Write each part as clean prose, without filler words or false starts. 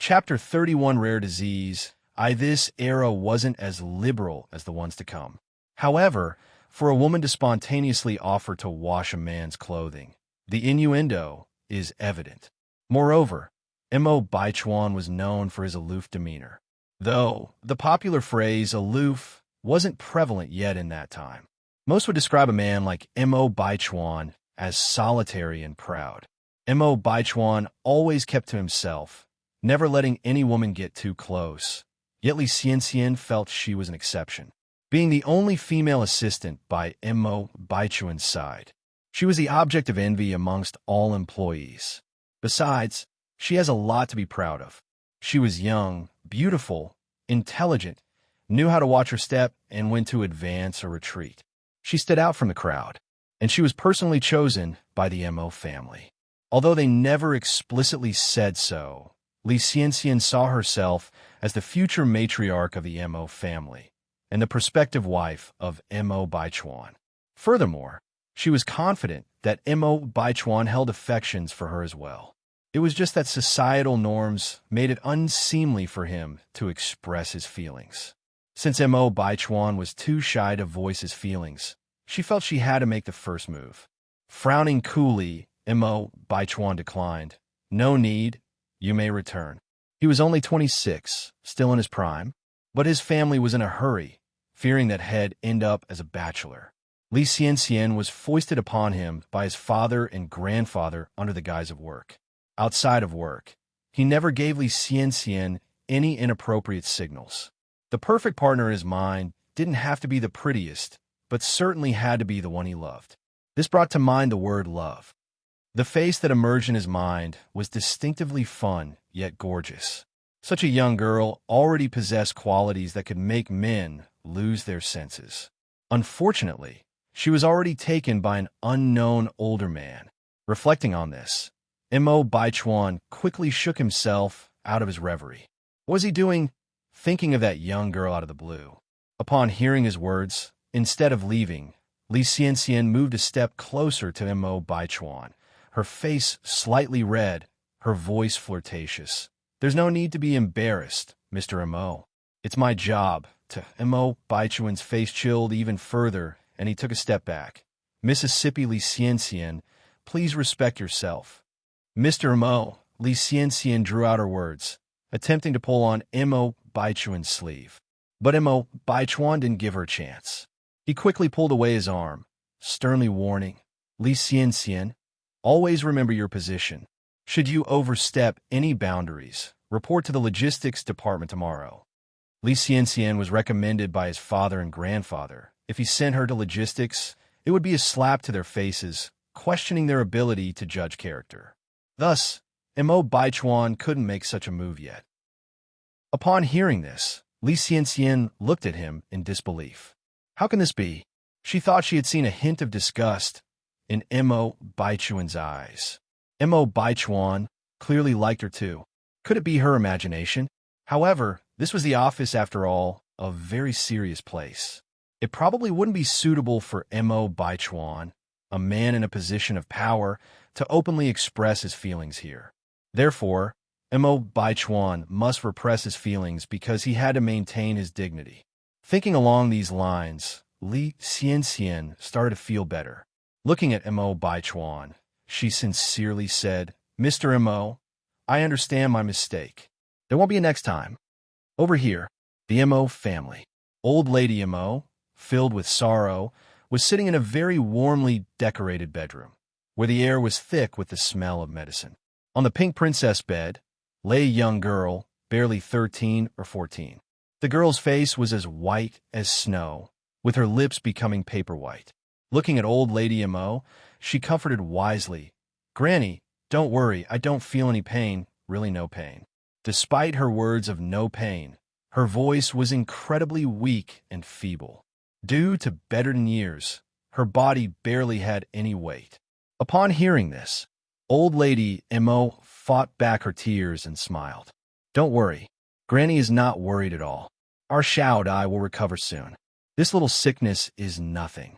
Chapter 31 Rare Disease. This era wasn't as liberal as the ones to come. However, for a woman to spontaneously offer to wash a man's clothing, the innuendo is evident. Moreover, Mo Baichuan was known for his aloof demeanor, though the popular phrase aloof wasn't prevalent yet in that time. Most would describe a man like Mo Baichuan as solitary and proud. Mo Baichuan always kept to himself, never letting any woman get too close. Yet Li Xianxian felt she was an exception. Being the only female assistant by Mo Baichuan's side, she was the object of envy amongst all employees. Besides, she has a lot to be proud of. She was young, beautiful, intelligent, knew how to watch her step and when to advance or retreat. She stood out from the crowd, and she was personally chosen by the Mo family. Although they never explicitly said so, Li Xianxian saw herself as the future matriarch of the Mo family and the prospective wife of Mo Baichuan. Furthermore, she was confident that Mo Baichuan held affections for her as well. It was just that societal norms made it unseemly for him to express his feelings. Since Mo Baichuan was too shy to voice his feelings, she felt she had to make the first move. Frowning coolly, Mo Baichuan declined. "No need. You may return." He was only 26, still in his prime, but his family was in a hurry, fearing that he'd end up as a bachelor. Li Xianxian was foisted upon him by his father and grandfather under the guise of work. Outside of work, he never gave Li Xianxian any inappropriate signals. The perfect partner in his mind didn't have to be the prettiest, but certainly had to be the one he loved. This brought to mind the word love. The face that emerged in his mind was distinctively fun, yet gorgeous. Such a young girl already possessed qualities that could make men lose their senses. Unfortunately, she was already taken by an unknown older man. Reflecting on this, Mo Baichuan quickly shook himself out of his reverie. What was he doing, thinking of that young girl out of the blue? Upon hearing his words, instead of leaving, Li Xianxian moved a step closer to Mo Baichuan, her face slightly red, her voice flirtatious. "There's no need to be embarrassed, Mr. Mo. It's my job to..." Mo Baichuan's face chilled even further, and he took a step back. "Mississippi Li Xianxian, please respect yourself." "Mr. Mo," Li Xianxian drew out her words, attempting to pull on Mo Baichuan's sleeve. But Mo Baichuan didn't give her a chance. He quickly pulled away his arm, sternly warning, "Li Xianxian, always remember your position. Should you overstep any boundaries, report to the logistics department tomorrow." Li Xianxian was recommended by his father and grandfather. If he sent her to logistics, it would be a slap to their faces, questioning their ability to judge character. Thus, Mo Baichuan couldn't make such a move yet. Upon hearing this, Li Xianxian looked at him in disbelief. How can this be? She thought she had seen a hint of disgust in Mo Baichuan's eyes. Mo Baichuan clearly liked her too. Could it be her imagination? However, this was the office after all, a very serious place. It probably wouldn't be suitable for Mo Baichuan, a man in a position of power, to openly express his feelings here. Therefore, Mo Baichuan must repress his feelings because he had to maintain his dignity. Thinking along these lines, Li Xianxian started to feel better. Looking at Mo Baichuan, she sincerely said, "Mr. Mo, I understand my mistake. There won't be a next time." Over here, the Mo family. Old Lady Mo, filled with sorrow, was sitting in a very warmly decorated bedroom, where the air was thick with the smell of medicine. On the pink princess bed lay a young girl, barely 13 or 14. The girl's face was as white as snow, with her lips becoming paper white. Looking at Old Lady Mo, she comforted wisely, "Granny, don't worry, I don't feel any pain, really no pain." Despite her words of no pain, her voice was incredibly weak and feeble. Due to bedridden years, her body barely had any weight. Upon hearing this, Old Lady Mo fought back her tears and smiled. "Don't worry, Granny is not worried at all. Our Xiao Dai will recover soon. This little sickness is nothing."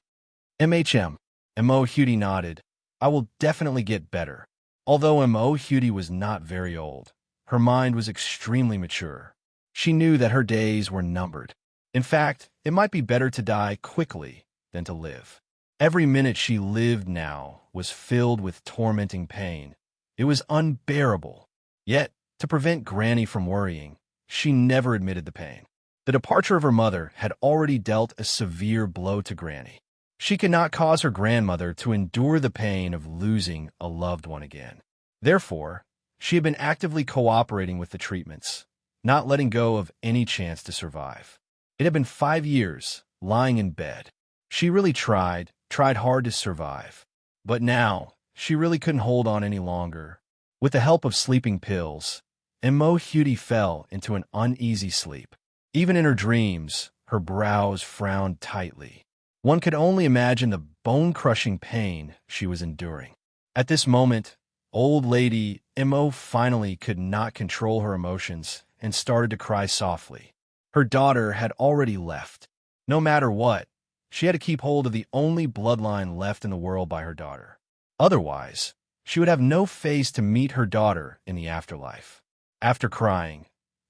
Mo Hudy nodded. "I will definitely get better." Although Mo Hudy was not very old, her mind was extremely mature. She knew that her days were numbered. In fact, it might be better to die quickly than to live. Every minute she lived now was filled with tormenting pain. It was unbearable. Yet, to prevent Granny from worrying, she never admitted the pain. The departure of her mother had already dealt a severe blow to Granny. She could not cause her grandmother to endure the pain of losing a loved one again. Therefore, she had been actively cooperating with the treatments, not letting go of any chance to survive. It had been 5 years, lying in bed. She really tried hard to survive. But now, she really couldn't hold on any longer. With the help of sleeping pills, Immerse fell into an uneasy sleep. Even in her dreams, her brows frowned tightly. One could only imagine the bone-crushing pain she was enduring. At this moment, old lady Immerse finally could not control her emotions and started to cry softly. Her daughter had already left. No matter what, she had to keep hold of the only bloodline left in the world by her daughter. Otherwise, she would have no face to meet her daughter in the afterlife. After crying,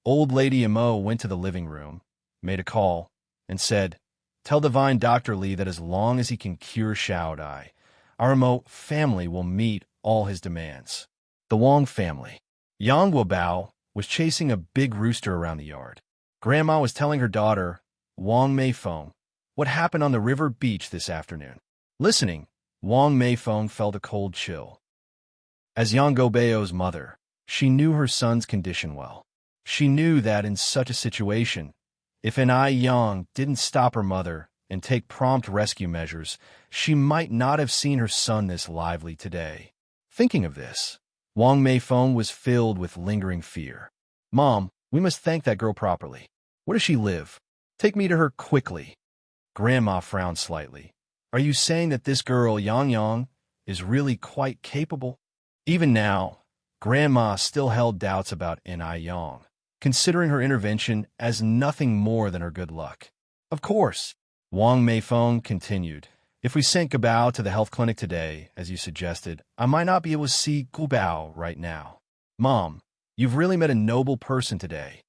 old lady Immerse went to the living room, made a call, and said, "Tell divine Dr. Lee that as long as he can cure Shaodai, our Immerse family will meet all his demands." The Wong family. Yang Guobao was chasing a big rooster around the yard. Grandma was telling her daughter, Wang Meifeng, what happened on the river beach this afternoon. Listening, Wang Meifeng felt a cold chill. As Yang Guobao's mother, she knew her son's condition well. She knew that in such a situation, if Yang didn't stop her mother and take prompt rescue measures, she might not have seen her son this lively today. Thinking of this, Wang Meifeng was filled with lingering fear. "Mom, we must thank that girl properly. Where does she live? Take me to her quickly." Grandma frowned slightly. "Are you saying that this girl, Yang, is really quite capable?" Even now, Grandma still held doubts about Yang, considering her intervention as nothing more than her good luck. "Of course," Wang Meifeng continued. "If we sent Guobao to the health clinic today, as you suggested, I might not be able to see Guobao right now. Mom, you've really met a noble person today."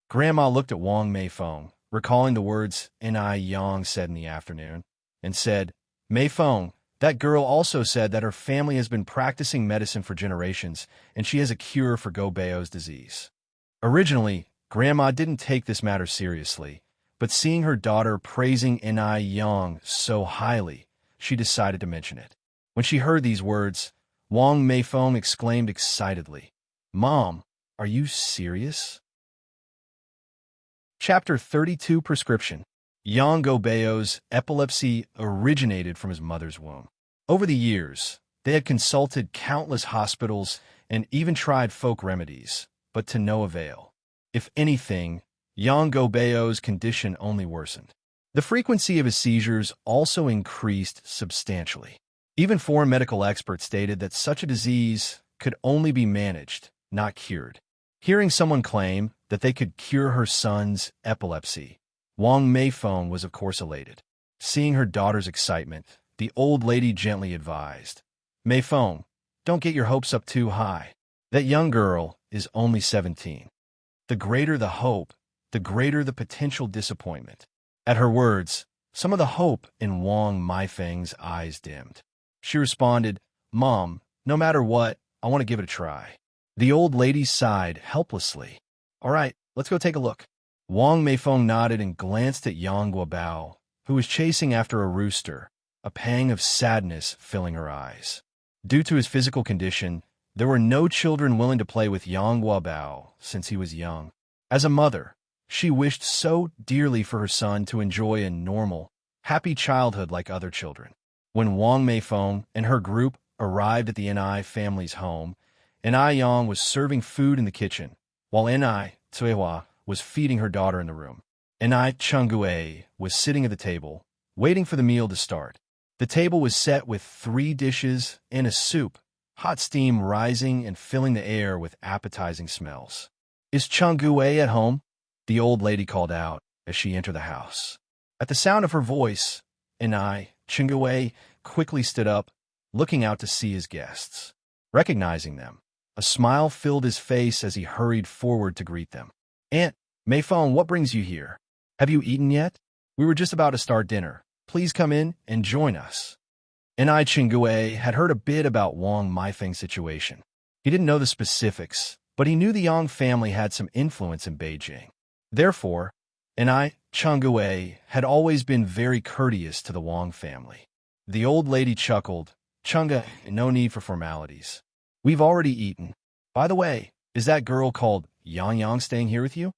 Grandma looked at Wang Meifeng, recalling the words Yang said in the afternoon, and said, "Meifeng, that girl also said that her family has been practicing medicine for generations, and she has a cure for Guobao's disease." Originally, Grandma didn't take this matter seriously, but seeing her daughter praising Yang so highly, she decided to mention it. When she heard these words, Wang Meifeng exclaimed excitedly, "Mom, are you serious?" Chapter 32 Prescription. Yang Guobao's epilepsy originated from his mother's womb. Over the years, they had consulted countless hospitals and even tried folk remedies, but to no avail. If anything, Yang Guobao's condition only worsened. The frequency of his seizures also increased substantially. Even foreign medical experts stated that such a disease could only be managed, not cured. Hearing someone claim that they could cure her son's epilepsy, Wang Meifeng was of course elated. Seeing her daughter's excitement, the old lady gently advised, "Meifeng, don't get your hopes up too high. That young girl is only 17. The greater the hope, the greater the potential disappointment." At her words, some of the hope in Wang Meifeng's eyes dimmed. She responded, "Mom, no matter what, I want to give it a try." The old lady sighed helplessly. "All right, let's go take a look." Wang Meifeng nodded and glanced at Yang Guobao, who was chasing after a rooster, a pang of sadness filling her eyes. Due to his physical condition, there were no children willing to play with Yang Guobao since he was young. As a mother, she wished so dearly for her son to enjoy a normal, happy childhood like other children. When Wang Meifeng and her group arrived at the Ni family's home, Yang was serving food in the kitchen, while Ni Tsuehua was feeding her daughter in the room. Ni Chungue was sitting at the table, waiting for the meal to start. The table was set with 3 dishes and a soup, hot steam rising and filling the air with appetizing smells. "Is Chungue at home?" the old lady called out as she entered the house. At the sound of her voice, Chungue quickly stood up, looking out to see his guests. Recognizing them, A smile filled his face as he hurried forward to greet them. Aunt Meifeng, what brings you here? Have you eaten yet? We were just about to start dinner. Please come in and join us. Enai Chingue had heard a bit about Wang Meifeng's situation. He didn't know the specifics, but he knew the Yang family had some influence in Beijing. Therefore, Enai Chingue had always been very courteous to the Wang family. The old lady chuckled. Chunga, no need for formalities. We've already eaten. By the way, is that girl called Yang Yang staying here with you?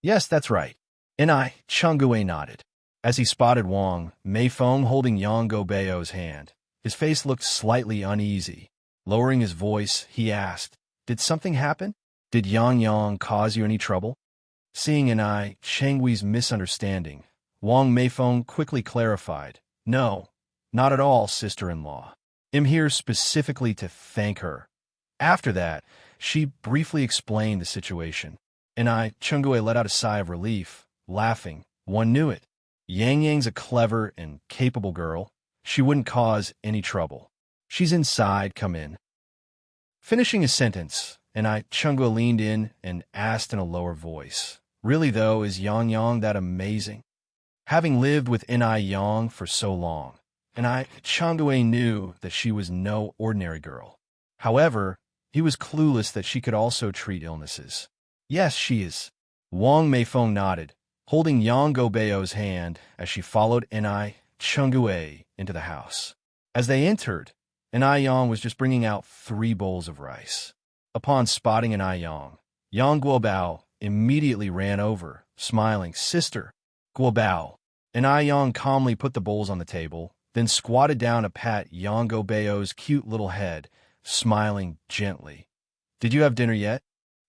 Yes, that's right. Enai Chingue nodded. As he spotted Wang Meifeng holding Yang Gobeo's hand, his face looked slightly uneasy. Lowering his voice, he asked, Did something happen? Did Yang Yang cause you any trouble? Seeing Enai Chingue's misunderstanding, Wang Meifeng quickly clarified, No, not at all, sister-in-law. I'm here specifically to thank her. After that, she briefly explained the situation. Enai Chingue let out a sigh of relief, laughing. One knew it. Yang Yang's a clever and capable girl. She wouldn't cause any trouble. She's inside, come in. Finishing his sentence, Enai Chingue leaned in and asked in a lower voice, Really though, is Yang Yang that amazing? Having lived with Enai Yang for so long, Enai Chingue knew that she was no ordinary girl. However, he was clueless that she could also treat illnesses. Yes, she is. Wang Meifeng nodded, holding Yang Gobeo's hand as she followed Enai Chingue into the house. As they entered, Enai Yang was just bringing out 3 bowls of rice. Upon spotting Enai Yang, Yang Guobao immediately ran over, smiling, Sister, Guobao. Enai Yang calmly put the bowls on the table, then squatted down to pat Yang Gobeo's cute little head, smiling gently. Did you have dinner yet?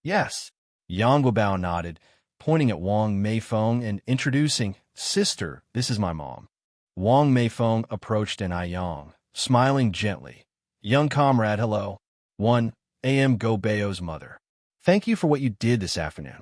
Yes. Yang Guobao nodded, pointing at Wang Meifeng and introducing, Sister, this is my mom. Wang Meifeng approached Enai Yang, smiling gently. Young comrade, hello. 1 A.M. Gobeo's mother. Thank you for what you did this afternoon.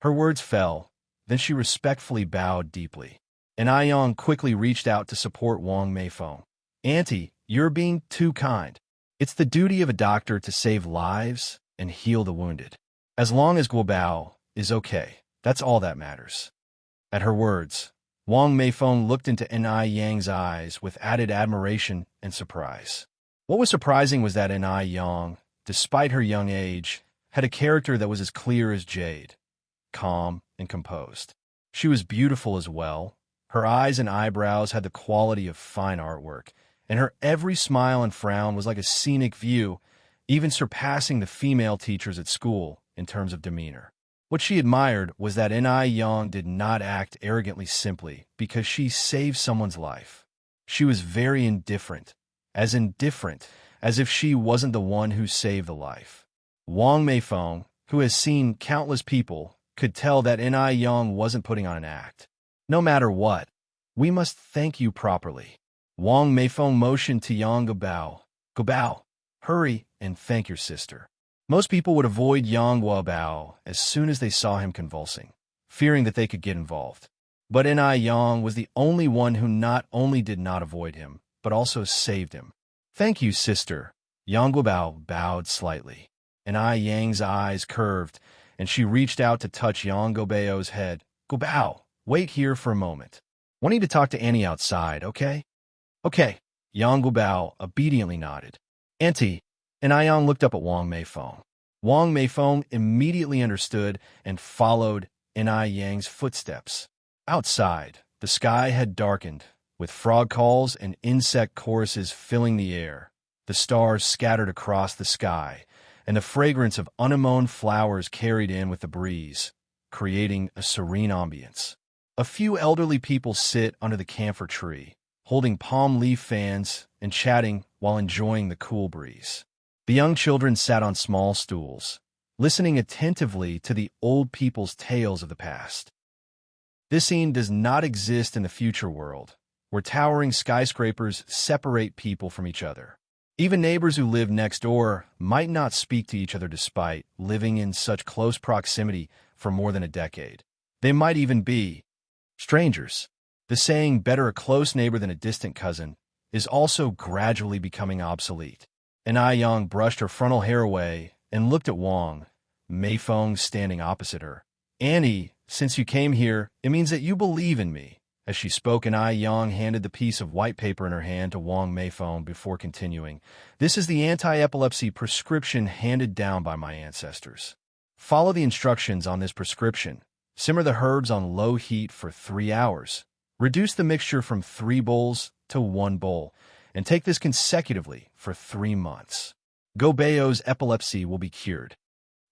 Her words fell, then she respectfully bowed deeply. Enai Yang quickly reached out to support Wang Meifeng. Auntie, you're being too kind. It's the duty of a doctor to save lives and heal the wounded. As long as Guobao is okay, that's all that matters. At her words, Wang Meifeng looked into Enai Yang's eyes with added admiration and surprise. What was surprising was that Enai Yang, despite her young age, had a character that was as clear as jade, calm and composed. She was beautiful as well. Her eyes and eyebrows had the quality of fine artwork, and her every smile and frown was like a scenic view, even surpassing the female teachers at school in terms of demeanor. What she admired was that Enai Yang did not act arrogantly simply because she saved someone's life. She was very indifferent as if she wasn't the one who saved the life. Wang Meifeng, who has seen countless people, could tell that Enai Yang wasn't putting on an act. No matter what, we must thank you properly. Wang Meifeng motioned to Yang Guobao. Guobao, hurry and thank your sister. Most people would avoid Yang Guobao as soon as they saw him convulsing, fearing that they could get involved. But Enai Yang was the only one who not only did not avoid him, but also saved him. Thank you, sister. Yang Guobao bowed slightly. Enai Yang's eyes curved, and she reached out to touch Yang Gobeo's head. Guobao, wait here for a moment. I need to talk to Annie outside, okay? Okay. Yang Guobao obediently nodded. Auntie, Enai Yang looked up at Wang Meifeng. Wang Meifeng immediately understood and followed Enai Yang's footsteps. Outside, the sky had darkened, with frog calls and insect choruses filling the air. The stars scattered across the sky, and the fragrance of anemone flowers carried in with the breeze, creating a serene ambience. A few elderly people sit under the camphor tree, holding palm leaf fans and chatting while enjoying the cool breeze. The young children sat on small stools, listening attentively to the old people's tales of the past. This scene does not exist in the future world, where towering skyscrapers separate people from each other. Even neighbors who live next door might not speak to each other despite living in such close proximity for more than a decade. They might even be strangers. The saying, better a close neighbor than a distant cousin, is also gradually becoming obsolete. Enai Yang brushed her frontal hair away and looked at Wang Meifeng standing opposite her. "Annie, since you came here, it means that you believe in me." As she spoke, Ai Yang handed the piece of white paper in her hand to Wang Meifeng before continuing. "This is the anti-epilepsy prescription handed down by my ancestors. Follow the instructions on this prescription. Simmer the herbs on low heat for 3 hours. Reduce the mixture from 3 bowls to 1 bowl, and take this consecutively for 3 months. Gobeo's epilepsy will be cured."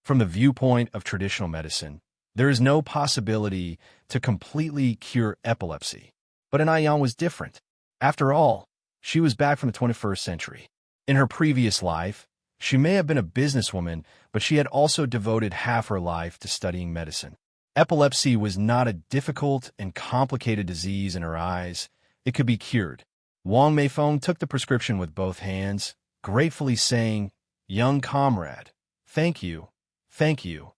From the viewpoint of traditional medicine, there is no possibility to completely cure epilepsy. But Ai Yang was different. After all, she was back from the 21st century. In her previous life, she may have been a businesswoman, but she had also devoted half her life to studying medicine. Epilepsy was not a difficult and complicated disease in her eyes. It could be cured. Wang Meifeng took the prescription with both hands, gratefully saying, "Young comrade, thank you, thank you."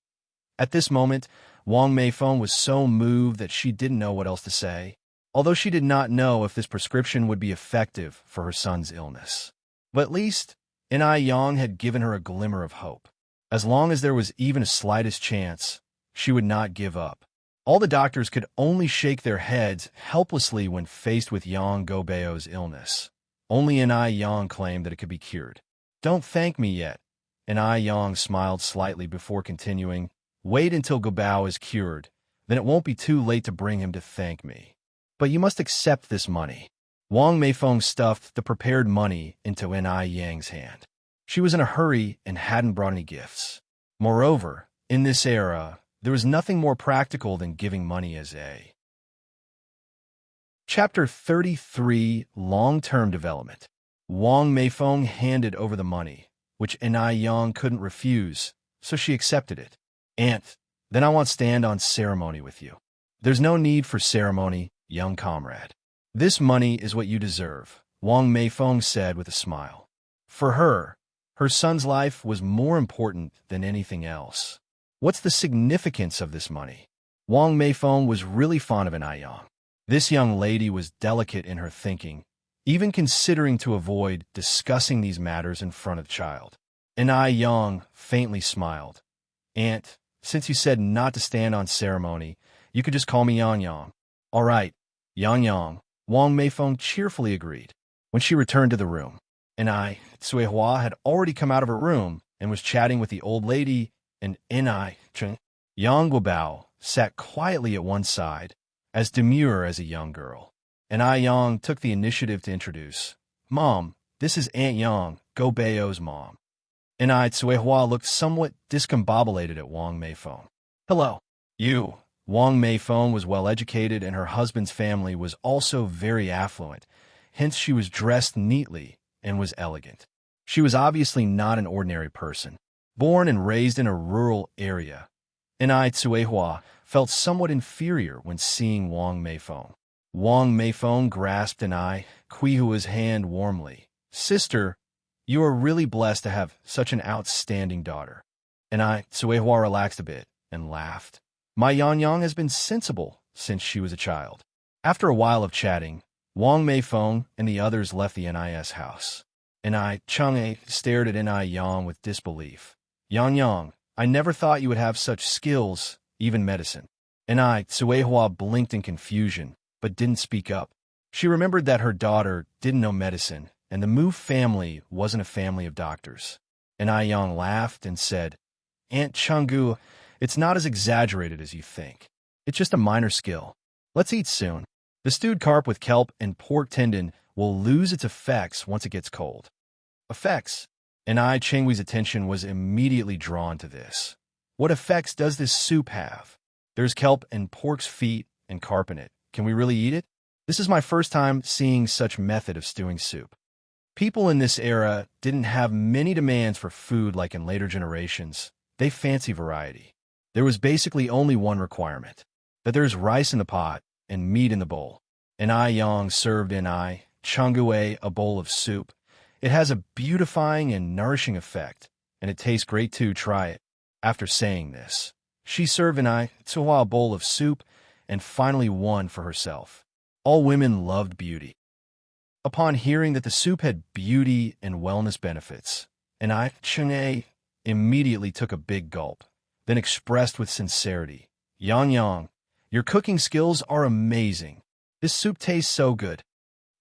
At this moment, Wang Meifeng was so moved that she didn't know what else to say, although she did not know if this prescription would be effective for her son's illness. But at least, Ai Yang had given her a glimmer of hope. As long as there was even a slightest chance, she would not give up. All the doctors could only shake their heads helplessly when faced with Yang Gobeo's illness. Only Ai Yang claimed that it could be cured. "Don't thank me yet." Ai Yang smiled slightly before continuing, "Wait until Gobao is cured, then it won't be too late to bring him to thank me. But you must accept this money." Wang Meifeng stuffed the prepared money into Ai Yang's hand. She was in a hurry and hadn't brought any gifts. Moreover, in this era, there was nothing more practical than giving money as a. Chapter 33, Long-Term Development. Wang Meifeng handed over the money, which Ai Yang couldn't refuse, so she accepted it. "Aunt, then I won't stand on ceremony with you." "There's no need for ceremony, young comrade. This money is what you deserve," Wang Meifeng said with a smile. For her son's life was more important than anything else. What's the significance of this money? Wang Meifeng was really fond of Ai Yang. This young lady was delicate in her thinking, even considering to avoid discussing these matters in front of the child. Ai Yang faintly smiled. "Aunt, since you said not to stand on ceremony, you could just call me Yang Yang." "All right, Yang Yang," Wang Meifeng cheerfully agreed. When she returned to the room, Ai Tsuehua had already come out of her room and was chatting with the old lady, and Ai Cheng. Yang Guobao sat quietly at one side, as demure as a young girl. Ai Yang took the initiative to introduce, "Mom, this is Aunt Yang, Gobeo's mom." Ai Tsuehua looked somewhat discombobulated at Wang Meifeng. "Hello." "You." Wang Meifeng was well-educated, and her husband's family was also very affluent, hence she was dressed neatly and was elegant. She was obviously not an ordinary person. Born and raised in a rural area, Ai Tsuehua felt somewhat inferior when seeing Wang Meifeng. Wang Meifeng grasped Ai Tsuehua's hand warmly. "Sister, you are really blessed to have such an outstanding daughter." Ai Tsuehua relaxed a bit and laughed. "My Yang Yang has been sensible since she was a child." After a while of chatting, Wang Meifeng and the others left the NIS house. Ai Cheng stared at Ai Yang with disbelief. "Yang Yang, I never thought you would have such skills, even medicine." Ai Tsuehua blinked in confusion, but didn't speak up. She remembered that her daughter didn't know medicine, and the Mu family wasn't a family of doctors. Ai Yang laughed and said, "Aunt Chenggu, it's not as exaggerated as you think. It's just a minor skill. Let's eat soon. The stewed carp with kelp and pork tendon will lose its effects once it gets cold." Effects? Ai Chenggui's attention was immediately drawn to this. "What effects does this soup have? There's kelp and pork's feet and carp in it. Can we really eat it? This is my first time seeing such method of stewing soup." People in this era didn't have many demands for food like in later generations. They fancy variety. There was basically only one requirement, that there's rice in the pot and meat in the bowl. Ai Yang served Ai Chenggu a bowl of soup. "It has a beautifying and nourishing effect, and it tastes great too, try it." After saying this, she served Ai Tsuehua a bowl of soup and finally one for herself. All women loved beauty. Upon hearing that the soup had beauty and wellness benefits, Ai Cheng immediately took a big gulp, then expressed with sincerity, "Yang Yang, your cooking skills are amazing. This soup tastes so good."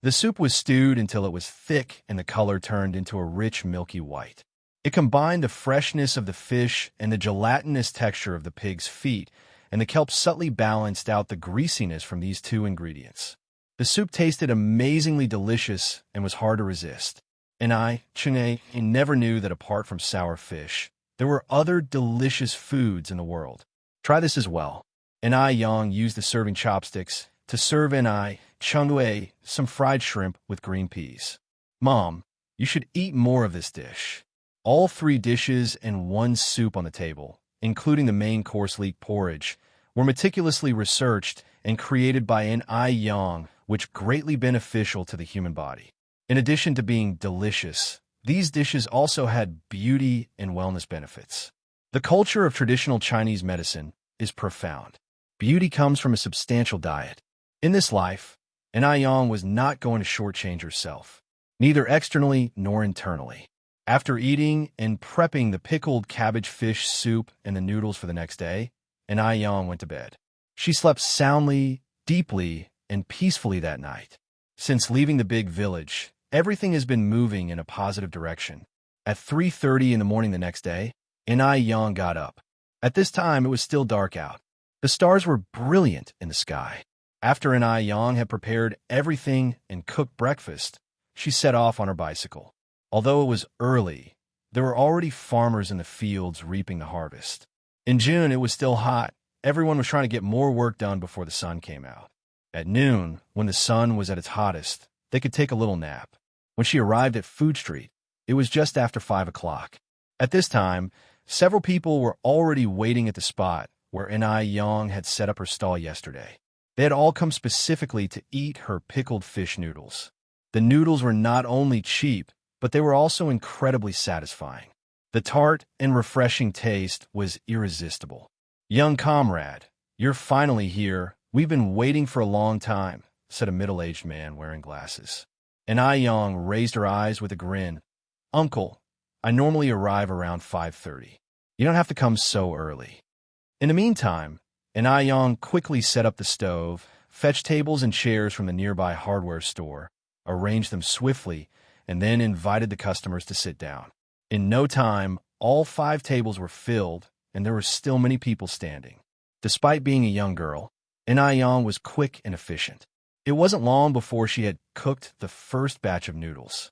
The soup was stewed until it was thick and the color turned into a rich milky white. It combined the freshness of the fish and the gelatinous texture of the pig's feet, and the kelp subtly balanced out the greasiness from these two ingredients. The soup tasted amazingly delicious and was hard to resist. And Chene, never knew that apart from sour fish, there were other delicious foods in the world. Try this as well. And Yang used the serving chopsticks to serve Changwei some fried shrimp with green peas. "Mom, you should eat more of this dish." All 3 dishes and 1 soup on the table, including the main course leek porridge, were meticulously researched and created by Yang, which greatly beneficial to the human body. In addition to being delicious, these dishes also had beauty and wellness benefits. The culture of traditional Chinese medicine is profound. Beauty comes from a substantial diet. In this life, Yang was not going to shortchange herself, neither externally nor internally. After eating and prepping the pickled cabbage fish soup and the noodles for the next day, Yang went to bed. She slept soundly, deeply, and peacefully that night. Since leaving the big village, everything has been moving in a positive direction. At 3:30 in the morning the next day, Yang got up. At this time, it was still dark out. The stars were brilliant in the sky. After Yang had prepared everything and cooked breakfast, she set off on her bicycle. Although it was early, there were already farmers in the fields reaping the harvest. In June, it was still hot. Everyone was trying to get more work done before the sun came out. At noon, when the sun was at its hottest, they could take a little nap. When she arrived at Food Street, it was just after 5 o'clock. At this time, several people were already waiting at the spot where Yang had set up her stall yesterday. They had all come specifically to eat her pickled fish noodles. The noodles were not only cheap, but they were also incredibly satisfying. The tart and refreshing taste was irresistible. "Young comrade, you're finally here. We've been waiting for a long time," said a middle-aged man wearing glasses. And Yang raised her eyes with a grin. "Uncle, I normally arrive around 5:30. You don't have to come so early." In the meantime, Yang quickly set up the stove, fetched tables and chairs from the nearby hardware store, arranged them swiftly, and then invited the customers to sit down. In no time, all 5 tables were filled, and there were still many people standing. Despite being a young girl, Yang was quick and efficient. It wasn't long before she had cooked the first batch of noodles.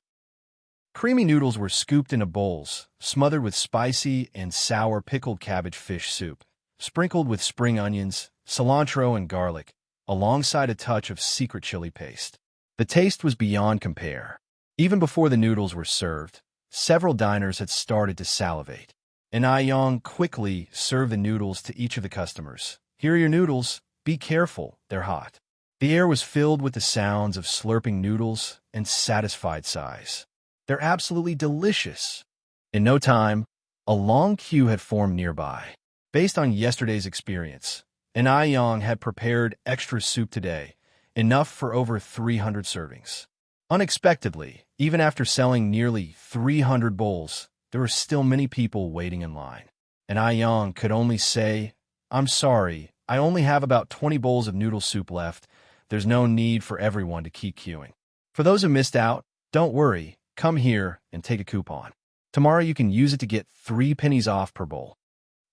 Creamy noodles were scooped into bowls, smothered with spicy and sour pickled cabbage fish soup, sprinkled with spring onions, cilantro, and garlic, alongside a touch of secret chili paste. The taste was beyond compare. Even before the noodles were served, several diners had started to salivate. Yang quickly served the noodles to each of the customers. "Here are your noodles. Be careful, they're hot." The air was filled with the sounds of slurping noodles and satisfied sighs. "They're absolutely delicious." In no time, a long queue had formed nearby. Based on yesterday's experience, Yang had prepared extra soup today, enough for over 300 servings. Unexpectedly, even after selling nearly 300 bowls, there were still many people waiting in line. Yang could only say, "I'm sorry, I only have about 20 bowls of noodle soup left. There's no need for everyone to keep queuing." For those who missed out, don't worry, come here and take a coupon. Tomorrow you can use it to get 3 pennies off per bowl.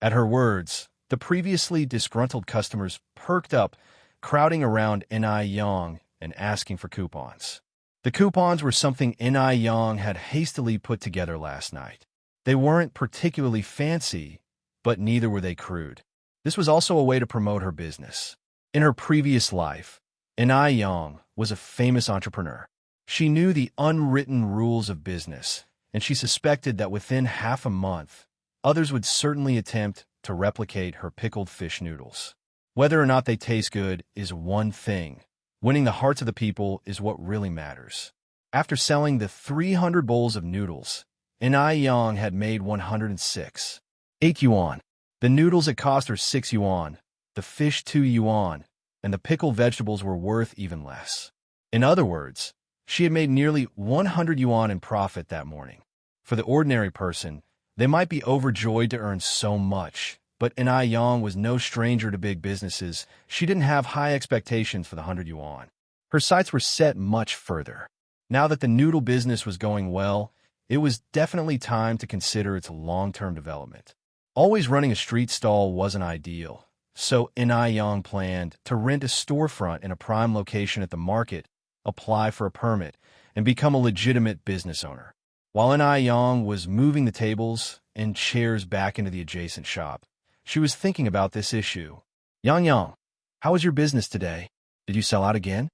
At her words, the previously disgruntled customers perked up, crowding around Yang and asking for coupons. The coupons were something Yang had hastily put together last night. They weren't particularly fancy, but neither were they crude. This was also a way to promote her business. In her previous life, Yang was a famous entrepreneur. She knew the unwritten rules of business, and she suspected that within half a month, others would certainly attempt to replicate her pickled fish noodles. Whether or not they taste good is one thing. Winning the hearts of the people is what really matters. After selling the 300 bowls of noodles, Yang had made 106. 8 yuan. The noodles had cost her 6 yuan, the fish 2 yuan, and the pickled vegetables were worth even less. In other words, she had made nearly 100 yuan in profit that morning. For the ordinary person, They might be overjoyed to earn so much, but Inai Yang was no stranger to big businesses. She didn't have high expectations for the 100 yuan. Her sights were set much further. Now that the noodle business was going well, it was definitely time to consider its long-term development. Always running a street stall wasn't ideal, so Inai Yang planned to rent a storefront in a prime location at the market, apply for a permit, and become a legitimate business owner. While Inai Yang was moving the tables and chairs back into the adjacent shop, she was thinking about this issue. Yang, how was your business today? Did you sell out again?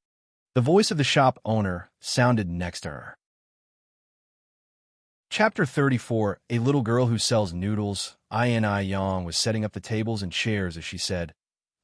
The voice of the shop owner sounded next to her. Chapter 34, A Little Girl Who Sells Noodles. Inai Yang was setting up the tables and chairs as she said,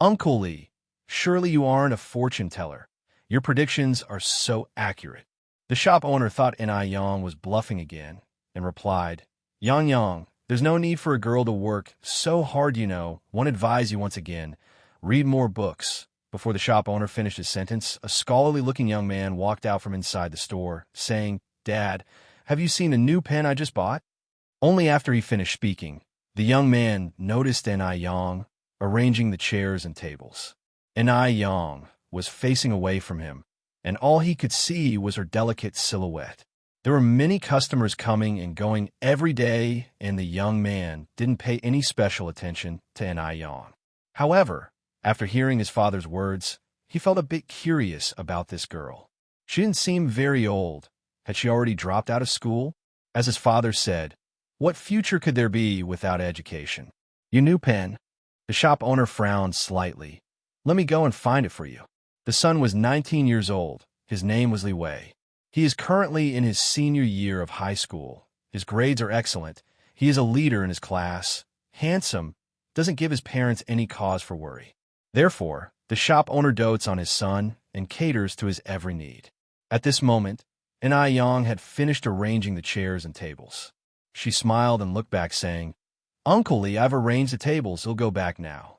Uncle Lee, surely you aren't a fortune teller. Your predictions are so accurate. The shop owner thought Inai Yang was bluffing again and replied, Yang, there's no need for a girl to work so hard, you know. One advise you once again, read more books. Before the shop owner finished his sentence, a scholarly-looking young man walked out from inside the store, saying, Dad, have you seen a new pen I just bought? Only after he finished speaking, the young man noticed Inai Yang arranging the chairs and tables. Inai Yang was facing away from him, and all he could see was her delicate silhouette. There were many customers coming and going every day, and the young man didn't pay any special attention to Inai Yang. However, after hearing his father's words, he felt a bit curious about this girl. She didn't seem very old. Had she already dropped out of school? As his father said, what future could there be without education? Your new pen? The shop owner frowned slightly. Let me go and find it for you. The son was 19 years old. His name was Li Wei. He is currently in his senior year of high school. His grades are excellent. He is a leader in his class, handsome, doesn't give his parents any cause for worry. Therefore, the shop owner dotes on his son and caters to his every need. At this moment, Inai Yang had finished arranging the chairs and tables. She smiled and looked back, saying, Uncle Lee, I've arranged the tables. He'll go back now.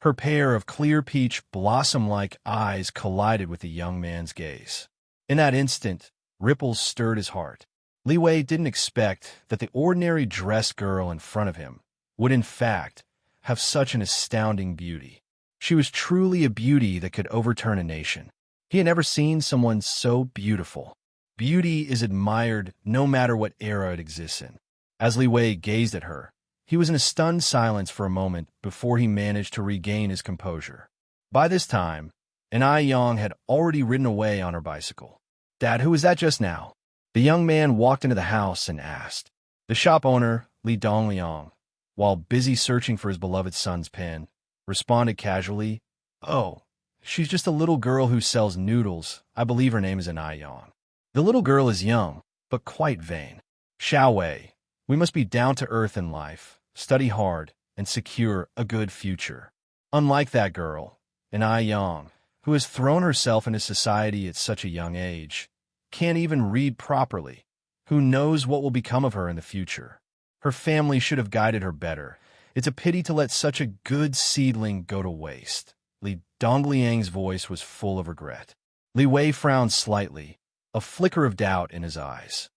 Her pair of clear peach blossom-like eyes collided with the young man's gaze. In that instant, ripples stirred his heart. Li Wei didn't expect that the ordinary dressed girl in front of him would in fact have such an astounding beauty. She was truly a beauty that could overturn a nation. He had never seen someone so beautiful. Beauty is admired no matter what era it exists in. As Li Wei gazed at her, he was in a stunned silence for a moment before he managed to regain his composure. By this time, Inai Yang had already ridden away on her bicycle. Dad, who was that just now? The young man walked into the house and asked. The shop owner, Li Dongliang, while busy searching for his beloved son's pen, responded casually, Oh, she's just a little girl who sells noodles. I believe her name is Inai Yang. The little girl is young, but quite vain. Xiao Wei, we must be down to earth in life, study hard, and secure a good future. Unlike that girl, Inai Yang, who has thrown herself into society at such a young age, can't even read properly. Who knows what will become of her in the future? Her family should have guided her better. It's a pity to let such a good seedling go to waste. Li Dongliang's voice was full of regret. Li Wei frowned slightly, a flicker of doubt in his eyes.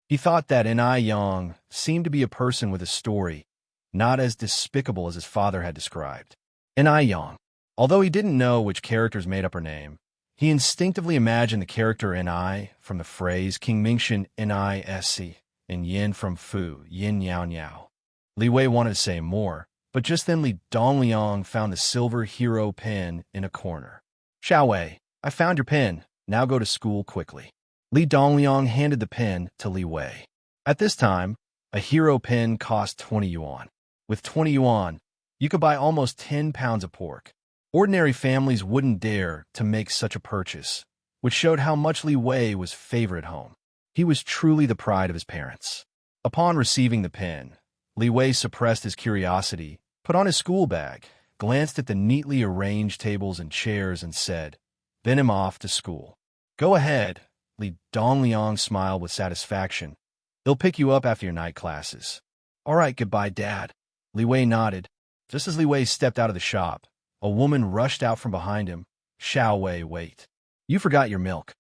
He thought that Inai Yang seemed to be a person with a story, not as despicable as his father had described. Inai Yang. Although he didn't know which characters made up her name, he instinctively imagined the character Inai from the phrase King Mingxian Inai Sc and Yin from Fu, Yin Yao Niao. Li Wei wanted to say more, but just then Li Dongliang found the silver hero pen in a corner. Xiao Wei, I found your pen. Now go to school quickly. Li Dongliang handed the pen to Li Wei. At this time, a hero pen cost 20 yuan. With 20 yuan, you could buy almost 10 pounds of pork. Ordinary families wouldn't dare to make such a purchase, which showed how much Li Wei was favored at home. He was truly the pride of his parents. Upon receiving the pen, Li Wei suppressed his curiosity, put on his school bag, glanced at the neatly arranged tables and chairs, and said, Then I'm off to school. Go ahead. Li Dongliang smiled with satisfaction. They'll pick you up after your night classes. All right, goodbye, Dad. Li Wei nodded. Just as Li Wei stepped out of the shop, a woman rushed out from behind him. Xiao Wei, wait. You forgot your milk.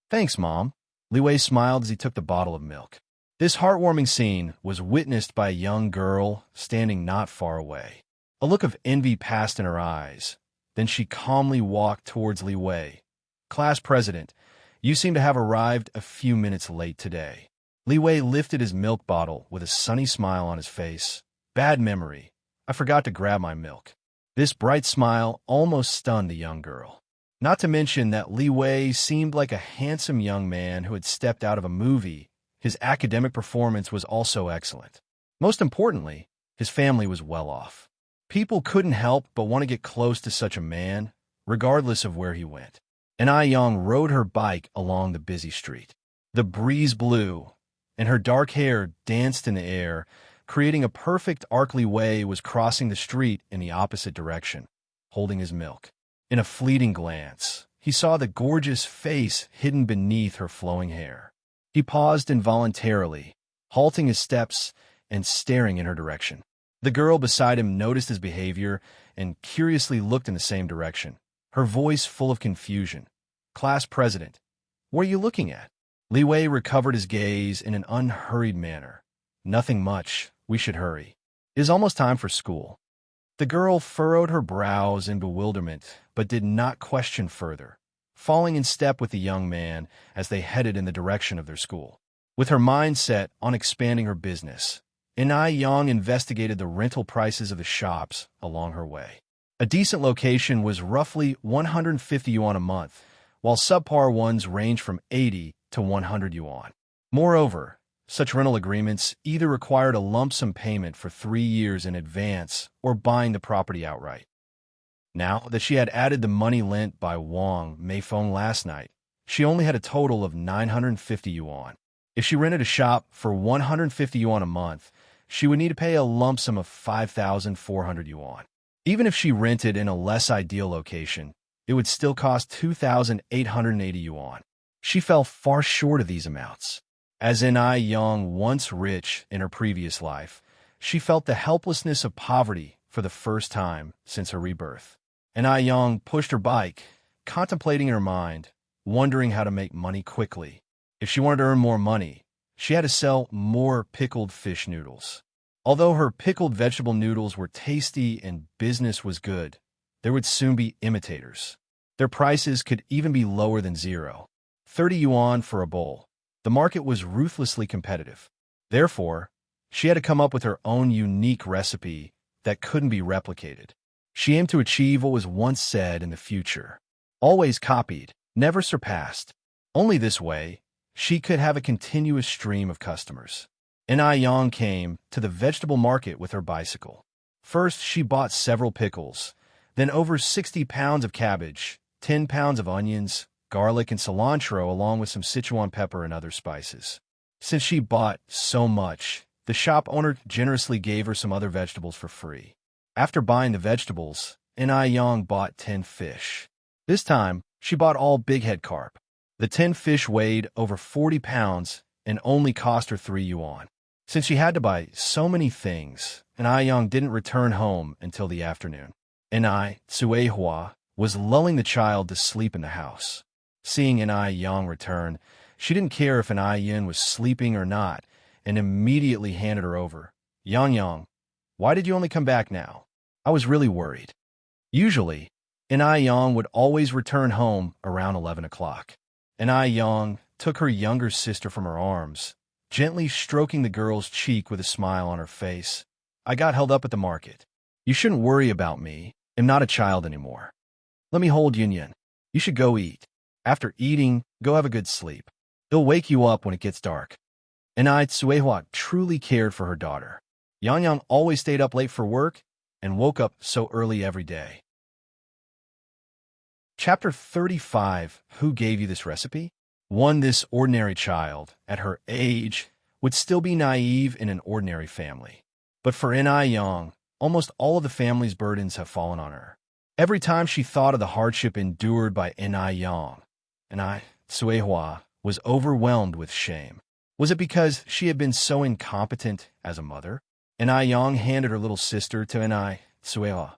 Thanks, Mom. Li Wei smiled as he took the bottle of milk. This heartwarming scene was witnessed by a young girl standing not far away. A look of envy passed in her eyes. Then she calmly walked towards Li Wei. "Class president, you seem to have arrived a few minutes late today." Li Wei lifted his milk bottle with a sunny smile on his face. "Bad memory. I forgot to grab my milk." This bright smile almost stunned the young girl. Not to mention that Li Wei seemed like a handsome young man who had stepped out of a movie. His academic performance was also excellent. Most importantly, his family was well off. People couldn't help but want to get close to such a man, regardless of where he went. And Ai Yang rode her bike along the busy street. The breeze blew, and her dark hair danced in the air, creating a perfect arc. Li Wei was crossing the street in the opposite direction, holding his milk. In a fleeting glance, he saw the gorgeous face hidden beneath her flowing hair. He paused involuntarily, halting his steps and staring in her direction. The girl beside him noticed his behavior and curiously looked in the same direction, her voice full of confusion. "Class president, what are you looking at?" Li Wei recovered his gaze in an unhurried manner. "Nothing much. We should hurry. It is almost time for school." The girl furrowed her brows in bewilderment, but did not question further, falling in step with the young man as they headed in the direction of their school. With her mind set on expanding her business, Ai Yang investigated the rental prices of the shops along her way. A decent location was roughly 150 yuan a month, while subpar ones range from 80 to 100 yuan. Moreover, such rental agreements either required a lump sum payment for 3 years in advance or buying the property outright. Now that she had added the money lent by Wang Meifeng last night, she only had a total of 950 yuan. If she rented a shop for 150 yuan a month, she would need to pay a lump sum of 5,400 yuan. Even if she rented in a less ideal location, it would still cost 2,880 yuan. She fell far short of these amounts. As Ai Yang, once rich in her previous life, she felt the helplessness of poverty for the first time since her rebirth. Ai Yang pushed her bike, contemplating in her mind, wondering how to make money quickly. If she wanted to earn more money, she had to sell more pickled fish noodles. Although her pickled vegetable noodles were tasty and business was good, there would soon be imitators. Their prices could even be lower than 30 yuan for a bowl. The market was ruthlessly competitive. Therefore, she had to come up with her own unique recipe that couldn't be replicated. She aimed to achieve what was once said in the future: always copied, never surpassed. Only this way, she could have a continuous stream of customers. Ai Yang came to the vegetable market with her bicycle. First, she bought several pickles, then over 60 pounds of cabbage, 10 pounds of onions, garlic, and cilantro, along with some Sichuan pepper and other spices. Since she bought so much, the shop owner generously gave her some other vegetables for free. After buying the vegetables, Ai Yang bought 10 fish. This time, she bought all bighead carp. The 10 fish weighed over 40 pounds and only cost her 3 yuan. Since she had to buy so many things, Ai Yang didn't return home until the afternoon. Ai Tsuehua was lulling the child to sleep in the house. Seeing Ai Yang return, she didn't care if Ai Yin was sleeping or not, and immediately handed her over. Yang, why did you only come back now? I was really worried." Usually, Ai Yang would always return home around 11 o'clock. Ai Yang took her younger sister from her arms, gently stroking the girl's cheek with a smile on her face. "I got held up at the market. You shouldn't worry about me. I'm not a child anymore. Let me hold Yin Yin. You should go eat. After eating, go have a good sleep. It'll wake you up when it gets dark." Ai Tsuehua truly cared for her daughter. Yang always stayed up late for work and woke up so early every day. Chapter 35. Who gave you this recipe? This ordinary child, at her age, would still be naive in an ordinary family. But for Ai Yang, almost all of the family's burdens have fallen on her. Every time she thought of the hardship endured by Ai Yang, Ai Tsuehua was overwhelmed with shame. Was it because she had been so incompetent as a mother? Ai Yang handed her little sister to Ai Tsuehua.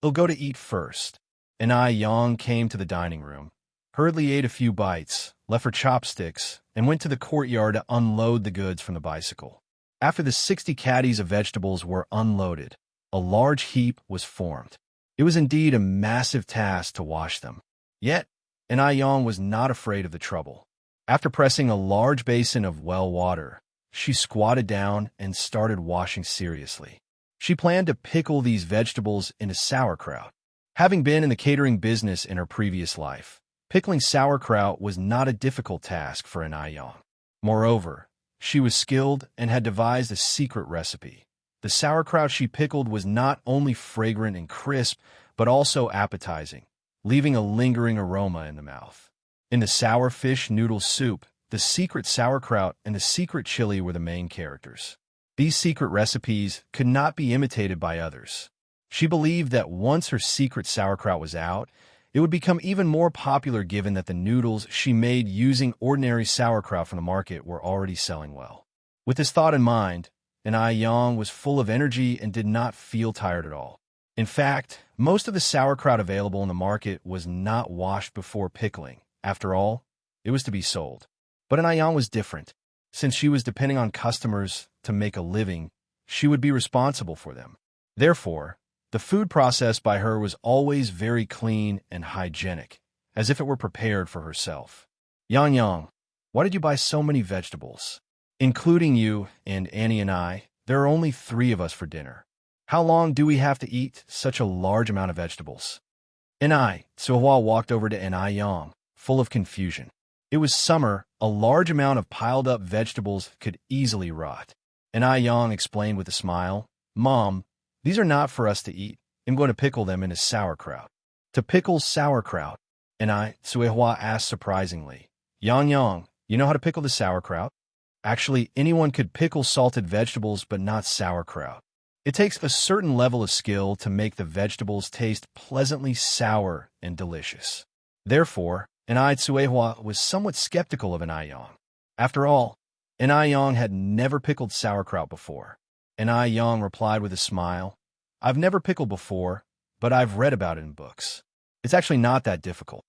"They'll go to eat first." Ai Yang came to the dining room, hurriedly ate a few bites, left her chopsticks, and went to the courtyard to unload the goods from the bicycle. After the 60 caddies of vegetables were unloaded, a large heap was formed. It was indeed a massive task to wash them. Yet, Yang was not afraid of the trouble. After pressing a large basin of well water, she squatted down and started washing seriously. She planned to pickle these vegetables into sauerkraut. Having been in the catering business in her previous life, pickling sauerkraut was not a difficult task for Yang. Moreover, she was skilled and had devised a secret recipe. The sauerkraut she pickled was not only fragrant and crisp, but also appetizing, leaving a lingering aroma in the mouth. In the sour fish noodle soup, the secret sauerkraut and the secret chili were the main characters. These secret recipes could not be imitated by others. She believed that once her secret sauerkraut was out, it would become even more popular given that the noodles she made using ordinary sauerkraut from the market were already selling well. With this thought in mind, Yang was full of energy and did not feel tired at all. In fact, most of the sauerkraut available in the market was not washed before pickling. After all, it was to be sold. But Yang was different. Since she was depending on customers to make a living, she would be responsible for them. Therefore, the food processed by her was always very clean and hygienic, as if it were prepared for herself. Yang, why did you buy so many vegetables? Including you and Annie and I, there are only 3 of us for dinner. How long do we have to eat such a large amount of vegetables? Suhua walked over to Yang, full of confusion. It was summer, a large amount of piled-up vegetables could easily rot. Yang explained with a smile, Mom, these are not for us to eat. I'm going to pickle them into sauerkraut. To pickle sauerkraut? Suhua asked surprisingly. Yang, you know how to pickle the sauerkraut? Actually, anyone could pickle salted vegetables, but not sauerkraut. It takes a certain level of skill to make the vegetables taste pleasantly sour and delicious. Therefore, Suehua was somewhat skeptical of Yang. After all, Yang had never pickled sauerkraut before. Yang replied with a smile, I've never pickled before, but I've read about it in books. It's actually not that difficult.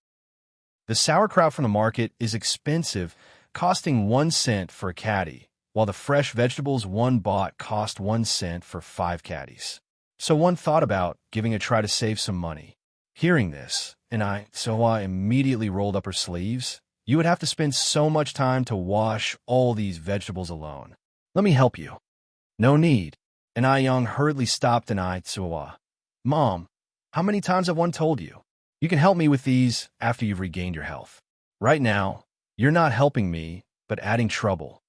The sauerkraut from the market is expensive, costing 1 cent for a caddy, while the fresh vegetables one bought cost 1 cent for 5 caddies. So one thought about giving a try to save some money. Hearing this, Suhua immediately rolled up her sleeves. You would have to spend so much time to wash all these vegetables alone. Let me help you. No need. Yang hurriedly stopped Suhua. Mom, how many times have one told you? You can help me with these after you've regained your health. Right now, you're not helping me, but adding trouble.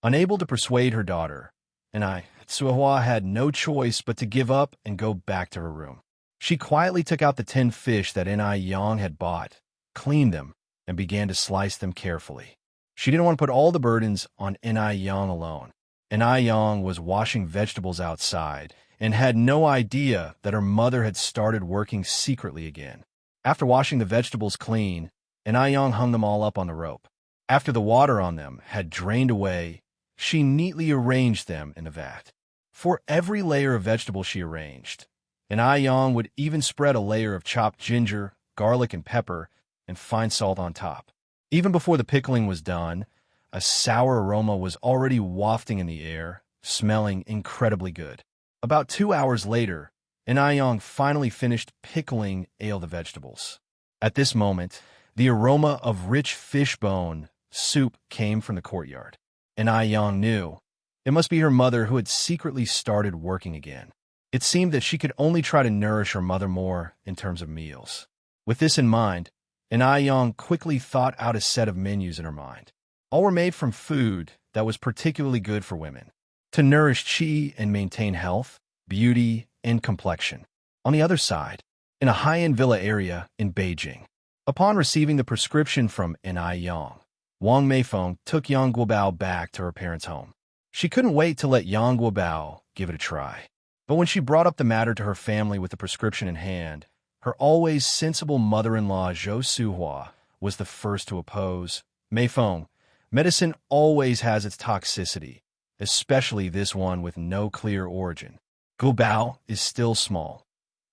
Unable to persuade her daughter, Suhua had no choice but to give up and go back to her room. She quietly took out the 10 fish that Yang had bought, cleaned them, and began to slice them carefully. She didn't want to put all the burdens on Yang alone. Yang was washing vegetables outside and had no idea that her mother had started working secretly again. After washing the vegetables clean, Yang hung them all up on the rope. After the water on them had drained away, she neatly arranged them in the vat. For every layer of vegetable she arranged, Yang would even spread a layer of chopped ginger, garlic, and pepper, and fine salt on top. Even before the pickling was done, a sour aroma was already wafting in the air, smelling incredibly good. About 2 hours later, Yang finally finished pickling the vegetables. At this moment, the aroma of rich fish bone soup came from the courtyard. Yang knew it must be her mother who had secretly started working again. It seemed that she could only try to nourish her mother more in terms of meals. With this in mind, Yang quickly thought out a set of menus in her mind. All were made from food that was particularly good for women, to nourish qi and maintain health, beauty, and complexion. On the other side, in a high-end villa area in Beijing, upon receiving the prescription from Yang, Wang Meifeng took Yang Guobao back to her parents' home. She couldn't wait to let Yang Guobao give it a try. But when she brought up the matter to her family with the prescription in hand, her always sensible mother-in-law Zhou Suhua was the first to oppose. Meifeng, medicine always has its toxicity, especially this one with no clear origin. Guobao is still small.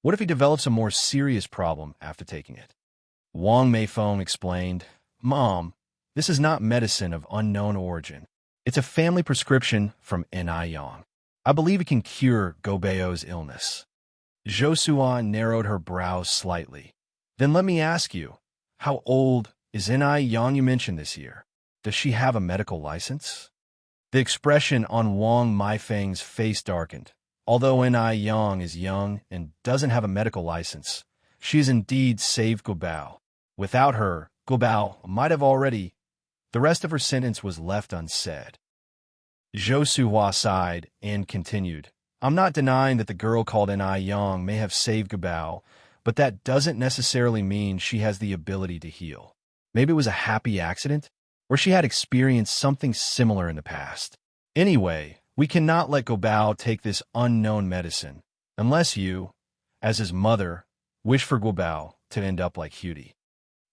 What if he develops a more serious problem after taking it? Wang Meifeng explained, Mom, This is not medicine of unknown origin. It's a family prescription from Yang. I believe it can cure Gobeo's illness. Josuan narrowed her brows slightly. Then let me ask you, how old is Yang you mentioned this year? Does she have a medical license? The expression on Wang Maifeng's face darkened. Although Yang is young and doesn't have a medical license, she has indeed saved Guobao. Without her, Guobao might have already... The rest of her sentence was left unsaid. Zhou Suhua sighed and continued. I'm not denying that the girl called Yang may have saved Guobao, but that doesn't necessarily mean she has the ability to heal. Maybe it was a happy accident, or she had experienced something similar in the past. Anyway, we cannot let Guobao take this unknown medicine, unless you, as his mother, wish for Guobao to end up like Hutie.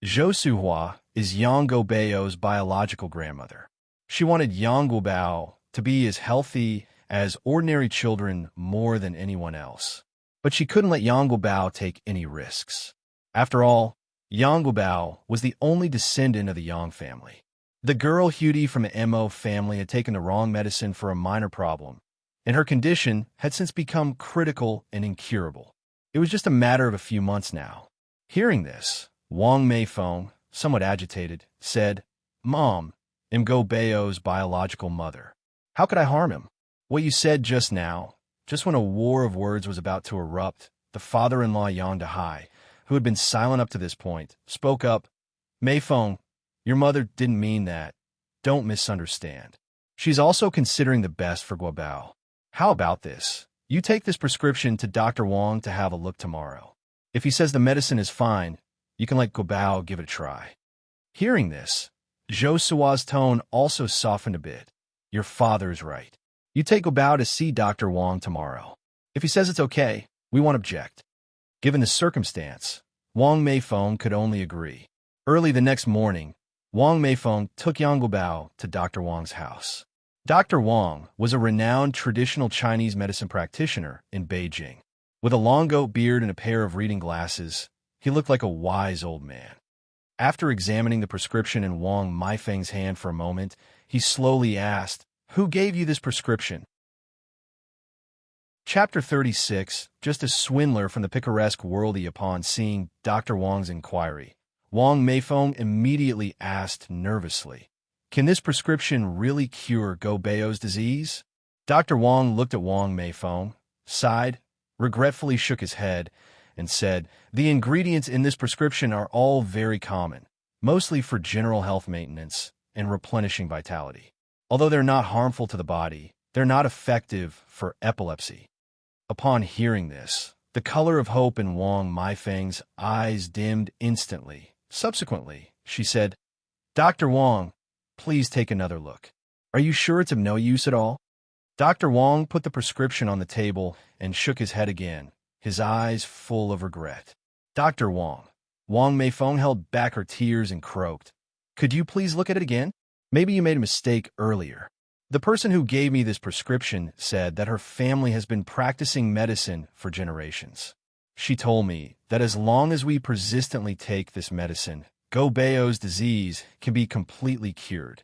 Zhou Suhua is Yang Guobeo's biological grandmother. She wanted Yang Guobao to be as healthy as ordinary children more than anyone else. But she couldn't let Yang Guobao take any risks. After all, Yang Guobao was the only descendant of the Yang family. The girl Hutie from the Mo family had taken the wrong medicine for a minor problem, and her condition had since become critical and incurable. It was just a matter of a few months now. Hearing this, Wang Meifeng, somewhat agitated, said, Mom, I'm Gobeo's biological mother. How could I harm him? What you said just now, just when a war of words was about to erupt, the father-in-law Yang Dahai, who had been silent up to this point, spoke up. Meifeng, your mother didn't mean that. Don't misunderstand. She's also considering the best for Guobao. How about this? You take this prescription to Dr. Wang to have a look tomorrow. If he says the medicine is fine, you can let Guobao give it a try. Hearing this, Zhou Sua's tone also softened a bit. Your father's right. You take Guobao to see Dr. Wang tomorrow. If he says it's okay, we won't object. Given the circumstance, Wang Meifeng could only agree. Early the next morning, Wang Meifeng took Yang Guobao to Dr. Wang's house. Dr. Wang was a renowned traditional Chinese medicine practitioner in Beijing. With a long goat beard and a pair of reading glasses, he looked like a wise old man. After examining the prescription in Wang Maifeng's hand for a moment, he slowly asked, Who gave you this prescription? Chapter 36, just a swindler from the picaresque worldy. Upon seeing Dr. Wang's inquiry, Wang Meifeng immediately asked nervously, Can this prescription really cure Gobeo's disease? Dr. Wang looked at Wang Meifeng, sighed, regretfully shook his head, and said, The ingredients in this prescription are all very common, mostly for general health maintenance and replenishing vitality. Although they're not harmful to the body, they're not effective for epilepsy. Upon hearing this, the color of hope in Wang Maifeng's eyes dimmed instantly. Subsequently, she said, Dr. Wang, please take another look. Are you sure it's of no use at all? Dr. Wang put the prescription on the table and shook his head again, his eyes full of regret. Dr. Wang. Wang Meifeng held back her tears and croaked. Could you please look at it again? Maybe you made a mistake earlier. The person who gave me this prescription said that her family has been practicing medicine for generations. She told me that as long as we persistently take this medicine, Gobeo's disease can be completely cured.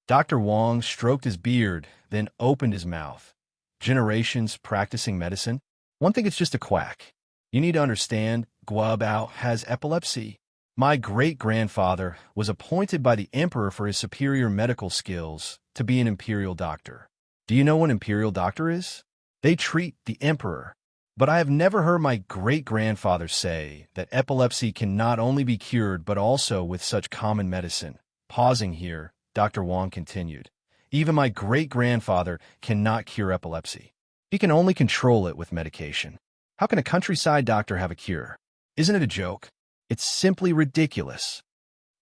Dr. Wang stroked his beard, then opened his mouth. Generations practicing medicine? One thing, it's just a quack. You need to understand, Guobao has epilepsy. My great-grandfather was appointed by the emperor for his superior medical skills to be an imperial doctor. Do you know what an imperial doctor is? They treat the emperor. But I have never heard my great-grandfather say that epilepsy can not only be cured but also with such common medicine. Pausing here, Dr. Wang continued, Even my great-grandfather cannot cure epilepsy. He can only control it with medication. How can a countryside doctor have a cure? Isn't it a joke? It's simply ridiculous.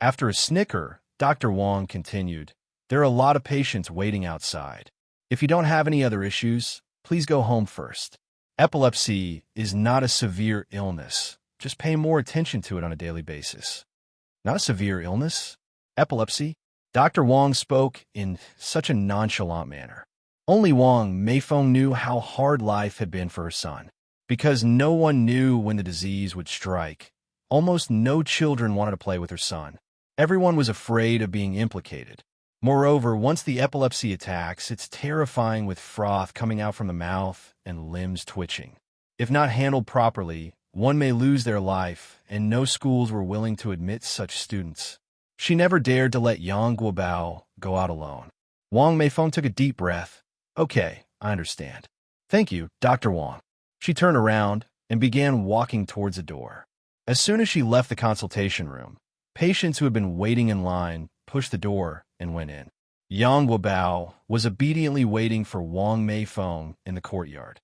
After a snicker, Dr. Wang continued, There are a lot of patients waiting outside. If you don't have any other issues, please go home first. Epilepsy is not a severe illness. Just pay more attention to it on a daily basis. Not a severe illness? Epilepsy? Dr. Wang spoke in such a nonchalant manner. Only Wang Meifeng knew how hard life had been for her son. Because no one knew when the disease would strike, almost no children wanted to play with her son. Everyone was afraid of being implicated. Moreover, once the epilepsy attacks, it's terrifying with froth coming out from the mouth and limbs twitching. If not handled properly, one may lose their life, and no schools were willing to admit such students. She never dared to let Yang Guobao go out alone. Wang Meifeng took a deep breath. Okay, I understand. Thank you, Dr. Wang. She turned around and began walking towards the door. As soon as she left the consultation room, patients who had been waiting in line pushed the door and went in. Yang Guobao was obediently waiting for Wang Meifeng in the courtyard.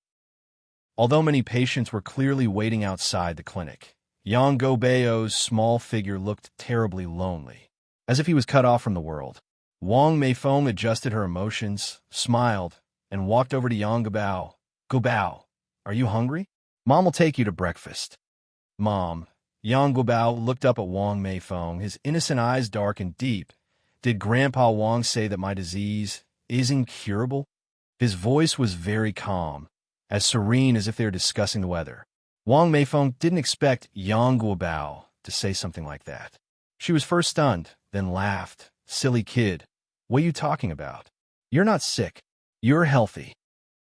Although many patients were clearly waiting outside the clinic, Yang Guobao's small figure looked terribly lonely, as if he was cut off from the world. Wang Meifeng adjusted her emotions, smiled, and walked over to Yang Guobao. Guobao, are you hungry? Mom will take you to breakfast. Mom. Yang Guobao looked up at Wang Meifeng, his innocent eyes dark and deep. Did Grandpa Wang say that my disease is incurable? His voice was very calm, as serene as if they were discussing the weather. Wang Meifeng didn't expect Yang Guobao to say something like that. She was first stunned, then laughed. Silly kid, what are you talking about? You're not sick. You're healthy.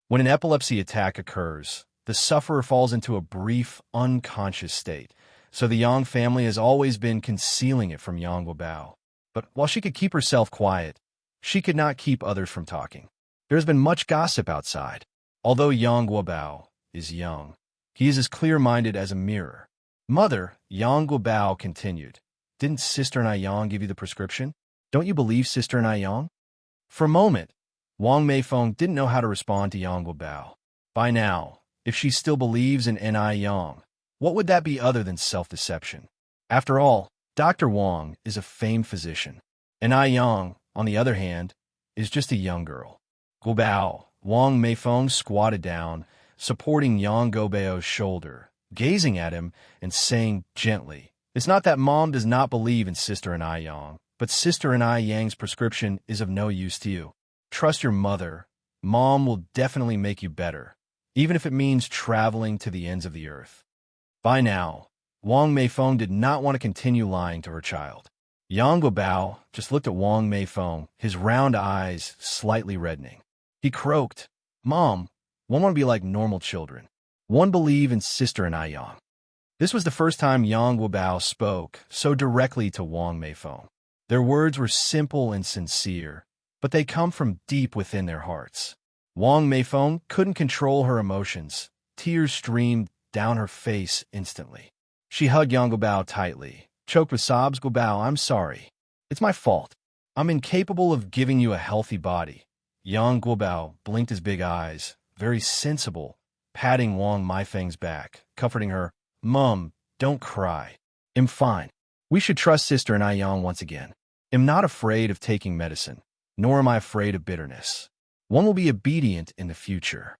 When an epilepsy attack occurs, the sufferer falls into a brief, unconscious state, so the Yang family has always been concealing it from Yang Guobao. But while she could keep herself quiet, she could not keep others from talking. There has been much gossip outside. Although Yang Guobao is young, he is as clear-minded as a mirror. Mother, Yang Guobao continued, didn't Sister and Yang give you the prescription? Don't you believe Sister and Yang? For a moment, Wang Meifeng didn't know how to respond to Yang Guobao. By now, if she still believes in Yang, what would that be other than self-deception? After all, Dr. Wang is a famed physician, and Yang, on the other hand, is just a young girl. Guobao, Wang Meifeng squatted down, supporting Yang Guobao's shoulder, gazing at him and saying gently, it's not that Mom does not believe in Sister and Yang, but Sister and Yang's prescription is of no use to you. Trust your mother. Mom will definitely make you better, even if it means traveling to the ends of the earth. By now, Wang Meifeng did not want to continue lying to her child. Yang Guobao just looked at Wang Meifeng, his round eyes slightly reddening. He croaked, Mom, one want to be like normal children. One believe in Sister and Yang. This was the first time Yang Guobao spoke so directly to Wang Meifeng. Their words were simple and sincere, but they come from deep within their hearts. Wang Meifeng couldn't control her emotions. Tears streamed down her face instantly. She hugged Yang Guobao tightly, choked with sobs. Guobao, I'm sorry. It's my fault. I'm incapable of giving you a healthy body. Yang Guobao blinked his big eyes, very sensible, patting Wang Meifeng's back, comforting her. Mom, don't cry. I'm fine. We should trust Sister and Yang once again. I'm not afraid of taking medicine, nor am I afraid of bitterness. One will be obedient in the future.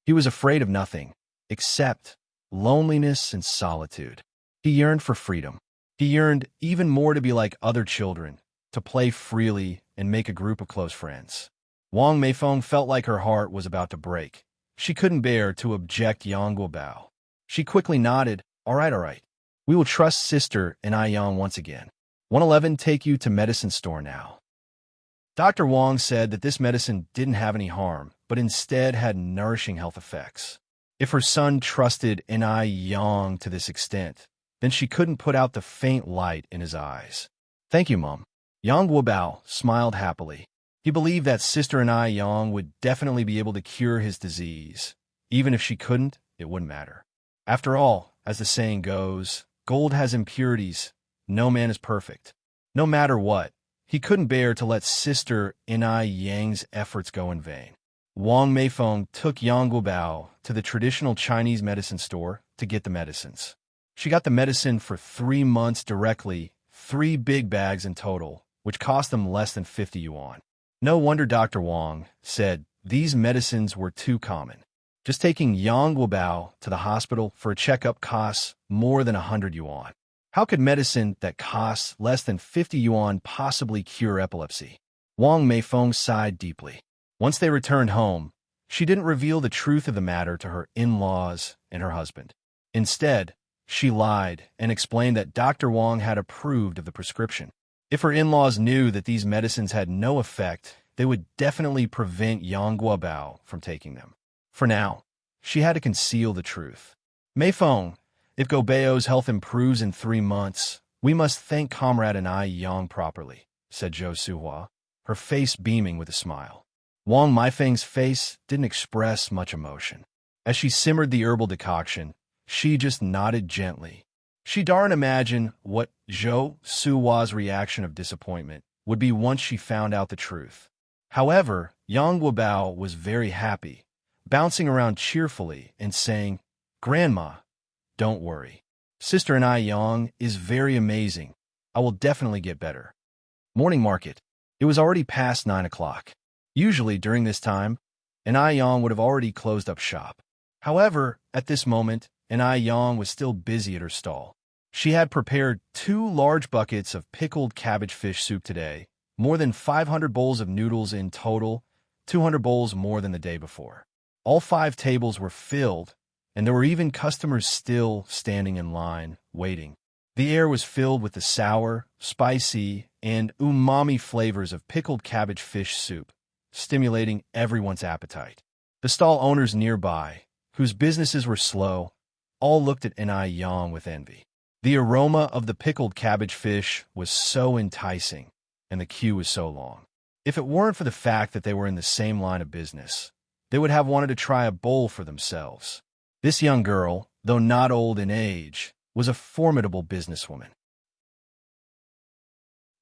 He was afraid of nothing, except loneliness and solitude. He yearned for freedom. He yearned even more to be like other children, to play freely and make a group of close friends. Wang Meifeng felt like her heart was about to break. She couldn't bear to object Yang Guobao. She quickly nodded, all right. We will trust Sister and Yang once again. 111 take you to medicine store now. Dr. Wang said that this medicine didn't have any harm, but instead had nourishing health effects. If her son trusted in Yang to this extent, then she couldn't put out the faint light in his eyes. Thank you, Mom. Yang Guobao smiled happily. He believed that Sister and Yang would definitely be able to cure his disease. Even if she couldn't, it wouldn't matter. After all, as the saying goes, gold has impurities. No man is perfect. No matter what, he couldn't bear to let Sister and Yang's efforts go in vain. Wang Meifeng took Yang Guobao to the traditional Chinese medicine store to get the medicines. She got the medicine for 3 months directly, 3 big bags in total, which cost them less than 50 yuan. No wonder Dr. Wang said these medicines were too common. Just taking Yang Guobao to the hospital for a checkup costs more than 100 yuan. How could medicine that costs less than 50 yuan possibly cure epilepsy? Wang Meifeng sighed deeply. Once they returned home, she didn't reveal the truth of the matter to her in-laws and her husband. Instead, she lied and explained that Dr. Wang had approved of the prescription. If her in-laws knew that these medicines had no effect, they would definitely prevent Yang Guobao from taking them. For now, she had to conceal the truth. Meifeng, if Gobeo's health improves in 3 months, we must thank Comrade and I Yang properly, said Zhou Suhua, her face beaming with a smile. Wang Meifeng's face didn't express much emotion. As she simmered the herbal decoction, she just nodded gently. She daren't imagine what Zhou Suhua's reaction of disappointment would be once she found out the truth. However, Yang Guobao was very happy, bouncing around cheerfully and saying, "Grandma, don't worry. Sister and I Yang is very amazing. I will definitely get better." Morning market. It was already past 9 o'clock. Usually during this time, an Yang would have already closed up shop. However, at this moment, an Yang was still busy at her stall. She had prepared 2 large buckets of pickled cabbage fish soup today, more than 500 bowls of noodles in total, 200 bowls more than the day before. All 5 tables were filled, and there were even customers still standing in line, waiting. The air was filled with the sour, spicy, and umami flavors of pickled cabbage fish soup, stimulating everyone's appetite. The stall owners nearby, whose businesses were slow, all looked at Yang with envy. The aroma of the pickled cabbage fish was so enticing, and the queue was so long. If it weren't for the fact that they were in the same line of business, they would have wanted to try a bowl for themselves. This young girl, though not old in age, was a formidable businesswoman.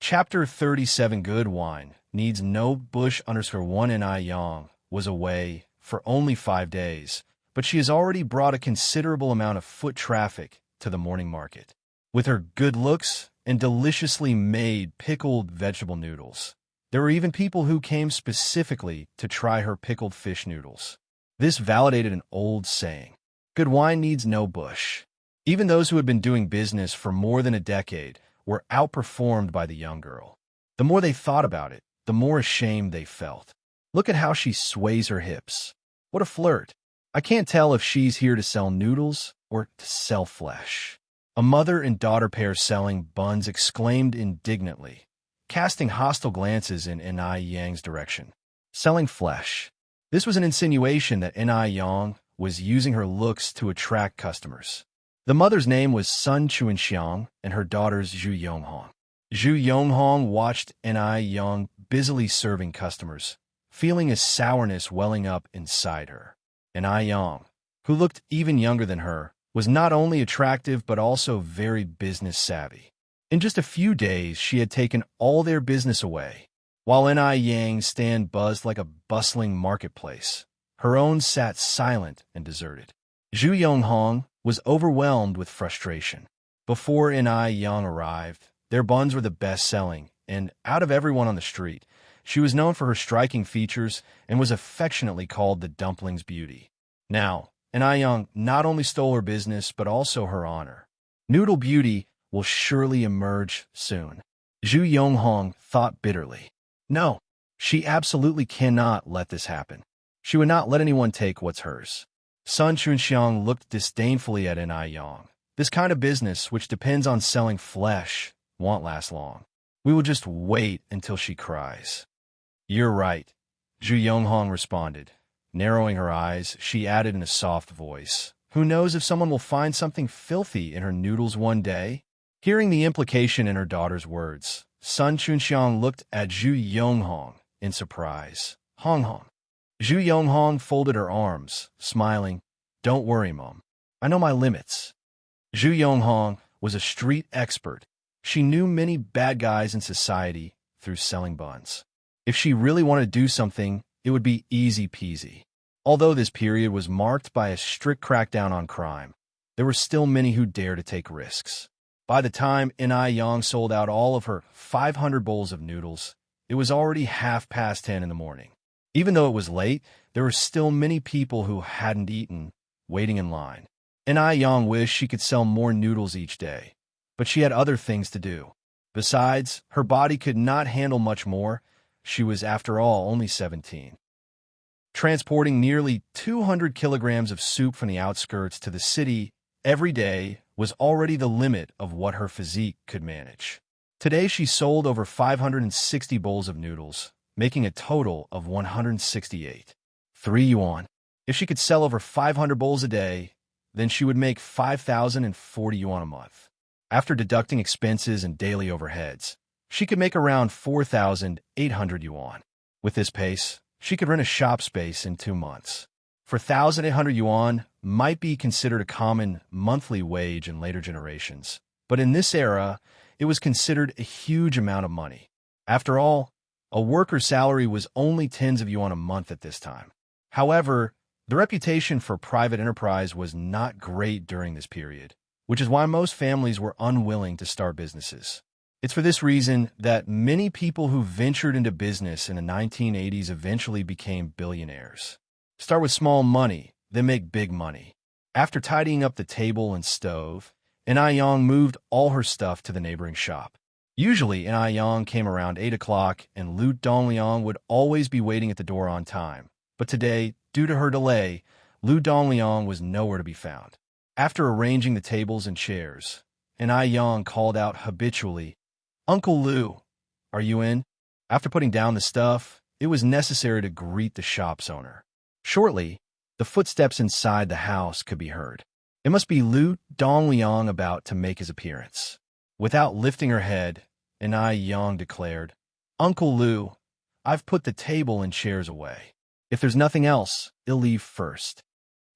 Chapter 37 Good Wine Needs No Bush _1 Yang was away for only 5 days, but she has already brought a considerable amount of foot traffic to the morning market. With her good looks and deliciously made pickled vegetable noodles, there were even people who came specifically to try her pickled fish noodles. This validated an old saying, "Good wine needs no bush." Even those who had been doing business for more than a decade were outperformed by the young girl. The more they thought about it, the more ashamed they felt. Look at how she sways her hips. What a flirt. I can't tell if she's here to sell noodles or to sell flesh. A mother and daughter pair selling buns exclaimed indignantly, casting hostile glances in Yang's direction. Selling flesh. This was an insinuation that Yang was using her looks to attract customers. The mother's name was Sun Chuanxiang and her daughter's Zhu Yonghong. Zhu Yonghong watched Yang busily serving customers, feeling a sourness welling up inside her. Yang, who looked even younger than her, was not only attractive but also very business savvy. In just a few days, she had taken all their business away. While Yang's stand buzzed like a bustling marketplace, her own sat silent and deserted. Zhu Yonghong was overwhelmed with frustration. Before Yang arrived, their buns were the best-selling, and out of everyone on the street, she was known for her striking features and was affectionately called the Dumpling's Beauty. Now, Yang not only stole her business but also her honor. Noodle Beauty will surely emerge soon. Zhu Yonghong thought bitterly. No, she absolutely cannot let this happen. She would not let anyone take what's hers. Sun Chunxiang looked disdainfully at Yang. This kind of business, which depends on selling flesh, won't last long. We will just wait until she cries. You're right, Zhu Yonghong responded. Narrowing her eyes, she added in a soft voice, "Who knows if someone will find something filthy in her noodles one day?" Hearing the implication in her daughter's words, Sun Chunxiang looked at Zhu Yonghong in surprise. Hong. Zhu Yonghong folded her arms, smiling. "Don't worry, Mom. I know my limits." Zhu Yonghong was a street expert. She knew many bad guys in society through selling buns. If she really wanted to do something, it would be easy peasy. Although this period was marked by a strict crackdown on crime, there were still many who dared to take risks. By the time Yang sold out all of her 500 bowls of noodles, it was already 10:30 in the morning. Even though it was late, there were still many people who hadn't eaten, waiting in line. Yang wished she could sell more noodles each day, but she had other things to do. Besides, her body could not handle much more. She was, after all, only 17. Transporting nearly 200 kilograms of soup from the outskirts to the city every day was already the limit of what her physique could manage. Today, she sold over 560 bowls of noodles, making a total of 168. 3 yuan. If she could sell over 500 bowls a day, then she would make 5,040 yuan a month. After deducting expenses and daily overheads, she could make around 4,800 yuan. With this pace, she could rent a shop space in 2 months. For 1,800 yuan might be considered a common monthly wage in later generations, but in this era, it was considered a huge amount of money. After all, a worker's salary was only tens of yuan a month at this time. However, the reputation for private enterprise was not great during this period, which is why most families were unwilling to start businesses. It's for this reason that many people who ventured into business in the 1980s eventually became billionaires. Start with small money, then make big money. After tidying up the table and stove, Ai Yang moved all her stuff to the neighboring shop. Usually, Ai Yang came around 8 o'clock, and Lu Dongliang would always be waiting at the door on time. But today, due to her delay, Lu Dongliang was nowhere to be found. After arranging the tables and chairs, Ai Yang called out habitually, "Uncle Lu, are you in?" After putting down the stuff, it was necessary to greet the shop's owner. Shortly, the footsteps inside the house could be heard. It must be Lu Dongliang about to make his appearance. Without lifting her head, Ai Yang declared, "Uncle Lu, I've put the table and chairs away. If there's nothing else, I'll leave first."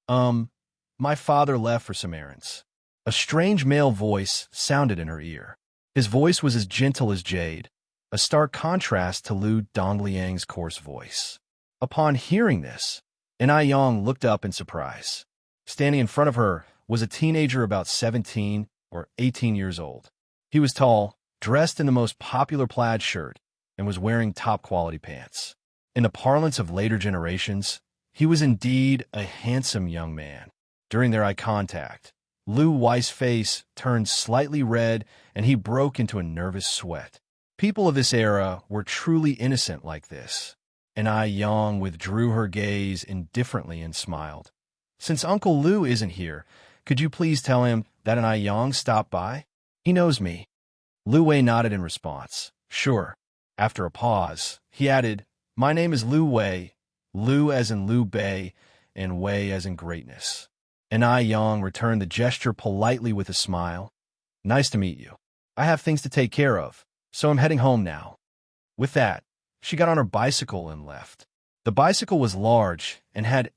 My father left for some errands." A strange male voice sounded in her ear. His voice was as gentle as jade, a stark contrast to Lu Dongliang's coarse voice. Upon hearing this, Ai Yang looked up in surprise. Standing in front of her was a teenager about 17 or 18 years old. He was tall, dressed in the most popular plaid shirt, and was wearing top-quality pants. In the parlance of later generations, he was indeed a handsome young man. During their eye contact, Lu Wei's face turned slightly red, and he broke into a nervous sweat. People of this era were truly innocent like this. Ai Yang withdrew her gaze indifferently and smiled. "Since Uncle Lu isn't here, could you please tell him that Ai Yang stopped by? He knows me." Lu Wei nodded in response. "Sure." After a pause, he added, "My name is Lu Wei, Lu as in Liu Bei, and Wei as in greatness." Ai Yang returned the gesture politely with a smile. "Nice to meet you. I have things to take care of, so I'm heading home now." With that, she got on her bicycle and left. The bicycle was large and had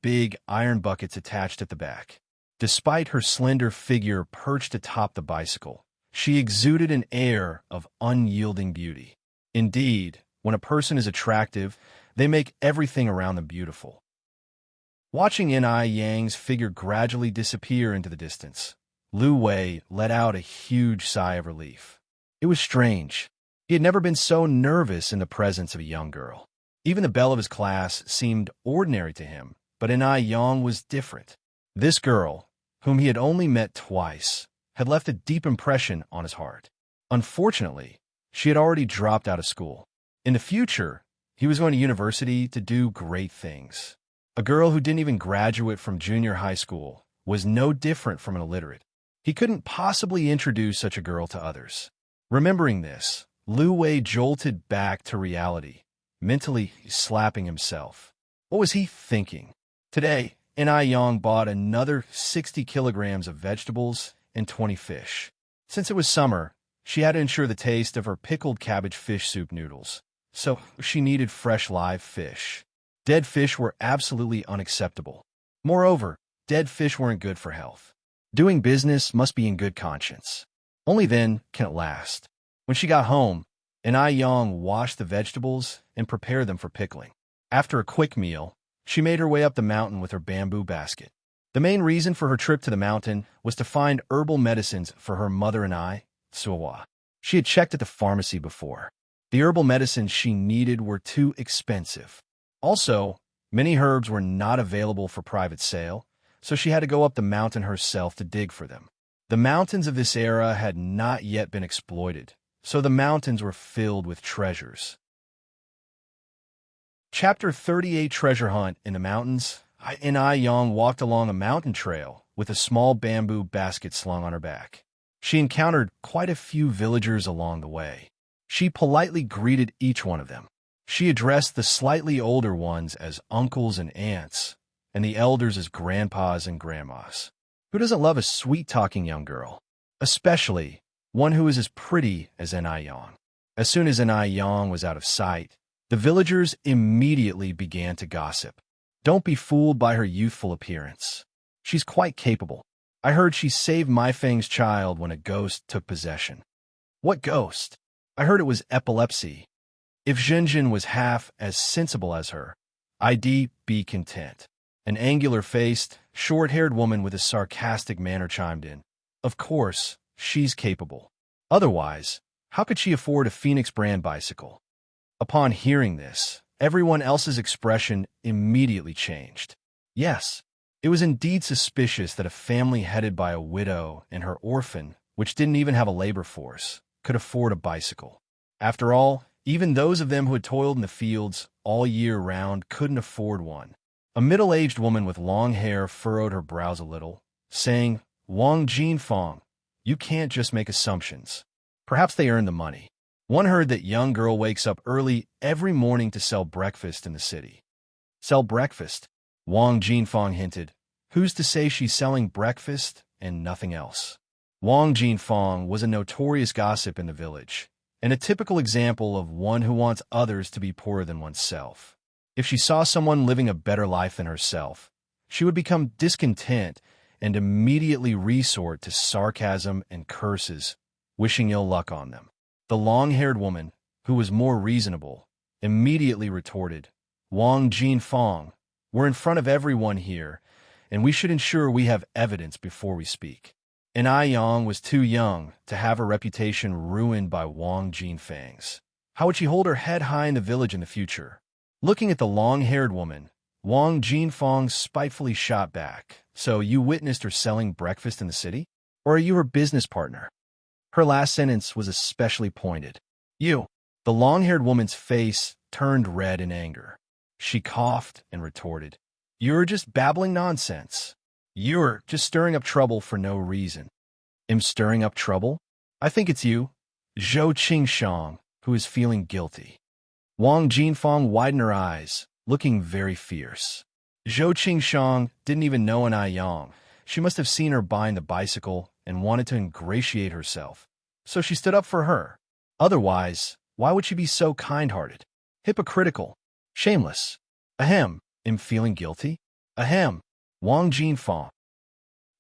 big iron buckets attached at the back. Despite her slender figure perched atop the bicycle, she exuded an air of unyielding beauty. Indeed, when a person is attractive, they make everything around them beautiful. Watching Ai Yang's figure gradually disappear into the distance, Lu Wei let out a huge sigh of relief. It was strange. He had never been so nervous in the presence of a young girl. Even the belle of his class seemed ordinary to him, but Ai Yang was different. This girl, whom he had only met twice, had left a deep impression on his heart. Unfortunately, she had already dropped out of school. In the future, he was going to university to do great things. A girl who didn't even graduate from junior high school was no different from an illiterate. He couldn't possibly introduce such a girl to others. Remembering this, Lu Wei jolted back to reality, mentally slapping himself. What was he thinking? Today, Ai Yang bought another 60 kilograms of vegetables and 20 fish. Since it was summer, she had to ensure the taste of her pickled cabbage fish soup noodles, so she needed fresh live fish. Dead fish were absolutely unacceptable. Moreover, dead fish weren't good for health. Doing business must be in good conscience. Only then can it last. When she got home, Ai Yang washed the vegetables and prepared them for pickling. After a quick meal, she made her way up the mountain with her bamboo basket. The main reason for her trip to the mountain was to find herbal medicines for her mother and Suwa. She had checked at the pharmacy before. The herbal medicines she needed were too expensive. Also, many herbs were not available for private sale, so she had to go up the mountain herself to dig for them. The mountains of this era had not yet been exploited, so the mountains were filled with treasures. Chapter 38 Treasure Hunt in the Mountains. Ai Yang walked along a mountain trail with a small bamboo basket slung on her back. She encountered quite a few villagers along the way. She politely greeted each one of them. She addressed the slightly older ones as uncles and aunts, and the elders as grandpas and grandmas. Who doesn't love a sweet-talking young girl? Especially one who is as pretty as Yang. As soon as Yang was out of sight, the villagers immediately began to gossip. Don't be fooled by her youthful appearance. She's quite capable. I heard she saved My Fang's child when a ghost took possession. What ghost? I heard it was epilepsy. If Zhenjin was half as sensible as her, I'd be content. An angular-faced, short-haired woman with a sarcastic manner chimed in. Of course, she's capable. Otherwise, how could she afford a Phoenix brand bicycle? Upon hearing this, everyone else's expression immediately changed. Yes, it was indeed suspicious that a family headed by a widow and her orphan, which didn't even have a labor force, could afford a bicycle. After all, even those of them who had toiled in the fields all year round couldn't afford one. A middle-aged woman with long hair furrowed her brows a little, saying, Wang Jinfang, you can't just make assumptions. Perhaps they earned the money. One heard that young girl wakes up early every morning to sell breakfast in the city. Sell breakfast? Wang Jinfang hinted. Who's to say she's selling breakfast and nothing else? Wang Jinfang was a notorious gossip in the village, and a typical example of one who wants others to be poorer than oneself. If she saw someone living a better life than herself, she would become discontent and immediately resort to sarcasm and curses, wishing ill luck on them. The long-haired woman, who was more reasonable, immediately retorted, Wang Jinfang, we're in front of everyone here, and we should ensure we have evidence before we speak. And Yang was too young to have her reputation ruined by Wang Jinfang's. How would she hold her head high in the village in the future? Looking at the long-haired woman, Wang Jinfang spitefully shot back. So you witnessed her selling breakfast in the city? Or are you her business partner? Her last sentence was especially pointed. You. The long-haired woman's face turned red in anger. She coughed and retorted. You're just babbling nonsense. You're just stirring up trouble for no reason. Am stirring up trouble? I think it's you, Zhou Qingshang, who is feeling guilty. Wang Jinfang widened her eyes, looking very fierce. Zhou Qingshang didn't even know Yang. She must have seen her buying the bicycle and wanted to ingratiate herself, so she stood up for her. Otherwise, why would she be so kind-hearted? Hypocritical. Shameless. Ahem. Am feeling guilty? Ahem. Wang Jinfang.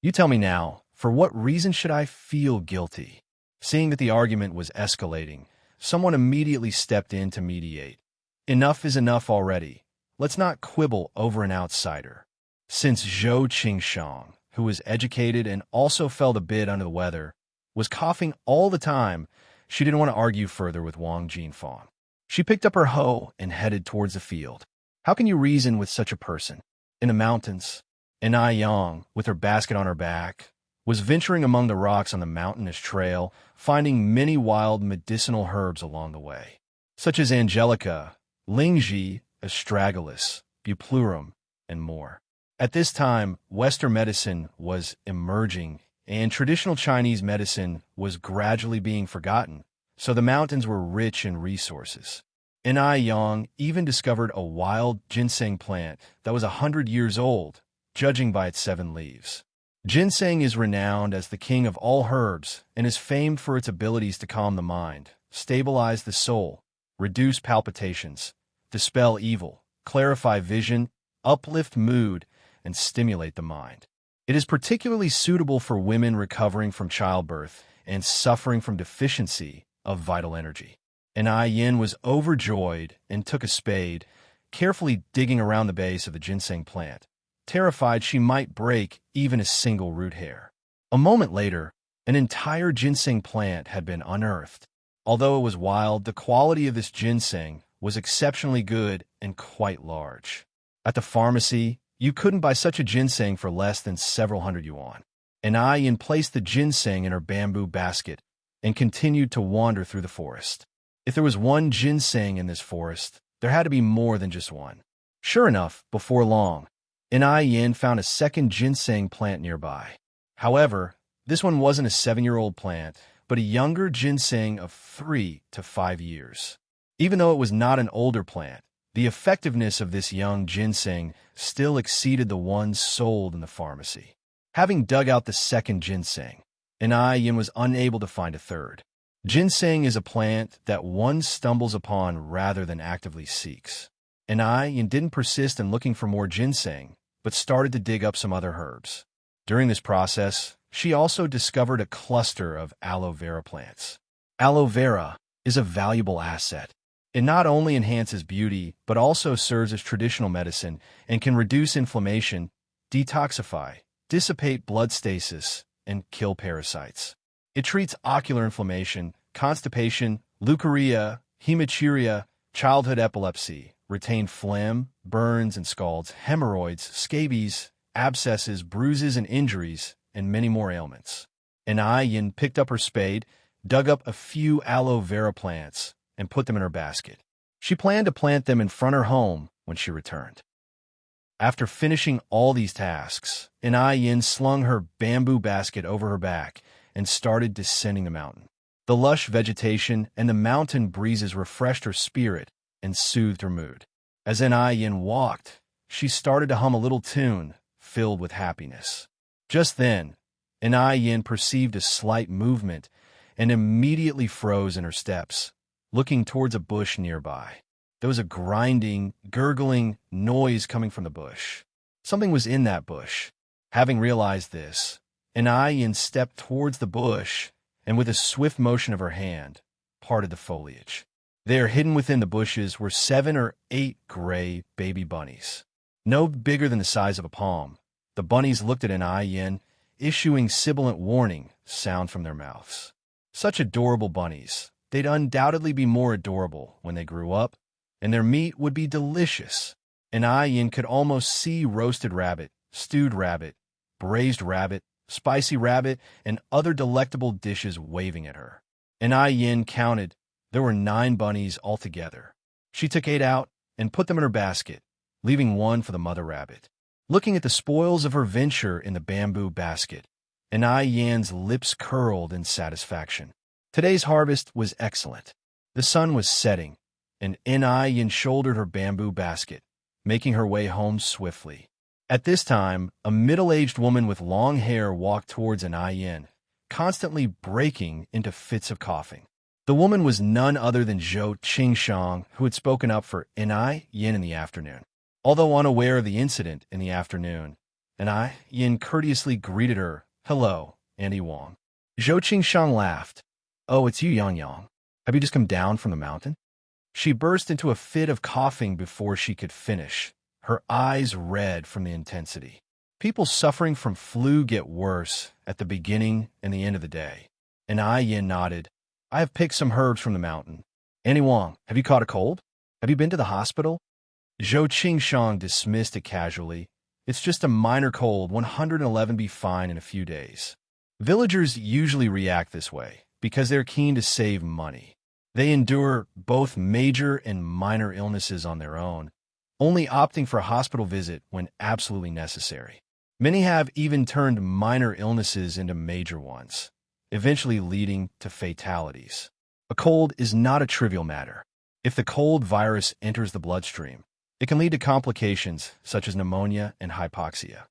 You tell me now, for what reason should I feel guilty? Seeing that the argument was escalating, someone immediately stepped in to mediate. Enough is enough already. Let's not quibble over an outsider. Since Zhou Qingshang, who was educated and also felt a bit under the weather, was coughing all the time, she didn't want to argue further with Wang Jinfang. She picked up her hoe and headed towards the field. How can you reason with such a person? In the mountains, and Yang, with her basket on her back, was venturing among the rocks on the mountainous trail, finding many wild medicinal herbs along the way, such as angelica, lingji, astragalus, buplurum, and more. At this time, Western medicine was emerging, and traditional Chinese medicine was gradually being forgotten, so the mountains were rich in resources. And Yang even discovered a wild ginseng plant that was 100 years old, judging by its 7 leaves. Ginseng is renowned as the king of all herbs and is famed for its abilities to calm the mind, stabilize the soul, reduce palpitations, dispel evil, clarify vision, uplift mood, and stimulate the mind. It is particularly suitable for women recovering from childbirth and suffering from deficiency of vital energy. And Yin was overjoyed and took a spade, carefully digging around the base of the ginseng plant, terrified she might break even a single root hair. A moment later, an entire ginseng plant had been unearthed. Although it was wild, the quality of this ginseng was exceptionally good and quite large. At the pharmacy, you couldn't buy such a ginseng for less than several hundred yuan. And Yin placed the ginseng in her bamboo basket and continued to wander through the forest. If there was one ginseng in this forest, there had to be more than just one. Sure enough, before long, Yin found a second ginseng plant nearby. However, This one wasn't a 7-year-old plant, but a younger ginseng of 3 to 5 years. Even though it was not an older plant, the effectiveness of this young ginseng still exceeded the ones sold in the pharmacy. Having dug out the second ginseng, Yin was unable to find a third. Ginseng is a plant that one stumbles upon rather than actively seeks. Yin didn't persist in looking for more ginseng, but started to dig up some other herbs. During this process, she also discovered a cluster of aloe vera plants. Aloe vera is a valuable asset. It not only enhances beauty, but also serves as traditional medicine and can reduce inflammation, detoxify, dissipate blood stasis, and kill parasites. It treats ocular inflammation, constipation, leukorrhea, hematuria, childhood epilepsy, retained phlegm, burns and scalds, hemorrhoids, scabies, abscesses, bruises and injuries, and many more ailments. Yin picked up her spade, dug up a few aloe vera plants, and put them in her basket. She planned to plant them in front of her home when she returned. After finishing all these tasks, Yin slung her bamboo basket over her back and started descending the mountain. The lush vegetation and the mountain breezes refreshed her spirit and soothed her mood. As Yin walked, she started to hum a little tune filled with happiness. Just then, Yin perceived a slight movement and immediately froze in her steps, looking towards a bush nearby. There was a grinding, gurgling noise coming from the bush. Something was in that bush. Having realized this, Yin stepped towards the bush and with a swift motion of her hand, parted the foliage. There, hidden within the bushes, were 7 or 8 gray baby bunnies. No bigger than the size of a palm, the bunnies looked at Yin, issuing sibilant warning sound from their mouths. Such adorable bunnies. They'd undoubtedly be more adorable when they grew up, and their meat would be delicious. Yin could almost see roasted rabbit, stewed rabbit, braised rabbit, spicy rabbit, and other delectable dishes waving at her. Yin counted. There were 9 bunnies altogether. She took 8 out and put them in her basket, leaving 1 for the mother rabbit. Looking at the spoils of her venture in the bamboo basket, Yin's lips curled in satisfaction. Today's harvest was excellent. The sun was setting, and Yin shouldered her bamboo basket, making her way home swiftly. At this time, a middle-aged woman with long hair walked towards Yin, constantly breaking into fits of coughing. The woman was none other than Zhou Qingshang, who had spoken up for Yin in the afternoon. Although unaware of the incident in the afternoon, Yin courteously greeted her, "Hello, Auntie Wang." Zhou Qingshang laughed. "Oh, it's you, Yang. Have you just come down from the mountain?" She burst into a fit of coughing before she could finish, her eyes red from the intensity. People suffering from flu get worse at the beginning and the end of the day. Yin nodded. "I have picked some herbs from the mountain. Auntie Wang, have you caught a cold? Have you been to the hospital?" Zhou Qingshang dismissed it casually. "It's just a minor cold, 111 be fine in a few days." Villagers usually react this way because they're keen to save money. They endure both major and minor illnesses on their own, only opting for a hospital visit when absolutely necessary. Many have even turned minor illnesses into major ones, eventually leading to fatalities. A cold is not a trivial matter. If the cold virus enters the bloodstream, it can lead to complications such as pneumonia and hypoxia.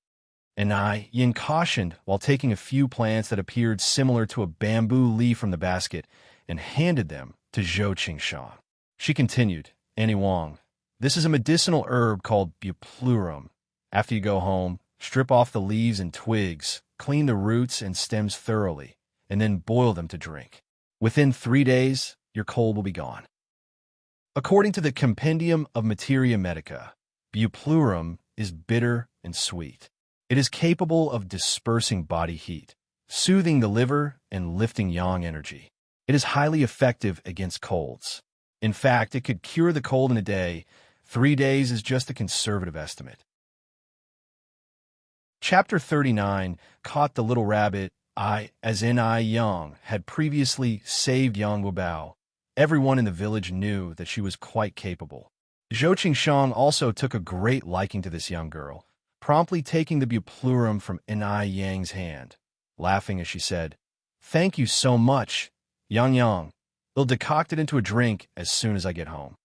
Yin cautioned while taking a few plants that appeared similar to a bamboo leaf from the basket and handed them to Zhou Qingshang. She continued, "Auntie Wang, this is a medicinal herb called buplurum. After you go home, strip off the leaves and twigs, clean the roots and stems thoroughly, and then boil them to drink. Within 3 days, your cold will be gone." According to the Compendium of Materia Medica, buplurum is bitter and sweet. It is capable of dispersing body heat, soothing the liver, and lifting yang energy. It is highly effective against colds. In fact, it could cure the cold in a day. 3 days is just a conservative estimate. Chapter 39 caught the little rabbit, as Yang had previously saved Yang Wubao. Everyone in the village knew that she was quite capable. Zhou Qingshang also took a great liking to this young girl, promptly taking the buplurum from Yang's hand. laughing as she said, "Thank you so much, Yang Yang. I'll decoct it into a drink as soon as I get home."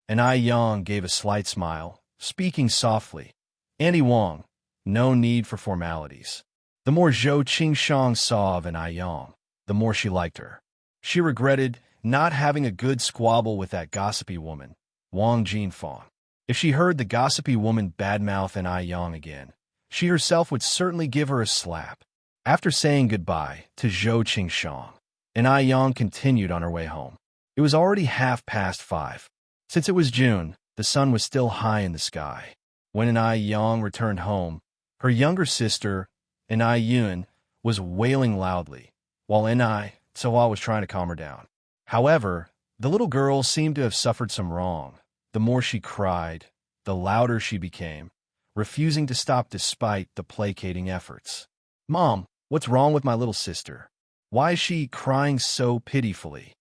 And Ai Yang gave a slight smile, speaking softly. "Annie Wong, no need for formalities." The more Zhou Qingshang saw of an Ai Yang, the more she liked her. She regretted not having a good squabble with that gossipy woman, Wang Jinfang. If she heard the gossipy woman badmouth an Ai Yang again, she herself would certainly give her a slap. After saying goodbye to Zhou Qingshang, an Ai Yang continued on her way home. It was already 5:30. Since it was June, the sun was still high in the sky. When an Ai Yang returned home, her younger sister, an Ai Yun, was wailing loudly, while an Ai Tsuwa was trying to calm her down. However, the little girl seemed to have suffered some wrong. The more she cried, the louder she became, refusing to stop despite the placating efforts. "Mom, what's wrong with my little sister? Why is she crying so pitifully?"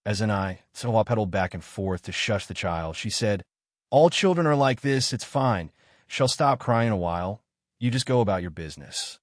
As an Ai Tsuwa pedaled back and forth to shush the child, she said, "All children are like this, it's fine. She'll stop crying in a while. You just go about your business."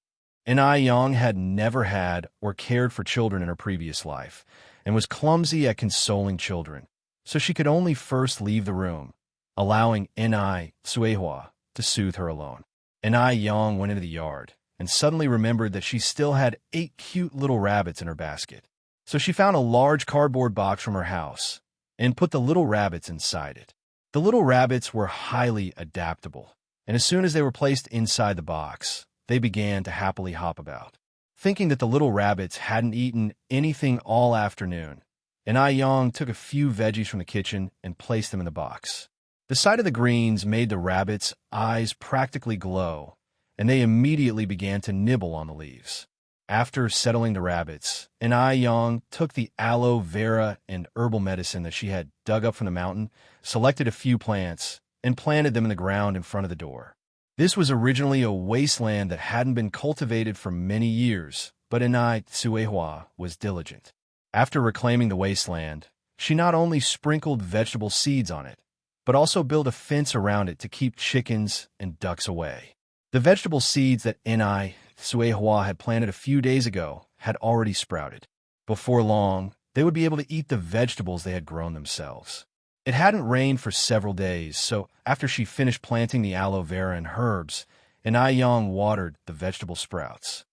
An Ai Yang had never had or cared for children in her previous life, and was clumsy at consoling children, so she could only first leave the room, allowing an Ai Tsuehua to soothe her alone. An Ai Yang went into the yard, and suddenly remembered that she still had 8 cute little rabbits in her basket. So she found a large cardboard box from her house, and put the little rabbits inside it. The little rabbits were highly adaptable, and as soon as they were placed inside the box, they began to happily hop about. Thinking that the little rabbits hadn't eaten anything all afternoon, an Ai Yang took a few veggies from the kitchen and placed them in the box. The sight of the greens made the rabbits' eyes practically glow, and they immediately began to nibble on the leaves. After settling the rabbits, an Ai Yang took the aloe vera and herbal medicine that she had dug up from the mountain, selected a few plants, and planted them in the ground in front of the door. This was originally a wasteland that hadn't been cultivated for many years, but an Ai Tsuehua was diligent. After reclaiming the wasteland, she not only sprinkled vegetable seeds on it, but also built a fence around it to keep chickens and ducks away. The vegetable seeds that an Ai Tsuehua had planted a few days ago had already sprouted. Before long, they would be able to eat the vegetables they had grown themselves. It hadn't rained for several days, so after she finished planting the aloe vera and herbs, an Ai Yang watered the vegetable sprouts.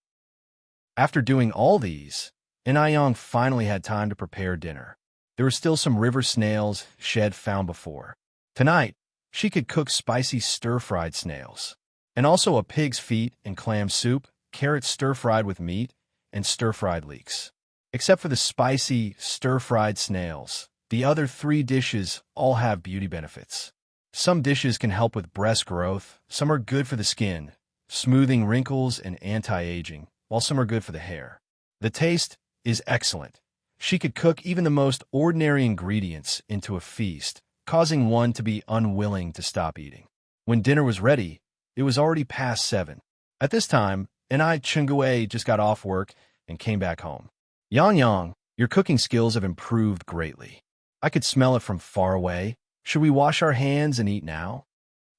After doing all these, an Ai Yang finally had time to prepare dinner. There were still some river snails she had found before. Tonight, she could cook spicy stir-fried snails, and also a pig's feet and clam soup, carrots stir-fried with meat, and stir-fried leeks. Except for the spicy stir-fried snails, the other 3 dishes all have beauty benefits. Some dishes can help with breast growth, some are good for the skin, smoothing wrinkles and anti-aging, while some are good for the hair. The taste is excellent. She could cook even the most ordinary ingredients into a feast, causing one to be unwilling to stop eating. When dinner was ready, it was already past 7. At this time, an Ai Chungue just got off work and came back home. "Yang Yang, your cooking skills have improved greatly. I could smell it from far away. Should we wash our hands and eat now?"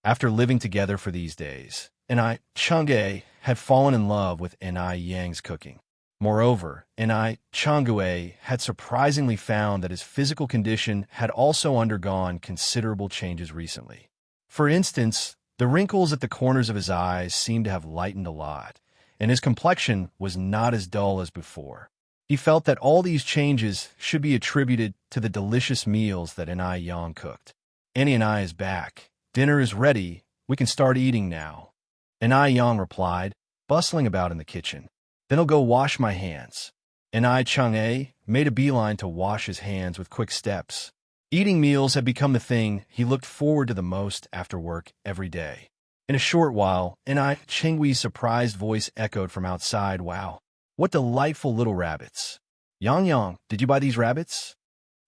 After living together for these days, an Ai Chungue had fallen in love with an Ai Yang's cooking. Moreover, an Ai Chungue had surprisingly found that his physical condition had also undergone considerable changes recently. For instance, the wrinkles at the corners of his eyes seemed to have lightened a lot, and his complexion was not as dull as before. He felt that all these changes should be attributed to the delicious meals that an Ai Yang cooked. "Annie and I is back. Dinner is ready. We can start eating now," an Ai Yang replied, bustling about in the kitchen. "Then I'll go wash my hands." An Ai Chang-a made a beeline to wash his hands with quick steps. Eating meals had become the thing he looked forward to the most after work every day. In a short while, an Ai Chengwee's surprised voice echoed from outside, "Wow, what delightful little rabbits. Yang Yang, did you buy these rabbits?"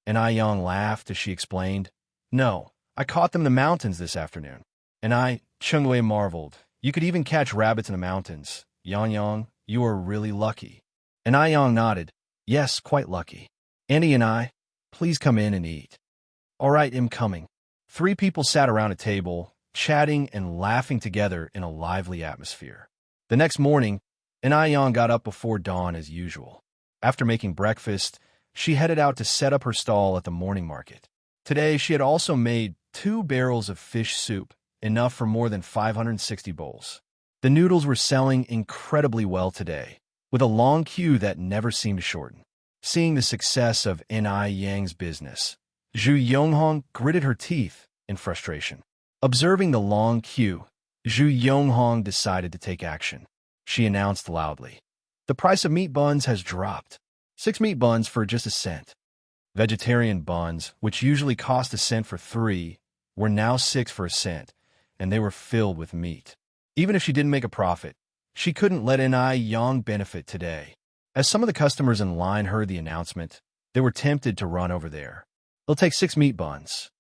An Ai Yang laughed as she explained, "No, I caught them in the mountains this afternoon." And Ai Chengwei marveled, "You could even catch rabbits in the mountains. Yang Yang, you are really lucky." And Ai Yang nodded, "Yes, quite lucky. Annie and I, please come in and eat." "All right, I'm coming." 3 people sat around a table, chatting and laughing together in a lively atmosphere. The next morning, and Aiyang got up before dawn as usual. After making breakfast, she headed out to set up her stall at the morning market. Today, she had also made 2 barrels of fish soup, enough for more than 560 bowls. The noodles were selling incredibly well today, with a long queue that never seemed to shorten. Seeing the success of Aiyang's business, Zhu Yonghong gritted her teeth in frustration. Observing the long queue, Zhu Yonghong decided to take action. She announced loudly, "The price of meat buns has dropped. 6 meat buns for just a cent." Vegetarian buns, which usually cost a cent for 3, were now 6 for a cent, and they were filled with meat. Even if she didn't make a profit, she couldn't let Aiyang benefit today. As some of the customers in line heard the announcement, they were tempted to run over there. "They'll take 6 meat buns."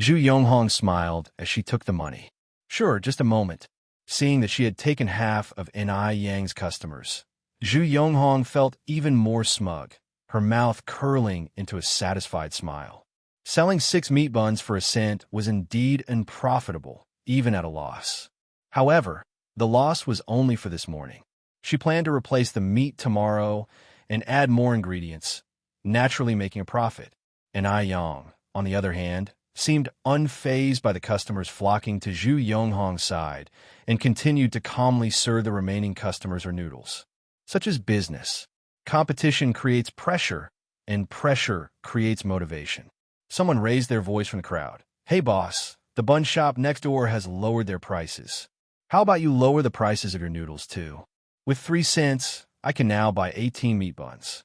Zhu Yonghong smiled as she took the money. "Sure, just a moment." Seeing that she had taken half of Aiyang's customers, Zhu Yonghong felt even more smug, her mouth curling into a satisfied smile. Selling 6 meat buns for a cent was indeed unprofitable, even at a loss. However, the loss was only for this morning. She planned to replace the meat tomorrow and add more ingredients, naturally making a profit. And Aiyang, on the other hand, seemed unfazed by the customers flocking to Zhu Yonghong's side and continued to calmly serve the remaining customers her noodles. Such is business. Competition creates pressure, and pressure creates motivation. Someone raised their voice from the crowd. "Hey boss, the bun shop next door has lowered their prices. How about you lower the prices of your noodles too? With 3 cents, I can now buy 18 meat buns."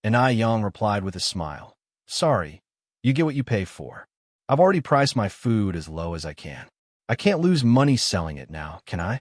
And Aiyang replied with a smile, "Sorry, you get what you pay for. I've already priced my food as low as I can. I can't lose money selling it now, can I?"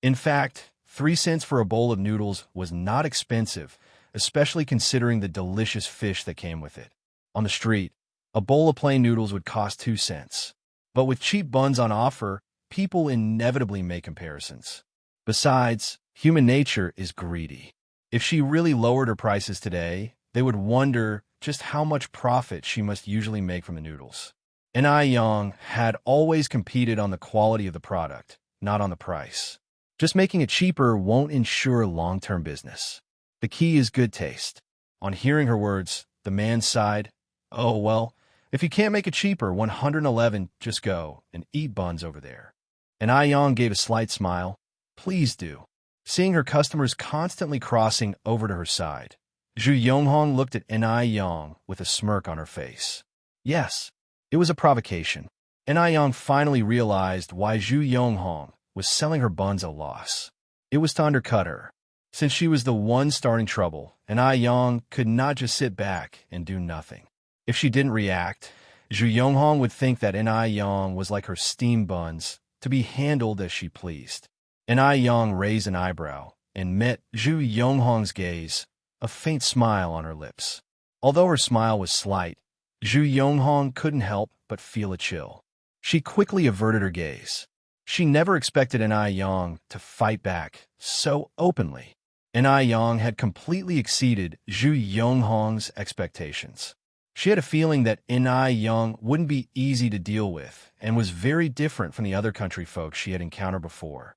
In fact, 3 cents for a bowl of noodles was not expensive, especially considering the delicious fish that came with it. On the street, a bowl of plain noodles would cost 2 cents. But with cheap buns on offer, people inevitably make comparisons. Besides, human nature is greedy. If she really lowered her prices today, they would wonder just how much profit she must usually make from the noodles. And Aiyang had always competed on the quality of the product, not on the price. Just making it cheaper won't ensure long-term business. The key is good taste. On hearing her words, the man sighed, "Oh, well, if you can't make it cheaper, 111, just go and eat buns over there." And Aiyang gave a slight smile. "Please do." Seeing her customers constantly crossing over to her side, Zhu Yonghong looked at Aiyang with a smirk on her face. Yes, it was a provocation. Aiyang finally realized why Zhu Yonghong was selling her buns at a loss. It was to undercut her. Since she was the one starting trouble, Aiyang could not just sit back and do nothing. If she didn't react, Zhu Yonghong would think that Aiyang was like her steamed buns, to be handled as she pleased. Aiyang raised an eyebrow and met Zhu Yonghong's gaze, a faint smile on her lips. Although her smile was slight, Zhu Yonghong couldn't help but feel a chill. She quickly averted her gaze. She never expected Aiyang to fight back so openly. Aiyang had completely exceeded Zhu Yonghong's expectations. She had a feeling that Aiyang wouldn't be easy to deal with and was very different from the other country folks she had encountered before.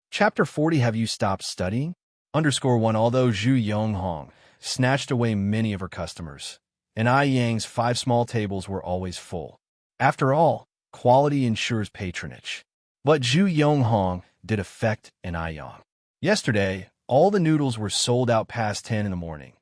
Chapter 40. Have you stopped studying? _1. Although Zhu Yonghong snatched away many of her customers, Aiyang's 5 small tables were always full. After all, quality ensures patronage. But Zhu Yonghong did affect Aiyang. Yesterday, all the noodles were sold out past 10 in the morning,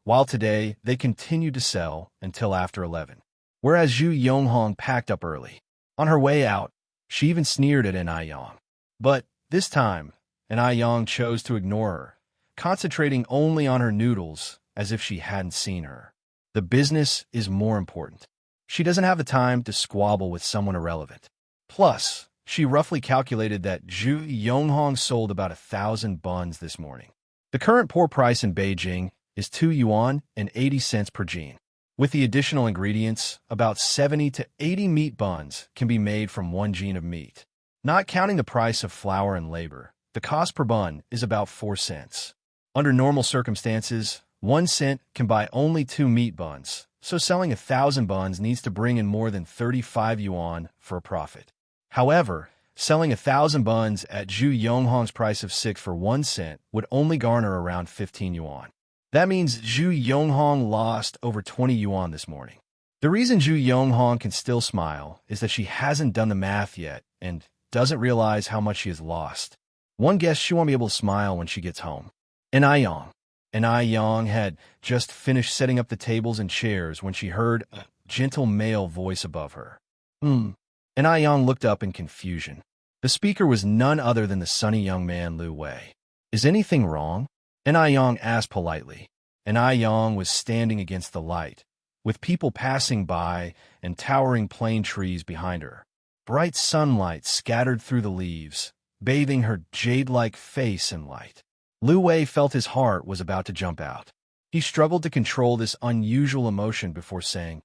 while today they continued to sell until after 11. Whereas Zhu Yonghong packed up early. On her way out, she even sneered at Aiyang. But this time, Aiyang chose to ignore her, concentrating only on her noodles as if she hadn't seen her. The business is more important. She doesn't have the time to squabble with someone irrelevant. Plus, she roughly calculated that Zhu Yonghong sold about 1,000 buns this morning. The current poor price in Beijing is 2 yuan and 80 cents per jean. With the additional ingredients, about 70 to 80 meat buns can be made from 1 jean of meat. Not counting the price of flour and labor, the cost per bun is about 4 cents. Under normal circumstances, 1 cent can buy only 2 meat buns, so selling 1,000 buns needs to bring in more than 35 yuan for a profit. However, Selling 1,000 buns at Zhu Yonghong's price of 6 for 1 cent would only garner around 15 yuan. That means Zhu Yonghong lost over 20 yuan this morning. The reason Zhu Yonghong can still smile is that she hasn't done the math yet and doesn't realize how much she has lost. One guess she won't be able to smile when she gets home. And Ai Yang had just finished setting up the tables and chairs when she heard a gentle male voice above her. And Ai Yang looked up in confusion. The speaker was none other than the sunny young man Lu Wei. Is anything wrong? And Ai Yang asked politely. And Ai Yang was standing against the light, with people passing by and towering plane trees behind her. Bright sunlight scattered through the leaves, bathing her jade-like face in light. Lu Wei felt his heart was about to jump out. He struggled to control this unusual emotion before saying,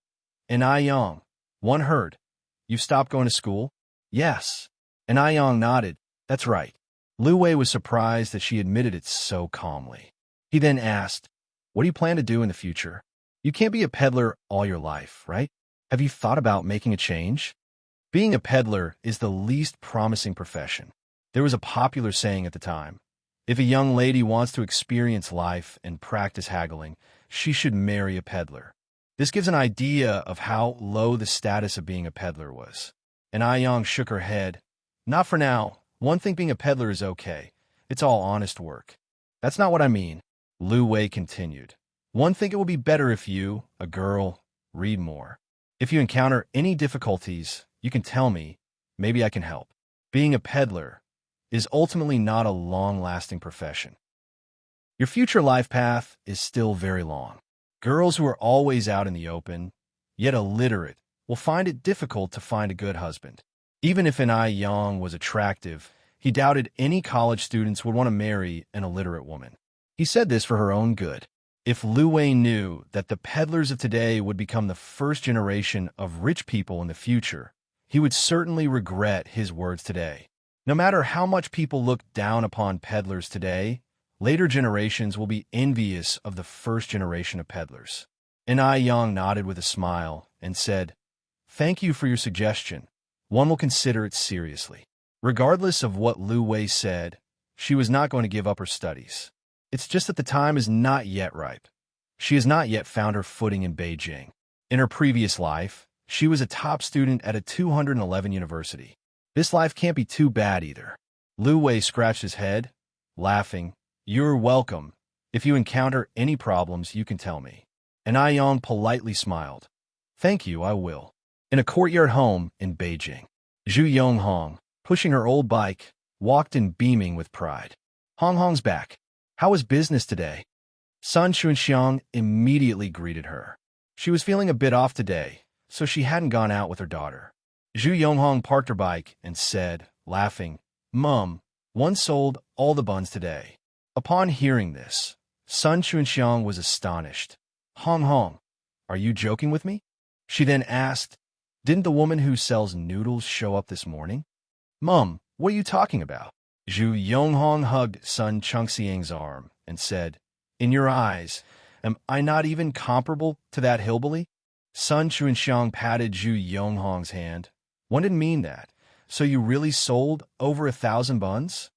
"And Ai Yang, one heard. You've stopped going to school?" "Yes." And Ai Yang nodded. "That's right." Lu Wei was surprised that she admitted it so calmly. He then asked, "What do you plan to do in the future? You can't be a peddler all your life, right? Have you thought about making a change?" Being a peddler is the least promising profession. There was a popular saying at the time, if a young lady wants to experience life and practice haggling, she should marry a peddler. This gives an idea of how low the status of being a peddler was. And Ai Yang shook her head. "Not for now. One think being a peddler is okay. It's all honest work." "That's not what I mean," Lu Wei continued. "One think it will be better if you, a girl, read more. If you encounter any difficulties, you can tell me. Maybe I can help. Being a peddler is ultimately not a long-lasting profession. Your future life path is still very long. Girls who are always out in the open, yet illiterate, will find it difficult to find a good husband. Even if Ai Yang was attractive, he doubted any college students would want to marry an illiterate woman. He said this for her own good. If Lu Wei knew that the peddlers of today would become the first generation of rich people in the future, he would certainly regret his words today. No matter how much people look down upon peddlers today, later generations will be envious of the first generation of peddlers. And Ai Yang nodded with a smile and said, "Thank you for your suggestion. One will consider it seriously." Regardless of what Lu Wei said, she was not going to give up her studies. It's just that the time is not yet ripe. She has not yet found her footing in Beijing. In her previous life, she was a top student at a 211 university. This life can't be too bad either. Lu Wei scratched his head, laughing. "You're welcome. If you encounter any problems, you can tell me." And Ai Yang politely smiled. "Thank you, I will." In a courtyard home in Beijing, Zhu Yonghong, pushing her old bike, walked in beaming with pride. "Hong Hong's back. How was business today?" Sun Xuanxiang immediately greeted her. She was feeling a bit off today, so she hadn't gone out with her daughter. Zhu Yonghong parked her bike and said, laughing, "Mum, one sold all the buns today." Upon hearing this, Sun Xuanxiang was astonished. "Hong Hong, are you joking with me?" She then asked, "Didn't the woman who sells noodles show up this morning?" "Mum, what are you talking about?" Zhu Yonghong hugged Sun Chengxiang's arm and said, "In your eyes, am I not even comparable to that hillbilly?" Sun Xuanxiang patted Zhu Yonghong's hand. "One didn't mean that. So you really sold over 1,000 buns?"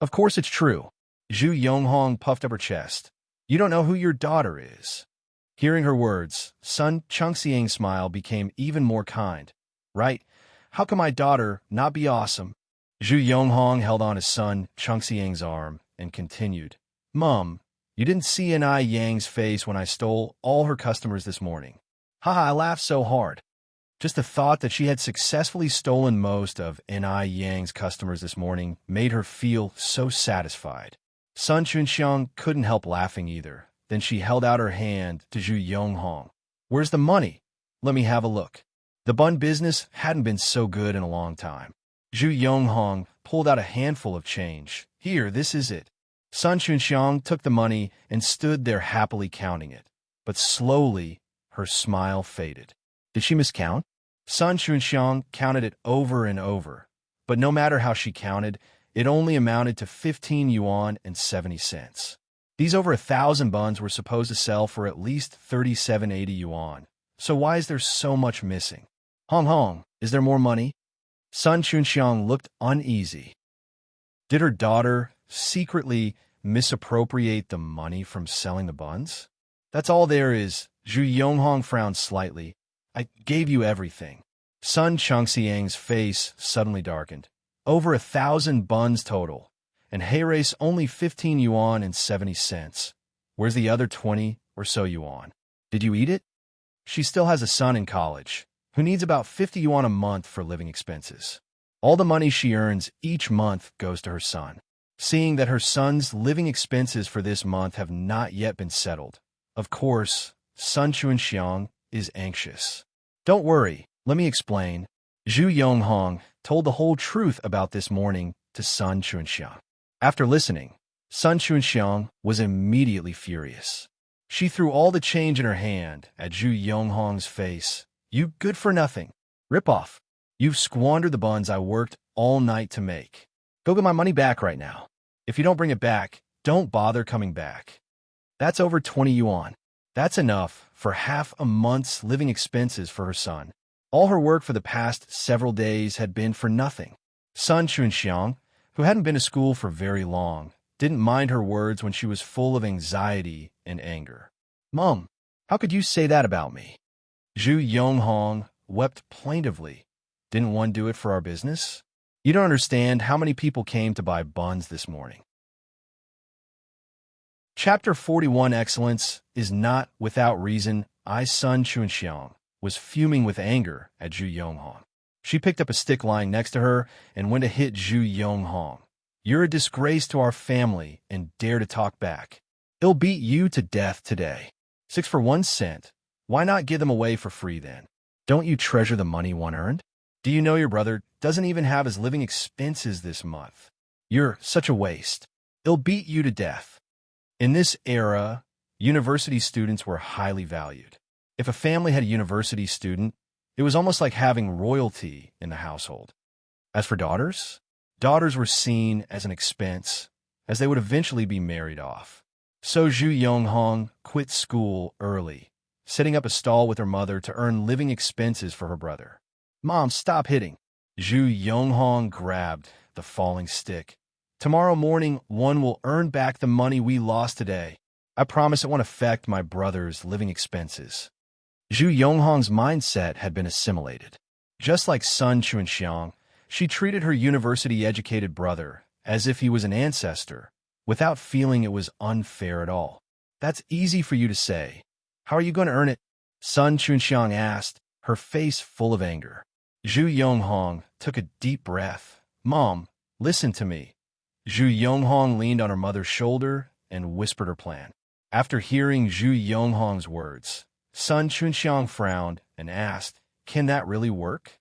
"Of course it's true." Zhu Yonghong puffed up her chest. "You don't know who your daughter is." Hearing her words, Sun Chengxiang's smile became even more kind. "Right? How can my daughter not be awesome?" Zhu Yonghong held on to Sun Chengxiang's arm and continued, "Mum, you didn't see Ai Yang's face when I stole all her customers this morning. Haha, I laughed so hard. Just the thought that she had successfully stolen most of Ai Yang's customers this morning made her feel so satisfied." Sun Chunxiang couldn't help laughing either. Then she held out her hand to Zhu Yonghong. "Where's the money? Let me have a look." The bun business hadn't been so good in a long time. Zhu Yonghong pulled out a handful of change. "Here, this is it." Sun Chunxiang took the money and stood there happily counting it. But slowly, her smile faded. Did she miscount? Sun Chunxiang counted it over and over. But no matter how she counted, it only amounted to 15 yuan and 70 cents. These over 1,000 buns were supposed to sell for at least 37.80 yuan. So why is there so much missing? "Hong Hong, is there more money?" Sun Chunxiang looked uneasy. Did her daughter secretly misappropriate the money from selling the buns? That's all there is. Zhu Yonghong frowned slightly. I gave you everything. Sun Chunxiang's face suddenly darkened. Over 1,000 buns total, and Heirace only 15 yuan and 70 cents. Where's the other 20 or so yuan? Did you eat it? She still has a son in college, who needs about 50 yuan a month for living expenses. All the money she earns each month goes to her son. Seeing that her son's living expenses for this month have not yet been settled, of course, Sun Chunxiang is anxious. Don't worry, let me explain. Zhu Yonghong told the whole truth about this morning to Sun Chunxiang. After listening, Sun Chunxiang was immediately furious. She threw all the change in her hand at Zhu Yonghong's face. You good-for-nothing. Rip-off. You've squandered the buns I worked all night to make. Go get my money back right now. If you don't bring it back, don't bother coming back. That's over 20 yuan. That's enough for half a month's living expenses for her son. All her work for the past several days had been for nothing. Sun Chunxiang, who hadn't been to school for very long, didn't mind her words when she was full of anxiety and anger. Mom, how could you say that about me? Zhu Yonghong wept plaintively. Didn't one do it for our business? You don't understand how many people came to buy buns this morning. Chapter 41 Excellence is not without reason. Sun Chunxiang was fuming with anger at Zhu Yonghong. She picked up a stick lying next to her and went to hit Zhu Yonghong. You're a disgrace to our family and dare to talk back. He'll beat you to death today. 6 for 1 cent. Why not give them away for free then? Don't you treasure the money one earned? Do you know your brother doesn't even have his living expenses this month? You're such a waste. He'll beat you to death. In this era, university students were highly valued. If a family had a university student, it was almost like having royalty in the household. As for daughters, daughters were seen as an expense, as they would eventually be married off. So Zhu Yonghong quit school early, setting up a stall with her mother to earn living expenses for her brother. Mom, stop hitting. Zhu Yonghong grabbed the falling stick. Tomorrow morning, one will earn back the money we lost today. I promise it won't affect my brother's living expenses. Zhu Yonghong's mindset had been assimilated. Just like Sun Chunxiang, she treated her university-educated brother as if he was an ancestor, without feeling it was unfair at all. That's easy for you to say. How are you going to earn it? Sun Chunxiang asked, her face full of anger. Zhu Yonghong took a deep breath. Mom, listen to me. Zhu Yonghong leaned on her mother's shoulder and whispered her plan. After hearing Zhu Yonghong's words, Sun Chunxiang frowned and asked, Can that really work?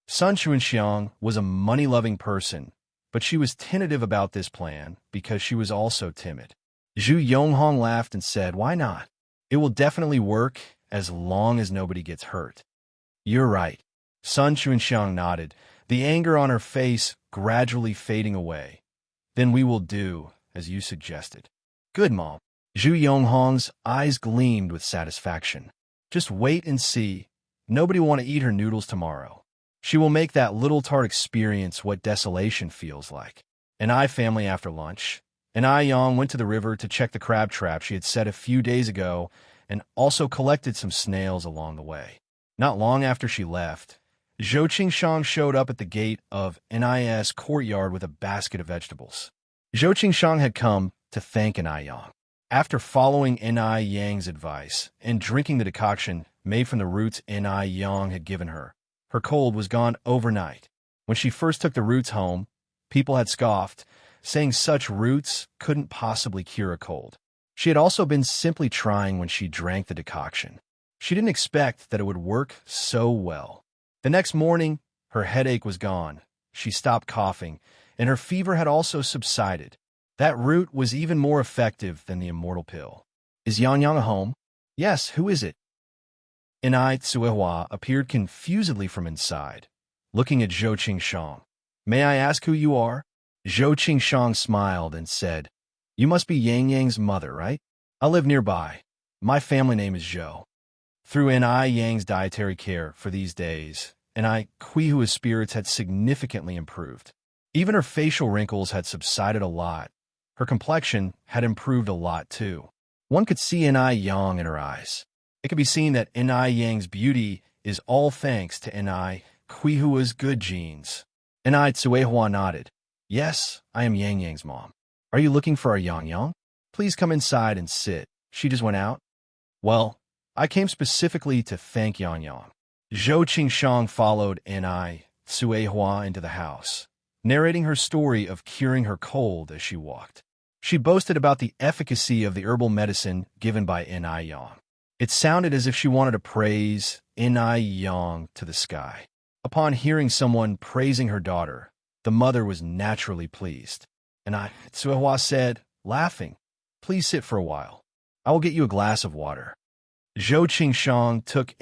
Sun Chunxiang was a money-loving person, but she was tentative about this plan because she was also timid. Zhu Yonghong laughed and said, Why not? It will definitely work as long as nobody gets hurt. You're right. Sun Chunxiang nodded, the anger on her face gradually fading away. Then we will do as you suggested. Good, Mom. Zhu Yonghong's eyes gleamed with satisfaction. Just wait and see. Nobody will want to eat her noodles tomorrow. She will make that little tart experience what desolation feels like. An Ai family after lunch. An Ai Yang went to the river to check the crab trap she had set a few days ago and also collected some snails along the way. Not long after she left, Zhou Qingshang showed up at the gate of NIS courtyard with a basket of vegetables. Zhou Qingshang had come to thank Ai Yang. After following Ai Yang's advice and drinking the decoction made from the roots Ai Yang had given her, her cold was gone overnight. When she first took the roots home, people had scoffed, saying such roots couldn't possibly cure a cold. She had also been simply trying when she drank the decoction. She didn't expect that it would work so well. The next morning, her headache was gone. She stopped coughing, and her fever had also subsided. That root was even more effective than the immortal pill. Is Yang Yang at home? Yes, who is it? Ai Tsuehua appeared confusedly from inside, looking at Zhou Qingshang. May I ask who you are? Zhou Qingshang smiled and said, You must be Yang Yang's mother, right? I live nearby. My family name is Zhou. Through Ai Yang's dietary care for these days, and Quihua's spirits had significantly improved. Even her facial wrinkles had subsided a lot. Her complexion had improved a lot too. One could see Yang in her eyes. It could be seen that Yang's beauty is all thanks to Quihua's good genes. Tsuehua nodded. Yes, I am Yang's mom. Are you looking for our Yang? Please come inside and sit. She just went out. Well, I came specifically to thank Yang. Zhou Qingshang followed Tsuehua into the house, narrating her story of curing her cold as she walked. She boasted about the efficacy of the herbal medicine given by Yang. It sounded as if she wanted to praise Yang to the sky. Upon hearing someone praising her daughter, the mother was naturally pleased. Tsuehua said, laughing, "Please sit for a while. I will get you a glass of water." Zhou Qingshang took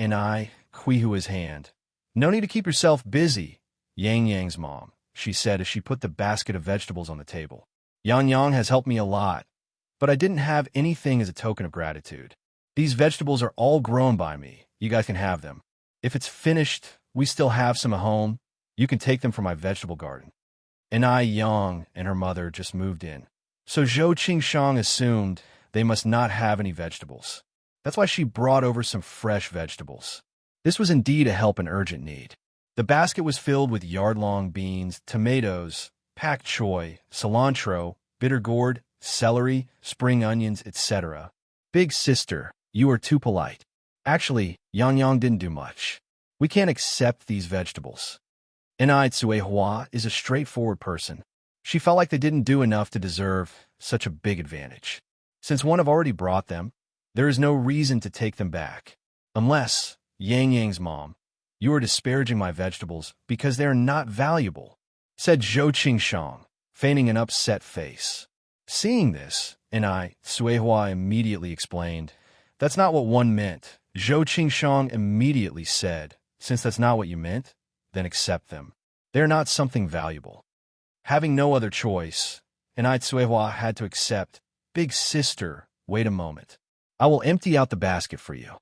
Quihua's hand. "No need to keep yourself busy, Yang's mom," she said as she put the basket of vegetables on the table. "Yang has helped me a lot, but I didn't have anything as a token of gratitude. These vegetables are all grown by me. You guys can have them. If it's finished, we still have some at home. You can take them from my vegetable garden." Yang and her mother just moved in, so Zhou Qingshang assumed they must not have any vegetables. That's why she brought over some fresh vegetables. This was indeed a help in urgent need. The basket was filled with yard-long beans, tomatoes, pak choy, cilantro, bitter gourd, celery, spring onions, etc. "Big sister, you are too polite. Actually, Yang didn't do much. We can't accept these vegetables." Tsuehua is a straightforward person. She felt like they didn't do enough to deserve such a big advantage. Since one have already brought them, there is no reason to take them back. Unless, Yang's mom, you are disparaging my vegetables because they are not valuable, said Zhou Qingshang, feigning an upset face. Seeing this, Tsuehua immediately explained, "That's not what one meant." Zhou Qingshang immediately said, "Since that's not what you meant, then accept them. They are not something valuable." Having no other choice, Tsuehua had to accept. "Big sister, wait a moment. I will empty out the basket for you."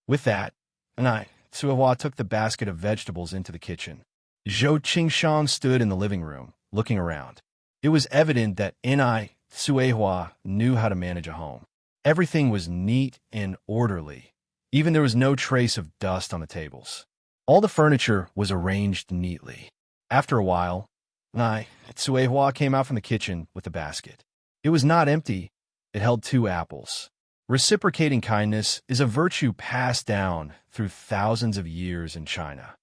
With that, Tsuehua took the basket of vegetables into the kitchen. Zhou Qingshang stood in the living room, looking around. It was evident that Tsuehua knew how to manage a home. Everything was neat and orderly. Even there was no trace of dust on the tables. All the furniture was arranged neatly. After a while, Tsuehua came out from the kitchen with the basket. It was not empty. It held 2 apples. Reciprocating kindness is a virtue passed down through thousands of years in China.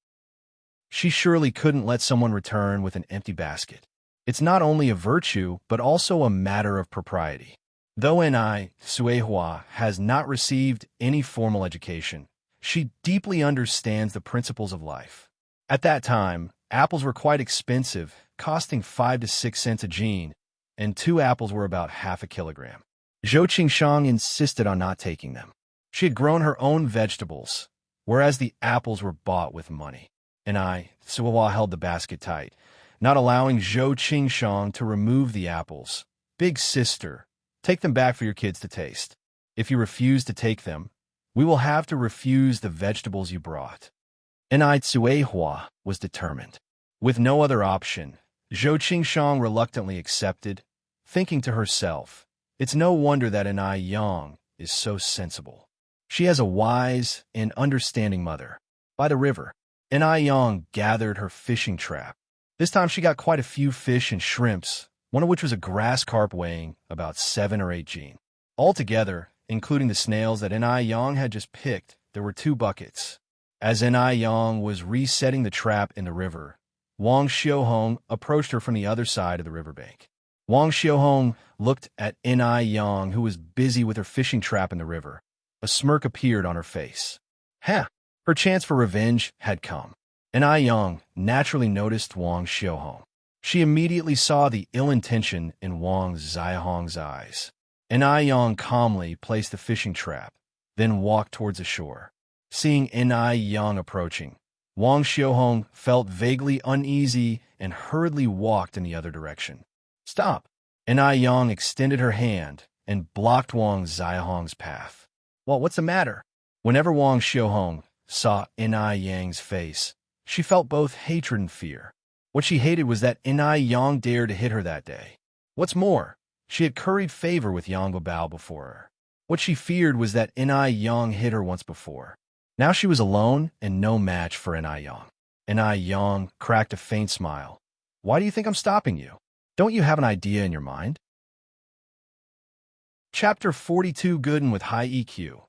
She surely couldn't let someone return with an empty basket. It's not only a virtue, but also a matter of propriety. Though Tsuehua has not received any formal education, she deeply understands the principles of life. At that time, apples were quite expensive, costing 5 to 6 cents a gene, and 2 apples were about half a kilogram. Zhou Qingshang insisted on not taking them. She had grown her own vegetables, whereas the apples were bought with money. Tsuehua held the basket tight, not allowing Zhou Qingshang to remove the apples. "Big sister, take them back for your kids to taste. If you refuse to take them, we will have to refuse the vegetables you brought." Tsuehua was determined. With no other option, Zhou Qingshang reluctantly accepted, thinking to herself, "It's no wonder that Yang is so sensible. She has a wise and understanding mother." By the river, Yang gathered her fishing trap. This time she got quite a few fish and shrimps, one of which was a grass carp weighing about 7 or 8 gene. Altogether, including the snails that Yang had just picked, there were 2 buckets. As Yang was resetting the trap in the river, Wang Xiaohong approached her from the other side of the riverbank. Wang Xiaohong looked at Yang, who was busy with her fishing trap in the river. A smirk appeared on her face. Her chance for revenge had come. Yang naturally noticed Wang Xiaohong. She immediately saw the ill intention in Wang Xiaohong's eyes. Yang calmly placed the fishing trap, then walked towards the shore. Seeing Yang approaching, Wang Xiaohong felt vaguely uneasy and hurriedly walked in the other direction. "Stop!" Yang extended her hand and blocked Wang Xiaohong's path. "Well, what's the matter?" Whenever Wang Xiaohong saw Yang's face, She felt both hatred and fear. What she hated was that Yang dared to hit her that day. What's more, she had curried favor with Yang Babao before her. What she feared was that Yang hit her once before. Now she was alone and no match for Yang. Yang cracked a faint smile. Why do you think I'm stopping you? Don't you have an idea in your mind? Chapter 42. Gooden with high EQ.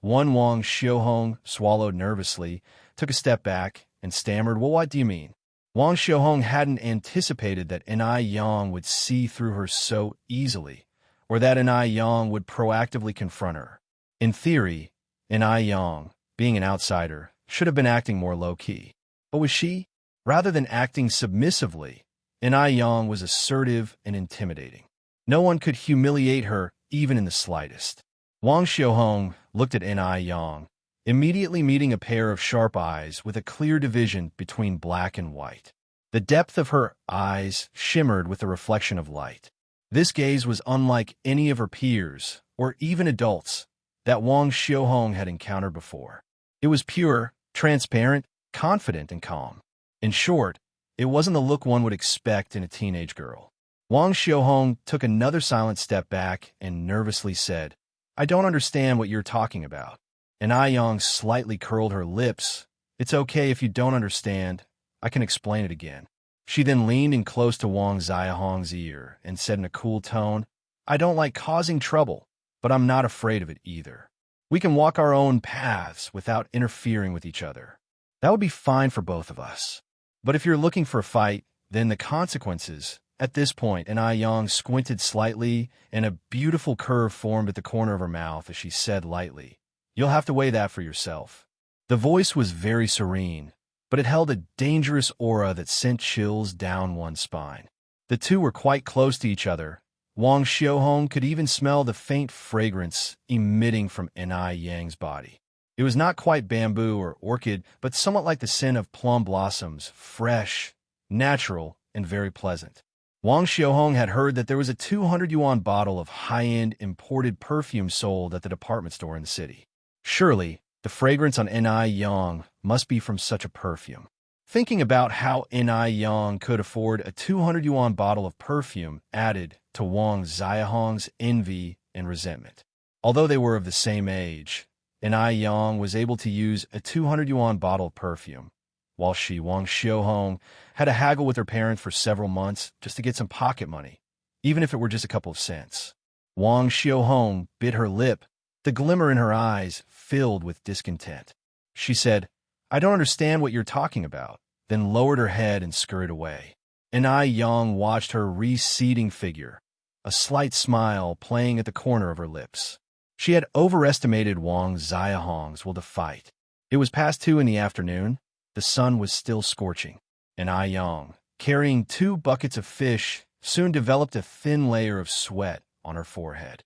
Wang Xiaohong swallowed nervously, took a step back, and stammered, well, what do you mean? Wang Xiaohong hadn't anticipated that Yang would see through her so easily, or that Yang would proactively confront her. In theory, Yang, being an outsider, should have been acting more low-key. But was she? Rather than acting submissively, Yang was assertive and intimidating. No one could humiliate her even in the slightest. Wang Xiaohong looked at Yang, immediately meeting a pair of sharp eyes with a clear division between black and white. The depth of her eyes shimmered with the reflection of light. This gaze was unlike any of her peers, or even adults, that Wang Xiaohong had encountered before. It was pure, transparent, confident, and calm. In short, it wasn't the look one would expect in a teenage girl. Wang Xiaohong took another silent step back and nervously said, I don't understand what you're talking about. Yang slightly curled her lips. It's okay if you don't understand. I can explain it again. She then leaned in close to Wang Xiaohong's ear and said in a cool tone, I don't like causing trouble, but I'm not afraid of it either. We can walk our own paths without interfering with each other. That would be fine for both of us. But if you're looking for a fight, then the consequences. At this point, Yang squinted slightly, and a beautiful curve formed at the corner of her mouth as she said lightly, You'll have to weigh that for yourself. The voice was very serene, but it held a dangerous aura that sent chills down one's spine. The two were quite close to each other. Wang Xiaohong could even smell the faint fragrance emitting from Yang's body. It was not quite bamboo or orchid, but somewhat like the scent of plum blossoms, fresh, natural, and very pleasant. Wang Xiaohong had heard that there was a 200 yuan bottle of high-end imported perfume sold at the department store in the city. Surely, the fragrance on Yang must be from such a perfume. Thinking about how Yang could afford a 200 yuan bottle of perfume added to Wang Xiaohong's envy and resentment. Although they were of the same age, Yang was able to use a 200 yuan bottle of perfume, while she, Wang Xiaohong, had to haggle with her parents for several months just to get some pocket money, even if it were just a couple of cents. Wang Xiaohong bit her lip, the glimmer in her eyes filled with discontent. She said, I don't understand what you're talking about, then lowered her head and scurried away. Yang watched her receding figure, a slight smile playing at the corner of her lips. She had overestimated Wang Xiaohong's will to fight. It was past 2 in the afternoon. The sun was still scorching. Yang, carrying 2 buckets of fish, soon developed a thin layer of sweat on her forehead.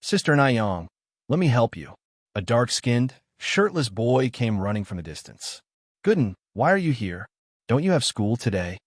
Sister Yang, let me help you. A dark-skinned, shirtless boy came running from the distance. Gooden, why are you here? Don't you have school today?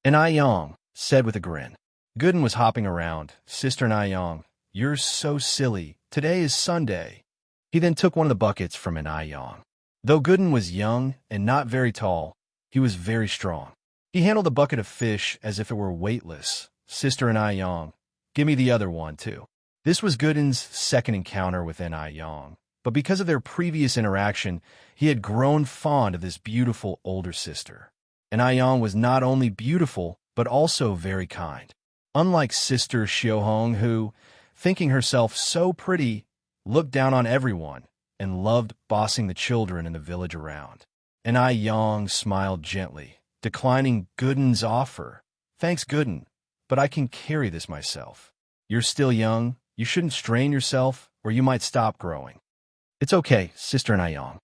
Yang said with a grin. Gooden was hopping around. Sister Yang, you're so silly. Today is Sunday. He then took one of the buckets from Yang. Though Gooden was young and not very tall, he was very strong. He handled the bucket of fish as if it were weightless. Sister Yang, give me the other one, too. This was Gooden's second encounter with Yang, but because of their previous interaction, he had grown fond of this beautiful older sister. Yang was not only beautiful, but also very kind. Unlike Sister Xiaohong, who, thinking herself so pretty, looked down on everyone and loved bossing the children in the village around. Yang smiled gently, declining Gooden's offer. Thanks, Gooden, but I can carry this myself. You're still young. You shouldn't strain yourself, or you might stop growing. It's okay, Sister Yang.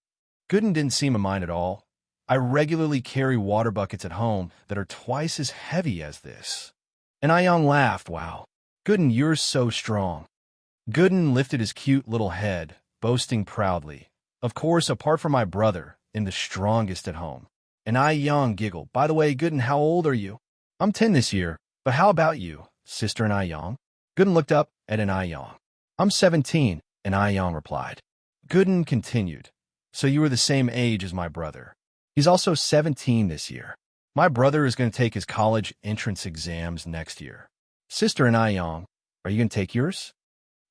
Gooden didn't seem to mind at all. I regularly carry water buckets at home that are twice as heavy as this. Yang laughed, wow. Gooden, you're so strong. Gooden lifted his cute little head, boasting proudly. Of course, apart from my brother, I'm the strongest at home. Yang giggled. By the way, Gooden, how old are you? I'm 10 this year, but how about you, Sister Yang? Gooden looked up at Yang. I'm 17, Yang replied. Gooden continued. So you were the same age as my brother. He's also 17 this year. My brother is going to take his college entrance exams next year. Sister and Ayong, are you going to take yours?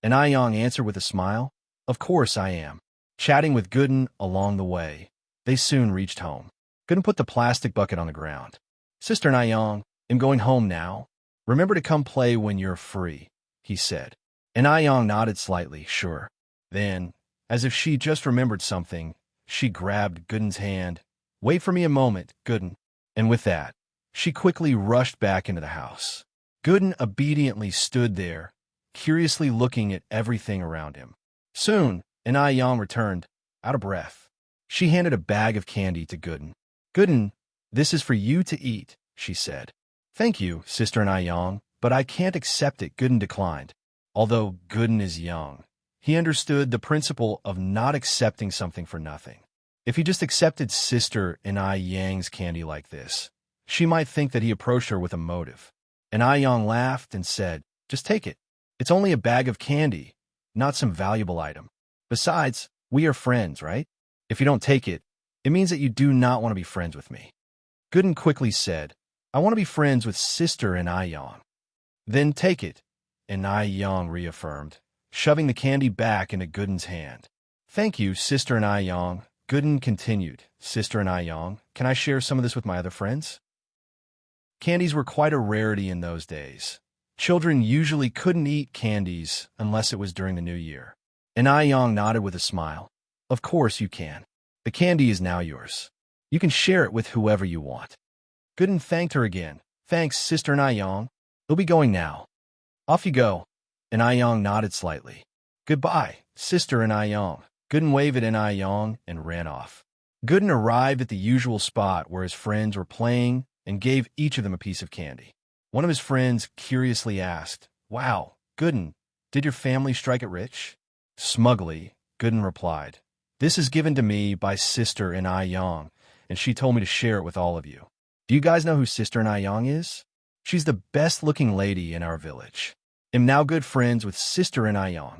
And Ayong answered with a smile, Of course I am. Chatting with Gooden along the way, they soon reached home. Gooden put the plastic bucket on the ground. Sister and Ayong, I'm going home now. Remember to come play when you're free, he said. And Ayong nodded slightly, sure. Then, as if she just remembered something, she grabbed Gooden's hand. Wait for me a moment, Gooden. And with that, she quickly rushed back into the house. Gooden obediently stood there, curiously looking at everything around him. Soon, and Ayong returned, out of breath. She handed a bag of candy to Gooden. Gooden, this is for you to eat, she said. Thank you, Sister and Ayong, but I can't accept it, Gooden declined. Although Gooden is young, he understood the principle of not accepting something for nothing. If he just accepted Sister and Ayong's candy like this, she might think that he approached her with a motive. And Ayong laughed and said, Just take it. It's only a bag of candy, not some valuable item. Besides, we are friends, right? If you don't take it, it means that you do not want to be friends with me. Gooden quickly said, I want to be friends with Sister and Ayong. Then take it, and Ayong reaffirmed, shoving the candy back into Gooden's hand. Thank you, Sister and Ayong. Gooden continued, Sister and Ayong, can I share some of this with my other friends? Candies were quite a rarity in those days. Children usually couldn't eat candies unless it was during the New Year. And Ayong nodded with a smile. Of course you can. The candy is now yours. You can share it with whoever you want. Gooden thanked her again. Thanks, Sister and Ayong. We'll be going now. Off you go. And Ayong nodded slightly. Goodbye, Sister and Ayong. Gooden waved at Ayong and ran off. Gooden arrived at the usual spot where his friends were playing and gave each of them a piece of candy. One of his friends curiously asked, Wow, Gooden, did your family strike it rich? Smugly, Gooden replied, This is given to me by Sister and Ayong, and she told me to share it with all of you. Do you guys know who Sister and Ayong is? She's the best-looking lady in our village. I'm now good friends with Sister and Ayong.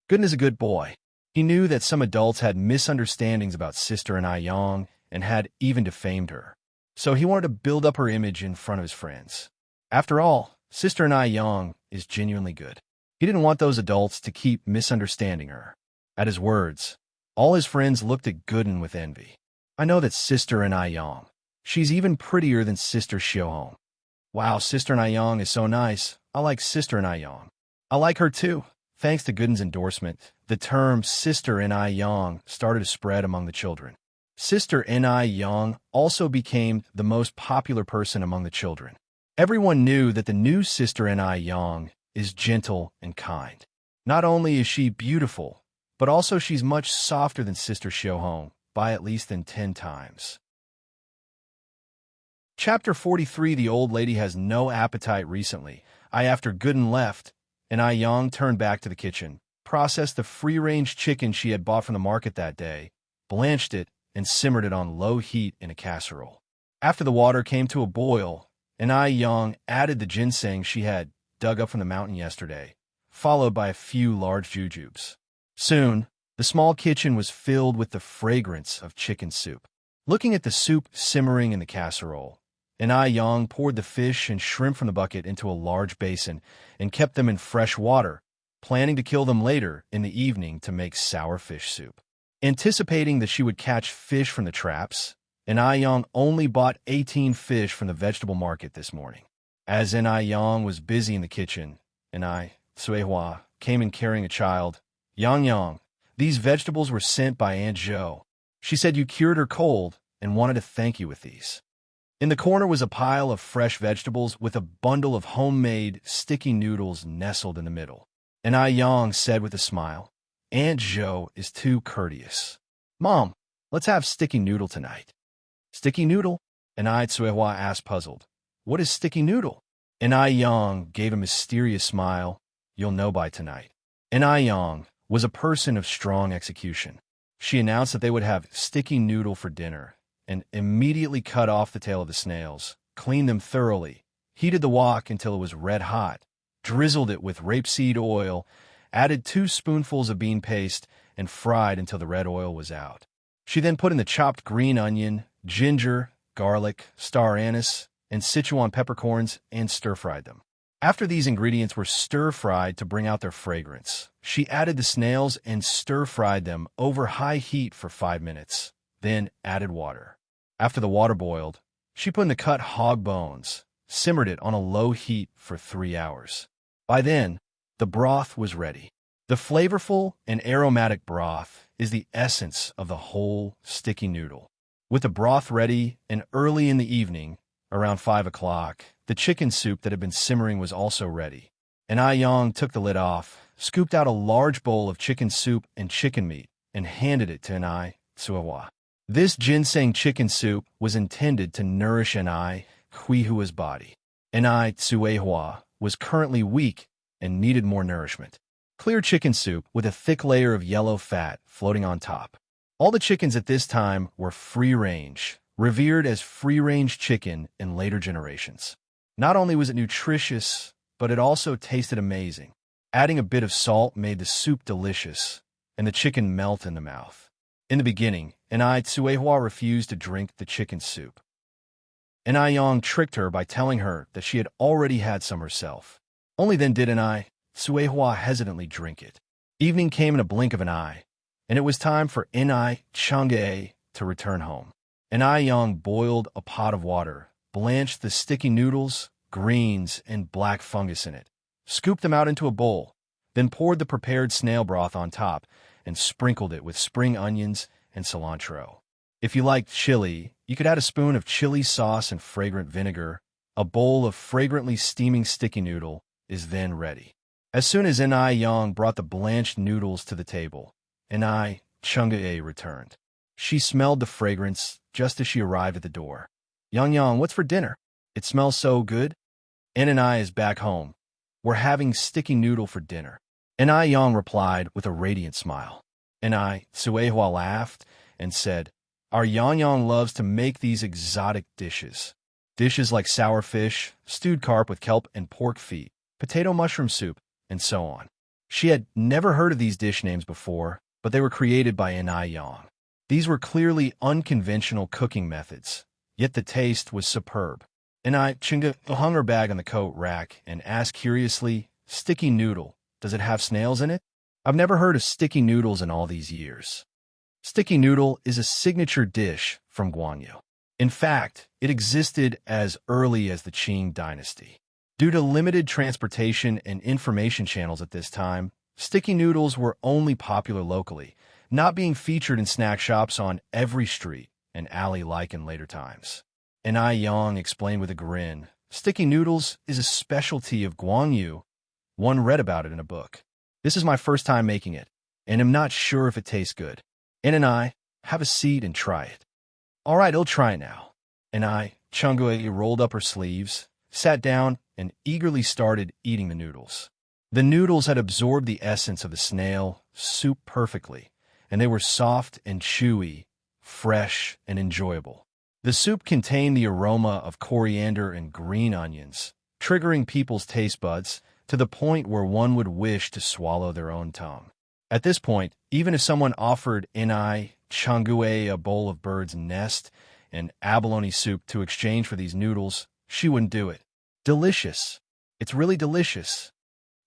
Gooden is a good boy. He knew that some adults had misunderstandings about Sister and Ayong and had even defamed her. So he wanted to build up her image in front of his friends. After all, Sister and Ayong is genuinely good. He didn't want those adults to keep misunderstanding her. At his words, all his friends looked at Gooden with envy. I know that Sister and Ayong. She's even prettier than Sister Xiaohong. Wow, Sister and Ayong is so nice. I like Sister and Ayong. I like her too. Thanks to Gooden's endorsement, the term Sister and Ayong started to spread among the children. Sister and Ayong also became the most popular person among the children. Everyone knew that the new Sister and Ayong is gentle and kind. Not only is she beautiful, but also she's much softer than Sister Xiaohong by at least 10 times. Chapter 43. The old lady has no appetite recently. After Gooden left, and Ayong turned back to the kitchen, processed the free-range chicken she had bought from the market that day, blanched it, and simmered it on low heat in a casserole. After the water came to a boil, and Ayong added the ginseng she had dug up from the mountain yesterday, followed by a few large jujubes. Soon, the small kitchen was filled with the fragrance of chicken soup. Looking at the soup simmering in the casserole, and Ayong poured the fish and shrimp from the bucket into a large basin and kept them in fresh water, planning to kill them later in the evening to make sour fish soup. Anticipating that she would catch fish from the traps, and Ayong only bought 18 fish from the vegetable market this morning. As Ayong was busy in the kitchen, and Suehua, came in carrying a child, Yang, these vegetables were sent by Aunt Zhou. She said you cured her cold and wanted to thank you with these. In the corner was a pile of fresh vegetables with a bundle of homemade sticky noodles nestled in the middle. And Ayong said with a smile, Aunt Zhou is too courteous. Mom, let's have sticky noodle tonight. Sticky noodle? And Suehua asked puzzled. What is sticky noodle? And Ayong gave a mysterious smile. You'll know by tonight. And Ayong was a person of strong execution. She announced that they would have sticky noodle for dinner, and immediately cut off the tail of the snails, cleaned them thoroughly, heated the wok until it was red hot, drizzled it with rapeseed oil, added 2 spoonfuls of bean paste, and fried until the red oil was out. She then put in the chopped green onion, ginger, garlic, star anise, and Sichuan peppercorns, and stir-fried them. After these ingredients were stir-fried to bring out their fragrance, she added the snails and stir-fried them over high heat for 5 minutes, then added water. After the water boiled, she put in the cut hog bones, simmered it on a low heat for 3 hours. By then, the broth was ready. The flavorful and aromatic broth is the essence of the whole sticky noodle. With the broth ready and early in the evening, around 5 o'clock, the chicken soup that had been simmering was also ready. And Ai Yang took the lid off, scooped out a large bowl of chicken soup and chicken meat, and handed it to Enai Tsuehua. This ginseng chicken soup was intended to nourish Enai Huihua's body. Enai Tsuehua was currently weak and needed more nourishment. Clear chicken soup with a thick layer of yellow fat floating on top. All the chickens at this time were free-range, revered as free-range chicken in later generations. Not only was it nutritious, but it also tasted amazing. Adding a bit of salt made the soup delicious, and the chicken melt in the mouth. In the beginning, Enai Tsuehua refused to drink the chicken soup. Enai Yang tricked her by telling her that she had already had some herself. Only then did Enai Tsuehua hesitantly drink it. Evening came in a blink of an eye, and it was time for Enai Chang'e to return home. Enai Yang boiled a pot of water, blanched the sticky noodles, greens, and black fungus in it, scooped them out into a bowl, then poured the prepared snail broth on top and sprinkled it with spring onions and cilantro. If you liked chili, you could add a spoon of chili sauce and fragrant vinegar. A bowl of fragrantly steaming sticky noodle is then ready. As soon as Enai Yang brought the blanched noodles to the table, Enai Chang'e returned. She smelled the fragrance just as she arrived at the door. Yang, what's for dinner? It smells so good. Enai is back home. We're having sticky noodle for dinner. Enai Yang replied with a radiant smile. Enai Tsuehua laughed and said, Our Yang loves to make these exotic dishes. Dishes like sour fish, stewed carp with kelp and pork feet, potato mushroom soup, and so on. She had never heard of these dish names before, but they were created by Enai Yang. These were clearly unconventional cooking methods, yet the taste was superb. Enai Chang'e hung her bag on the coat rack and asked curiously, Sticky noodle, does it have snails in it? I've never heard of sticky noodles in all these years. Sticky noodle is a signature dish from Guangyu. In fact, it existed as early as the Qing dynasty. Due to limited transportation and information channels at this time, sticky noodles were only popular locally, not being featured in snack shops on every street and alley like in later times. Enai Yang explained with a grin, Sticky noodles is a specialty of Guangyu. One read about it in a book. This is my first time making it, and I'm not sure if it tastes good. Enai, have a seat and try it. All right, I'll try it now. Enai Chang'e rolled up her sleeves, sat down, and eagerly started eating the noodles. The noodles had absorbed the essence of the snail soup perfectly, and they were soft and chewy, fresh and enjoyable. The soup contained the aroma of coriander and green onions, triggering people's taste buds to the point where one would wish to swallow their own tongue. At this point, even if someone offered Enai Chang'e a bowl of bird's nest and abalone soup to exchange for these noodles, she wouldn't do it. Delicious. It's really delicious.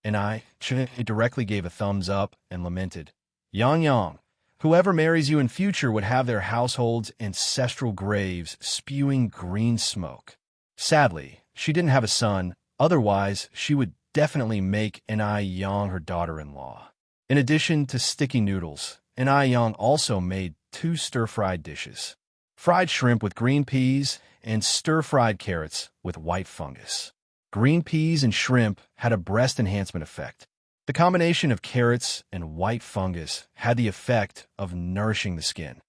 Enai Chang'e directly gave a thumbs up and lamented, Yang, whoever marries you in future would have their household's ancestral graves spewing green smoke. Sadly, she didn't have a son, otherwise she would definitely make Enai Yang her daughter-in-law. In addition to sticky noodles, Enai Yang also made 2 stir-fried dishes. Fried shrimp with green peas and stir-fried carrots with white fungus. Green peas and shrimp had a breast enhancement effect. The combination of carrots and white fungus had the effect of nourishing the skin.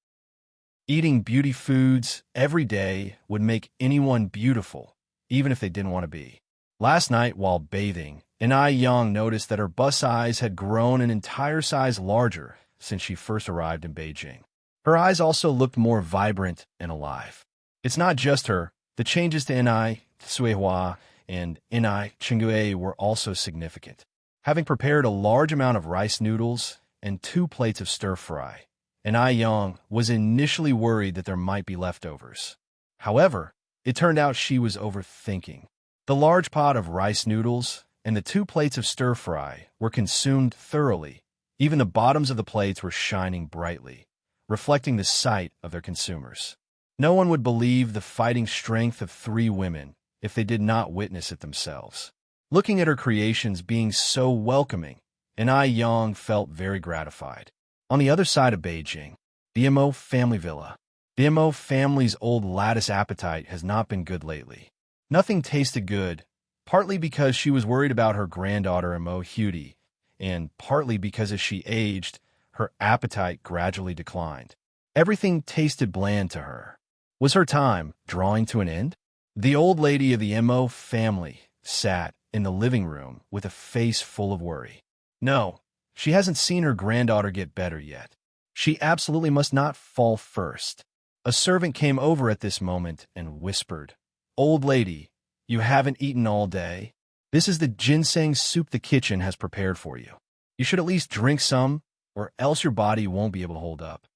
Eating beauty foods every day would make anyone beautiful, even if they didn't want to be. Last night, while bathing, Enai Yang noticed that her bust size had grown an entire size larger since she first arrived in Beijing. Her eyes also looked more vibrant and alive. It's not just her. The changes to Enai Tsuehua and Enai Chang'e were also significant. Having prepared a large amount of rice noodles and 2 plates of stir-fry, and Ai Yang was initially worried that there might be leftovers. However, it turned out she was overthinking. The large pot of rice noodles and the 2 plates of stir-fry were consumed thoroughly. Even the bottoms of the plates were shining brightly, reflecting the sight of their consumers. No one would believe the fighting strength of 3 women if they did not witness it themselves. Looking at her creations being so welcoming, and Ai Yang felt very gratified. On the other side of Beijing, the Mo family villa. The Mo family's old lattice appetite has not been good lately. Nothing tasted good, partly because she was worried about her granddaughter Mo Hudy, and partly because as she aged, her appetite gradually declined. Everything tasted bland to her. Was her time drawing to an end? The old lady of the Mo family sat in the living room with a face full of worry. No, she hasn't seen her granddaughter get better yet. She absolutely must not fall first. A servant came over at this moment and whispered, "Old lady, you haven't eaten all day. This is the ginseng soup the kitchen has prepared for you. You should at least drink some, or else your body won't be able to hold up."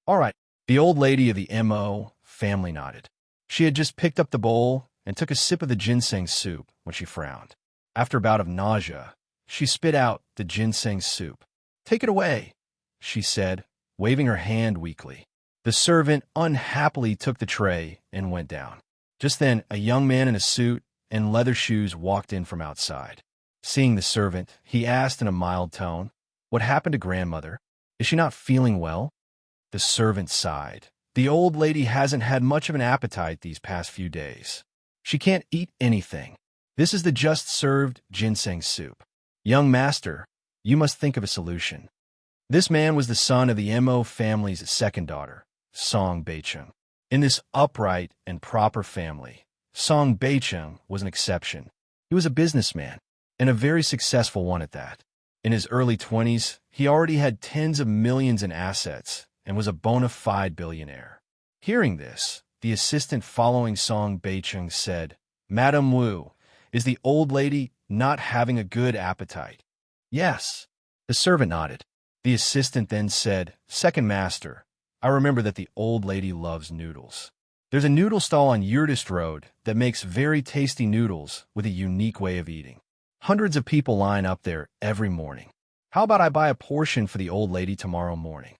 All right, the old lady of the Mo family nodded. She had just picked up the bowl and took a sip of the ginseng soup when she frowned. After a bout of nausea, she spit out the ginseng soup. "Take it away," she said, waving her hand weakly. The servant unhappily took the tray and went down. Just then, a young man in a suit and leather shoes walked in from outside. Seeing the servant, he asked in a mild tone, "What happened to grandmother? Is she not feeling well?" The servant sighed. "The old lady hasn't had much of an appetite these past few days. She can't eat anything. This is the just-served ginseng soup. Young master, you must think of a solution." This man was the son of the Mo family's second daughter, Song Beicheng. In this upright and proper family, Song Beicheng was an exception. He was a businessman, and a very successful one at that. In his early 20s, he already had tens of millions in assets and was a bona fide billionaire. Hearing this, the assistant following Song Beicheng said, "Madam Wu, is the old lady not having a good appetite?" "Yes." The servant nodded. The assistant then said, "Second master, I remember that the old lady loves noodles. There's a noodle stall on Yurtist Road that makes very tasty noodles with a unique way of eating. Hundreds of people line up there every morning. How about I buy a portion for the old lady tomorrow morning?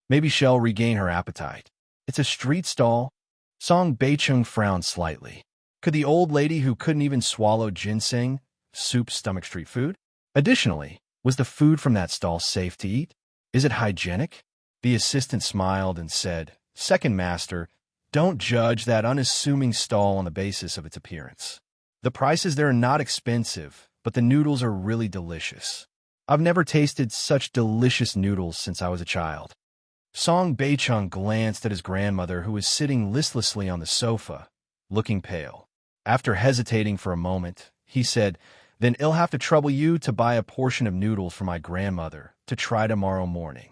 Maybe she'll regain her appetite. It's a street stall." Song Beicheng frowned slightly. Could the old lady who couldn't even swallow ginseng soup stomach street food? Additionally, was the food from that stall safe to eat? Is it hygienic? The assistant smiled and said, "Second master, don't judge that unassuming stall on the basis of its appearance. The prices there are not expensive, but the noodles are really delicious. I've never tasted such delicious noodles since I was a child." Song Beicheng glanced at his grandmother, who was sitting listlessly on the sofa, looking pale. After hesitating for a moment, he said, "Then I'll have to trouble you to buy a portion of noodles for my grandmother to try tomorrow morning."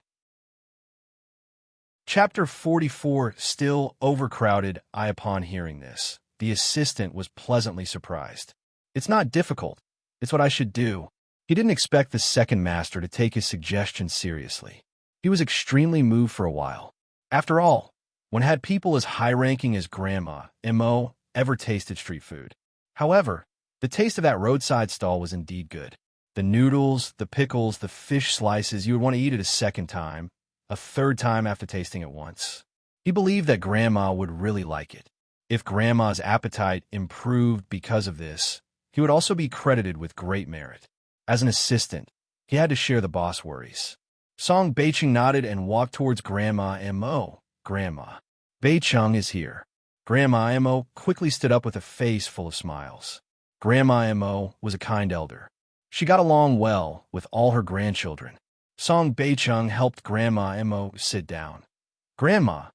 Chapter 44, still overcrowded. Upon hearing this, the assistant was pleasantly surprised. "It's not difficult. It's what I should do." He didn't expect the second master to take his suggestion seriously. He was extremely moved for a while. After all, when had people as high-ranking as Grandma Mo ever tasted street food? However, the taste of that roadside stall was indeed good. The noodles, the pickles, the fish slices, you would want to eat it a second time, a third time after tasting it once. He believed that Grandma would really like it. If Grandma's appetite improved because of this, he would also be credited with great merit. As an assistant, he had to share the boss' worries. Song Beicheng nodded and walked towards Grandma Mo. "Grandma, Beicheng is here." Grandma Mo quickly stood up with a face full of smiles. Grandma Mo was a kind elder. She got along well with all her grandchildren. Song Beicheng helped Grandma Mo sit down. "Grandma,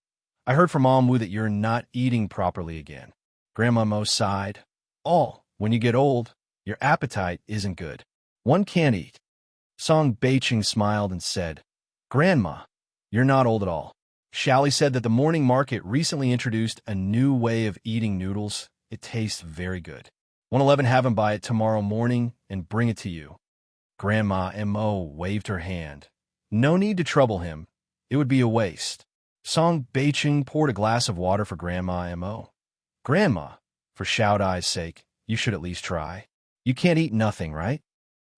I heard from Mom Wu that you're not eating properly again." Grandma Mo sighed. "Oh, when you get old, your appetite isn't good. One can't eat." Song Beicheng smiled and said, "Grandma, you're not old at all." Shally said that the morning market recently introduced a new way of eating noodles. It tastes very good. "Want to let have him buy it tomorrow morning and bring it to you." Grandma Mo waved her hand. "No need to trouble him. It would be a waste. Song Beicheng poured a glass of water for Grandma Mo. Grandma, for Shout Eye's sake, you should at least try. You can't eat nothing, right?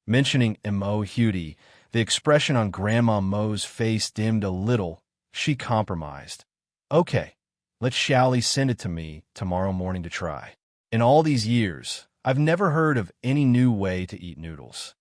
Mentioning Mo Hudi, the expression on Grandma Mo's face dimmed a little. She compromised. Okay, let Shally send it to me tomorrow morning to try. In all these years, I've never heard of any new way to eat noodles.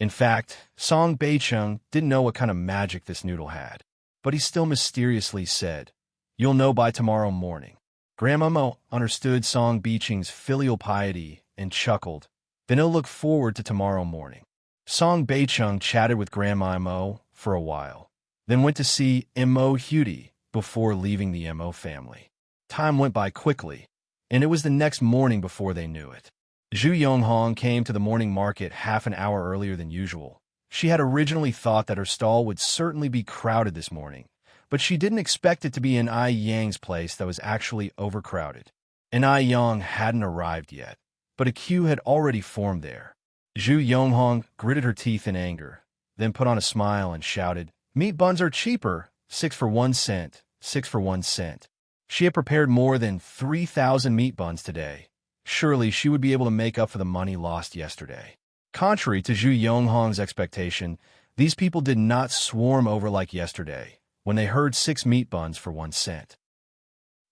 In fact, Song Beicheng didn't know what kind of magic this noodle had, but he still mysteriously said, "You'll know by tomorrow morning." Grandma Mo understood Song Beicheng's filial piety and chuckled. Then he'll look forward to tomorrow morning. Song Beicheng chatted with Grandma Mo for a while, then went to see Mo Hudi before leaving the Mo family. Time went by quickly, and it was the next morning before they knew it. Zhu Yonghong came to the morning market half an hour earlier than usual. She had originally thought that her stall would certainly be crowded this morning, but she didn't expect it to be in Ai Yang's place that was actually overcrowded. And Ai Yang hadn't arrived yet, but a queue had already formed there. Zhu Yonghong gritted her teeth in anger, then put on a smile and shouted, "Meat buns are cheaper, 6 for 1 cent, 6 for 1 cent. She had prepared more than 3,000 meat buns today. Surely she would be able to make up for the money lost yesterday. Contrary to Zhu Yonghong's expectation, these people did not swarm over like yesterday, when they heard 6 meat buns for 1 cent.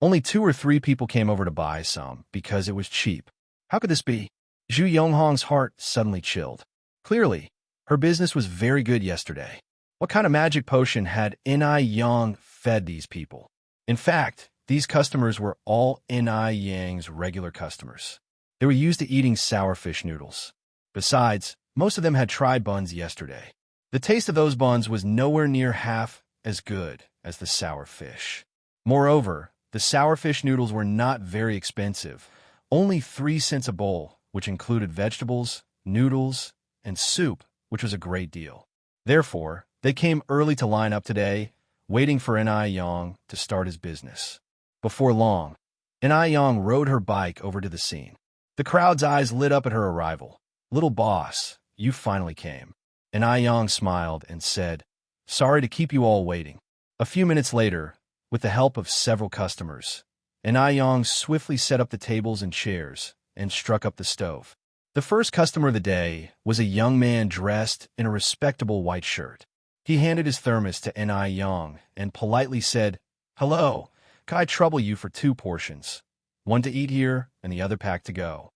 Only 2 or 3 people came over to buy some, because it was cheap. How could this be? Zhu Yonghong's heart suddenly chilled. Clearly, her business was very good yesterday. What kind of magic potion had Ai Yang fed these people? In fact, these customers were all Ai Yang's regular customers. They were used to eating sour fish noodles. Besides, most of them had tried buns yesterday. The taste of those buns was nowhere near half as good as the sour fish. Moreover, the sour fish noodles were not very expensive, only 3 cents a bowl, which included vegetables, noodles, and soup, which was a great deal. Therefore, they came early to line up today, waiting for Ai Yang to start his business. Before long, Ai Yang rode her bike over to the scene. The crowd's eyes lit up at her arrival. "Little boss, you finally came." Ai Yang smiled and said, "Sorry to keep you all waiting." A few minutes later, with the help of several customers, Ai Yang swiftly set up the tables and chairs and struck up the stove. The first customer of the day was a young man dressed in a respectable white shirt. He handed his thermos to Ai Yang and politely said, "Hello, can I trouble you for 2 portions? One to eat here and the other packed to go."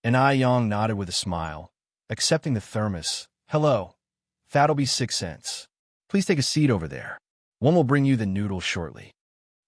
Ai Yang nodded with a smile, accepting the thermos. "Hello, that'll be 6 cents. Please take a seat over there. One will bring you the noodles shortly."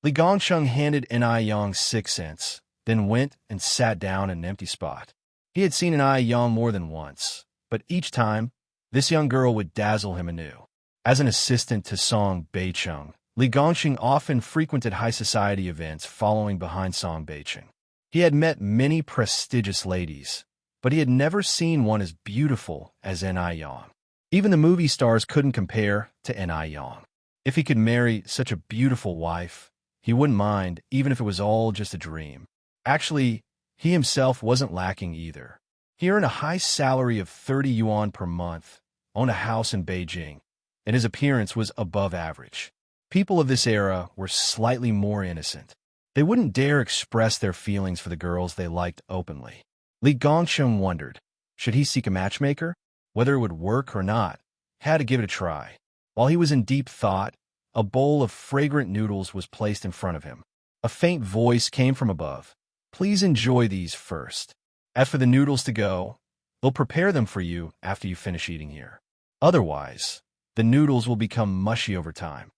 Li Gongsheng handed Ai Yang 6 cents, then went and sat down in an empty spot. He had seen Ai Yang more than once, but each time, this young girl would dazzle him anew. As an assistant to Song Beicheng, Li Gongsheng often frequented high society events following behind Song Beicheng. He had met many prestigious ladies, but he had never seen one as beautiful as Ai Yang. Even the movie stars couldn't compare to Ai Yang. If he could marry such a beautiful wife, he wouldn't mind, even if it was all just a dream. Actually, he himself wasn't lacking either. He earned a high salary of 30 yuan per month, owned a house in Beijing, and his appearance was above average. People of this era were slightly more innocent. They wouldn't dare express their feelings for the girls they liked openly. Li Gongsheng wondered, should he seek a matchmaker? Whether it would work or not, he had to give it a try. While he was in deep thought, a bowl of fragrant noodles was placed in front of him. A faint voice came from above. "Please enjoy these first. As for the noodles to go, they'll prepare them for you after you finish eating here. Otherwise, the noodles will become mushy over time."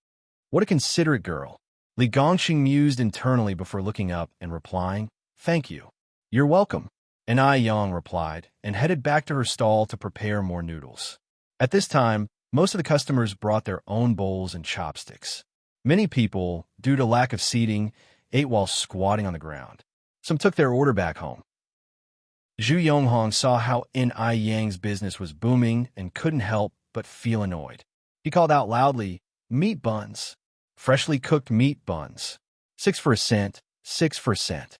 What a considerate girl. Li Gongsheng mused internally before looking up and replying, "Thank you. You're welcome." Ai Yang replied and headed back to her stall to prepare more noodles. At this time, most of the customers brought their own bowls and chopsticks. Many people, due to lack of seating, ate while squatting on the ground. Some took their order back home. Zhu Yonghong saw how Ai Yang's business was booming and couldn't help but feel annoyed. He called out loudly, "Meat buns! Freshly cooked meat buns! 6 for a cent, 6 for a cent!"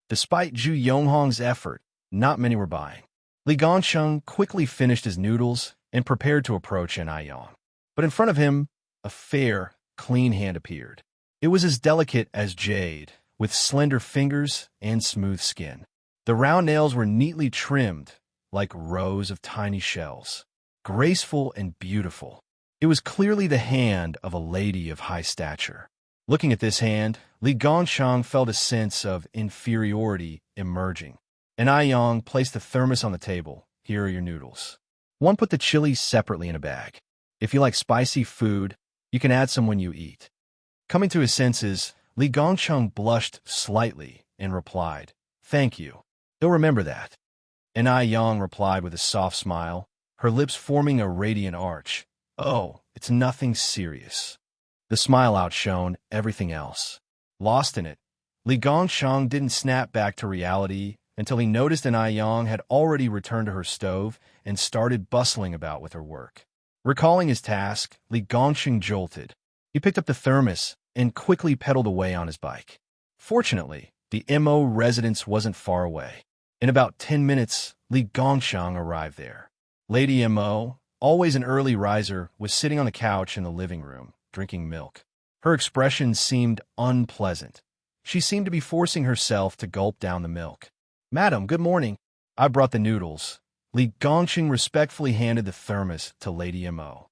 Despite Zhu Yonghong's effort, not many were buying. Li Gongsheng quickly finished his noodles and prepared to approach Ai Yang. But in front of him, a fair, clean hand appeared. It was as delicate as jade, with slender fingers and smooth skin. The round nails were neatly trimmed, like rows of tiny shells, graceful and beautiful. It was clearly the hand of a lady of high stature. Looking at this hand, Li Gongshang felt a sense of inferiority emerging. And Ai Yang placed the thermos on the table. Here are your noodles. One, put the chili separately in a bag. If you like spicy food, you can add some when you eat. Coming to his senses, Li Gongshang blushed slightly and replied, "Thank you. He'll remember that." And Ai Yang replied with a soft smile, her lips forming a radiant arch. "Oh, it's nothing serious." The smile outshone everything else. Lost in it, Li Gongshang didn't snap back to reality until he noticed an Ai Yang had already returned to her stove and started bustling about with her work. Recalling his task, Li Gongshang jolted. He picked up the thermos and quickly pedaled away on his bike. Fortunately, the MO residence wasn't far away. In about 10 minutes, Li Gongshang arrived there. Lady MO, always an early riser, was sitting on the couch in the living room, drinking milk. Her expression seemed unpleasant. She seemed to be forcing herself to gulp down the milk. "Madam, good morning. I brought the noodles." Li Gongshang respectfully handed the thermos to Lady MO.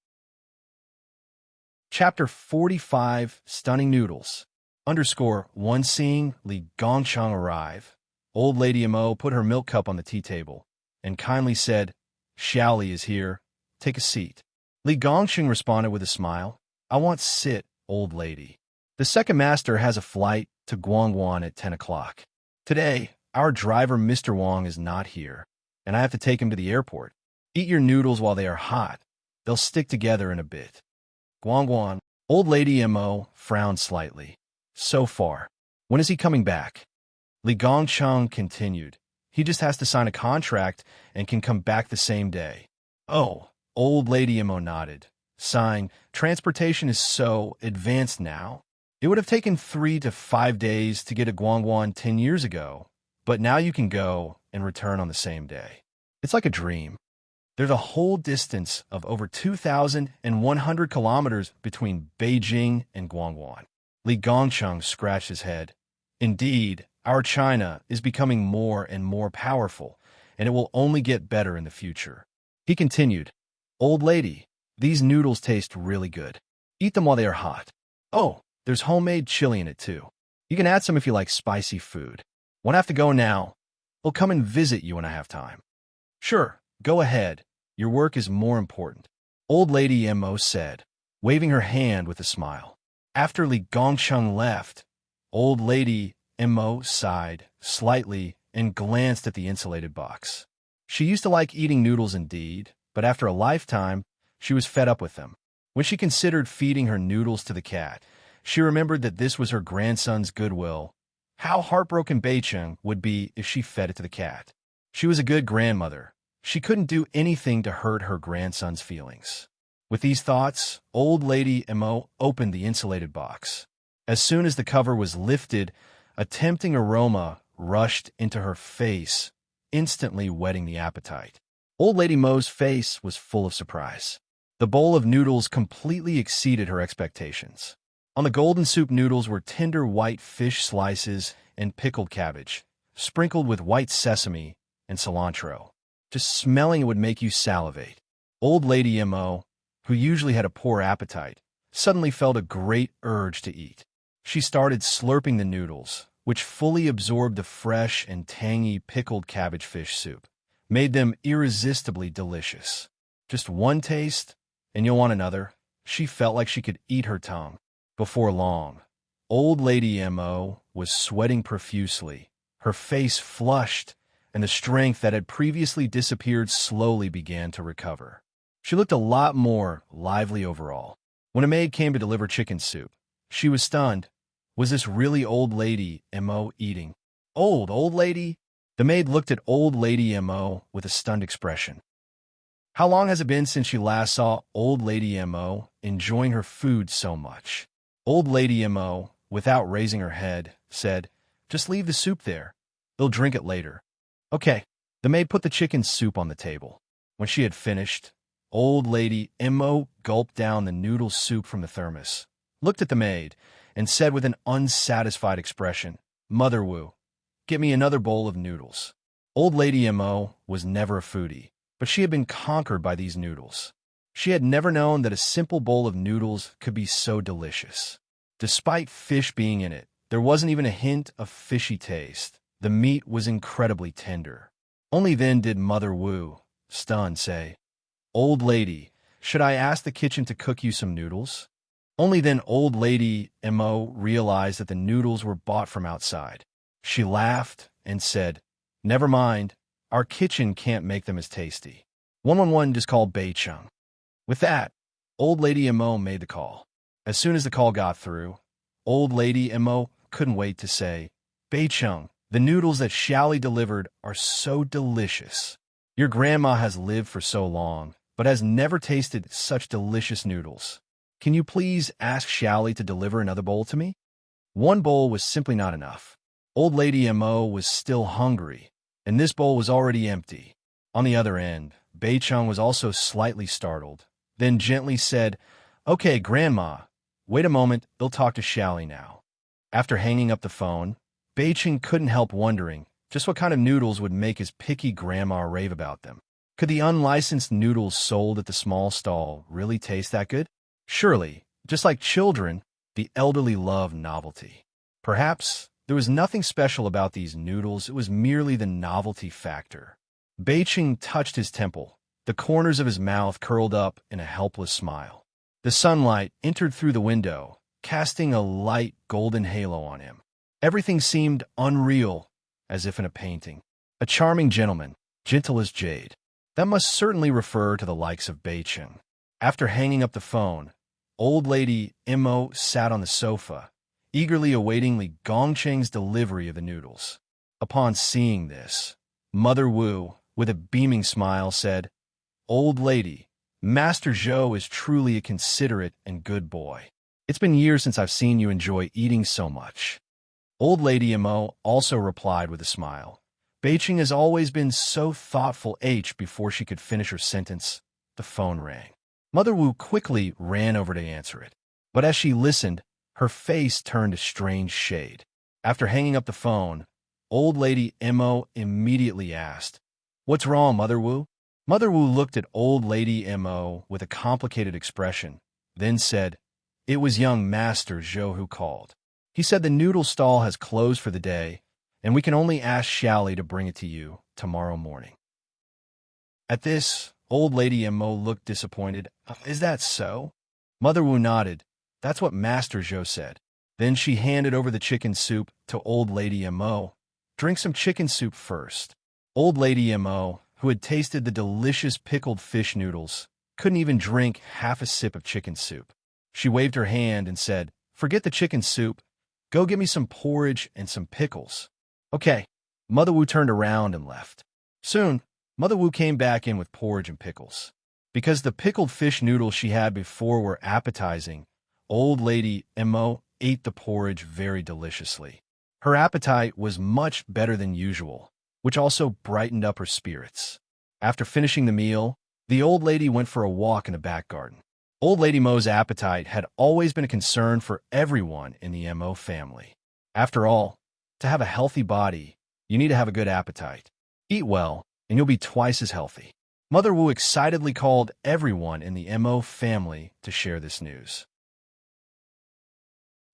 Chapter 45, Stunning Noodles. _1 Seeing Li Gongshang arrive, old Lady MO put her milk cup on the tea table and kindly said, "Xiaoli is here. Take a seat." Li Gongshang responded with a smile, "I want sit, old lady. The second master has a flight to Guangguan at 10 o'clock. Today, our driver Mr. Wang is not here, and I have to take him to the airport. Eat your noodles while they are hot. They'll stick together in a bit." Guangguan. Old Lady MO frowned slightly. "So far. When is he coming back?" Li Gongshang continued. "He just has to sign a contract and can come back the same day." "Oh," Old Lady MO nodded, sighing, "transportation is so advanced now. It would have taken 3 to 5 days to get to Guangguan 10 years ago, but now you can go and return on the same day. It's like a dream." There's a whole distance of over 2,100 kilometers between Beijing and Guangguan. Li Gongshang scratched his head. "Indeed, our China is becoming more and more powerful, and it will only get better in the future." He continued, "Old lady, these noodles taste really good. Eat them while they are hot. Oh, there's homemade chili in it too. You can add some if you like spicy food. Won't have to go now. I'll come and visit you when I have time." "Sure, go ahead. Your work is more important," Old Lady MO said, waving her hand with a smile. After Li Gongshang left, Old Lady MO sighed slightly and glanced at the insulated box. She used to like eating noodles indeed, but after a lifetime, she was fed up with them. When she considered feeding her noodles to the cat, she remembered that this was her grandson's goodwill. How heartbroken Beicheng would be if she fed it to the cat. She was a good grandmother. She couldn't do anything to hurt her grandson's feelings. With these thoughts, Old Lady MO opened the insulated box. As soon as the cover was lifted, a tempting aroma rushed into her face, instantly whetting the appetite. Old Lady Mo's face was full of surprise. The bowl of noodles completely exceeded her expectations. On the golden soup noodles were tender white fish slices and pickled cabbage, sprinkled with white sesame and cilantro. Just smelling it would make you salivate. Old Lady MO, who usually had a poor appetite, suddenly felt a great urge to eat. She started slurping the noodles, which fully absorbed the fresh and tangy pickled cabbage fish soup, made them irresistibly delicious. Just one taste, and you'll want another. She felt like she could eat her tongue. Before long, Old Lady MO was sweating profusely, her face flushed, and the strength that had previously disappeared slowly began to recover. She looked a lot more lively overall. When a maid came to deliver chicken soup, she was stunned. Was this really Old Lady MO eating? Old lady? The maid looked at Old Lady MO with a stunned expression. How long has it been since you last saw Old Lady MO enjoying her food so much? Old Lady MO, without raising her head, said, "Just leave the soup there. They'll drink it later." "Okay." The maid put the chicken soup on the table. When she had finished, Old Lady MO gulped down the noodle soup from the thermos. looked at the maid, and said with an unsatisfied expression, "Mother Wu, get me another bowl of noodles." Old Lady Mo was never a foodie, but she had been conquered by these noodles. She had never known that a simple bowl of noodles could be so delicious. Despite fish being in it, there wasn't even a hint of fishy taste. The meat was incredibly tender. Only then did Mother Wu, stunned, say, "Old lady, should I ask the kitchen to cook you some noodles?" Only then Old Lady Mo realized that the noodles were bought from outside. She laughed and said, "Never mind, our kitchen can't make them as tasty. 111 just call Beicheng." With that, Old Lady Mo made the call. As soon as the call got through, Old Lady Mo couldn't wait to say, "Beicheng, the noodles that Xiaoli delivered are so delicious. Your grandma has lived for so long, but has never tasted such delicious noodles. Can you please ask Xiaoli to deliver another bowl to me?" One bowl was simply not enough. Old Lady Mo was still hungry, and this bowl was already empty. On the other end, Beicheng was also slightly startled, then gently said, "Okay, Grandma, wait a moment, they'll talk to Xiaoli now." After hanging up the phone, Beicheng couldn't help wondering just what kind of noodles would make his picky grandma rave about them. Could the unlicensed noodles sold at the small stall really taste that good? Surely, just like children, the elderly love novelty. Perhaps there was nothing special about these noodles, it was merely the novelty factor. Beicheng touched his temple. The corners of his mouth curled up in a helpless smile. The sunlight entered through the window, casting a light golden halo on him. Everything seemed unreal, as if in a painting. A charming gentleman, gentle as jade. That must certainly refer to the likes of Beicheng. After hanging up the phone, Old Lady Mo sat on the sofa, eagerly awaiting Li Gongcheng's delivery of the noodles. Upon seeing this, Mother Wu, with a beaming smile, said, "Old lady, Master Zhou is truly a considerate and good boy. It's been years since I've seen you enjoy eating so much." Old Lady Mo also replied with a smile. "Beicheng has always been so thoughtful." Before she could finish her sentence, the phone rang. Mother Wu quickly ran over to answer it, but as she listened, her face turned a strange shade. After hanging up the phone, Old Lady Mo immediately asked, "What's wrong, Mother Wu?" Mother Wu looked at Old Lady Mo with a complicated expression, then said, "It was young Master Zhou who called. He said the noodle stall has closed for the day, and we can only ask Xiaoli to bring it to you tomorrow morning." At this, Old Lady Mo looked disappointed. "Is that so?" Mother Wu nodded. "That's what Master Zhou said." Then she handed over the chicken soup to Old Lady Mo. "Drink some chicken soup first." Old Lady Mo, who had tasted the delicious pickled fish noodles, couldn't even drink half a sip of chicken soup. She waved her hand and said, "Forget the chicken soup. Go get me some porridge and some pickles." "Okay." Mother Wu turned around and left. Soon, Mother Wu came back in with porridge and pickles. Because the pickled fish noodles she had before were appetizing, Old Lady Mo ate the porridge very deliciously. Her appetite was much better than usual, which also brightened up her spirits. After finishing the meal, the old lady went for a walk in the back garden. Old Lady Mo's appetite had always been a concern for everyone in the Mo family. After all, to have a healthy body, you need to have a good appetite. Eat well, and you'll be twice as healthy. Mother Wu excitedly called everyone in the Mo family to share this news.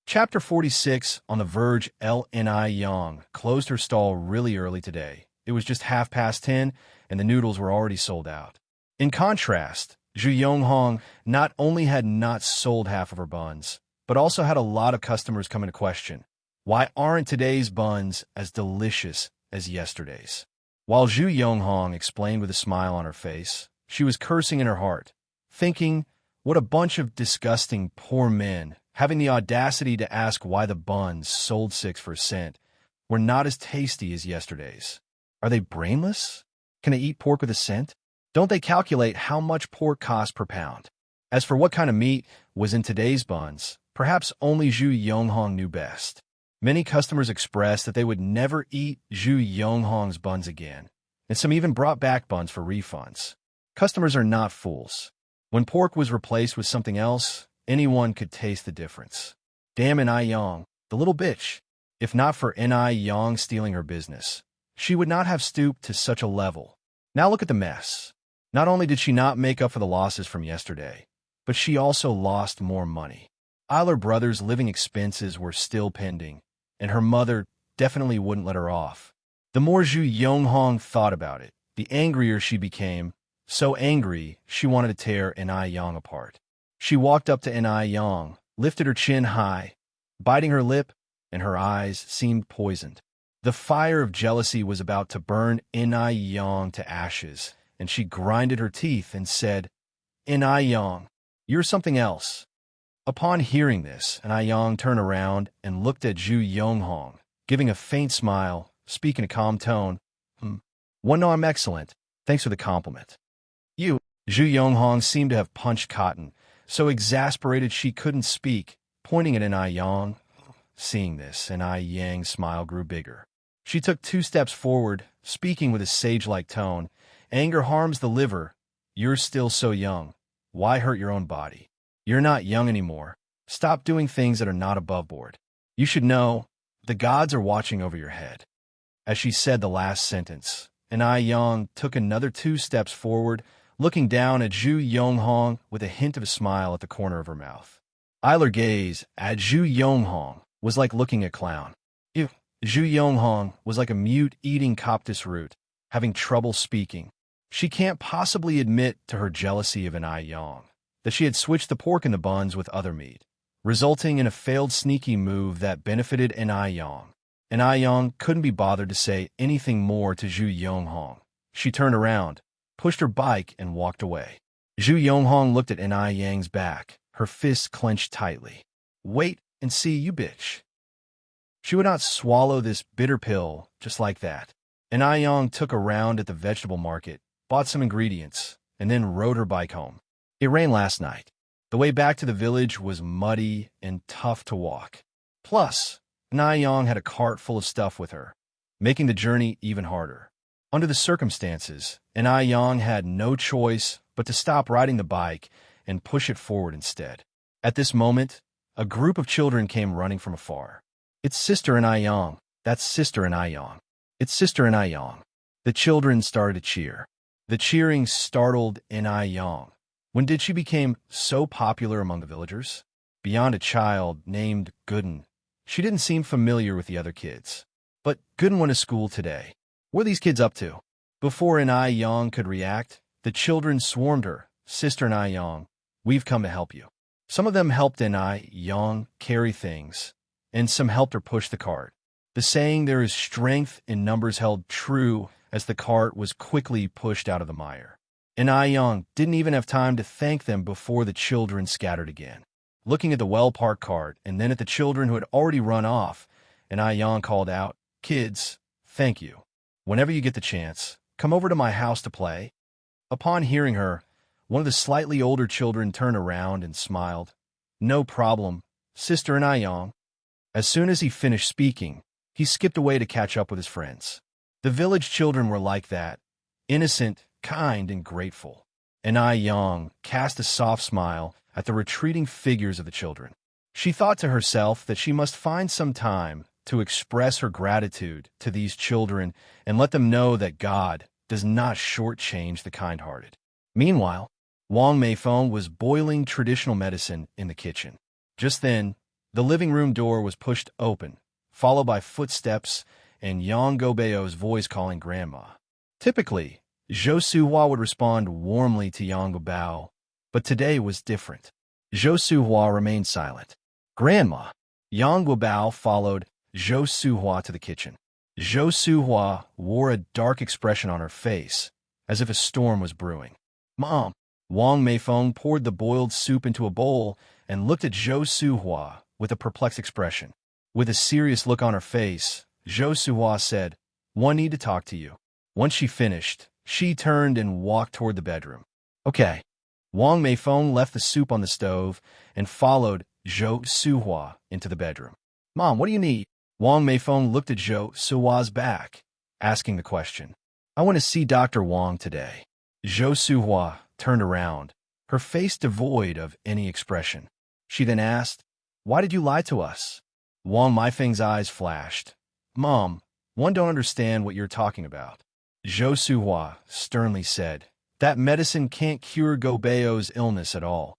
Chapter 46. On the verge. Lni Yang closed her stall really early today. It was just 10:30, and the noodles were already sold out. In contrast, Zhu Yonghong not only had not sold half of her buns, but also had a lot of customers come into question, why aren't today's buns as delicious as yesterday's? While Zhu Yonghong explained with a smile on her face, she was cursing in her heart, thinking, what a bunch of disgusting poor men, having the audacity to ask why the buns sold 6 for a cent were not as tasty as yesterday's. Are they brainless? Can they eat pork with a cent? Don't they calculate how much pork costs per pound? As for what kind of meat was in today's buns, perhaps only Zhu Yonghong knew best. Many customers expressed that they would never eat Zhu Yonghong's buns again, and some even brought back buns for refunds. Customers are not fools. When pork was replaced with something else, anyone could taste the difference. Damn Ni Yang, the little bitch. If not for Ni Yang stealing her business, she would not have stooped to such a level. Now look at the mess. Not only did she not make up for the losses from yesterday, but she also lost more money. Eiler Brothers' living expenses were still pending, and her mother definitely wouldn't let her off. The more Zhu Yonghong thought about it, the angrier she became, so angry she wanted to tear Ni Yang apart. She walked up to Ni Yang, lifted her chin high, biting her lip, and her eyes seemed poisoned. The fire of jealousy was about to burn Ni Yang to ashes, and she grinded her teeth and said, Ni Yang, you're something else. Upon hearing this, Ni Yang turned around and looked at Zhu Yonghong, giving a faint smile, speaking in a calm tone. Well, no, I'm excellent. Thanks for the compliment. You, Zhu Yonghong seemed to have punched cotton, so exasperated she couldn't speak, pointing at Ni Yang. Seeing this, Ni Yang's smile grew bigger. She took 2 steps forward, speaking with a sage-like tone. Anger harms the liver. You're still so young. Why hurt your own body? You're not young anymore. Stop doing things that are not above board. You should know, the gods are watching over your head. As she said the last sentence, Ni Yang took another 2 steps forward, looking down at Zhu Yonghong with a hint of a smile at the corner of her mouth. Eiler's gaze at Zhu Yonghong was like looking at a clown. Zhu Yonghong was like a mute eating coptis root, having trouble speaking. She can't possibly admit to her jealousy of Ni Yang that she had switched the pork in the buns with other meat, resulting in a failed sneaky move that benefited Ni Yang. Ni Yang couldn't be bothered to say anything more to Zhu Yonghong. She turned around, pushed her bike, and walked away. Zhu Yonghong looked at Ni Yang's back, her fists clenched tightly. Wait and see, you bitch. She would not swallow this bitter pill just like that. Ni Yang took a round at the vegetable market, bought some ingredients, and then rode her bike home. It rained last night. The way back to the village was muddy and tough to walk. Plus, Ni Yang had a cart full of stuff with her, making the journey even harder. Under the circumstances, Ni Yang had no choice but to stop riding the bike and push it forward instead. At this moment, a group of children came running from afar. It's Sister Ni Yang. That's Sister Ni Yang. It's Sister Ni Yang. The children started to cheer. The cheering startled Ni Yang. When did she become so popular among the villagers? Beyond a child named Gooden, she didn't seem familiar with the other kids. But Gooden went to school today. What are these kids up to? Before Ni Yang could react, the children swarmed her. Sister Ni Yang, we've come to help you. Some of them helped Ni Yang carry things, and some helped her push the cart. The saying there is strength in numbers held true as the cart was quickly pushed out of the mire. Ni Yang didn't even have time to thank them before the children scattered again. Looking at the well-parked cart and then at the children who had already run off, Ni Yang called out, Kids, thank you. Whenever you get the chance, come over to my house to play. Upon hearing her, one of the slightly older children turned around and smiled. No problem, Sister Ni Yang. As soon as he finished speaking, he skipped away to catch up with his friends. The village children were like that, innocent, kind, and grateful. Ni Yang cast a soft smile at the retreating figures of the children. She thought to herself that she must find some time to express her gratitude to these children and let them know that God does not shortchange the kind-hearted. Meanwhile, Wang Meifeng was boiling traditional medicine in the kitchen. Just then, the living room door was pushed open, followed by footsteps and Yang Gobeo's voice calling Grandma. Typically, Zhou Suhua would respond warmly to Yang Gobao, but today was different. Zhou Suhua remained silent. Grandma! Yang Gobao followed Zhou Suhua to the kitchen. Zhou Suhua wore a dark expression on her face, as if a storm was brewing. Mom! Wang Meifeng poured the boiled soup into a bowl and looked at Zhou Suhua with a perplexed expression. With a serious look on her face, Zhou Suhua said, "One need to talk to you." Once she finished, she turned and walked toward the bedroom. Okay. Wang Meifeng left the soup on the stove and followed Zhou Suhua into the bedroom. Mom, what do you need? Wang Meifeng looked at Zhou Suhua's back, asking the question. I want to see Dr. Wang today. Zhou Suhua turned around, her face devoid of any expression. She then asked, "Why did you lie to us?" Wang Meifeng's eyes flashed. "Mom, one don't understand what you're talking about." Zhou Suhua sternly said, "That medicine can't cure Gobeo's illness at all."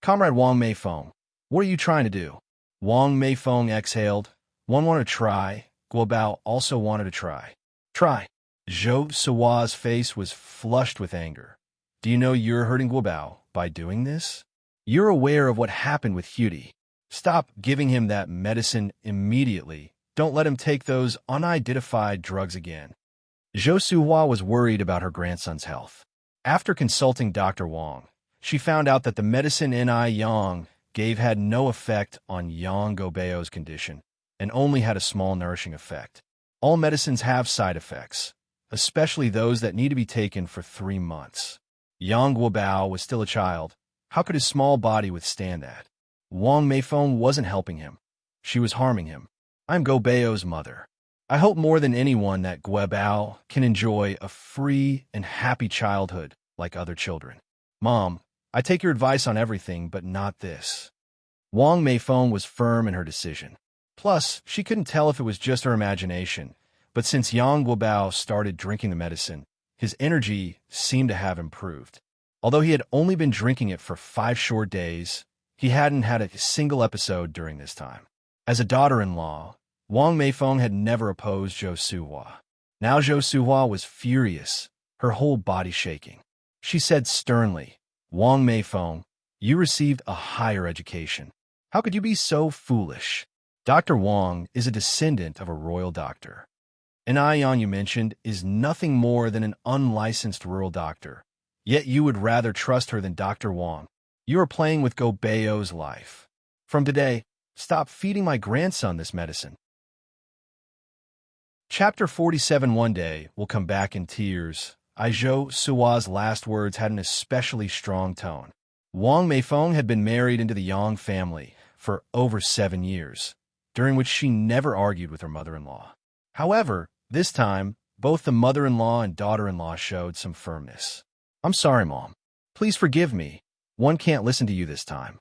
"Comrade Wang Meifeng, what are you trying to do?" Wang Meifeng exhaled. "One want to try. Guobao also wanted to try." "Try." Zhou Suhua's face was flushed with anger. "Do you know you're hurting Guobao by doing this? You're aware of what happened with Hudy. Stop giving him that medicine immediately. Don't let him take those unidentified drugs again." Zhou Suhua was worried about her grandson's health. After consulting Dr. Wang, she found out that the medicine Ni Yang gave had no effect on Yang Gobeo's condition and only had a small nourishing effect. All medicines have side effects, especially those that need to be taken for 3 months. Yang Guobao was still a child. How could his small body withstand that? Wang Meifeng wasn't helping him. She was harming him. "I'm Gobeo's mother. I hope more than anyone that Guobao can enjoy a free and happy childhood like other children. Mom, I take your advice on everything, but not this." Wang Meifeng was firm in her decision. Plus, she couldn't tell if it was just her imagination, but since Yang Guobao started drinking the medicine, his energy seemed to have improved. Although he had only been drinking it for 5 short days, he hadn't had a single episode during this time. As a daughter-in-law, Wang Meifeng had never opposed Zhou Suhua. Now Zhou Suhua was furious, her whole body shaking. She said sternly, "Wang Meifeng, you received a higher education. How could you be so foolish? Dr. Wang is a descendant of a royal doctor. An Ion you mentioned is nothing more than an unlicensed rural doctor, yet you would rather trust her than Dr. Wang. You are playing with Gobeo's life. From today, stop feeding my grandson this medicine." Chapter 47. One day will come back in tears. Zhou Suhua's last words had an especially strong tone. Wang Meifeng had been married into the Yang family for over 7 years, during which she never argued with her mother-in-law. However, this time, both the mother-in-law and daughter-in-law showed some firmness. "I'm sorry, Mom. Please forgive me. One can't listen to you this time."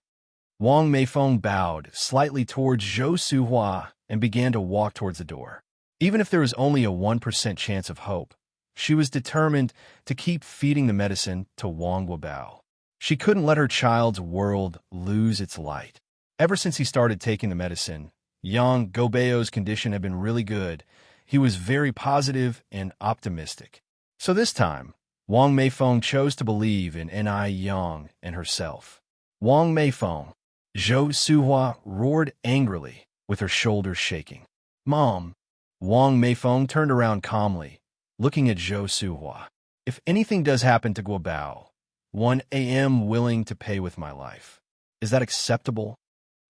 Wang Meifeng bowed slightly towards Zhou Suhua and began to walk towards the door. Even if there was only a 1% chance of hope, she was determined to keep feeding the medicine to Wang Guobao. She couldn't let her child's world lose its light. Ever since he started taking the medicine, Yang Gobeo's condition had been really good. He was very positive and optimistic. So this time, Wang Meifeng chose to believe in Ni Yang and herself. "Wang Meifeng," Zhou Suhua roared angrily, with her shoulders shaking. "Mom." Wang Meifeng turned around calmly, looking at Zhou Suhua. "If anything does happen to Guobao, I am willing to pay with my life. Is that acceptable?"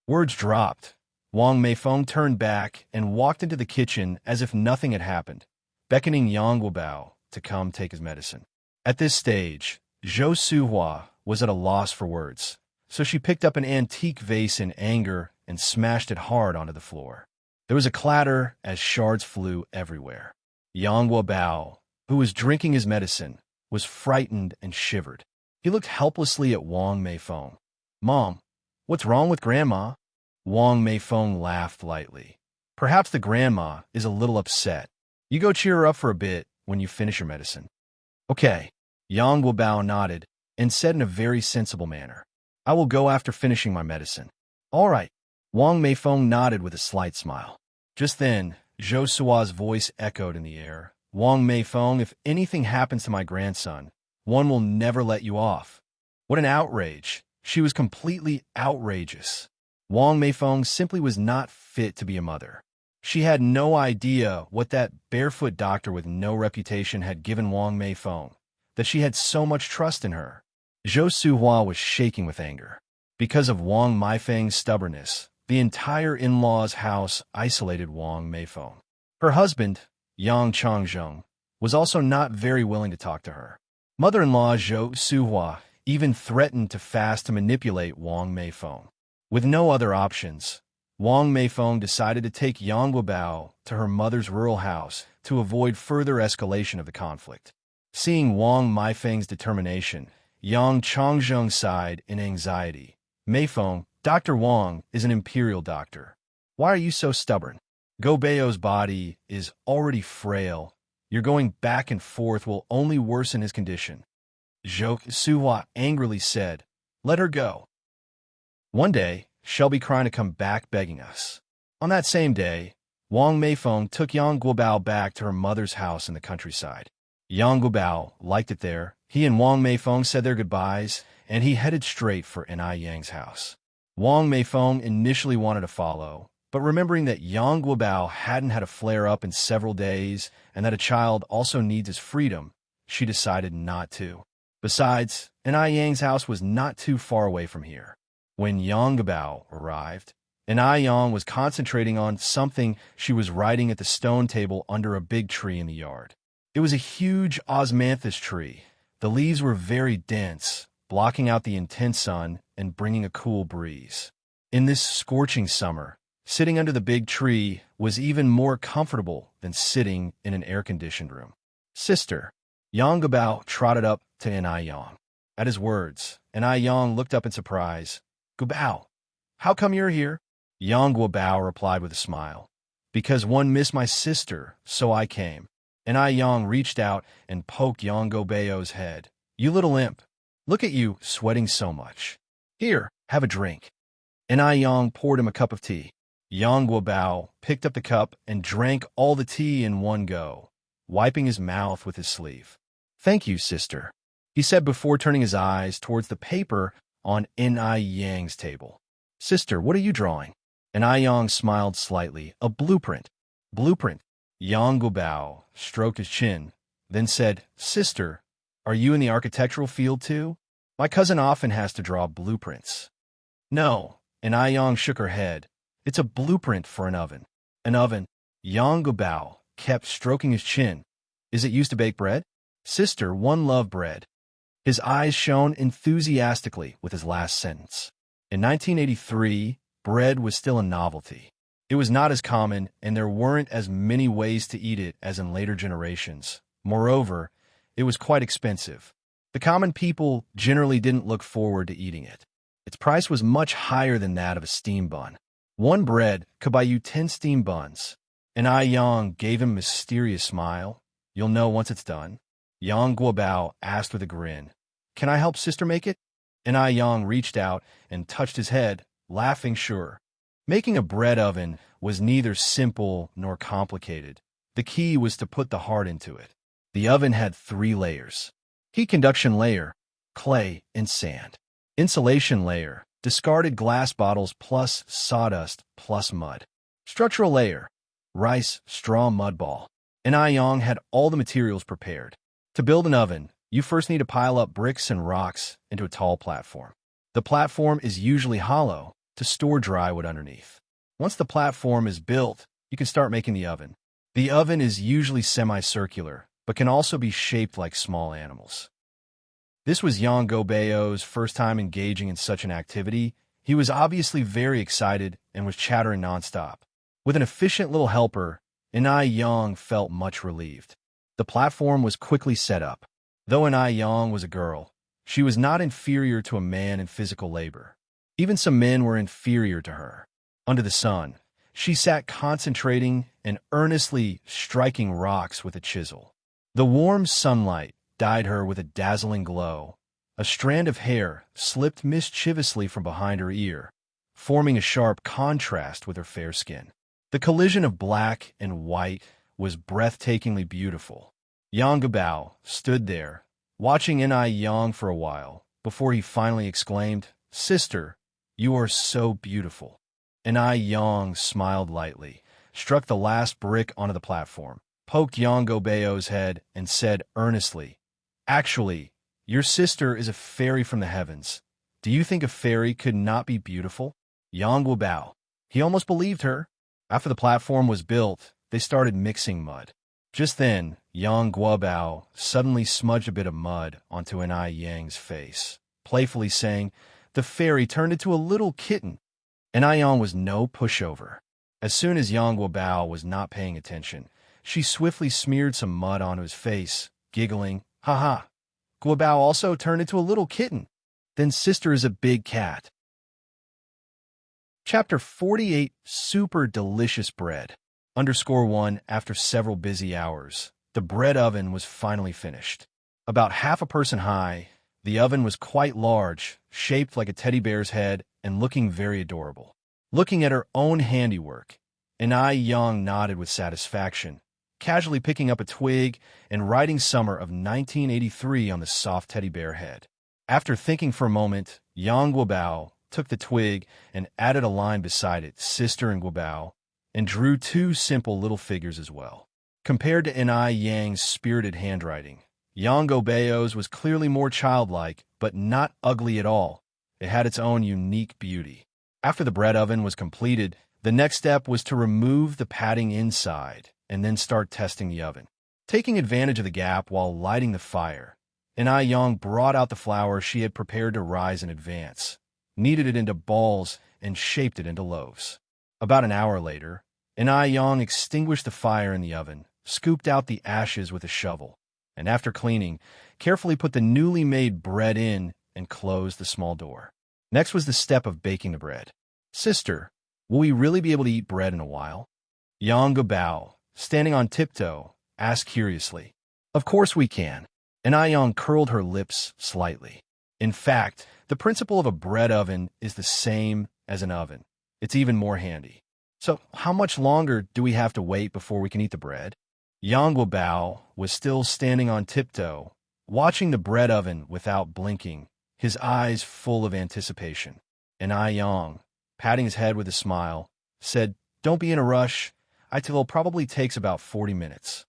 Words dropped. Wang Meifeng turned back and walked into the kitchen as if nothing had happened, beckoning Yang Guobao to come take his medicine. At this stage, Zhou Suhua was at a loss for words, so she picked up an antique vase in anger and smashed it hard onto the floor. There was a clatter as shards flew everywhere. Yang Guobao, who was drinking his medicine, was frightened and shivered. He looked helplessly at Wang Meifeng. "Mom, what's wrong with Grandma?" Wang Meifeng laughed lightly. "Perhaps the grandma is a little upset. You go cheer her up for a bit when you finish your medicine." "Okay." Yang Guobao nodded and said in a very sensible manner, "I will go after finishing my medicine." "All right." Wang Meifeng nodded with a slight smile. Just then, Zhou Suhua's voice echoed in the air. "Wang Meifeng, if anything happens to my grandson, one will never let you off." What an outrage. She was completely outrageous. Wang Meifeng simply was not fit to be a mother. She had no idea what that barefoot doctor with no reputation had given Wang Meifeng, that she had so much trust in her. Zhou Suhua was shaking with anger. Because of Wang Meifeng's stubbornness, the entire in-laws' house isolated Wang Meifeng. Her husband, Yang Changzheng, was also not very willing to talk to her. Mother-in-law Zhou Suhua even threatened to fast to manipulate Wang Meifeng. With no other options, Wang Meifeng decided to take Yang Guobao to her mother's rural house to avoid further escalation of the conflict. Seeing Wang Meifeng's determination, Yang Changzheng sighed in anxiety. Meifeng, Dr. Wang is an imperial doctor. Why are you so stubborn? Gobeo's body is already frail. Your going back and forth will only worsen his condition. Zhou Suhua angrily said, let her go. One day, she'll be crying to come back begging us. On that same day, Wang Meifeng took Yang Guobao back to her mother's house in the countryside. Yang Guobao liked it there. He and Wang Meifeng said their goodbyes, and he headed straight for Enai Yang's house. Wang Meifeng initially wanted to follow, but remembering that Yang Guobao hadn't had a flare-up in several days and that a child also needs his freedom, she decided not to. Besides, Enai Yang's house was not too far away from here. When Yang Guobao arrived, Enai Yang was concentrating on something she was writing at the stone table under a big tree in the yard. It was a huge osmanthus tree. The leaves were very dense, blocking out the intense sun and bringing a cool breeze. In this scorching summer, sitting under the big tree was even more comfortable than sitting in an air-conditioned room. Sister, Yang Guobao trotted up to Enai Yang. At his words, Enai Yang looked up in surprise. Guobao, how come you're here? Yang Guobao replied with a smile. Because one missed my sister, so I came. Enai Yang reached out and poked Yang Guobao's head. You little imp. Look at you, sweating so much. Here, have a drink. Enai Yang poured him a cup of tea. Yang Guobao picked up the cup and drank all the tea in one go, wiping his mouth with his sleeve. Thank you, sister, he said before turning his eyes towards the paper on Enai Yang's table. Sister, what are you drawing? Enai Yang smiled slightly. A blueprint. Blueprint. Yang Guobao stroked his chin, then said, Sister, are you in the architectural field too? My cousin often has to draw blueprints. No, Enai Yang shook her head. It's a blueprint for an oven. An oven. Yang Guobao kept stroking his chin. Is it used to bake bread? Sister, one loved bread. His eyes shone enthusiastically with his last sentence. In 1983, bread was still a novelty. It was not as common, and there weren't as many ways to eat it as in later generations. Moreover, it was quite expensive. The common people generally didn't look forward to eating it. Its price was much higher than that of a steam bun. One bread could buy you 10 steam buns. Enai Yang gave him a mysterious smile. You'll know once it's done. Yang Guobao asked with a grin. Can I help sister make it? Enai Yang reached out and touched his head, laughing sure. Making a bread oven was neither simple nor complicated. The key was to put the heart into it. The oven had 3 layers. Heat conduction layer, clay and sand. Insulation layer, discarded glass bottles plus sawdust plus mud. Structural layer, rice, straw, mud ball. Enai Yang had all the materials prepared. To build an oven, you first need to pile up bricks and rocks into a tall platform. The platform is usually hollow to store dry wood underneath. Once the platform is built, you can start making the oven. The oven is usually semicircular, but can also be shaped like small animals. This was Yang Guobao's first time engaging in such an activity. He was obviously very excited and was chattering nonstop. With an efficient little helper, Enai Yang felt much relieved. The platform was quickly set up. Though Enai Yang was a girl, she was not inferior to a man in physical labor. Even some men were inferior to her. Under the sun, she sat concentrating and earnestly striking rocks with a chisel. The warm sunlight dyed her with a dazzling glow. A strand of hair slipped mischievously from behind her ear, forming a sharp contrast with her fair skin. The collision of black and white was breathtakingly beautiful. Yang Guobao stood there, watching Enai Yang for a while, before he finally exclaimed, Sister, you are so beautiful. Enai Yang smiled lightly, struck the last brick onto the platform, poked Yang Guobao's head, and said earnestly, Actually, your sister is a fairy from the heavens. Do you think a fairy could not be beautiful? Yang Guobao. He almost believed her. After the platform was built, they started mixing mud. Just then, Yang Guobao suddenly smudged a bit of mud onto Enai Yang's face, playfully saying, The fairy turned into a little kitten. Enai Yang was no pushover. As soon as Yang Guobao was not paying attention, she swiftly smeared some mud onto his face, giggling, Ha ha. Guobao also turned into a little kitten. Then sister is a big cat. Chapter 48, Super Delicious Bread. _1 After several busy hours, the bread oven was finally finished. About half a person high, the oven was quite large, shaped like a teddy bear's head and looking very adorable. Looking at her own handiwork, Yang nodded with satisfaction, casually picking up a twig and writing summer of 1983 on the soft teddy bear head. After thinking for a moment, Yang Guobao took the twig and added a line beside it, Sister and Guobao, and drew two simple little figures as well. Compared to Yang's spirited handwriting, Yang Guobao's was clearly more childlike, but not ugly at all. It had its own unique beauty. After the bread oven was completed, the next step was to remove the padding inside and then start testing the oven. Taking advantage of the gap while lighting the fire, Yang brought out the flour she had prepared to rise in advance, kneaded it into balls, and shaped it into loaves. About an hour later, Yang extinguished the fire in the oven, scooped out the ashes with a shovel, and after cleaning, carefully put the newly made bread in and closed the small door. Next was the step of baking the bread. Sister, will we really be able to eat bread in a while? Yang Guobao, standing on tiptoe, asked curiously. Of course we can. Yang curled her lips slightly. In fact, the principle of a bread oven is the same as an oven. It's even more handy. So how much longer do we have to wait before we can eat the bread? Yang Guobao was still standing on tiptoe, watching the bread oven without blinking, his eyes full of anticipation. Yang, patting his head with a smile, said, Don't be in a rush. It'll probably takes about 40 minutes.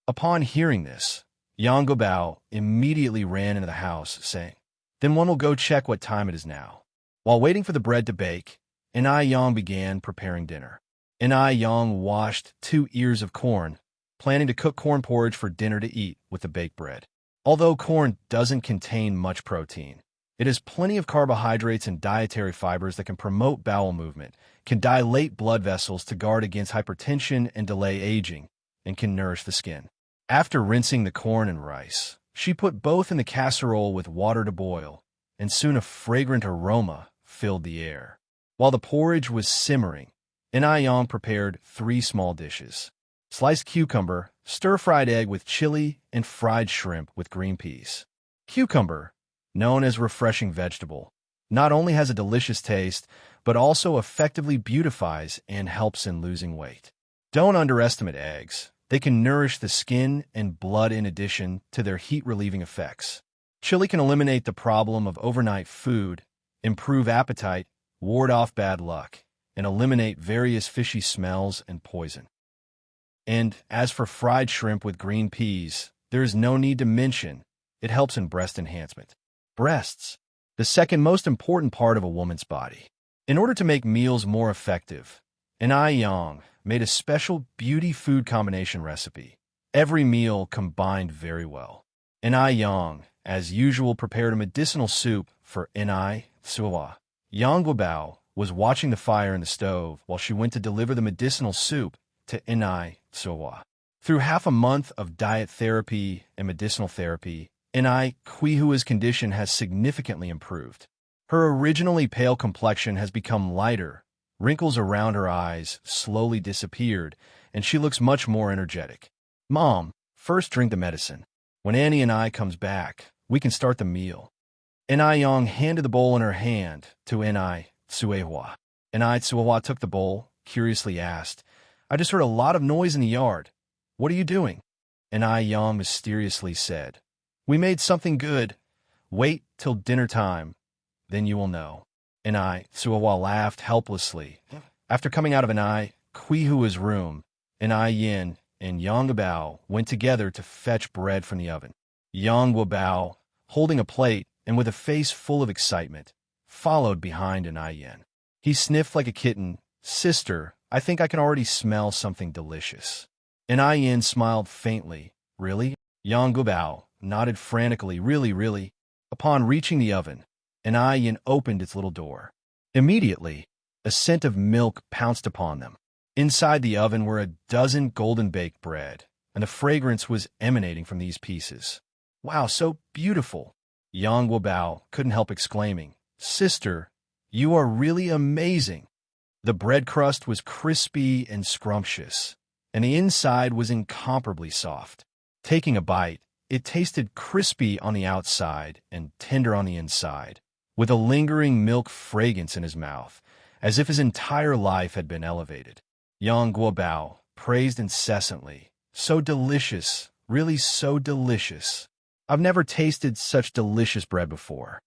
Upon hearing this, Yang Guobao immediately ran into the house, saying, Then one will go check what time it is now. While waiting for the bread to bake, Yang began preparing dinner. Yang washed 2 ears of corn, planning to cook corn porridge for dinner to eat with the baked bread. Although corn doesn't contain much protein, it has plenty of carbohydrates and dietary fibers that can promote bowel movement, can dilate blood vessels to guard against hypertension and delay aging, and can nourish the skin. After rinsing the corn and rice, she put both in the casserole with water to boil, and soon a fragrant aroma filled the air. While the porridge was simmering, Yang prepared 3 small dishes: sliced cucumber, stir-fried egg with chili, and fried shrimp with green peas. Cucumber, known as refreshing vegetable, not only has a delicious taste, but also effectively beautifies and helps in losing weight. Don't underestimate eggs. They can nourish the skin and blood in addition to their heat-relieving effects. Chili can eliminate the problem of overnight food, improve appetite, ward off bad luck, and eliminate various fishy smells and poison. And as for fried shrimp with green peas, there is no need to mention, it helps in breast enhancement. Breasts, the second most important part of a woman's body. In order to make meals more effective, Yang made a special beauty food combination recipe. Every meal combined very well. Yang, as usual, prepared a medicinal soup for Suwa. Yang Guobao was watching the fire in the stove while she went to deliver the medicinal soup to Suwa. Through half a month of diet therapy and medicinal therapy, Huihua's condition has significantly improved. Her originally pale complexion has become lighter, wrinkles around her eyes slowly disappeared, and she looks much more energetic. Mom, first drink the medicine. When Annie and I comes back, we can start the meal. Yang handed the bowl in her hand to Suehua. Suehua took the bowl, curiously asked, I just heard a lot of noise in the yard. What are you doing? Yang mysteriously said, We made something good. Wait till dinner time, then you will know. Suehua laughed helplessly. After coming out of Huihua's room, Yin and Yang Guobao went together to fetch bread from the oven. Yang Guobao, holding a plate and with a face full of excitement, followed behind Yin. He sniffed like a kitten. Sister, I think I can already smell something delicious. Yin smiled faintly. Really? Yang Guobao nodded frantically. Really? Upon reaching the oven, Yin opened its little door. Immediately, a scent of milk pounced upon them. Inside the oven were a dozen golden-baked bread, and the fragrance was emanating from these pieces. Wow, so beautiful! Yang Guobao couldn't help exclaiming, Sister, you are really amazing! The bread crust was crispy and scrumptious, and the inside was incomparably soft. Taking a bite, it tasted crispy on the outside and tender on the inside, with a lingering milk fragrance in his mouth, as if his entire life had been elevated. Yang Guobao praised incessantly. So delicious, really so delicious. I've never tasted such delicious bread before.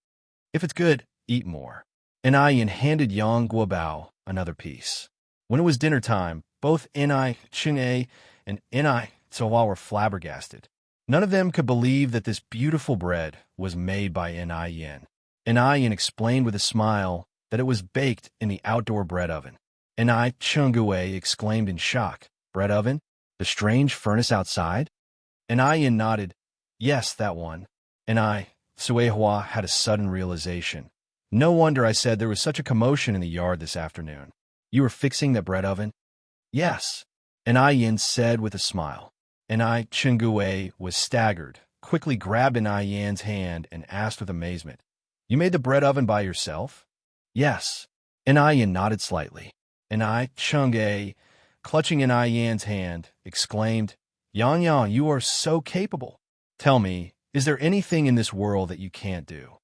If it's good, eat more. And Yin handed Yang Guobao another piece. When it was dinner time, both Ni Ching'e and Ni Tsohua were flabbergasted. None of them could believe that this beautiful bread was made by Ni Yin. Yin explained with a smile that it was baked in the outdoor bread oven. Ni Chungue exclaimed in shock, "Bread oven? The strange furnace outside?" Yin nodded, "Yes, that one." Ni Suehua had a sudden realization. "No wonder I said there was such a commotion in the yard this afternoon. You were fixing that bread oven?" "Yes," Yin said with a smile. Ni Chungue was staggered, quickly grabbed Yin's hand and asked with amazement, "You made the bread oven by yourself?" "Yes." Yin nodded slightly. Ni Chungue, clutching Yin's hand, exclaimed, "Yang Yang, you are so capable. Tell me, is there anything in this world that you can't do?"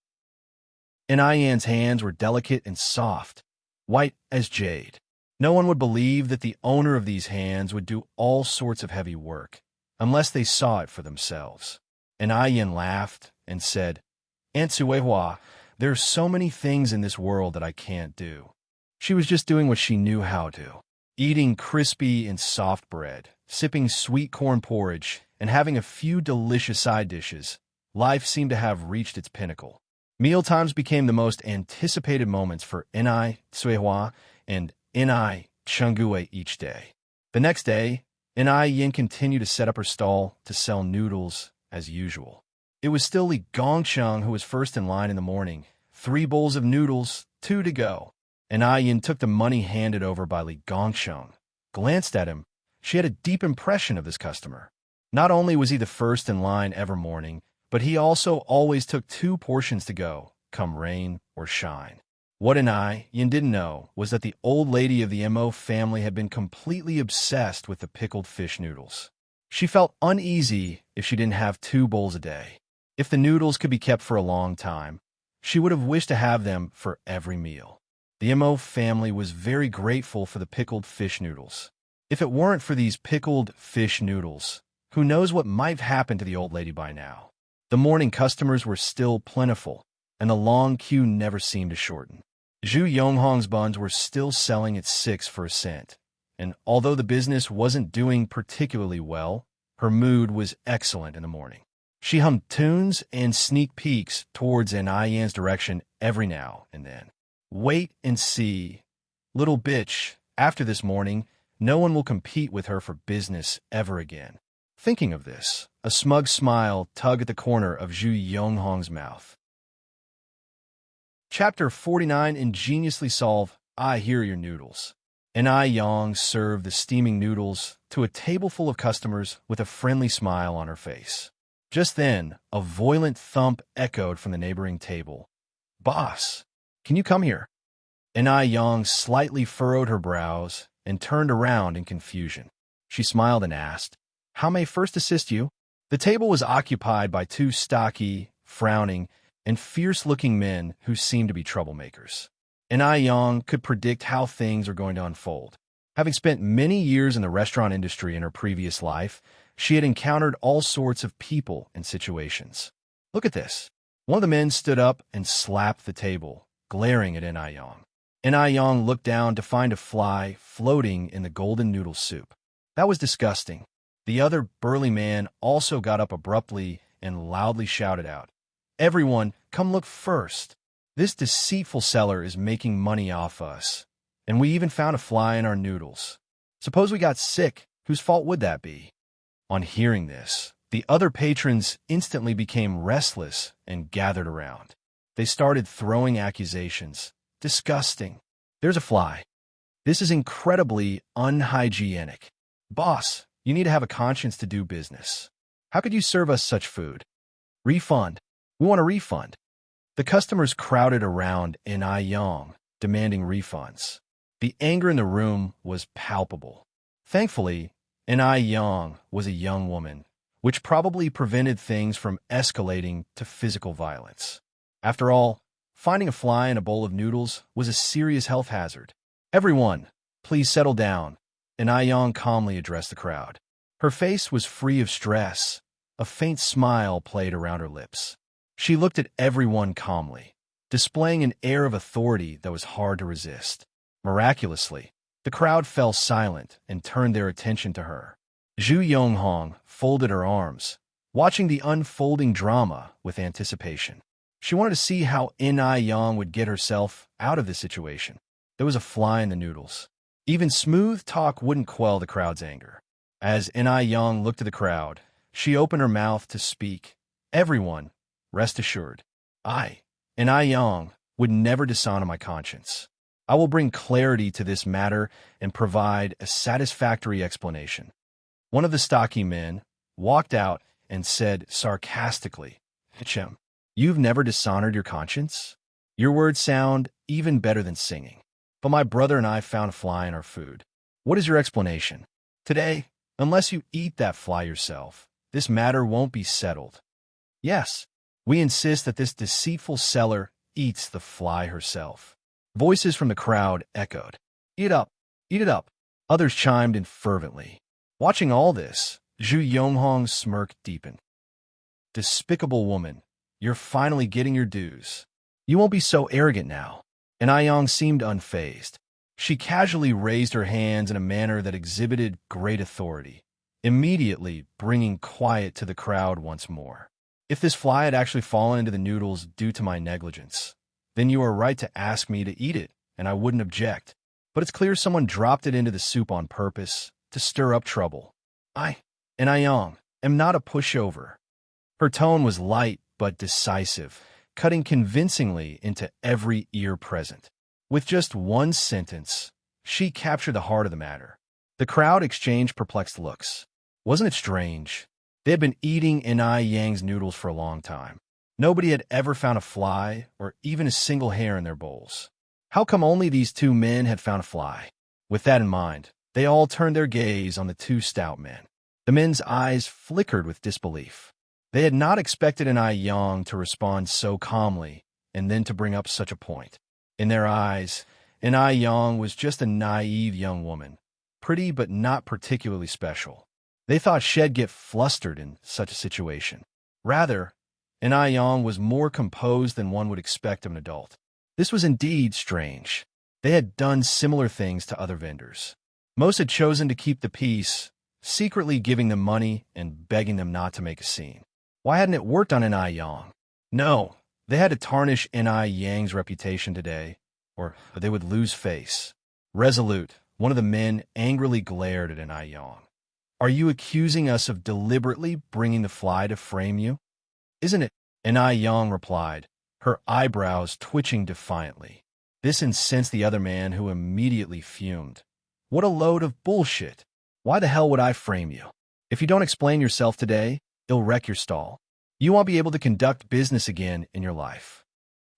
Yin's hands were delicate and soft, white as jade. No one would believe that the owner of these hands would do all sorts of heavy work, unless they saw it for themselves. Yin laughed and said, "Aunt Suehua, there are so many things in this world that I can't do." She was just doing what she knew how to. Eating crispy and soft bread, sipping sweet corn porridge, and having a few delicious side dishes, life seemed to have reached its pinnacle. Mealtimes became the most anticipated moments for Ni Suehua and Ni Chungue each day. The next day, Ni Yin continued to set up her stall to sell noodles as usual. It was still Li Gongcheng who was first in line in the morning. 3 bowls of noodles, 2 to go. Ni Yin took the money handed over by Li Gongcheng. Glanced at him. She had a deep impression of this customer. Not only was he the first in line every morning, but he also always took 2 portions to go, come rain or shine. What Ni Yin didn't know was that the old lady of the Mo family had been completely obsessed with the pickled fish noodles. She felt uneasy if she didn't have 2 bowls a day. If the noodles could be kept for a long time, she would have wished to have them for every meal. The Mo family was very grateful for the pickled fish noodles. If it weren't for these pickled fish noodles, who knows what might have happened to the old lady by now. The morning customers were still plentiful, and the long queue never seemed to shorten. Zhu Yonghong's buns were still selling at 6 for a cent, and although the business wasn't doing particularly well, her mood was excellent in the morning. She hummed tunes and sneak peeks towards Yin's direction every now and then. "Wait and see. Little bitch, after this morning, no one will compete with her for business ever again." Thinking of this, a smug smile tugged at the corner of Zhu Yonghong's mouth. Chapter 49. Ingeniously solve, "I hear your noodles." Yang served the steaming noodles to a table full of customers with a friendly smile on her face. Just then, a violent thump echoed from the neighboring table. "Boss, can you come here?" Yang slightly furrowed her brows and turned around in confusion. She smiled and asked, "How may I first assist you?" The table was occupied by 2 stocky, frowning, and fierce-looking men who seemed to be troublemakers. Yang could predict how things were going to unfold. Having spent many years in the restaurant industry in her previous life, she had encountered all sorts of people and situations. "Look at this." One of the men stood up and slapped the table, glaring at Yang. Yang looked down to find a fly floating in the golden noodle soup. That was disgusting. The other burly man also got up abruptly and loudly shouted out, "Everyone, come look first. This deceitful seller is making money off us, and we even found a fly in our noodles. Suppose we got sick, whose fault would that be?" On hearing this, the other patrons instantly became restless and gathered around. They started throwing accusations. "Disgusting. There's a fly. This is incredibly unhygienic. Boss, you need to have a conscience to do business. How could you serve us such food? Refund. We want a refund." The customers crowded around Yang, demanding refunds. The anger in the room was palpable. Thankfully, Enai Yang was a young woman, which probably prevented things from escalating to physical violence. After all, finding a fly in a bowl of noodles was a serious health hazard. "Everyone, please settle down," Enai Yang calmly addressed the crowd. Her face was free of stress. A faint smile played around her lips. She looked at everyone calmly, displaying an air of authority that was hard to resist. Miraculously, the crowd fell silent and turned their attention to her. Zhu Yonghong folded her arms, watching the unfolding drama with anticipation. She wanted to see how Enai Yang would get herself out of this situation. There was a fly in the noodles. Even smooth talk wouldn't quell the crowd's anger. As Enai Yang looked at the crowd, she opened her mouth to speak. "Everyone, rest assured, I, Enai Yang, would never dishonor my conscience. I will bring clarity to this matter and provide a satisfactory explanation." One of the stocky men walked out and said sarcastically, "Hichem, you've never dishonored your conscience? Your words sound even better than singing. But my brother and I found a fly in our food. What is your explanation? Today, unless you eat that fly yourself, this matter won't be settled. Yes, we insist that this deceitful seller eats the fly herself." Voices from the crowd echoed, "Eat it up! Eat it up!" Others chimed in fervently. Watching all this, Zhu Yonghong's smirk deepened. "Despicable woman, you're finally getting your dues. You won't be so arrogant now." And Yang seemed unfazed. She casually raised her hands in a manner that exhibited great authority, immediately bringing quiet to the crowd once more. "If this fly had actually fallen into the noodles due to my negligence, then you are right to ask me to eat it, and I wouldn't object. But it's clear someone dropped it into the soup on purpose to stir up trouble. I, Yang, am not a pushover." Her tone was light but decisive, cutting convincingly into every ear present. With just one sentence, she captured the heart of the matter. The crowd exchanged perplexed looks. Wasn't it strange? They had been eating Enai Yang's noodles for a long time. Nobody had ever found a fly or even a single hair in their bowls. How come only these two men had found a fly? With that in mind, they all turned their gaze on the two stout men. The men's eyes flickered with disbelief. They had not expected Enai Yang to respond so calmly and then to bring up such a point. In their eyes, Enai Yang was just a naive young woman, pretty but not particularly special. They thought she'd get flustered in such a situation. Rather, Enai Yang was more composed than one would expect of an adult. This was indeed strange. They had done similar things to other vendors. Most had chosen to keep the peace, secretly giving them money and begging them not to make a scene. Why hadn't it worked on Enai Yang? No, they had to tarnish Enai Yang's reputation today, or they would lose face. Resolute, one of the men angrily glared at Enai Yang. "Are you accusing us of deliberately bringing the fly to frame you?" "Isn't it?" Enai Yang replied, her eyebrows twitching defiantly. This incensed the other man, who immediately fumed. "What a load of bullshit! Why the hell would I frame you? If you don't explain yourself today, it'll wreck your stall. You won't be able to conduct business again in your life."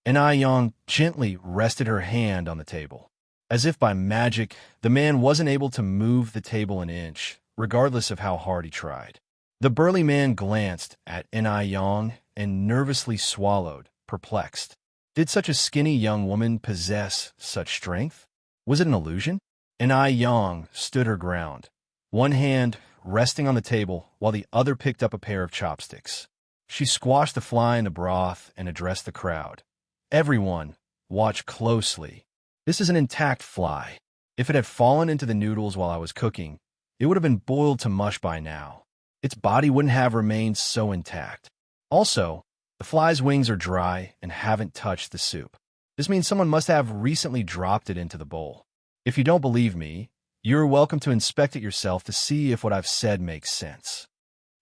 Enai Yang gently rested her hand on the table. As if by magic, the man wasn't able to move the table an inch, regardless of how hard he tried. The burly man glanced at Enai Yang and nervously swallowed, perplexed. Did such a skinny young woman possess such strength? Was it an illusion? Enai Yang stood her ground, one hand resting on the table while the other picked up a pair of chopsticks. She squashed the fly in the broth and addressed the crowd. "Everyone, watch closely. This is an intact fly. If it had fallen into the noodles while I was cooking, it would have been boiled to mush by now. Its body wouldn't have remained so intact. Also, the fly's wings are dry and haven't touched the soup. This means someone must have recently dropped it into the bowl. If you don't believe me, you're welcome to inspect it yourself to see if what I've said makes sense."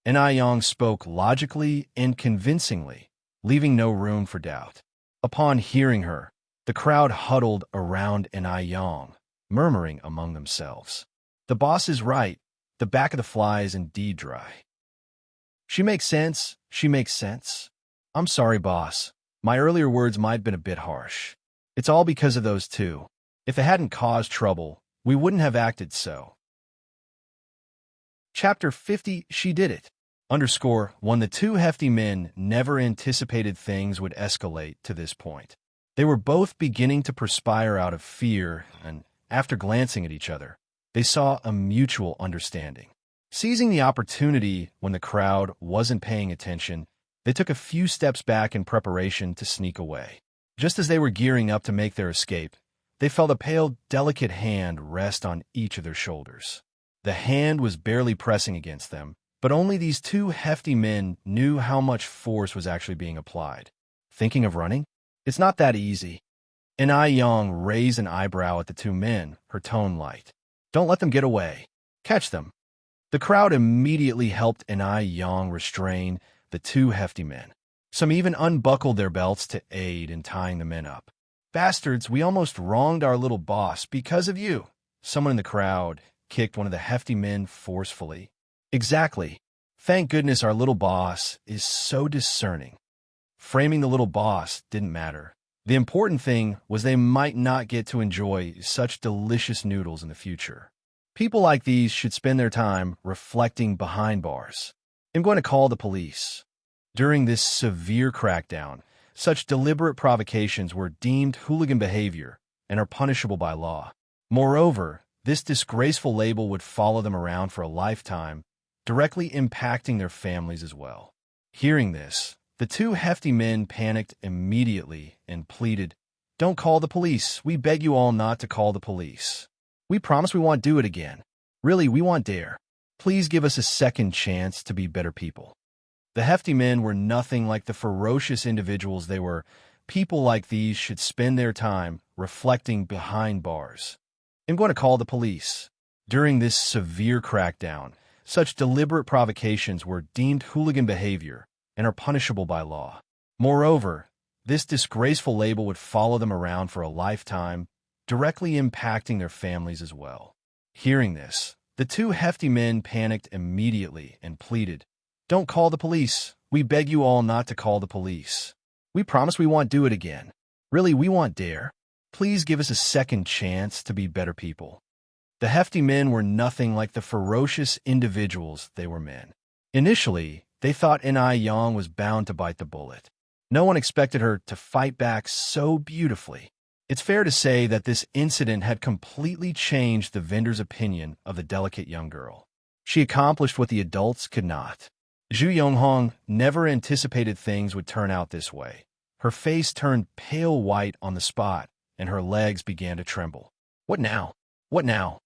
Enai Yang spoke logically and convincingly, leaving no room for doubt. Upon hearing her, the crowd huddled around Enai Yang, murmuring among themselves. "The boss is right. The back of the fly is indeed dry. She makes sense. She makes sense. I'm sorry, boss. My earlier words might have been a bit harsh. It's all because of those two." If it hadn't caused trouble, we wouldn't have acted so. Chapter 50, She Did It. _1 The two hefty men never anticipated things would escalate to this point. They were both beginning to perspire out of fear, and after glancing at each other, they saw a mutual understanding. Seizing the opportunity when the crowd wasn't paying attention, they took a few steps back in preparation to sneak away. Just as they were gearing up to make their escape, they felt a pale, delicate hand rest on each of their shoulders. The hand was barely pressing against them, but only these two hefty men knew how much force was actually being applied. Thinking of running? It's not that easy. En-Yang raised an eyebrow at the two men, her tone light. Don't let them get away. Catch them. The crowd immediately helped En-Yang restrain the two hefty men. Some even unbuckled their belts to aid in tying the men up. Bastards, we almost wronged our little boss because of you. Someone in the crowd kicked one of the hefty men forcefully. Exactly. Thank goodness our little boss is so discerning. Framing the little boss didn't matter. The important thing was they might not get to enjoy such delicious noodles in the future. People like these should spend their time reflecting behind bars. I'm going to call the police. During this severe crackdown, such deliberate provocations were deemed hooligan behavior and are punishable by law. Moreover, this disgraceful label would follow them around for a lifetime, directly impacting their families as well. Hearing this, the two hefty men panicked immediately and pleaded, Don't call the police. We beg you all not to call the police. We promise we won't do it again. Really, we won't dare. Please give us a second chance to be better people. The hefty men were nothing like the ferocious individuals they were. People like these should spend their time reflecting behind bars. I'm going to call the police. During this severe crackdown, such deliberate provocations were deemed hooligan behavior and are punishable by law. Moreover, this disgraceful label would follow them around for a lifetime, directly impacting their families as well. Hearing this, the two hefty men panicked immediately and pleaded, Don't call the police. We beg you all not to call the police. We promise we won't do it again. Really, we won't dare. Please give us a second chance to be better people. The hefty men were nothing like the ferocious individuals they were men. Initially, they thought En-Yang was bound to bite the bullet. No one expected her to fight back so beautifully. It's fair to say that this incident had completely changed the vendor's opinion of the delicate young girl. She accomplished what the adults could not. Zhu Yonghong never anticipated things would turn out this way. Her face turned pale white on the spot, and her legs began to tremble. What now? What now?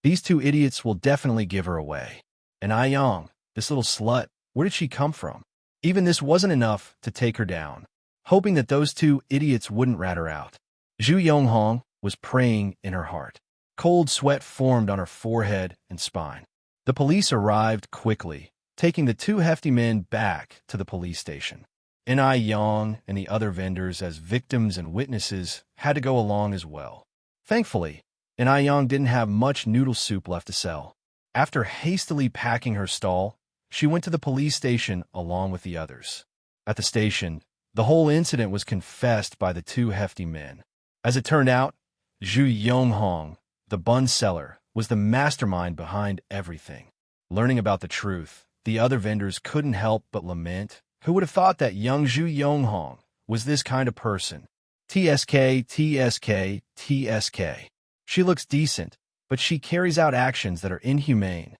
These two idiots will definitely give her away. En-Yang, this little slut, where did she come from? Even this wasn't enough to take her down. Hoping that those two idiots wouldn't rat her out, Zhu Yonghong was praying in her heart. Cold sweat formed on her forehead and spine. The police arrived quickly, taking the two hefty men back to the police station. En-Yang and the other vendors as victims and witnesses had to go along as well. Thankfully, En-Yang didn't have much noodle soup left to sell. After hastily packing her stall, she went to the police station along with the others. At the station, the whole incident was confessed by the two hefty men. As it turned out, Zhu Yonghong, the bun seller, was the mastermind behind everything. Learning about the truth, the other vendors couldn't help but lament. Who would have thought that young Zhu Yonghong was this kind of person? TSK, TSK, TSK. She looks decent, but she carries out actions that are inhumane.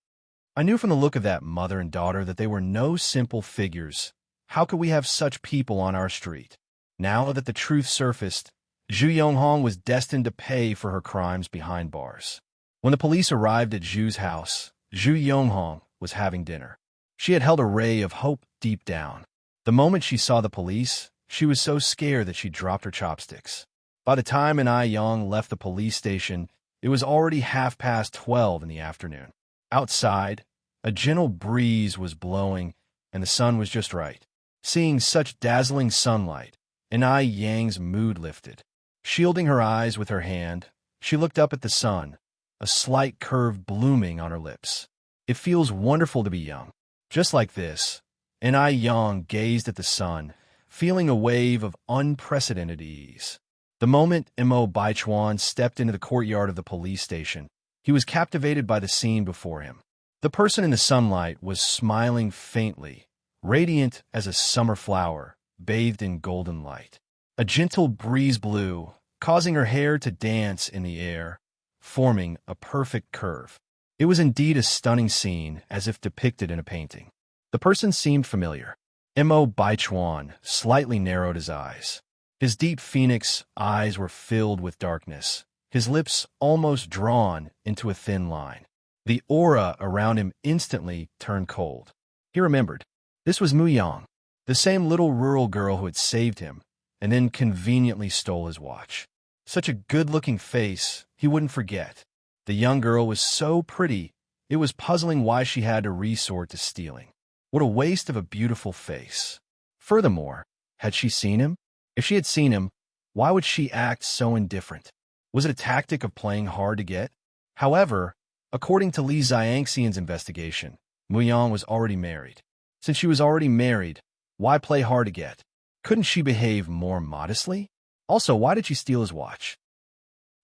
I knew from the look of that mother and daughter that they were no simple figures. How could we have such people on our street? Now that the truth surfaced, Zhu Yonghong was destined to pay for her crimes behind bars. When the police arrived at Zhu's house, Zhu Yonghong was having dinner. She had held a ray of hope deep down. The moment she saw the police, she was so scared that she dropped her chopsticks. By the time En-Yang left the police station, it was already 12:30 in the afternoon. Outside, a gentle breeze was blowing, and the sun was just right. Seeing such dazzling sunlight, En-Yang's mood lifted. Shielding her eyes with her hand, she looked up at the sun, a slight curve blooming on her lips. It feels wonderful to be young. Just like this, En-Yang gazed at the sun, feeling a wave of unprecedented ease. The moment Mo Baichuan stepped into the courtyard of the police station, he was captivated by the scene before him. The person in the sunlight was smiling faintly, radiant as a summer flower, bathed in golden light. A gentle breeze blew, causing her hair to dance in the air, forming a perfect curve. It was indeed a stunning scene, as if depicted in a painting. The person seemed familiar. Mo Baichuan slightly narrowed his eyes. His deep phoenix eyes were filled with darkness, his lips almost drawn into a thin line. The aura around him instantly turned cold. He remembered. This was Mu Yang, the same little rural girl who had saved him, and then conveniently stole his watch. Such a good-looking face, he wouldn't forget. The young girl was so pretty, it was puzzling why she had to resort to stealing. What a waste of a beautiful face. Furthermore, had she seen him? If she had seen him, why would she act so indifferent? Was it a tactic of playing hard to get? However, according to Li Xiangxian's investigation, Mu Yang was already married. Since she was already married, why play hard to get? Couldn't she behave more modestly? Also, why did she steal his watch?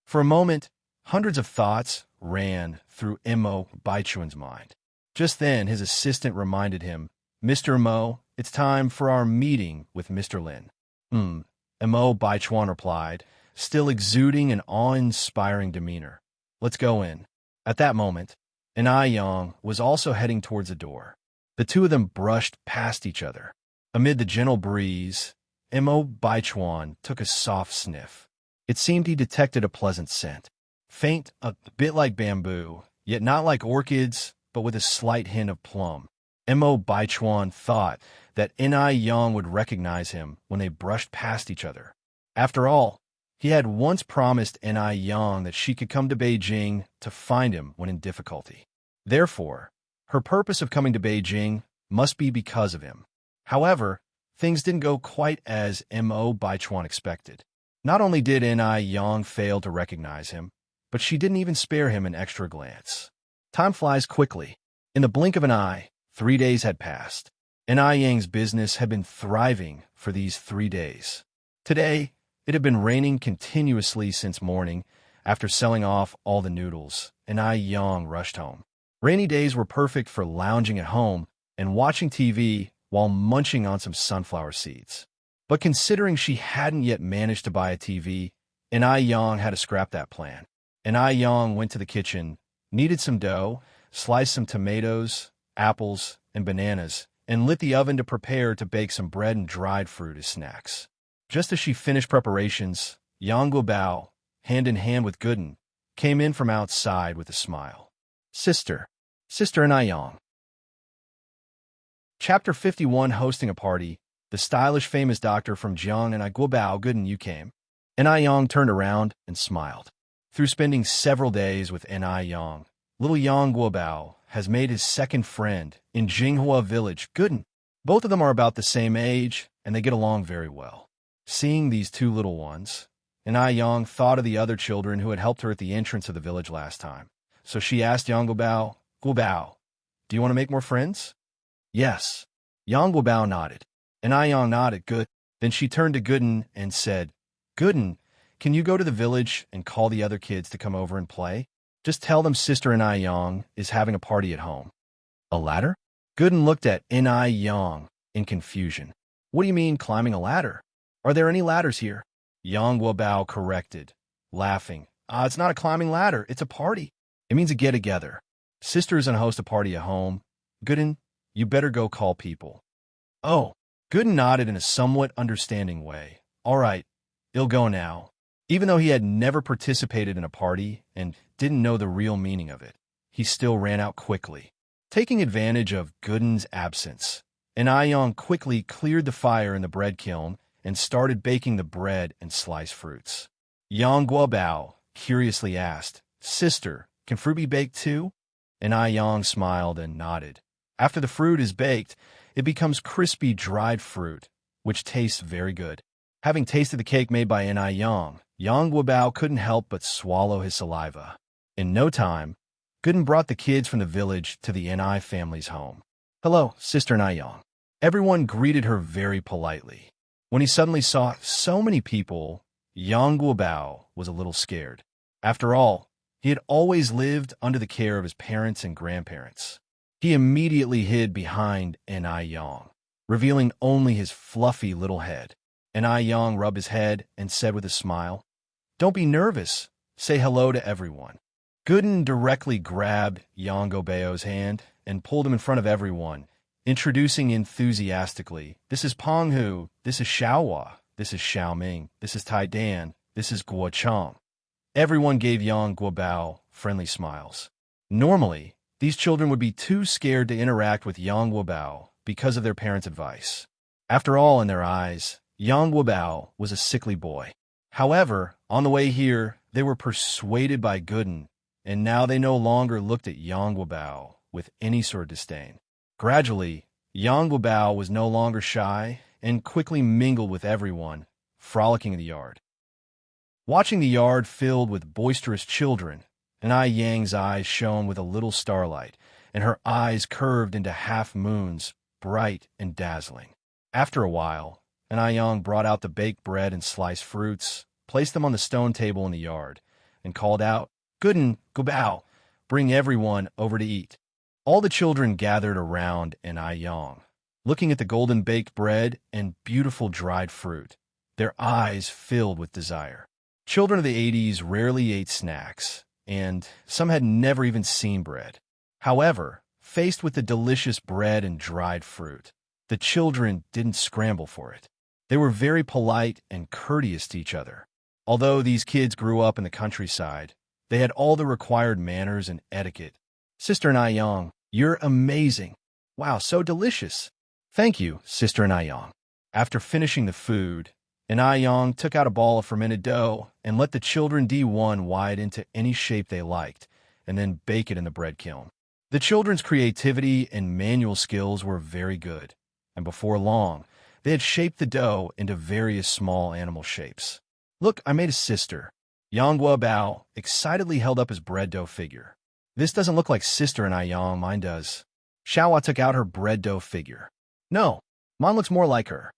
For a moment, hundreds of thoughts ran through Mo Baichuan's mind. Just then, his assistant reminded him, "Mr. Mo, it's time for our meeting with Mr. Lin." Mo Baichuan replied, still exuding an awe-inspiring demeanor. "Let's go in." At that moment, Yang was also heading towards the door. The two of them brushed past each other. Amid the gentle breeze, Mo Baichuan took a soft sniff. It seemed he detected a pleasant scent. Faint, a bit like bamboo, yet not like orchids, but with a slight hint of plum. Mo Baichuan thought that Yang would recognize him when they brushed past each other. After all, he had once promised Yang that she could come to Beijing to find him when in difficulty. Therefore, her purpose of coming to Beijing must be because of him. However, things didn't go quite as Mo Baichuan expected. Not only did Yang fail to recognize him, but she didn't even spare him an extra glance. Time flies quickly. In the blink of an eye, 3 days had passed. Yang's business had been thriving for these 3 days. Today, it had been raining continuously since morning. After selling off all the noodles, Yang rushed home. Rainy days were perfect for lounging at home and watching TV while munching on some sunflower seeds. But considering she hadn't yet managed to buy a TV, Yang had to scrap that plan. Yang went to the kitchen, kneaded some dough, sliced some tomatoes, apples, and bananas, and lit the oven to prepare to bake some bread and dried fruit as snacks. Just as she finished preparations, Yang Guobao, hand in hand with Gooden, came in from outside with a smile. Sister Yang. Chapter 51, Hosting a Party. The stylish famous doctor from Jiang and Guobao, Gooden, you came. Yang turned around and smiled. Through spending several days with Yang, little Yang Guobao has made his second friend in Jinghua village, Gooden. Both of them are about the same age, and they get along very well. Seeing these two little ones, Yang thought of the other children who had helped her at the entrance of the village last time. So she asked Yang Guobao, "Guobao, do you want to make more friends?" "Yes." Yang Guobao nodded. Yang nodded. "Good." Then she turned to Gooden and said, "Gooden, can you go to the village and call the other kids to come over and play? Just tell them Sister Yang is having a party at home." "A ladder?" Gooden looked at Yang in confusion. "What do you mean climbing a ladder? Are there any ladders here?" Yang Guobao corrected, laughing. It's not a climbing ladder, it's a party. It means a get-together. Sister's gonna host a party at home. Gooden, you better go call people." "Oh." Gooden nodded in a somewhat understanding way. "All right, he'll go now." Even though he had never participated in a party and didn't know the real meaning of it, he still ran out quickly. Taking advantage of Gooden's absence, Yang quickly cleared the fire in the bread kiln and started baking the bread and sliced fruits. Yang Guobao curiously asked, "Sister, can fruit be baked too?" Yang smiled and nodded. After the fruit is baked, it becomes crispy dried fruit, which tastes very good. Having tasted the cake made by Yang Guobao couldn't help but swallow his saliva. In no time, Gooden brought the kids from the village to the Ni family's home. "Hello, Sister Yang." Everyone greeted her very politely. When he suddenly saw so many people, Yang Guobao was a little scared. After all, he had always lived under the care of his parents and grandparents. He immediately hid behind Enai Yang, revealing only his fluffy little head. Enai Yang rubbed his head and said with a smile, "Don't be nervous. Say hello to everyone." Gooden directly grabbed Yang Guobao's hand and pulled him in front of everyone, introducing enthusiastically, "This is Peng Hu, this is Xiaohua, this is Xiaoming, this is Tai Dan, this is Guo Chang." Everyone gave Yang Guobao friendly smiles. Normally, these children would be too scared to interact with Yang Guobao because of their parents' advice. After all, in their eyes, Yang Guobao was a sickly boy. However, on the way here, they were persuaded by Gooden, and now they no longer looked at Yang Guobao with any sort of disdain. Gradually, Yang Guobao was no longer shy and quickly mingled with everyone, frolicking in the yard. Watching the yard filled with boisterous children, Enai Yang's eyes shone with a little starlight, and her eyes curved into half-moons, bright and dazzling. After a while, Enai Yang brought out the baked bread and sliced fruits, placed them on the stone table in the yard, and called out, "Gooden, Guobao, bring everyone over to eat." All the children gathered around Enai Yang, looking at the golden baked bread and beautiful dried fruit, their eyes filled with desire. Children of the 80s rarely ate snacks, and some had never even seen bread. However, faced with the delicious bread and dried fruit, the children didn't scramble for it. They were very polite and courteous to each other. Although these kids grew up in the countryside, they had all the required manners and etiquette. "Sister Enai Yang, you're amazing. Wow, so delicious." "Thank you, Sister Enai Yang." After finishing the food, Enai Yang took out a ball of fermented dough and let the children D1 wide into any shape they liked, and then bake it in the bread kiln. The children's creativity and manual skills were very good, and before long, they had shaped the dough into various small animal shapes. "Look, I made a sister." Yang Guobao excitedly held up his bread dough figure. "This doesn't look like Sister Enai Yang, mine does." Xiaohua took out her bread dough figure. "No, mine looks more like her."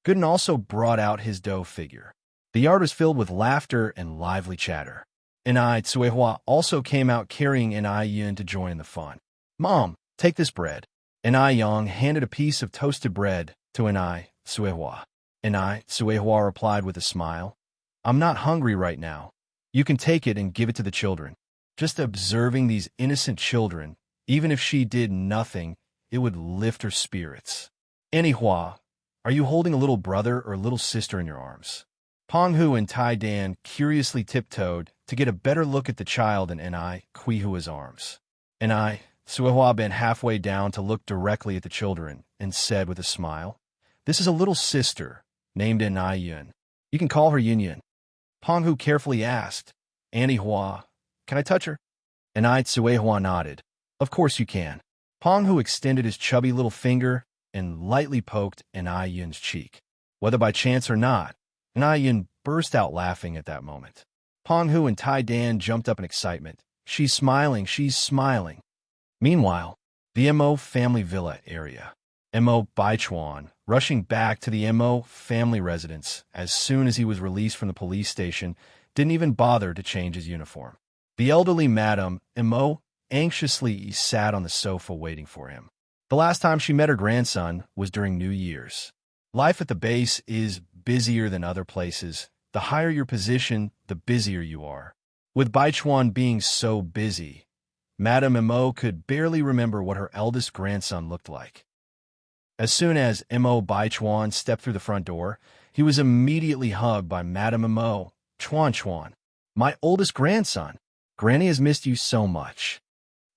Gooden also brought out his dough figure. The yard was filled with laughter and lively chatter. Enai Tsuehua also came out carrying Enai Yin to join in the fun. "Mom, take this bread." Enai Yang handed a piece of toasted bread to Enai Tsuehua. Enai Tsuehua replied with a smile, "I'm not hungry right now. You can take it and give it to the children." Just observing these innocent children, even if she did nothing, it would lift her spirits. "Anihua, are you holding a little brother or little sister in your arms?" Peng Hu and Tai Dan curiously tiptoed to get a better look at the child in Enai Kuihua's arms. Enai Tsuehua bent halfway down to look directly at the children and said with a smile, "This is a little sister named Enai Yin. You can call her Yin Yin." Peng Hu carefully asked, "Anihua, can I touch her?" Enai Tsuehua nodded. "Of course you can." Peng Hu extended his chubby little finger and lightly poked Enai Yin's cheek. Whether by chance or not, Enai Yin burst out laughing at that moment. Peng Hu and Tai Dan jumped up in excitement. "She's smiling, she's smiling." Meanwhile, the Mo family villa area. Mo Baichuan, rushing back to the Mo family residence as soon as he was released from the police station, didn't even bother to change his uniform. The elderly Madame Mo anxiously sat on the sofa waiting for him. The last time she met her grandson was during New Year's. Life at the base is busier than other places. The higher your position, the busier you are. With Baichuan being so busy, Madame Mo could barely remember what her eldest grandson looked like. As soon as Mo Baichuan stepped through the front door, he was immediately hugged by Madame Mo. "Chuan Chuan, my oldest grandson. Granny has missed you so much."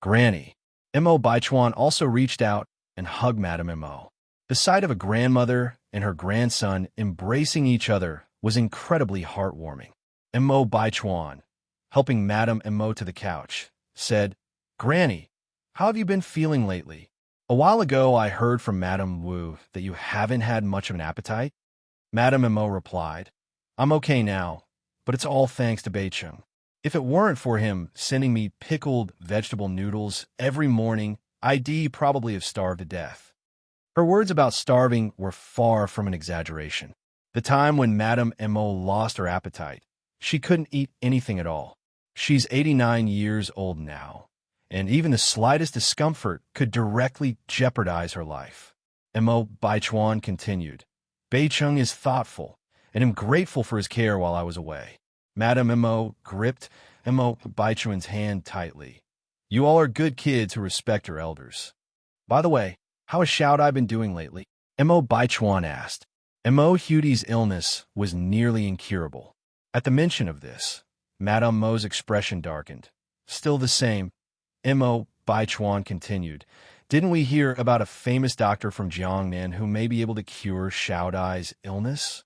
"Granny." Mo Baichuan also reached out and hugged Madame Mo. The sight of a grandmother and her grandson embracing each other was incredibly heartwarming. Mo Baichuan, helping Madame Mo to the couch, said, "Granny, how have you been feeling lately? A while ago I heard from Madame Wu that you haven't had much of an appetite." Madame Mo replied, "I'm okay now, but it's all thanks to Beicheng. If it weren't for him sending me pickled vegetable noodles every morning, I'd probably have starved to death." Her words about starving were far from an exaggeration. The time when Madame Mo lost her appetite. She couldn't eat anything at all. She's 89 years old now, and even the slightest discomfort could directly jeopardize her life. Mo Baichuan continued. Beicheng is thoughtful, and am grateful for his care while I was away. Madame Mo gripped Mo Baichuan's hand tightly. You all are good kids who respect your elders. By the way, how has Xiaodai been doing lately? Mo Baichuan asked. Mo Hudi's illness was nearly incurable. At the mention of this, Madame Mo's expression darkened. Still the same, Mo Baichuan continued. Didn't we hear about a famous doctor from Jiangnan who may be able to cure Xiaodai's illness?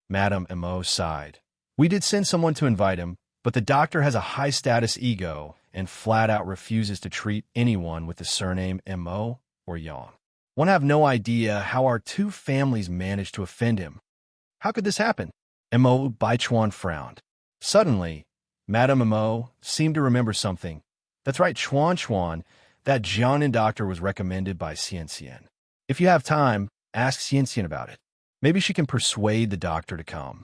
Madame Mo sighed. We did send someone to invite him, but the doctor has a high-status ego and flat-out refuses to treat anyone with the surname Mo or Yang. One have no idea how our two families managed to offend him. How could this happen? Mo Baichuan frowned. Suddenly, Madame Mo seemed to remember something. That's right, Chuan, that Jiangnan doctor was recommended by Xian. If you have time, ask Xian about it. Maybe she can persuade the doctor to come.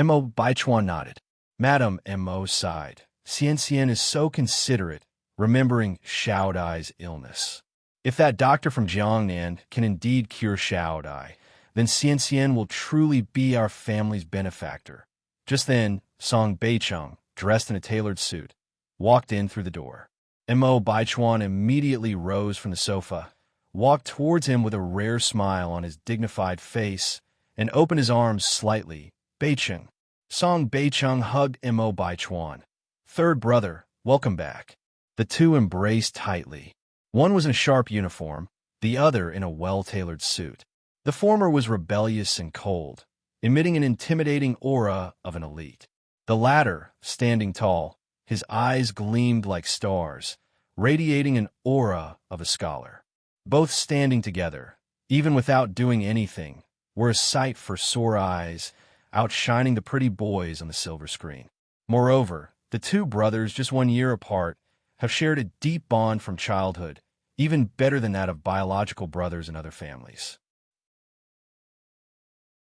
Mo Baichuan nodded. Madame Mo sighed. Xian is so considerate, remembering Xiaodai's illness. If that doctor from Jiangnan can indeed cure Xiaodai, then Xian will truly be our family's benefactor. Just then, Song Beicheng, dressed in a tailored suit, walked in through the door. Mo Baichuan immediately rose from the sofa, walked towards him with a rare smile on his dignified face, and opened his arms slightly. Beicheng. Song Beicheng hugged Mo Baichuan. Third brother, welcome back. The two embraced tightly. One was in a sharp uniform, the other in a well-tailored suit. The former was rebellious and cold, emitting an intimidating aura of an elite. The latter, standing tall, his eyes gleamed like stars, radiating an aura of a scholar. Both standing together, even without doing anything, were a sight for sore eyes, outshining the pretty boys on the silver screen. Moreover, the two brothers, just 1 year apart, have shared a deep bond from childhood, even better than that of biological brothers in other families.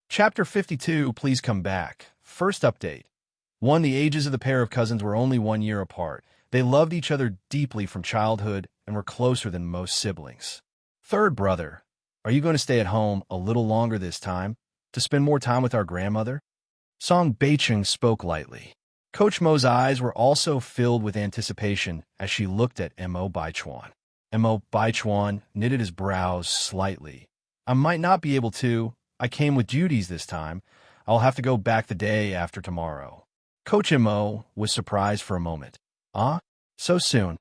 Chapter 52, Please Come Back. First update. 1. The ages of the pair of cousins were only 1 year apart. They loved each other deeply from childhood and were closer than most siblings. Third brother, are you going to stay at home a little longer this time, to spend more time with our grandmother? Song Beicheng spoke lightly. Coach Mo's eyes were also filled with anticipation as she looked at Mo Baichuan. Mo Baichuan knitted his brows slightly. I might not be able to. I came with duties this time. I'll have to go back the day after tomorrow. Coach Mo was surprised for a moment. So soon?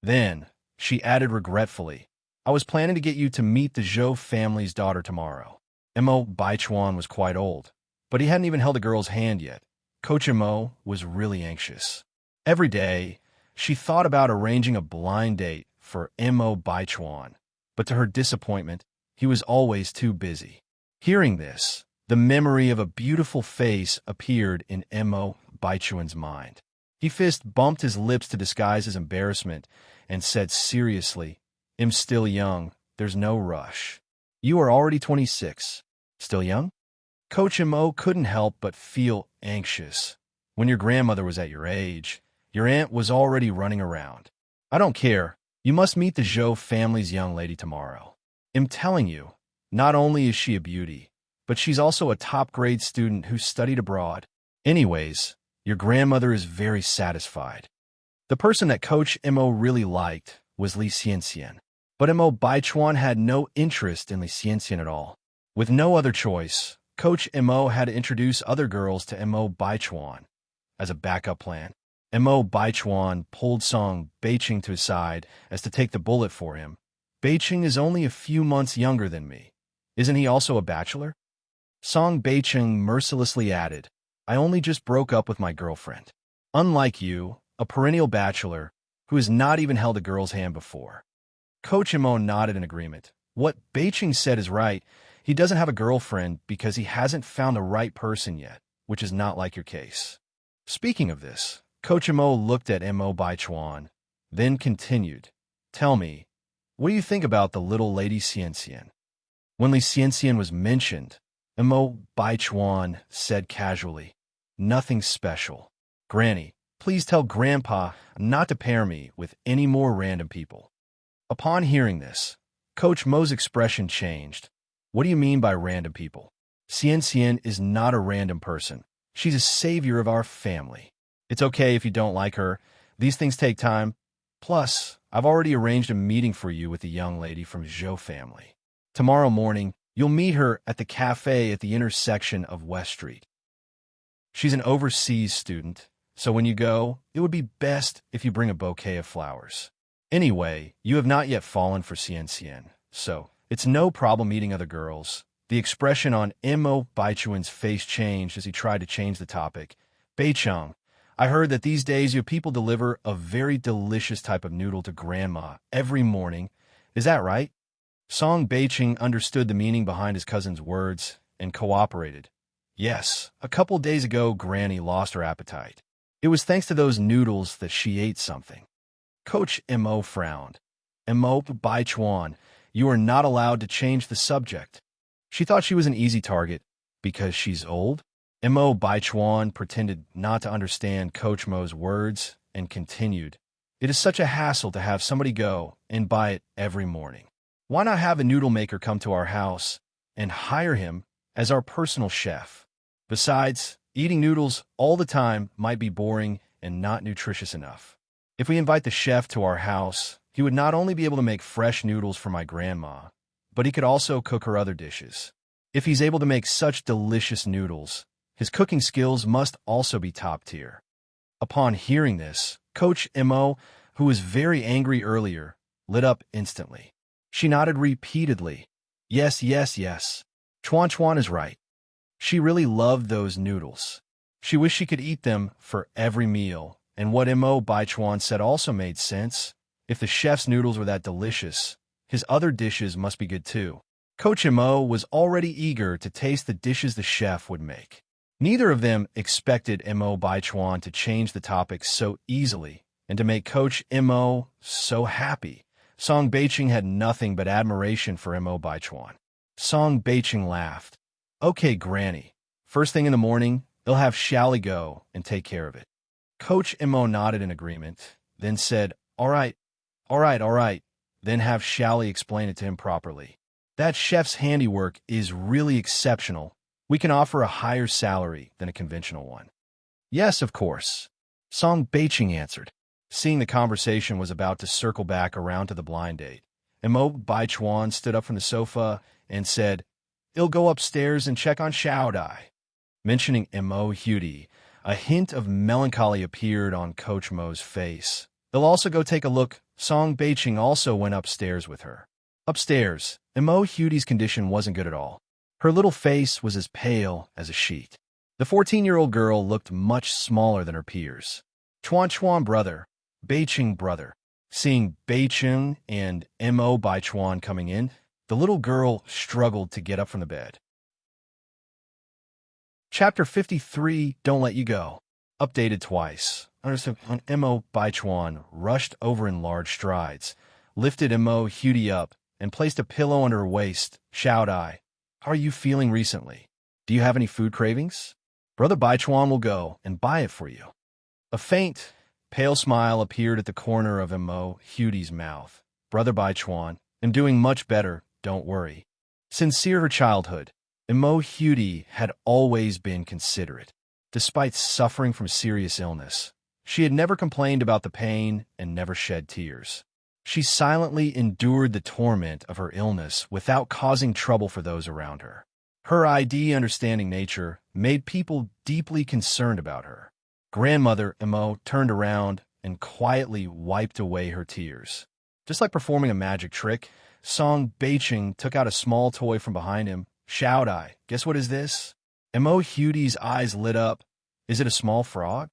Then, she added regretfully, I was planning to get you to meet the Zhou family's daughter tomorrow. Mo Baichuan was quite old, but he hadn't even held a girl's hand yet. Coach Mo was really anxious. Every day, she thought about arranging a blind date for Mo Baichuan, but to her disappointment, he was always too busy. Hearing this, the memory of a beautiful face appeared in Mo Baichuan's mind. He fist bumped his lips to disguise his embarrassment and said seriously, I'm still young, there's no rush. You are already 26. Still young? Coach Mo couldn't help but feel anxious. When your grandmother was at your age, your aunt was already running around. I don't care. You must meet the Zhou family's young lady tomorrow. I'm telling you, not only is she a beauty, but she's also a top-grade student who studied abroad. Anyways, your grandmother is very satisfied. The person that Coach Mo really liked was Li Xianxian. But Mo Baichuan had no interest in Li Xianxian at all. With no other choice, Coach Mo had to introduce other girls to Mo Baichuan as a backup plan. Mo Baichuan pulled Song Beicheng to his side as to take the bullet for him. Beicheng is only a few months younger than me. Isn't he also a bachelor? Song Beicheng mercilessly added, I only just broke up with my girlfriend. Unlike you, a perennial bachelor who has not even held a girl's hand before. Coach Mo nodded in agreement. What Beicheng said is right. He doesn't have a girlfriend because he hasn't found the right person yet, which is not like your case. Speaking of this, Coach Mo looked at Mo Baichuan, then continued, Tell me, what do you think about the little lady Xianxian? When Li Xianxian was mentioned, Mo Baichuan said casually. Nothing special. Granny, please tell Grandpa not to pair me with any more random people. Upon hearing this, Coach Mo's expression changed. What do you mean by random people? Xian is not a random person. She's a savior of our family. It's okay if you don't like her. These things take time. Plus, I've already arranged a meeting for you with the young lady from Zhou family. Tomorrow morning, you'll meet her at the cafe at the intersection of West Street. She's an overseas student, so when you go, it would be best if you bring a bouquet of flowers. Anyway, you have not yet fallen for Xian, so it's no problem meeting other girls. The expression on Mo Baichuan's face changed as he tried to change the topic. Beicheng, I heard that these days your people deliver a very delicious type of noodle to Grandma every morning. Is that right? Song Beicheng understood the meaning behind his cousin's words and cooperated. Yes, a couple days ago Granny lost her appetite. It was thanks to those noodles that she ate something. Coach Mo frowned. Mo Baichuan, you are not allowed to change the subject. She thought she was an easy target because she's old. Mo Baichuan pretended not to understand Coach Mo's words and continued. It is such a hassle to have somebody go and buy it every morning. Why not have a noodle maker come to our house and hire him as our personal chef? Besides, eating noodles all the time might be boring and not nutritious enough. If we invite the chef to our house, he would not only be able to make fresh noodles for my grandma, but he could also cook her other dishes. If he's able to make such delicious noodles, his cooking skills must also be top tier. Upon hearing this, Coach Mo, who was very angry earlier, lit up instantly. She nodded repeatedly. Yes, yes, yes. Chuan is right. She really loved those noodles. She wished she could eat them for every meal, and what Mo Baichuan said also made sense. If the chef's noodles were that delicious, his other dishes must be good too. Coach Mo was already eager to taste the dishes the chef would make. Neither of them expected Mo Baichuan to change the topic so easily and to make Coach Mo so happy. Song Beicheng had nothing but admiration for Mo Baichuan. Song Beicheng laughed. Okay, Granny. First thing in the morning, they'll have Shally go and take care of it. Coach Mo nodded in agreement, then said, all right, then have Shally explain it to him properly. That chef's handiwork is really exceptional. We can offer a higher salary than a conventional one. Yes, of course. Song Beicheng answered. Seeing the conversation was about to circle back around to the blind date, Mo Baichuan stood up from the sofa and said, I'll go upstairs and check on Xiao Dai. Mentioning Mo Hudi, a hint of melancholy appeared on Coach Mo's face. They'll also go take a look. Song Beicheng also went upstairs with her. Upstairs, Mo Hudi's condition wasn't good at all. Her little face was as pale as a sheet. The 14-year-old girl looked much smaller than her peers. Chuan brother, Beicheng brother. Seeing Beicheng and Mo Baichuan coming in, the little girl struggled to get up from the bed. Chapter 53, Don't Let You Go. Updated twice. Mo Baichuan rushed over in large strides, lifted Mo Hudi up, and placed a pillow under her waist. Xiao Dai, how are you feeling recently? Do you have any food cravings? Brother Baichuan will go and buy it for you. A faint, pale smile appeared at the corner of Mo Hudi's mouth. Brother Baichuan, I'm doing much better, don't worry. Sincere her childhood, Mo Hudi had always been considerate. Despite suffering from serious illness, she had never complained about the pain and never shed tears. She silently endured the torment of her illness without causing trouble for those around her. Her understanding nature made people deeply concerned about her. Grandmother Mo turned around and quietly wiped away her tears. Just like performing a magic trick, Song Beicheng took out a small toy from behind him. Xiao Dai, guess what is this? Mo Hudi's eyes lit up. Is it a small frog?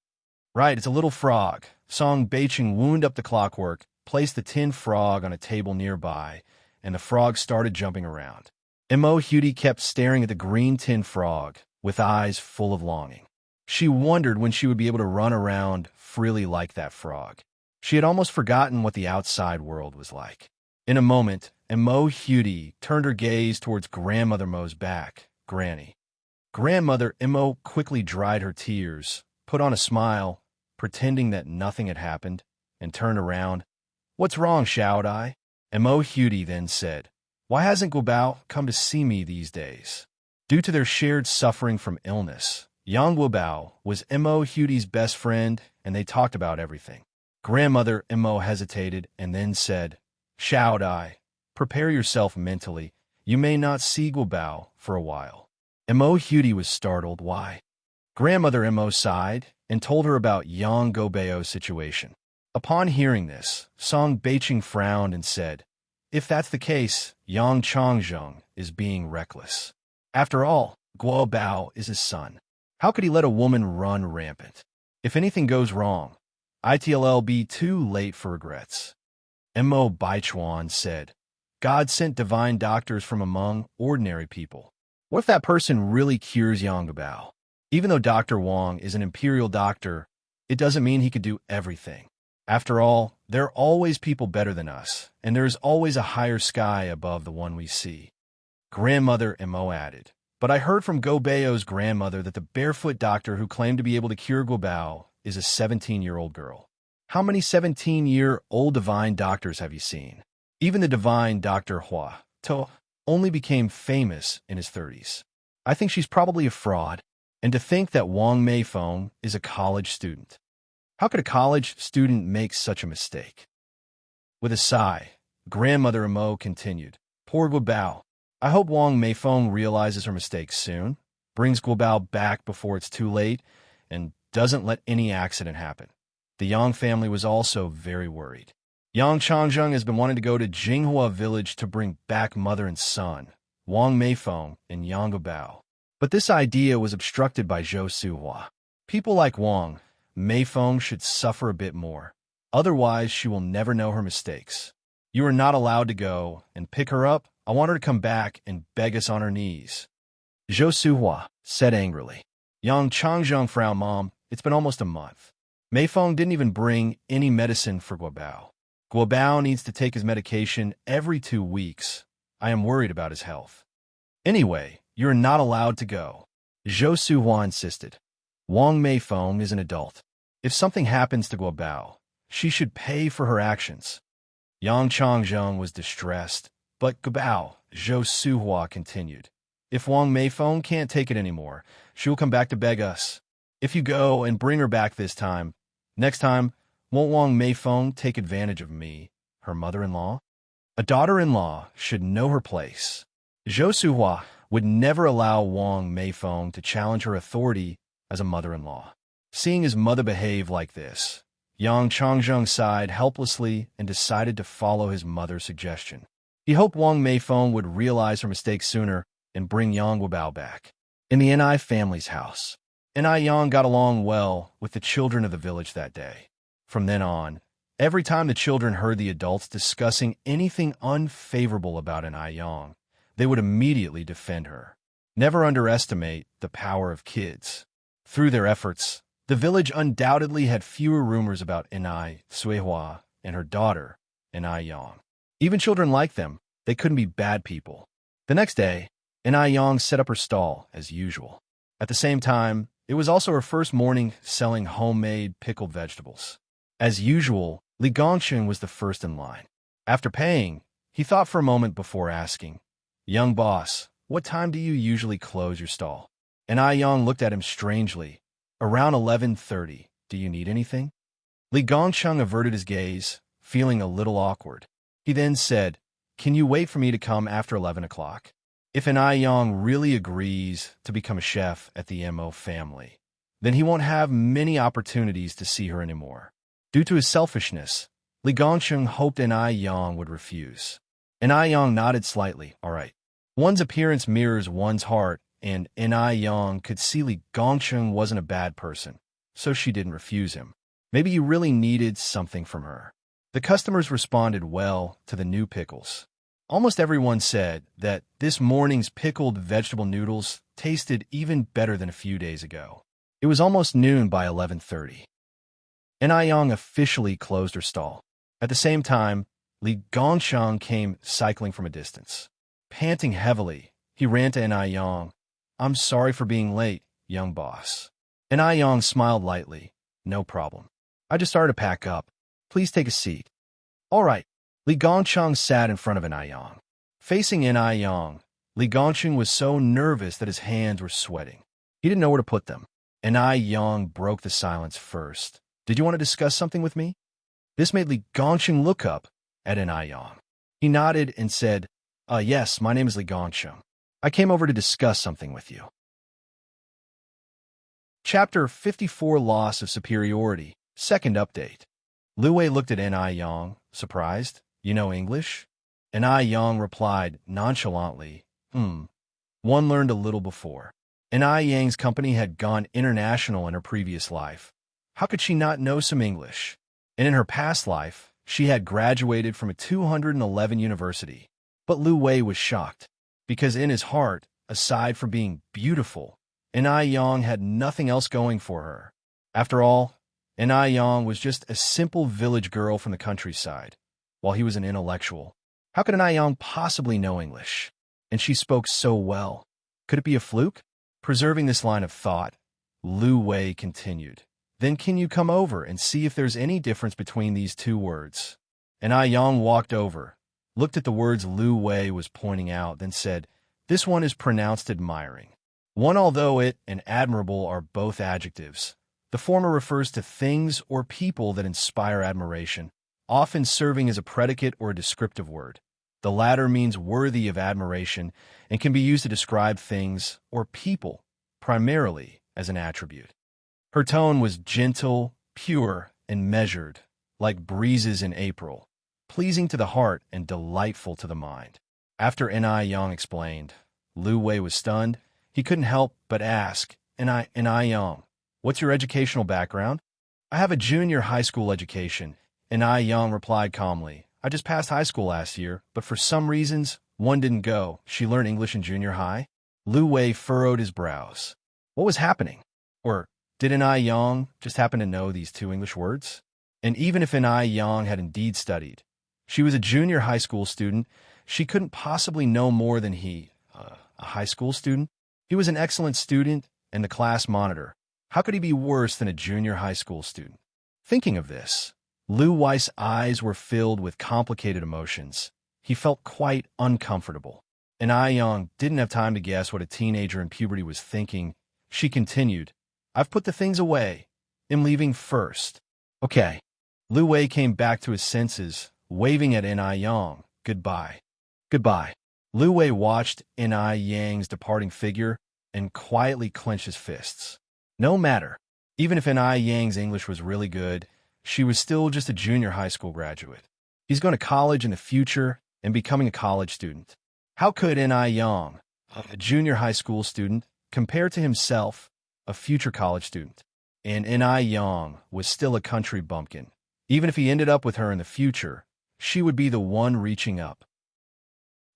Right, it's a little frog. Song Beicheng wound up the clockwork, placed the tin frog on a table nearby, and the frog started jumping around. Mo Hudi kept staring at the green tin frog with eyes full of longing. She wondered when she would be able to run around freely like that frog. She had almost forgotten what the outside world was like. In a moment, Mo Hudi turned her gaze towards Grandmother Mo's back, Granny. Grandmother Imo quickly dried her tears, put on a smile, pretending that nothing had happened, and turned around. "What's wrong, shouted I?" Imo Hudi then said, "Why hasn't Guobao come to see me these days?" Due to their shared suffering from illness, Yang Guobao was Imo Hudi's best friend, and they talked about everything. Grandmother Imo hesitated and then said, "Shouted I, prepare yourself mentally. You may not see Guobao for a while." Imo Hudi was startled. Why? Grandmother Imo sighed and told her about Yang Guobao's situation. Upon hearing this, Song Beiqing frowned and said, "If that's the case, Yang Changzheng is being reckless. After all, Guobao is his son. How could he let a woman run rampant? If anything goes wrong, it'll be too late for regrets." Mo Baichuan said, "God sent divine doctors from among ordinary people. What if that person really cures Yang Guobao? Even though Dr. Wang is an imperial doctor, it doesn't mean he could do everything. After all, there are always people better than us, and there is always a higher sky above the one we see." Grandmother Mo added, "But I heard from Guobao's grandmother that the barefoot doctor who claimed to be able to cure Guobao is a 17-year-old girl. How many 17-year-old divine doctors have you seen? Even the divine Dr. Hua To only became famous in his 30s. I think she's probably a fraud. And to think that Wang Meifeng is a college student. How could a college student make such a mistake?" With a sigh, Grandmother Mo continued, "Poor Guobao. I hope Wang Meifeng realizes her mistake soon, brings Guobao back before it's too late, and doesn't let any accident happen." The Yang family was also very worried. Yang Changzheng has been wanting to go to Jinghua village to bring back mother and son, Wang Meifeng and Yang Guobao. But this idea was obstructed by Zhou Suhua. People like Wang Meifeng should suffer a bit more. Otherwise, she will never know her mistakes. You are not allowed to go and pick her up. I want her to come back and beg us on her knees." Zhou Suhua said angrily. Yang Changzheng frowned. "Mom, it's been almost a month. Meifeng didn't even bring any medicine for Guobao. Guobao needs to take his medication every 2 weeks. I am worried about his health. Anyway, you're not allowed to go." Zhou Suhua insisted. "Wang Meifeng is an adult. If something happens to Guobao, she should pay for her actions." Yang Changzheng was distressed. "But Guobao," Zhou Suhua continued, "if Wang Meifeng can't take it anymore, she will come back to beg us. If you go and bring her back this time, next time, won't Wang Meifeng take advantage of me, her mother-in-law? A daughter-in-law should know her place." Zhou Suhua would never allow Wang Meifeng to challenge her authority as a mother-in-law. Seeing his mother behave like this, Yang Changzheng sighed helplessly and decided to follow his mother's suggestion. He hoped Wang Meifeng would realize her mistake sooner and bring Yang Guobao back. In the Ni family's house, Ni Yang got along well with the children of the village that day. From then on, every time the children heard the adults discussing anything unfavorable about Ni Yang, they would immediately defend her. Never underestimate the power of kids. Through their efforts, the village undoubtedly had fewer rumors about Ni Suihua and her daughter, Ni Yang. Even children liked them. They couldn't be bad people. The next day, Ni Yang set up her stall as usual. At the same time, it was also her first morning selling homemade pickled vegetables. As usual, Li Gongchen was the first in line. After paying, he thought for a moment before asking, "Young boss, what time do you usually close your stall?" Ni Yang looked at him strangely. "Around 11:30. Do you need anything?" Li Gongchen averted his gaze, feeling a little awkward. He then said, "Can you wait for me to come after 11 o'clock? If Ni Yang really agrees to become a chef at the Mo family, then he won't have many opportunities to see her anymore." Due to his selfishness, Li Gongchen hoped Ni Yang would refuse. Ni Yang nodded slightly. "All right." One's appearance mirrors one's heart, and Ni Yang could see Li Gongchen wasn't a bad person, so she didn't refuse him. Maybe he really needed something from her. The customers responded well to the new pickles. Almost everyone said that this morning's pickled vegetable noodles tasted even better than a few days ago. It was almost noon by 11:30. Ni Yang officially closed her stall. At the same time, Li Gongchen came cycling from a distance. Panting heavily, he ran to Ni Yang. I'm sorry for being late, young boss. And I Yang smiled lightly. No problem. I just started to pack up. Please take a seat. All right. Li Gongcheng sat in front of an Yang. Facing an Yang, Li Gongcheng was so nervous that his hands were sweating. He didn't know where to put them. An Yang broke the silence first. Did you want to discuss something with me? This made Li Gongcheng look up at an Yang. He nodded and said, yes, my name is Li Gongcheng. I came over to discuss something with you. Chapter 54, Loss of Superiority, Second Update. Lu Wei looked at N.I. Yang, surprised. You know English? N.I. Yang replied nonchalantly, One learned a little before. N.I. Yang's company had gone international in her previous life. How could she not know some English? And in her past life, she had graduated from a 211 university. But Lu Wei was shocked, because in his heart, aside from being beautiful, N.I. Yang had nothing else going for her. After all, N.I. Yang was just a simple village girl from the countryside, while he was an intellectual. How could N.I. Yang possibly know English? And she spoke so well. Could it be a fluke? Preserving this line of thought, Lu Wei continued. Then can you come over and see if there's any difference between these two words? N.I. Yang walked over, looked at the words Lu Wei was pointing out, then said, This one is pronounced admiring. One, although it and admirable are both adjectives. The former refers to things or people that inspire admiration, often serving as a predicate or a descriptive word. The latter means worthy of admiration and can be used to describe things or people, primarily as an attribute. Her tone was gentle, pure, and measured, like breezes in April, pleasing to the heart and delightful to the mind. After N.I. Yang explained, Lu Wei was stunned. He couldn't help but ask, N.I. Yang, what's your educational background? I have a junior high school education. N.I. Yang replied calmly. I just passed high school last year, but for some reasons, one didn't go. She learned English in junior high? Lu Wei furrowed his brows. What was happening? Or did N.I. Yang just happen to know these two English words? And even if N.I. Yang had indeed studied, she was a junior high school student, she couldn't possibly know more than he, a high school student? He was an excellent student and the class monitor. How could he be worse than a junior high school student? Thinking of this, Lu Wei's eyes were filled with complicated emotions. He felt quite uncomfortable. N.I. Yang didn't have time to guess what a teenager in puberty was thinking. She continued, I've put the things away. I'm leaving first. Okay. Lu Wei came back to his senses, waving at N.I. Yang. Goodbye. Goodbye. Lu Wei watched N.I. Yang's departing figure and quietly clenched his fists. No matter. Even if N.I. Yang's English was really good, she was still just a junior high school graduate. He's going to college in the future and becoming a college student. How could N.I. Yang, a junior high school student, compare to himself, a future college student? And N.I. Yang was still a country bumpkin. Even if he ended up with her in the future, she would be the one reaching up.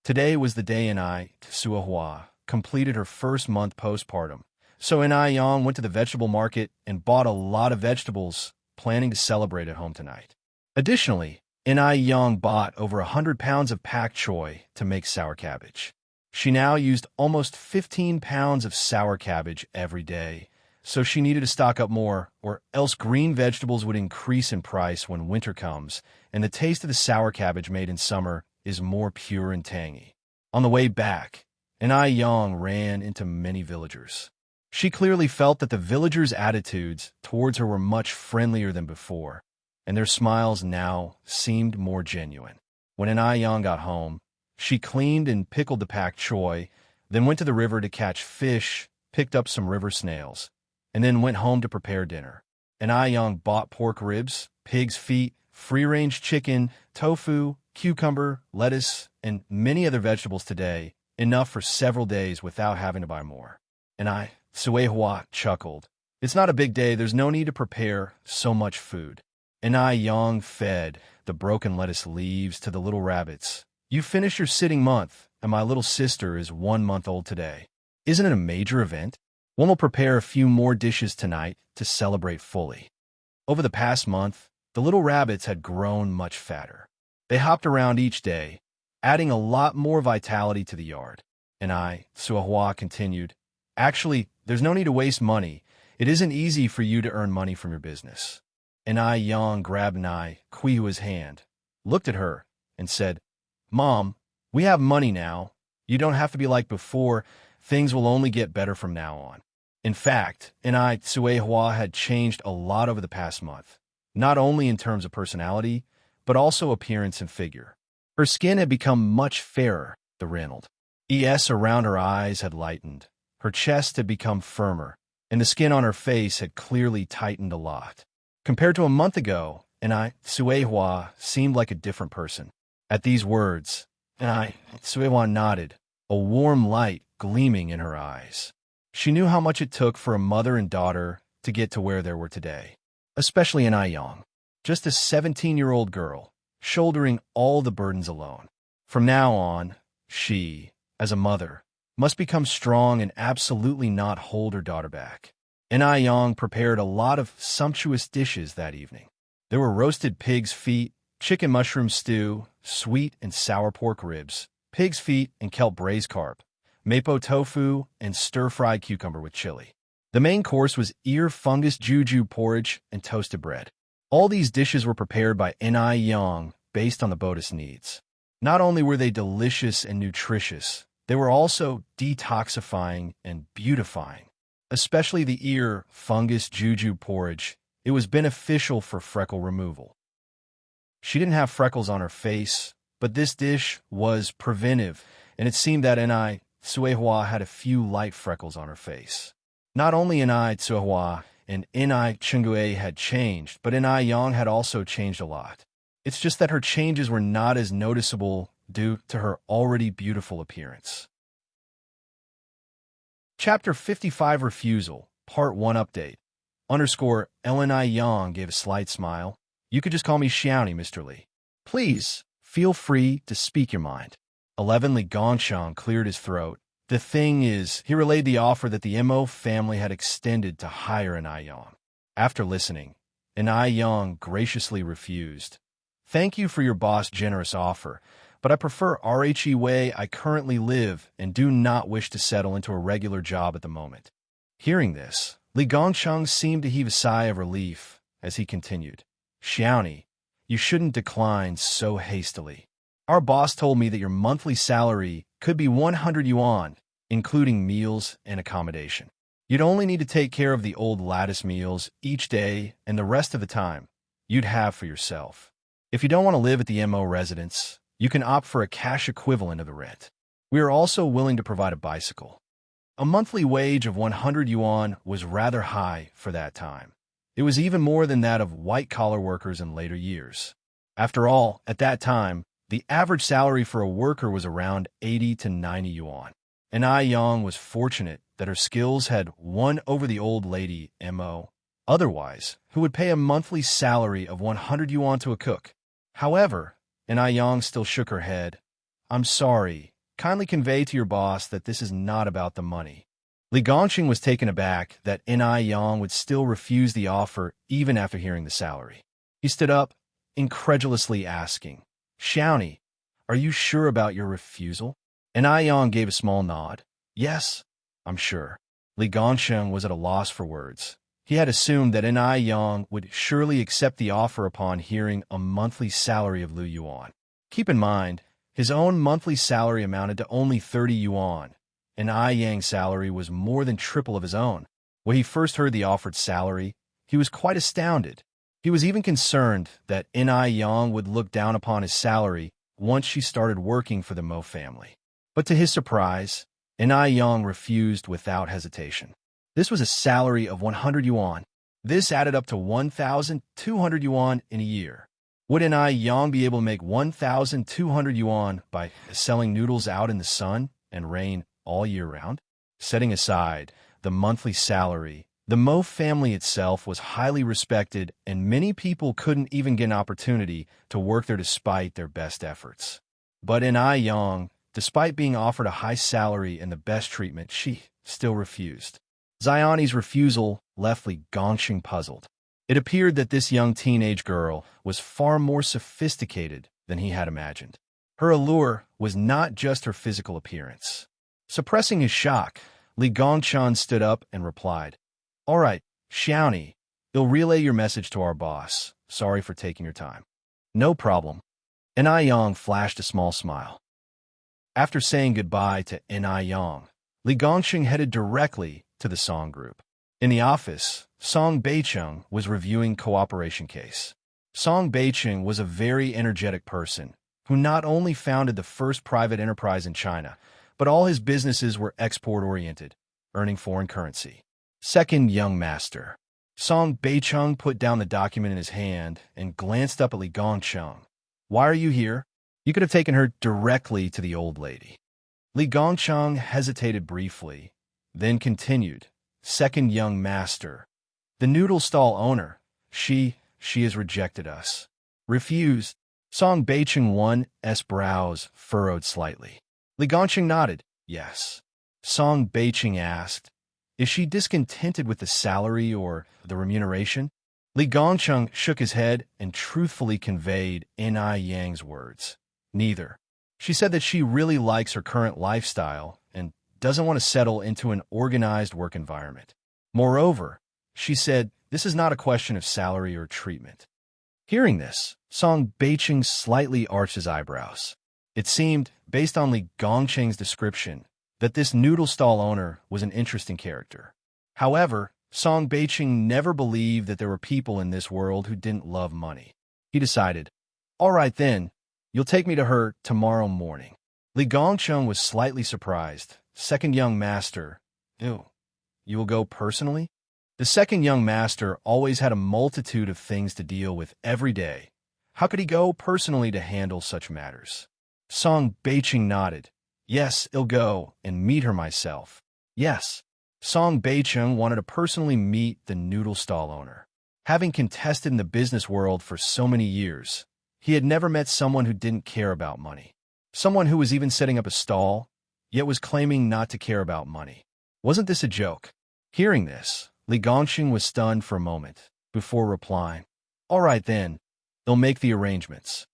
Today was the day N.I. Suahua completed her first month postpartum. So N.I. Yang went to the vegetable market and bought a lot of vegetables, planning to celebrate at home tonight. Additionally, N.I. Yang bought over 100 pounds of pak choy to make sour cabbage. She now used almost 15 pounds of sour cabbage every day, so she needed to stock up more, or else green vegetables would increase in price when winter comes, and the taste of the sour cabbage made in summer is more pure and tangy. On the way back, N.I. Yang ran into many villagers. She clearly felt that the villagers' attitudes towards her were much friendlier than before, and their smiles now seemed more genuine. When N.I. Yang got home, she cleaned and pickled the pak choy, then went to the river to catch fish, picked up some river snails, and then went home to prepare dinner. N.I. Yang bought pork ribs, pig's feet, free-range chicken, tofu, cucumber, lettuce, and many other vegetables today, enough for several days without having to buy more. N.I. Suehua chuckled. It's not a big day, there's no need to prepare so much food. N.I. Yang fed the broken lettuce leaves to the little rabbits. You finished your sitting month, and my little sister is 1 month old today. Isn't it a major event? One will prepare a few more dishes tonight to celebrate fully. Over the past month, the little rabbits had grown much fatter. They hopped around each day, adding a lot more vitality to the yard. N.I. Suehua continued, Actually, there's no need to waste money. It isn't easy for you to earn money from your business. And Yang grabbed Kuihua's hand, looked at her, and said, Mom, we have money now. You don't have to be like before. Things will only get better from now on. In fact, Suehua had changed a lot over the past month, not only in terms of personality, but also appearance and figure. Her skin had become much fairer, the wrinkled Es around her eyes had lightened, her chest had become firmer, and the skin on her face had clearly tightened a lot. Compared to a month ago, Suehua seemed like a different person. At these words, Suehua nodded, a warm light gleaming in her eyes. She knew how much it took for a mother and daughter to get to where they were today, especially Yang, just a 17-year-old girl, shouldering all the burdens alone. From now on, she, as a mother, must become strong and absolutely not hold her daughter back. Yang prepared a lot of sumptuous dishes that evening. There were roasted pig's feet, chicken mushroom stew, sweet and sour pork ribs, pig's feet and kelp braised carp, mapo tofu, and stir-fried cucumber with chili. The main course was ear fungus juju porridge and toasted bread. All these dishes were prepared by Yang based on the Buddhist needs. Not only were they delicious and nutritious, they were also detoxifying and beautifying. Especially the ear fungus juju porridge, it was beneficial for freckle removal. She didn't have freckles on her face, but this dish was preventive, and it seemed that Suehua had a few light freckles on her face. Not only Suehua and Chungue had changed, but Yang had also changed a lot. It's just that her changes were not as noticeable due to her already beautiful appearance. Chapter 55 Refusal, Part 1 Update. Yang gave a slight smile. You could just call me Xiaoni, Mr. Li. Please, feel free to speak your mind. 11 Li Gongshang cleared his throat. The thing is, he relayed the offer that the Mo family had extended to hire Yang. After listening, Yang graciously refused. Thank you for your boss' generous offer, but I prefer RHE way I currently live and do not wish to settle into a regular job at the moment. Hearing this, Li Gongshang seemed to heave a sigh of relief as he continued. Xiaoni, you shouldn't decline so hastily. Our boss told me that your monthly salary could be 100 yuan, including meals and accommodation. You'd only need to take care of the old lattice meals each day, and the rest of the time you'd have for yourself. If you don't want to live at the MO residence, you can opt for a cash equivalent of the rent. We are also willing to provide a bicycle. A monthly wage of 100 yuan was rather high for that time. It was even more than that of white-collar workers in later years. After all, at that time, the average salary for a worker was around 80 to 90 yuan. And Yang was fortunate that her skills had won over the old lady Mo, otherwise, who would pay a monthly salary of 100 yuan to a cook. However, Yang still shook her head. I'm sorry. Kindly convey to your boss that this is not about the money. Li Gongxing was taken aback that Yang would still refuse the offer even after hearing the salary. He stood up, incredulously asking, Xiaoni, are you sure about your refusal? Yang gave a small nod. Yes, I'm sure. Li Gongsheng was at a loss for words. He had assumed that Yang would surely accept the offer upon hearing a monthly salary of Lu Yuan. Keep in mind, his own monthly salary amounted to only 30 yuan, and Yang's salary was more than triple of his own. When he first heard the offered salary, he was quite astounded. He was even concerned that Yang would look down upon his salary once she started working for the Mo family. But to his surprise, Yang refused without hesitation. This was a salary of 100 yuan. This added up to 1,200 yuan in a year. Would Yang be able to make 1,200 yuan by selling noodles out in the sun and rain all year round? Setting aside the monthly salary, the Mo family itself was highly respected, and many people couldn't even get an opportunity to work there despite their best efforts. But Yang, despite being offered a high salary and the best treatment, she still refused. Xiaoni's refusal left Li Gongxing puzzled. It appeared that this young teenage girl was far more sophisticated than he had imagined. Her allure was not just her physical appearance. Suppressing his shock, Li Gongchun stood up and replied, "All right, Xiaoni, you'll relay your message to our boss. Sorry for taking your time." "No problem." Ni Yang flashed a small smile. After saying goodbye to Ni Yang, Li Gongxing headed directly to the Song group. In the office, Song Beicheng was reviewing cooperation case. Song Beicheng was a very energetic person who not only founded the first private enterprise in China, but all his businesses were export-oriented, earning foreign currency. Second young master. Song Beicheng put down the document in his hand and glanced up at Li Gongcheng. "Why are you here?" You could have taken her directly to the old lady. Li Gongcheng hesitated briefly, then continued. "Second young master. The noodle stall owner. She has rejected us." "Refused?" Song Beicheng one's brows furrowed slightly. Li Gongcheng nodded. "Yes." Song Beicheng asked, "Is she discontented with the salary or the remuneration?" Li Gongcheng shook his head and truthfully conveyed Ni Yang's words. "Neither. She said that she really likes her current lifestyle and doesn't want to settle into an organized work environment. Moreover, she said this is not a question of salary or treatment." Hearing this, Song Beicheng slightly arched his eyebrows. It seemed, based on Li Gongcheng's description, that this noodle stall owner was an interesting character. However, Song Beicheng never believed that there were people in this world who didn't love money. He decided, "All right then, you'll take me to her tomorrow morning." Li Gongcheng was slightly surprised. "Second young master, ew, you will go personally?" The second young master always had a multitude of things to deal with every day. How could he go personally to handle such matters? Song Beicheng nodded. "Yes, I'll go and meet her myself." "Yes." Song Beicheng wanted to personally meet the noodle stall owner. Having contested in the business world for so many years, he had never met someone who didn't care about money. Someone who was even setting up a stall, yet was claiming not to care about money. Wasn't this a joke? Hearing this, Li Gongxing was stunned for a moment, before replying, "All right then, they'll make the arrangements."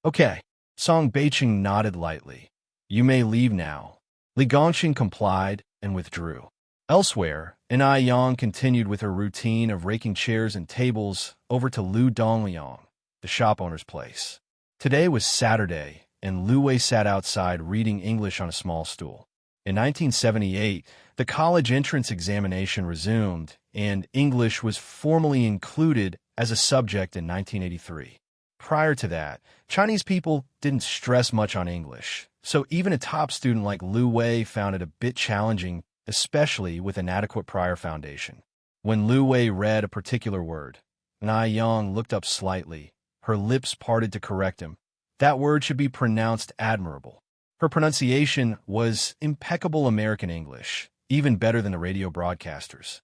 "Okay." Song Beicheng nodded lightly. "You may leave now." Li Gongxing complied and withdrew. Elsewhere, Ni Yang continued with her routine of raking chairs and tables over to Lu Dongliang, the shop owner's place. Today was Saturday, and Lu Wei sat outside reading English on a small stool. In 1978, the college entrance examination resumed, and English was formally included as a subject in 1983. Prior to that, Chinese people didn't stress much on English, so even a top student like Lu Wei found it a bit challenging, especially with inadequate prior foundation. When Lu Wei read a particular word, Ni Yang looked up slightly, her lips parted to correct him. That word should be pronounced admirable. Her pronunciation was impeccable American English, even better than the radio broadcasters.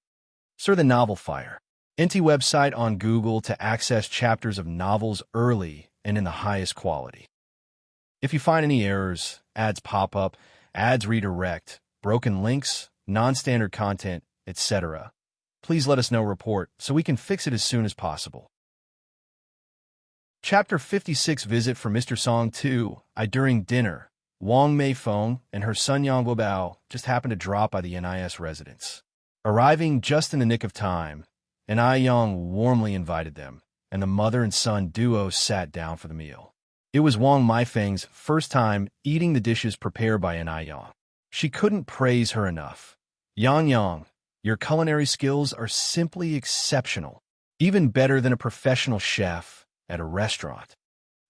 Sir, the novel Fire. NT website on Google to access chapters of novels early and in the highest quality. If you find any errors, ads pop up, ads redirect, broken links, non-standard content, etc., please let us know report so we can fix it as soon as possible. Chapter 56 Visit for Mr. Song 2. During dinner, Wang Meifeng and her son Yang Guobao just happened to drop by the NIS residence. Arriving just in the nick of time, Ni Yang warmly invited them, and the mother and son duo sat down for the meal. It was Wang Meifeng's first time eating the dishes prepared by Ni Yang. She couldn't praise her enough. Yang, your culinary skills are simply exceptional, even better than a professional chef at a restaurant.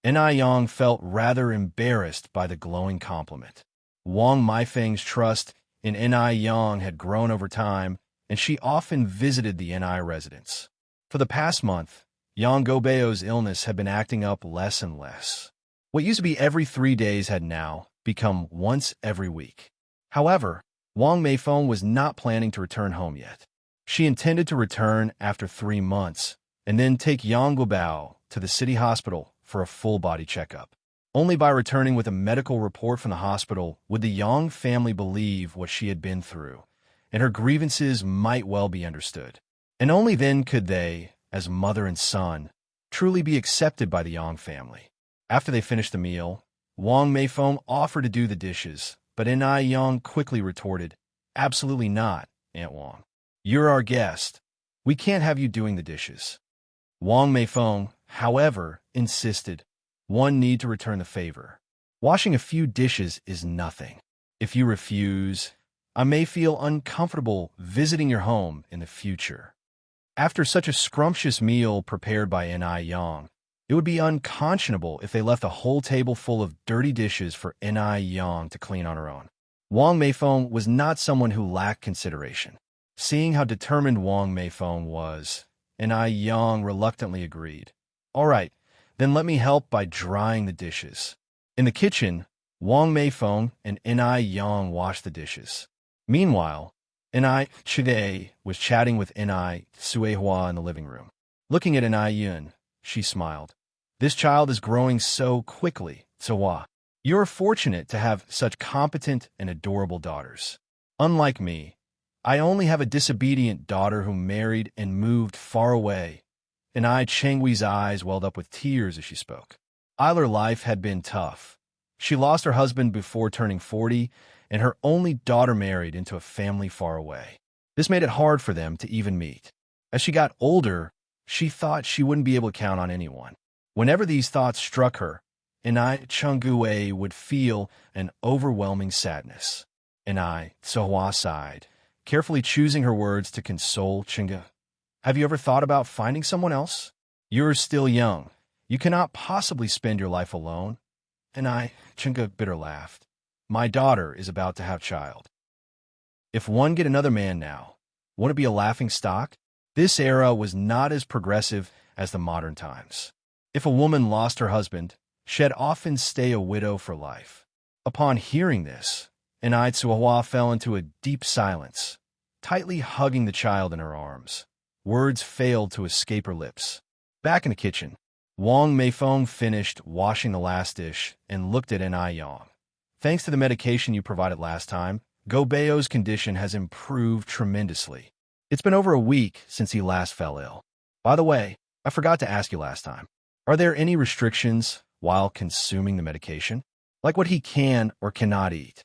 Ni Yang felt rather embarrassed by the glowing compliment. Wang Meifeng's trust in Ni Yang had grown over time, and she often visited the NI residence. For the past month, Yang Guobao's illness had been acting up less and less. What used to be every 3 days had now become once every week. However, Wang Meifeng was not planning to return home yet. She intended to return after 3 months, and then take Yang Guobao to the city hospital for a full-body checkup. Only by returning with a medical report from the hospital would the Yang family believe what she had been through, and her grievances might well be understood. And only then could they, as mother and son, truly be accepted by the Yang family. After they finished the meal, Wang Meifeng offered to do the dishes, but Ni Yang quickly retorted, Absolutely not, Aunt Wang. You're our guest. We can't have you doing the dishes. Wang Meifeng, however, insisted. One need to return the favor. Washing a few dishes is nothing. If you refuse, I may feel uncomfortable visiting your home in the future. After such a scrumptious meal prepared by Ni Yang, it would be unconscionable if they left a whole table full of dirty dishes for Ni Yang to clean on her own. Wang Meifeng was not someone who lacked consideration. Seeing how determined Wang Meifeng was, Ni Yang reluctantly agreed. All right, then let me help by drying the dishes. In the kitchen, Wang Meifeng and Ni Yang washed the dishes. Meanwhile, Ni Chide was chatting with Ni Suehua in the living room. Looking at Ni Yun, she smiled. This child is growing so quickly, Suehua. You're fortunate to have such competent and adorable daughters. Unlike me, I only have a disobedient daughter who married and moved far away. Ni Chenghui's eyes welled up with tears as she spoke. Either life had been tough. She lost her husband before turning 40, and her only daughter married into a family far away. This made it hard for them to even meet. As she got older, she thought she wouldn't be able to count on anyone. Whenever these thoughts struck her, Ni Chenghui would feel an overwhelming sadness. Ni Suehua sighed, carefully choosing her words to console Chenghu. Have you ever thought about finding someone else? You're still young. You cannot possibly spend your life alone. Chenghu bitter laughed. My daughter is about to have child. If one get another man now, won't it be a laughing stock? This era was not as progressive as the modern times. If a woman lost her husband, she'd often stay a widow for life. Upon hearing this, Ni Suehua fell into a deep silence, tightly hugging the child in her arms. Words failed to escape her lips. Back in the kitchen, Wang Meifeng finished washing the last dish and looked at Ni Yang. Thanks to the medication you provided last time, Gobeo's condition has improved tremendously. It's been over a week since he last fell ill. By the way, I forgot to ask you last time. Are there any restrictions while consuming the medication? Like what he can or cannot eat?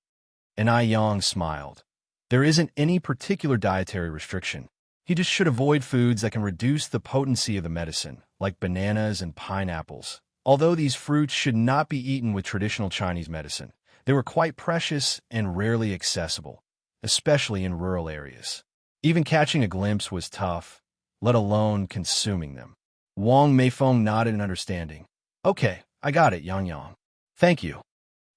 Ni Yang smiled. There isn't any particular dietary restriction. He just should avoid foods that can reduce the potency of the medicine, like bananas and pineapples. Although these fruits should not be eaten with traditional Chinese medicine, they were quite precious and rarely accessible, especially in rural areas. Even catching a glimpse was tough, let alone consuming them. Wang Meifeng nodded in understanding. Okay, I got it, Yang Yang. Thank you.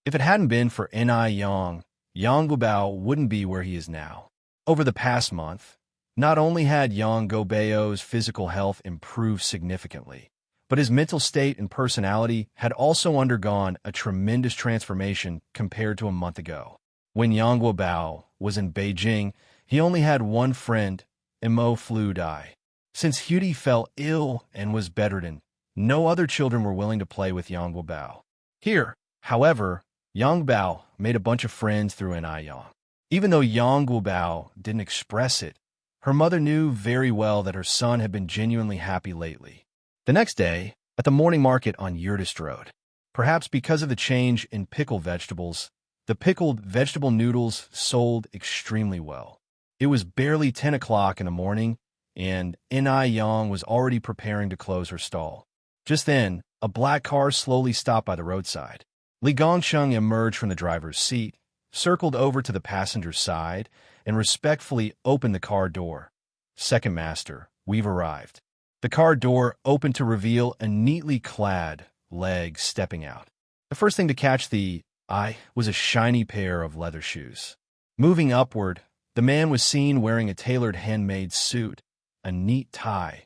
If it hadn't been for Ni Yang, Yang Guobao wouldn't be where he is now. Over the past month, not only had Yang Gobeo's physical health improved significantly, but his mental state and personality had also undergone a tremendous transformation compared to a month ago. When Yang Guobao was in Beijing, he only had one friend, Mo Flu Dai. Since Hudi fell ill and was bedridden, no other children were willing to play with Yang Guobao. Here, however, Yang Bao made a bunch of friends through Ni Yang. Even though Yang Guobao didn't express it, her mother knew very well that her son had been genuinely happy lately. The next day, at the morning market on Yurtist Road, perhaps because of the change in pickled vegetables, the pickled vegetable noodles sold extremely well. It was barely 10 o'clock in the morning, and Ni Yang was already preparing to close her stall. Just then, a black car slowly stopped by the roadside. Li Gongsheng emerged from the driver's seat, circled over to the passenger's side, and respectfully opened the car door. Second master, we've arrived. The car door opened to reveal a neatly clad leg stepping out. The first thing to catch the eye was a shiny pair of leather shoes. Moving upward, the man was seen wearing a tailored handmade suit, a neat tie,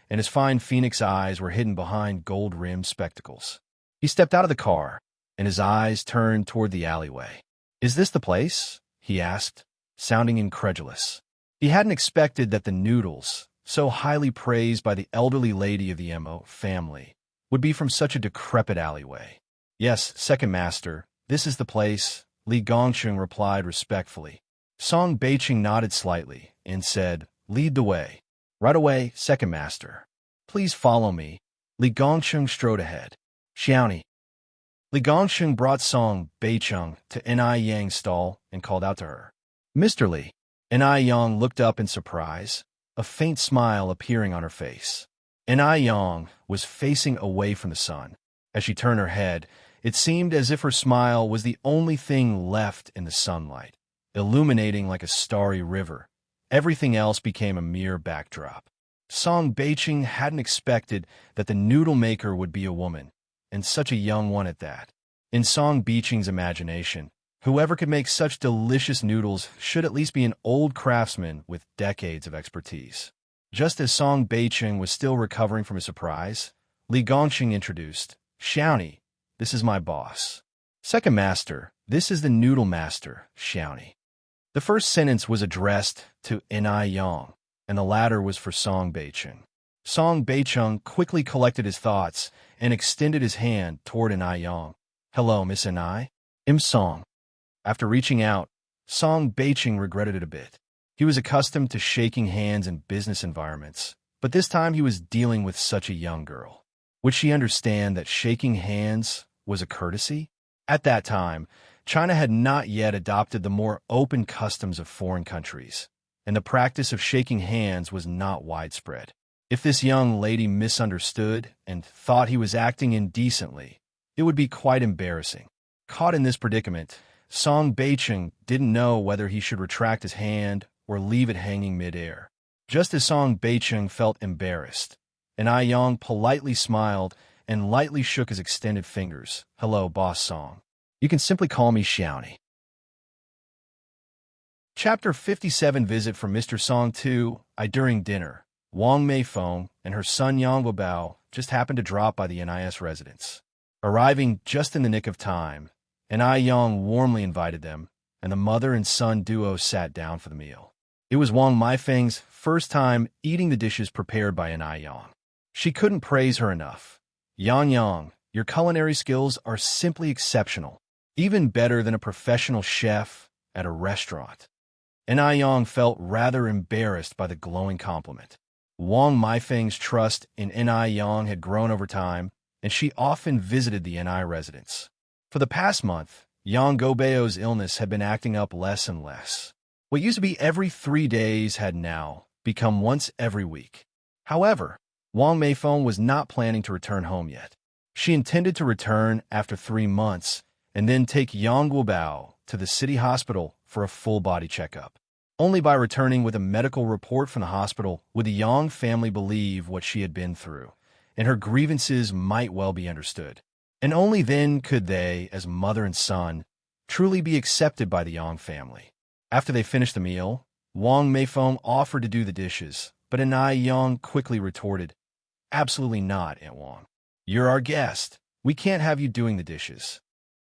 and his fine phoenix eyes were hidden behind gold-rimmed spectacles. He stepped out of the car, and his eyes turned toward the alleyway. Is this the place? He asked, sounding incredulous. He hadn't expected that the noodles, so highly praised by the elderly lady of the Mo family, would be from such a decrepit alleyway. Yes, second master, this is the place, Li Gongsheng replied respectfully. Song Beiqing nodded slightly and said, lead the way. Right away, second master. Please follow me. Li Gongsheng strode ahead. Xiaoni. Li Gongsheng brought Song Beiqing to Ni Yang's stall and called out to her. Mr. Lee. And Ai Yong looked up in surprise, a faint smile appearing on her face. And Ai Yong was facing away from the sun. As she turned her head, it seemed as if her smile was the only thing left in the sunlight, illuminating like a starry river. Everything else became a mere backdrop. Song Beiching hadn't expected that the noodle maker would be a woman, and such a young one at that. In Song Beiching's imagination, whoever could make such delicious noodles should at least be an old craftsman with decades of expertise. Just as Song Beiching was still recovering from his surprise, Li Gongqing introduced, "Xiaoni, this is my boss. Second master, this is the noodle master, Xiaoni." The first sentence was addressed to Ai Yong, and the latter was for Song Beicheng. Song Beicheng quickly collected his thoughts and extended his hand toward Ai Yong. "Hello, Miss Ai. I'm Song." After reaching out, Song Beicheng regretted it a bit. He was accustomed to shaking hands in business environments, but this time he was dealing with such a young girl. Would she understand that shaking hands was a courtesy? At that time, China had not yet adopted the more open customs of foreign countries, and the practice of shaking hands was not widespread. If this young lady misunderstood and thought he was acting indecently, it would be quite embarrassing. Caught in this predicament, Song Beicheng didn't know whether he should retract his hand or leave it hanging midair. Just as Song Beicheng felt embarrassed, and Ai Yong politely smiled and lightly shook his extended fingers. "Hello, Boss Song. You can simply call me Xiaoni." Chapter 57 Visit from Mr. Song to I. During dinner, Wang Meifeng and her son Yang Guobao just happened to drop by the NIS residence. Arriving just in the nick of time, and Ai Yong warmly invited them, and the mother and son duo sat down for the meal. It was Wang Meifeng's first time eating the dishes prepared by Ai Yong. She couldn't praise her enough. "Yang, your culinary skills are simply exceptional, even better than a professional chef at a restaurant." And Ai Yong felt rather embarrassed by the glowing compliment. Wang Meifeng's trust in Ai Yong had grown over time, and she often visited the NI residence. For the past month, Yang Guobao's illness had been acting up less and less. What used to be every 3 days had now become once every week. However, Wang Meifeng was not planning to return home yet. She intended to return after 3 months and then take Yang Guobao to the city hospital for a full-body checkup. Only by returning with a medical report from the hospital would the Yang family believe what she had been through, and her grievances might well be understood. And only then could they, as mother and son, truly be accepted by the Yang family. After they finished the meal, Wang Meifeng offered to do the dishes, but Ai Yong quickly retorted, "Absolutely not, Aunt Wang. You're our guest. We can't have you doing the dishes."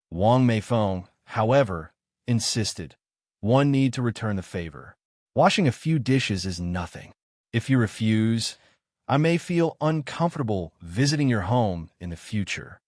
Wang Meifeng, however, insisted, "One need to return the favor. Washing a few dishes is nothing. If you refuse, I may feel uncomfortable visiting your home in the future."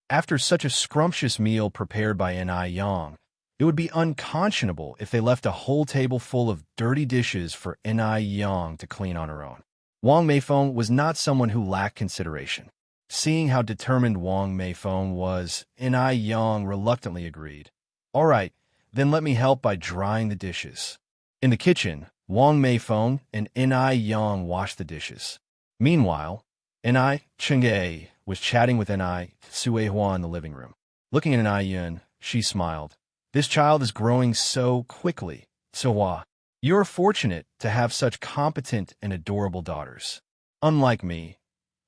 After such a scrumptious meal prepared by Ai Yong, it would be unconscionable if they left a whole table full of dirty dishes for Ai Yong to clean on her own. Wang Meifeng was not someone who lacked consideration. Seeing how determined Wang Meifeng was, Ai Yong reluctantly agreed. "All right, then let me help by drying the dishes." In the kitchen, Wang Meifeng and Ai Yong washed the dishes. Meanwhile, Ai Cheng'e was chatting with Ai Suehua in the living room. Looking at Ai Yun, she smiled. "This child is growing so quickly, Suehua. You're fortunate to have such competent and adorable daughters. Unlike me,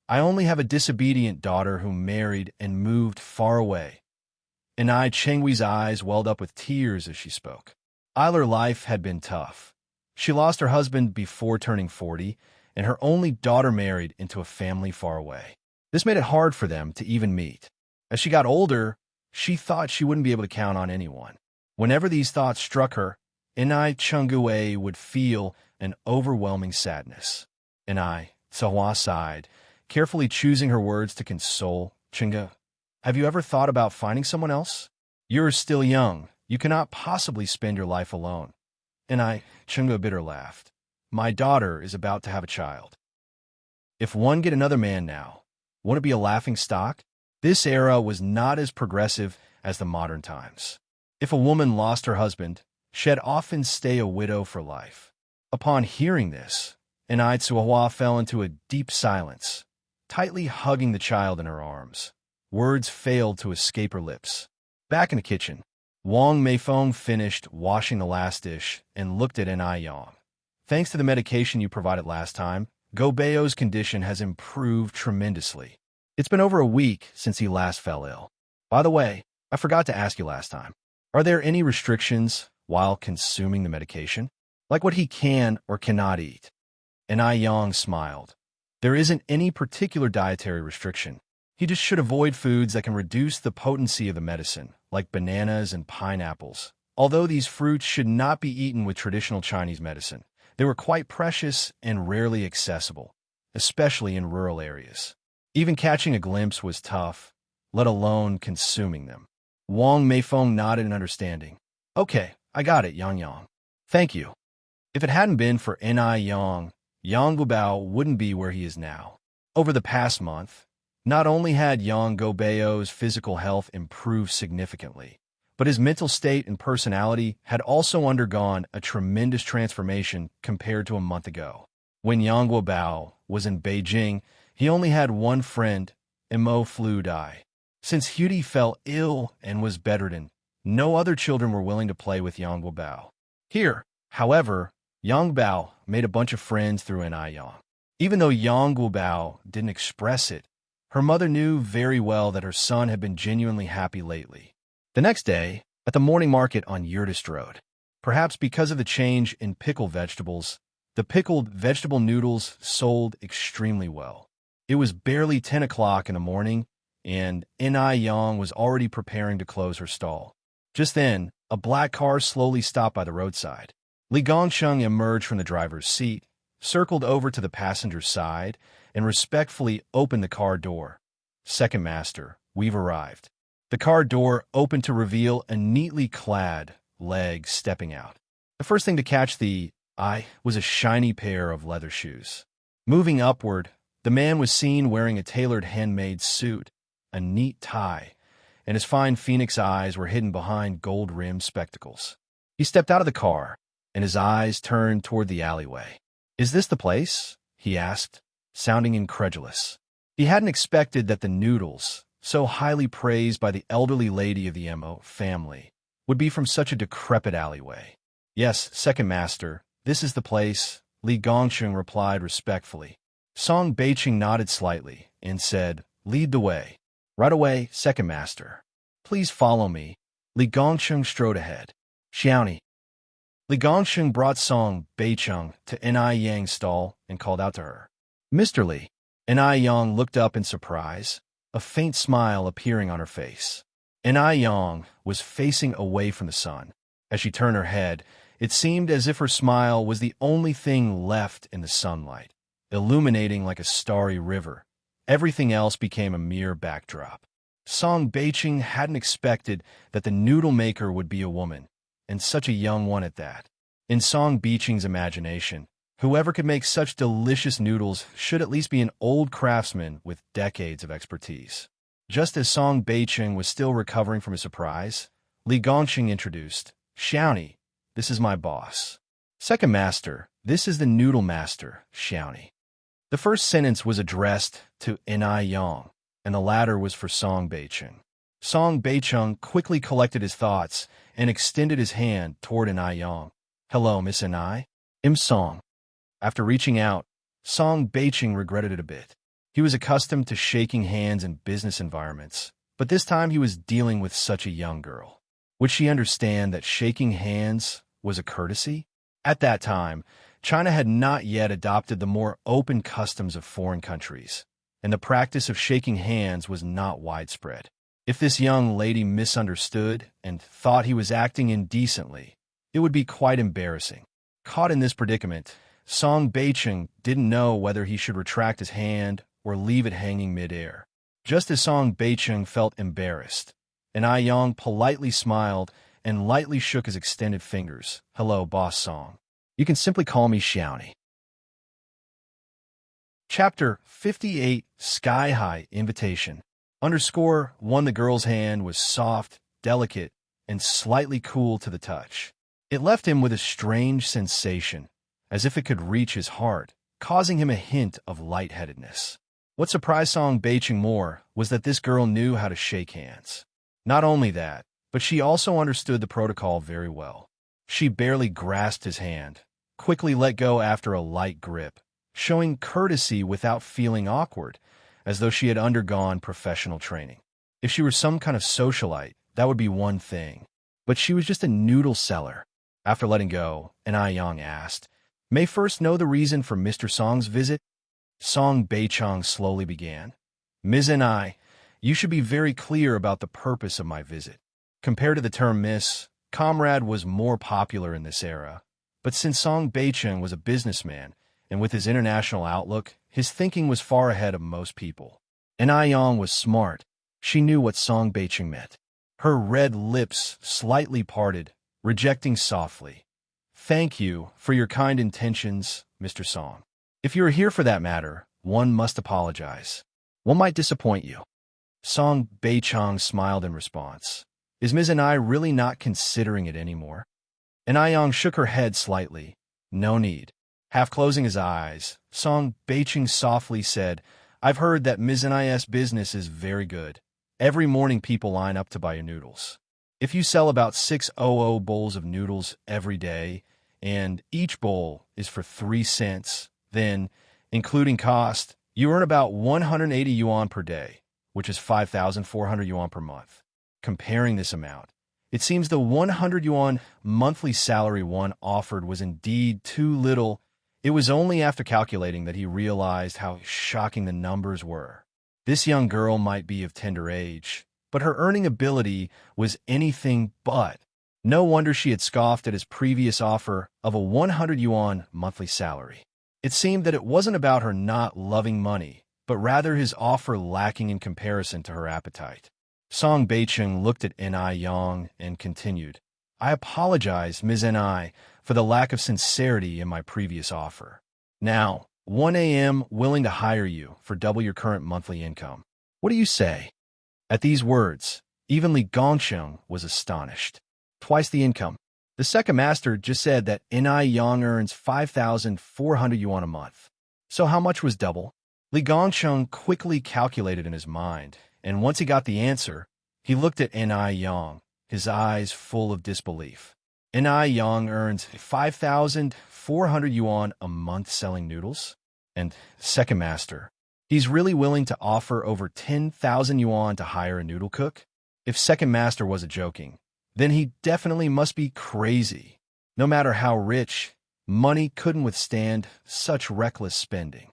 I only have a disobedient daughter who married and moved far away." Ai Chengwe's eyes welled up with tears as she spoke. Her life had been tough. She lost her husband before turning 40, and her only daughter married into a family far away. This made it hard for them to even meet. As she got older, she thought she wouldn't be able to count on anyone. Whenever these thoughts struck her, Ai Chengwe would feel an overwhelming sadness. Ai Suehua sighed, carefully choosing her words to console. "Chengge, have you ever thought about finding someone else? You're still young. You cannot possibly spend your life alone." Ai Chengge bitter laughed. "My daughter is about to have a child. If one get another man now, won't it be a laughing stock?" This era was not as progressive as the modern times. If a woman lost her husband, she'd often stay a widow for life. Upon hearing this, Enai Tsuhua fell into a deep silence, tightly hugging the child in her arms. Words failed to escape her lips. Back in the kitchen, Wang Meifeng finished washing the last dish and looked at Enai Yang. Thanks to the medication you provided last time, Go Bao's condition has improved tremendously. It's been over a week since he last fell ill. By the way, I forgot to ask you last time. Are there any restrictions while consuming the medication? Like what he can or cannot eat? Enai Yang smiled. There isn't any particular dietary restriction. He just should avoid foods that can reduce the potency of the medicine, like bananas and pineapples. Although these fruits should not be eaten with traditional Chinese medicine, they were quite precious and rarely accessible, especially in rural areas. Even catching a glimpse was tough, let alone consuming them. Wang Meifeng nodded in understanding. Okay, I got it, Yang Yang. Thank you. If it hadn't been for Enai Yang, Yang Guobao wouldn't be where he is now. Over the past month, not only had Yang Guobao's physical health improved significantly, but his mental state and personality had also undergone a tremendous transformation compared to a month ago. When Yang Guobao was in Beijing, he only had one friend, Imo Flu Dai. Since Hudi fell ill and was bedridden, no other children were willing to play with Yang Guobao. Here, however, Yang Bao made a bunch of friends through Enai Yang. Even though Yang Guobao didn't express it, her mother knew very well that her son had been genuinely happy lately. The next day, at the morning market on Yurtist Road, perhaps because of the change in pickled vegetables, the pickled vegetable noodles sold extremely well. It was barely 10 o'clock in the morning, and Enai Yang was already preparing to close her stall. Just then, a black car slowly stopped by the roadside. Li Gongsheng emerged from the driver's seat, circled over to the passenger's side, and respectfully opened the car door. Second master, we've arrived. The car door opened to reveal a neatly clad leg stepping out. The first thing to catch the eye was a shiny pair of leather shoes. Moving upward, the man was seen wearing a tailored handmade suit, a neat tie, and his fine phoenix eyes were hidden behind gold-rimmed spectacles. He stepped out of the car, and his eyes turned toward the alleyway. "Is this the place?" he asked, sounding incredulous. He hadn't expected that the noodles, so highly praised by the elderly lady of the Mo family, would be from such a decrepit alleyway. "Yes, second master, this is the place," Li Gongsheng replied respectfully. Song Beiqing nodded slightly and said, "Lead the way." "Right away, second master." "Please follow me." Li Gongsheng strode ahead. "Xiaoni." Li Gongsheng brought Song Beiqing to Enai Yang's stall and called out to her. "Mr. Li." Enai Yang looked up in surprise, a faint smile appearing on her face. Enai Yang was facing away from the sun. As she turned her head, it seemed as if her smile was the only thing left in the sunlight, illuminating like a starry river. Everything else became a mere backdrop. Song Beiqing hadn't expected that the noodle maker would be a woman, and such a young one at that. In Song Beiqing's imagination, whoever could make such delicious noodles should at least be an old craftsman with decades of expertise. Just as Song Beiqing was still recovering from his surprise, Li Gongsheng introduced, "Xiaoni, this is my boss. Second master, this is the noodle master, Xiaoni." The first sentence was addressed to Enai Yang, and the latter was for Song Beiqing. Song Beiqing quickly collected his thoughts and extended his hand toward Enai Yang. "Hello, Miss Enai. I'm Song." After reaching out, Song Beiqing regretted it a bit. He was accustomed to shaking hands in business environments, but this time he was dealing with such a young girl. Would she understand that shaking hands was a courtesy? At that time, China had not yet adopted the more open customs of foreign countries, and the practice of shaking hands was not widespread. If this young lady misunderstood and thought he was acting indecently, it would be quite embarrassing. Caught in this predicament, Song Beiqing didn't know whether he should retract his hand or leave it hanging midair. Just as Song Beiqing felt embarrassed, Enai Yang politely smiled and lightly shook his extended fingers. "Hello, Boss Song. You can simply call me Xiaoni." Chapter 58, Sky High Invitation. _1 The girl's hand was soft, delicate, and slightly cool to the touch. It left him with a strange sensation, as if it could reach his heart, causing him a hint of lightheadedness. What surprised Song Beicheng more was that this girl knew how to shake hands. Not only that, but she also understood the protocol very well. She barely grasped his hand, quickly let go after a light grip, showing courtesy without feeling awkward, as though she had undergone professional training. If she were some kind of socialite, that would be one thing. But she was just a noodle seller. After letting go, Yang asked, "May first know the reason for Mr. Song's visit?" Song Beicheng slowly began. "Ms. Ni, you should be very clear about the purpose of my visit. Compared to the term Miss, Comrade was more popular in this era. But since Song Beicheng was a businessman, and with his international outlook, his thinking was far ahead of most people. Yang was smart. She knew what Song Beicheng meant. Her red lips slightly parted, rejecting softly. "Thank you for your kind intentions, Mr. Song. If you are here for that matter, one must apologize. One might disappoint you." Song Beicheng smiled in response. "Is Ms. Ni really not considering it anymore?" Yang shook her head slightly. "No need." Half closing his eyes, Song Beicheng softly said, "I've heard that Ms. Ni's business is very good. Every morning people line up to buy your noodles. If you sell about 600 bowls of noodles every day, and each bowl is for 3 cents, then, including cost, you earn about 180 yuan per day, which is 5,400 yuan per month. Comparing this amount, it seems the 100 yuan monthly salary one offered was indeed too little. It was only after calculating that he realized how shocking the numbers were. This young girl might be of tender age, but her earning ability was anything but. No wonder she had scoffed at his previous offer of a 100 yuan monthly salary. It seemed that it wasn't about her not loving money, but rather his offer lacking in comparison to her appetite. Song Beicheng looked at Yang and continued, "I apologize, Ms. Ni, for the lack of sincerity in my previous offer. Now, 1 a.m. willing to hire you for double your current monthly income. What do you say?" At these words, even Li Gongsheng was astonished. Twice the income. The second master just said that Yang earns 5,400 yuan a month. So how much was double? Li Gongsheng quickly calculated in his mind, and once he got the answer, he looked at Yang, his eyes full of disbelief. Yang earns 5,400 yuan a month selling noodles? And second master, he's really willing to offer over 10,000 yuan to hire a noodle cook? If second master wasn't joking, then he definitely must be crazy. No matter how rich, money couldn't withstand such reckless spending.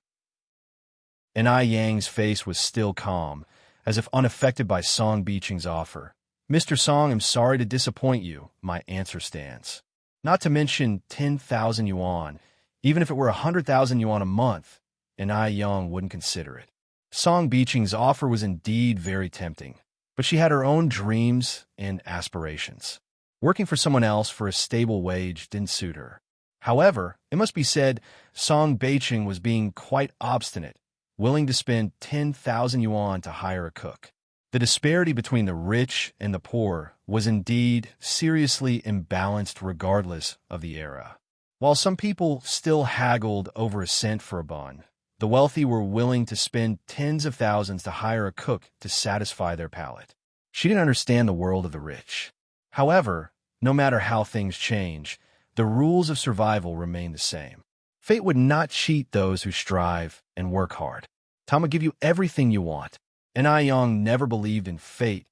Yang's face was still calm, as if unaffected by Song Beicheng's offer. "Mr. Song, I'm sorry to disappoint you. My answer stands. Not to mention 10,000 yuan. Even if it were 100,000 yuan a month, Yang wouldn't consider it." Song Beicheng's offer was indeed very tempting, but she had her own dreams and aspirations. Working for someone else for a stable wage didn't suit her. However, it must be said, Song Beicheng was being quite obstinate, willing to spend 10,000 yuan to hire a cook. The disparity between the rich and the poor was indeed seriously imbalanced regardless of the era. While some people still haggled over a cent for a bun, the wealthy were willing to spend tens of thousands to hire a cook to satisfy their palate. She didn't understand the world of the rich. However, no matter how things change, the rules of survival remain the same. Fate would not cheat those who strive and work hard. Time will give you everything you want. Yang never believed in fate,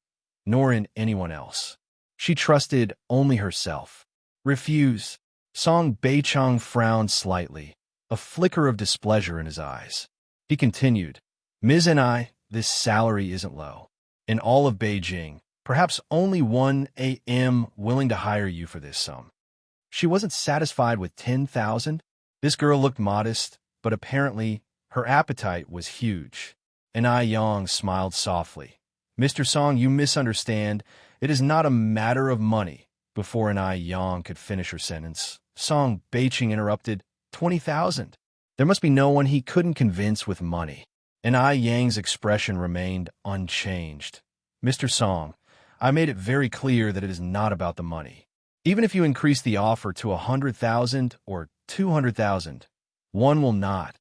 nor in anyone else. She trusted only herself. "Refuse." Song Beicheng frowned slightly, a flicker of displeasure in his eyes. He continued, "Ms. This salary isn't low. In all of Beijing, perhaps only 1 a.m. willing to hire you for this sum." She wasn't satisfied with 10,000. This girl looked modest, but apparently her appetite was huge. Yang smiled softly. "Mr. Song, you misunderstand. It is not a matter of money." Before Yang could finish her sentence, Song Beicheng interrupted, 20,000. There must be no one he couldn't convince with money. Yang's expression remained unchanged. "Mr. Song, I made it very clear that it is not about the money. Even if you increase the offer to 100,000 or 200,000, one will not.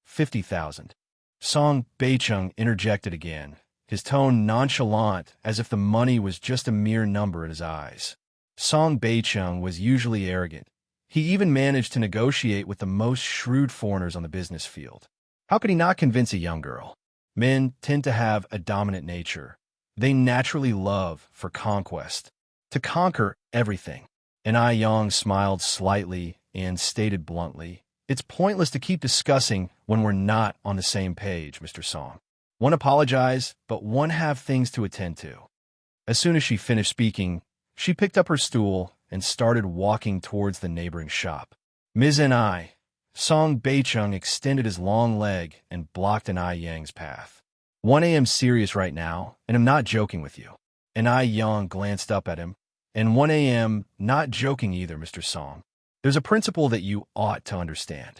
50,000. Song Beicheng interjected again, his tone nonchalant as if the money was just a mere number in his eyes. Song Beicheng was usually arrogant. He even managed to negotiate with the most shrewd foreigners on the business field. How could he not convince a young girl? Men tend to have a dominant nature. They naturally love for conquest, to conquer everything. And Ai Yang smiled slightly and stated bluntly, "It's pointless to keep discussing when we're not on the same page, Mr. Song. One apologize, but one have things to attend to." As soon as she finished speaking, she picked up her stool and started walking towards the neighboring shop. "Ms. N.I." Song Beicheng extended his long leg and blocked Ai Yang's path. "1 a.m. serious right now, and I'm not joking with you." And Ai Yang glanced up at him. "And 1 a.m. not joking either, Mr. Song. There's a principle that you ought to understand."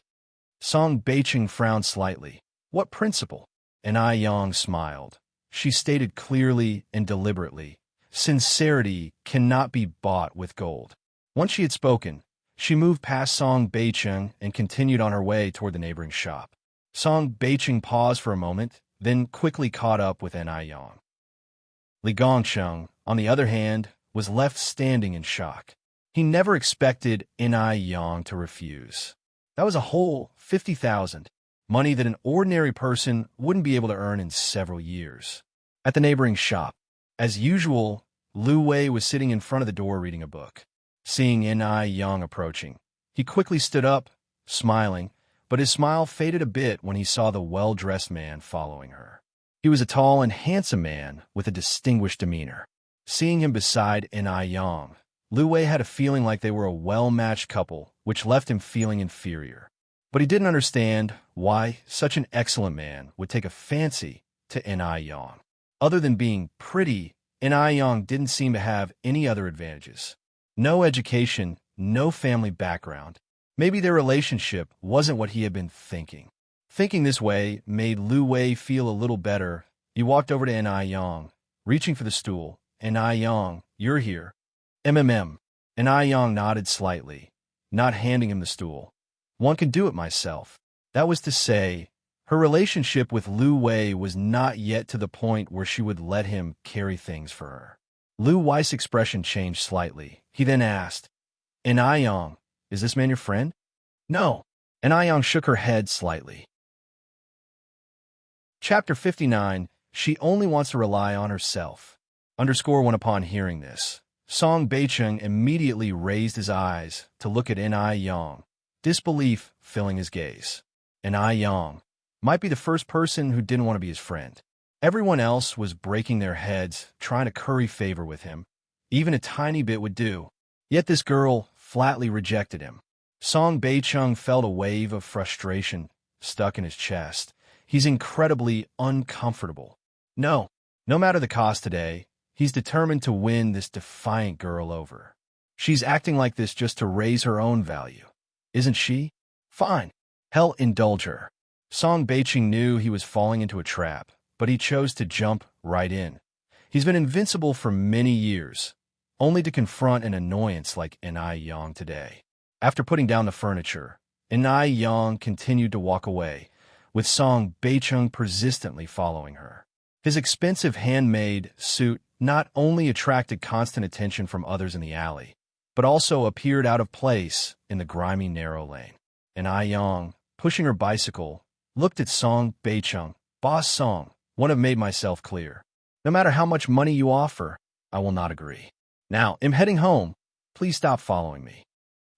Song Beicheng frowned slightly. "What principle?" And Ai Yang smiled. She stated clearly and deliberately, "Sincerity cannot be bought with gold." Once she had spoken, she moved past Song Beicheng and continued on her way toward the neighboring shop. Song Beicheng paused for a moment, then quickly caught up with Ai Yang. Li Gongcheng, on the other hand, was left standing in shock. He never expected Ai Yang to refuse. That was a whole 50,000, money that an ordinary person wouldn't be able to earn in several years. At the neighboring shop, as usual, Lu Wei was sitting in front of the door reading a book. Seeing Ai Yang approaching, he quickly stood up, smiling, but his smile faded a bit when he saw the well-dressed man following her. He was a tall and handsome man with a distinguished demeanor. Seeing him beside Ai Yang, Lu Wei had a feeling like they were a well-matched couple, which left him feeling inferior. But he didn't understand why such an excellent man would take a fancy to Ai Yang. Other than being pretty, Ai Yang didn't seem to have any other advantages. No education, no family background. Maybe their relationship wasn't what he had been thinking. Thinking this way made Lu Wei feel a little better. He walked over to Ai Yang, reaching for the stool. "Ai Yang, you're here." Ai Yang nodded slightly, not handing him the stool. "One can do it myself." That was to say, her relationship with Lu Wei was not yet to the point where she would let him carry things for her. Lu Wei's expression changed slightly. He then asked, "Ai Yang, is this man your friend?" "No." Ai Yang shook her head slightly. Chapter 59, She Only Wants to Rely on Herself. _1 Upon hearing this, Song Beicheng immediately raised his eyes to look at Ai Yang, disbelief filling his gaze. Ai Yang might be the first person who didn't want to be his friend. Everyone else was breaking their heads, trying to curry favor with him. Even a tiny bit would do. Yet this girl flatly rejected him. Song Beicheng felt a wave of frustration stuck in his chest. He's incredibly uncomfortable. No matter the cost today, he's determined to win this defiant girl over. She's acting like this just to raise her own value, isn't she? Fine. Hell, indulge her. Song Beicheng knew he was falling into a trap, but he chose to jump right in. He's been invincible for many years, only to confront an annoyance like Ai Yang today. After putting down the furniture, Ai Yang continued to walk away, with Song Beicheng persistently following her. His expensive handmade suit not only attracted constant attention from others in the alley, but also appeared out of place in the grimy narrow lane. Ai Yang, pushing her bicycle, looked at Song Beicheng. "Boss Song, want to made myself clear. No matter how much money you offer, I will not agree. Now, I'm heading home. Please stop following me."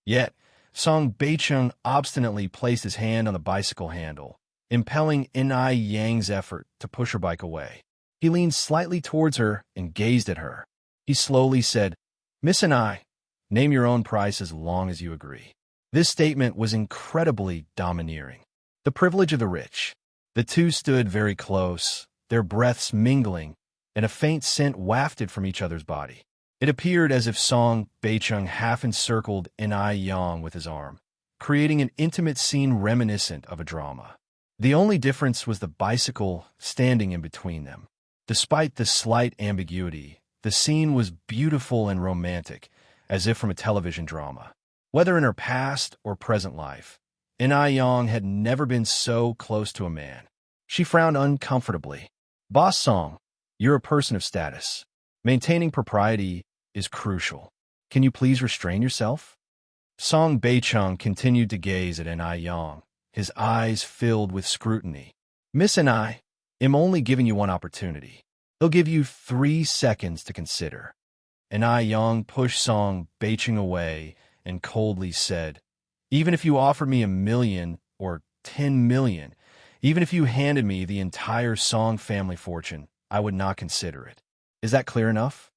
Yet, Song Beicheng obstinately placed his hand on the bicycle handle, impelling Ai Yang's effort to push her bike away. He leaned slightly towards her and gazed at her. He slowly said, "Miss Ai, name your own price as long as you agree." This statement was incredibly domineering. The privilege of the rich. The two stood very close, their breaths mingling, and a faint scent wafted from each other's body. It appeared as if Song Beicheng half-encircled Ai Yang with his arm, creating an intimate scene reminiscent of a drama. The only difference was the bicycle standing in between them. Despite the slight ambiguity, the scene was beautiful and romantic, as if from a television drama. Whether in her past or present life, In-ai had never been so close to a man. She frowned uncomfortably. Boss Song, you're a person of status. Maintaining propriety is crucial. Can you please restrain yourself? Song Beicheng continued to gaze at In-ai, his eyes filled with scrutiny. Miss In-ai, I'm only giving you one opportunity. They'll give you 3 seconds to consider. In-ai pushed Song Beicheng away and coldly said, even if you offered me $1 million or $10 million, even if you handed me the entire Song family fortune, I would not consider it. Is that clear enough?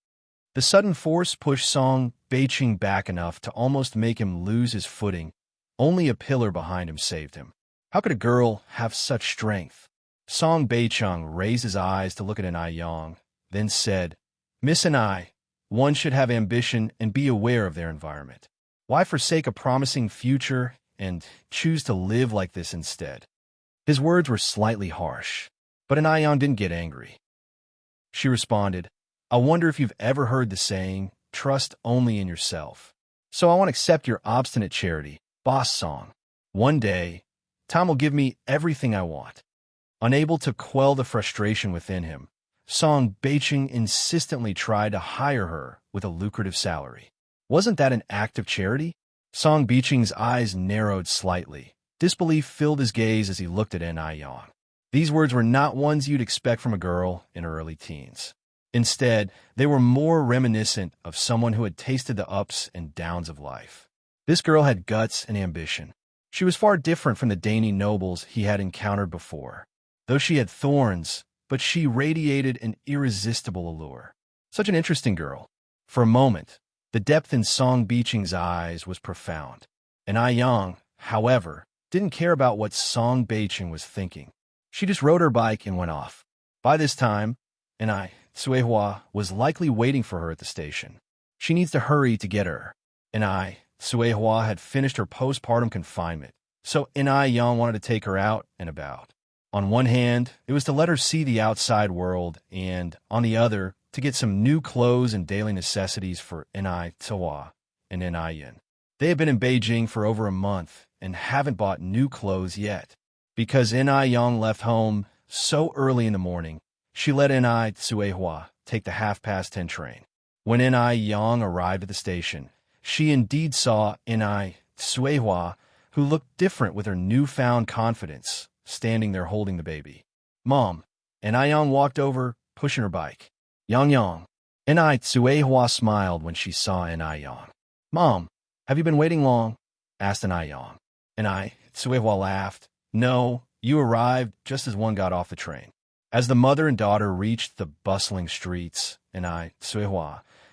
The sudden force pushed Song Beicheng back enough to almost make him lose his footing. Only a pillar behind him saved him. How could a girl have such strength? Song Beicheng raised his eyes to look at In-ai, then said, Miss In-ai, one should have ambition and be aware of their environment. Why forsake a promising future and choose to live like this instead? His words were slightly harsh, but In-ai didn't get angry. She responded, I wonder if you've ever heard the saying, trust only in yourself. So I won't accept your obstinate charity, Boss Song. One day, time will give me everything I want. Unable to quell the frustration within him, Song Beicheng insistently tried to hire her with a lucrative salary. Wasn't that an act of charity? Song Beicheng's eyes narrowed slightly. Disbelief filled his gaze as he looked at In-ai. These words were not ones you'd expect from a girl in her early teens. Instead, they were more reminiscent of someone who had tasted the ups and downs of life. This girl had guts and ambition. She was far different from the dainty nobles he had encountered before. Though she had thorns, but she radiated an irresistible allure. Such an interesting girl. For a moment, the depth in Song Beicheng's eyes was profound. In-ai, however, didn't care about what Song Beicheng was thinking. She just rode her bike and went off. By this time, In-ai was likely waiting for her at the station. She needs to hurry to get her. In-ai had finished her postpartum confinement, so In-ai wanted to take her out and about. On one hand, it was to let her see the outside world, and on the other, to get some new clothes and daily necessities for In-ai and In-ai. They have been in Beijing for over a month and haven't bought new clothes yet. Because In-ai left home so early in the morning, she let In-ai take the 10:30 train. When In-ai arrived at the station, she indeed saw In-ai who looked different with her newfound confidence, standing there holding the baby. Mom, In-ai walked over, pushing her bike. Yang. In-ai smiled when she saw In-ai. Mom, have you been waiting long? Asked In-ai. In-ai laughed. No, you arrived just as one got off the train. As the mother and daughter reached the bustling streets, In-ai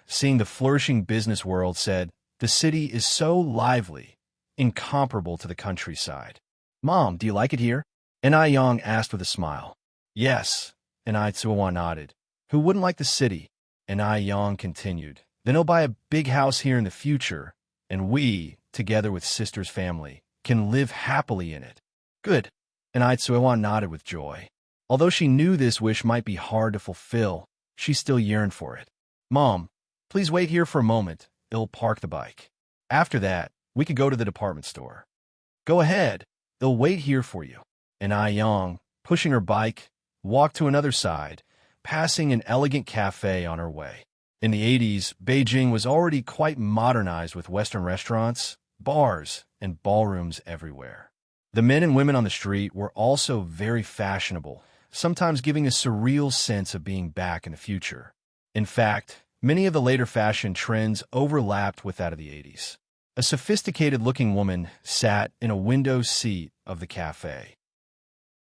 seeing the flourishing business world, said, the city is so lively, incomparable to the countryside. Mom, do you like it here? In-ai asked with a smile. Yes, In-ai nodded. Who wouldn't like the city? In-ai continued. Then he'll buy a big house here in the future, and we, together with sister's family, can live happily in it. Good. In-ai nodded with joy. Although she knew this wish might be hard to fulfill, she still yearned for it. Mom, please wait here for a moment. I'll park the bike. After that, we could go to the department store. Go ahead. They'll wait here for you. In-ai, pushing her bike, walked to another side, passing an elegant cafe on her way. In the 80s, Beijing was already quite modernized with Western restaurants, bars, and ballrooms everywhere. The men and women on the street were also very fashionable, sometimes giving a surreal sense of being back in the future. In fact, many of the later fashion trends overlapped with that of the 80s. A sophisticated-looking woman sat in a window seat of the cafe.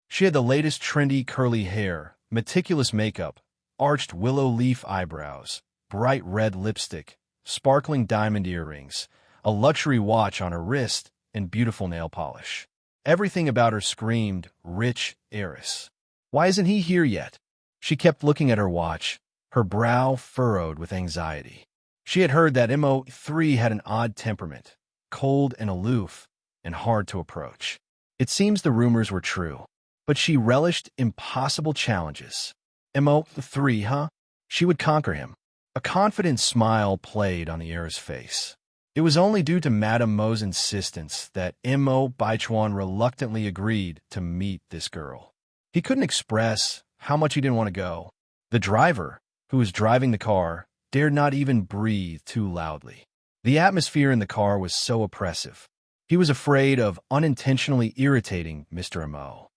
She had the latest trendy curly hair, meticulous makeup, arched willow leaf eyebrows, bright red lipstick, sparkling diamond earrings, a luxury watch on her wrist, and beautiful nail polish. Everything about her screamed, rich heiress. Why isn't he here yet? She kept looking at her watch, her brow furrowed with anxiety. She had heard that Mo3 had an odd temperament, cold and aloof, and hard to approach. It seems the rumors were true, but she relished impossible challenges. Mo3, huh? She would conquer him. A confident smile played on the heir's face. It was only due to Madame Mo's insistence that Mo Baichuan reluctantly agreed to meet this girl. He couldn't express how much he didn't want to go. The driver, who was driving the car, dared not even breathe too loudly. The atmosphere in the car was so oppressive. He was afraid of unintentionally irritating Mr. Mo.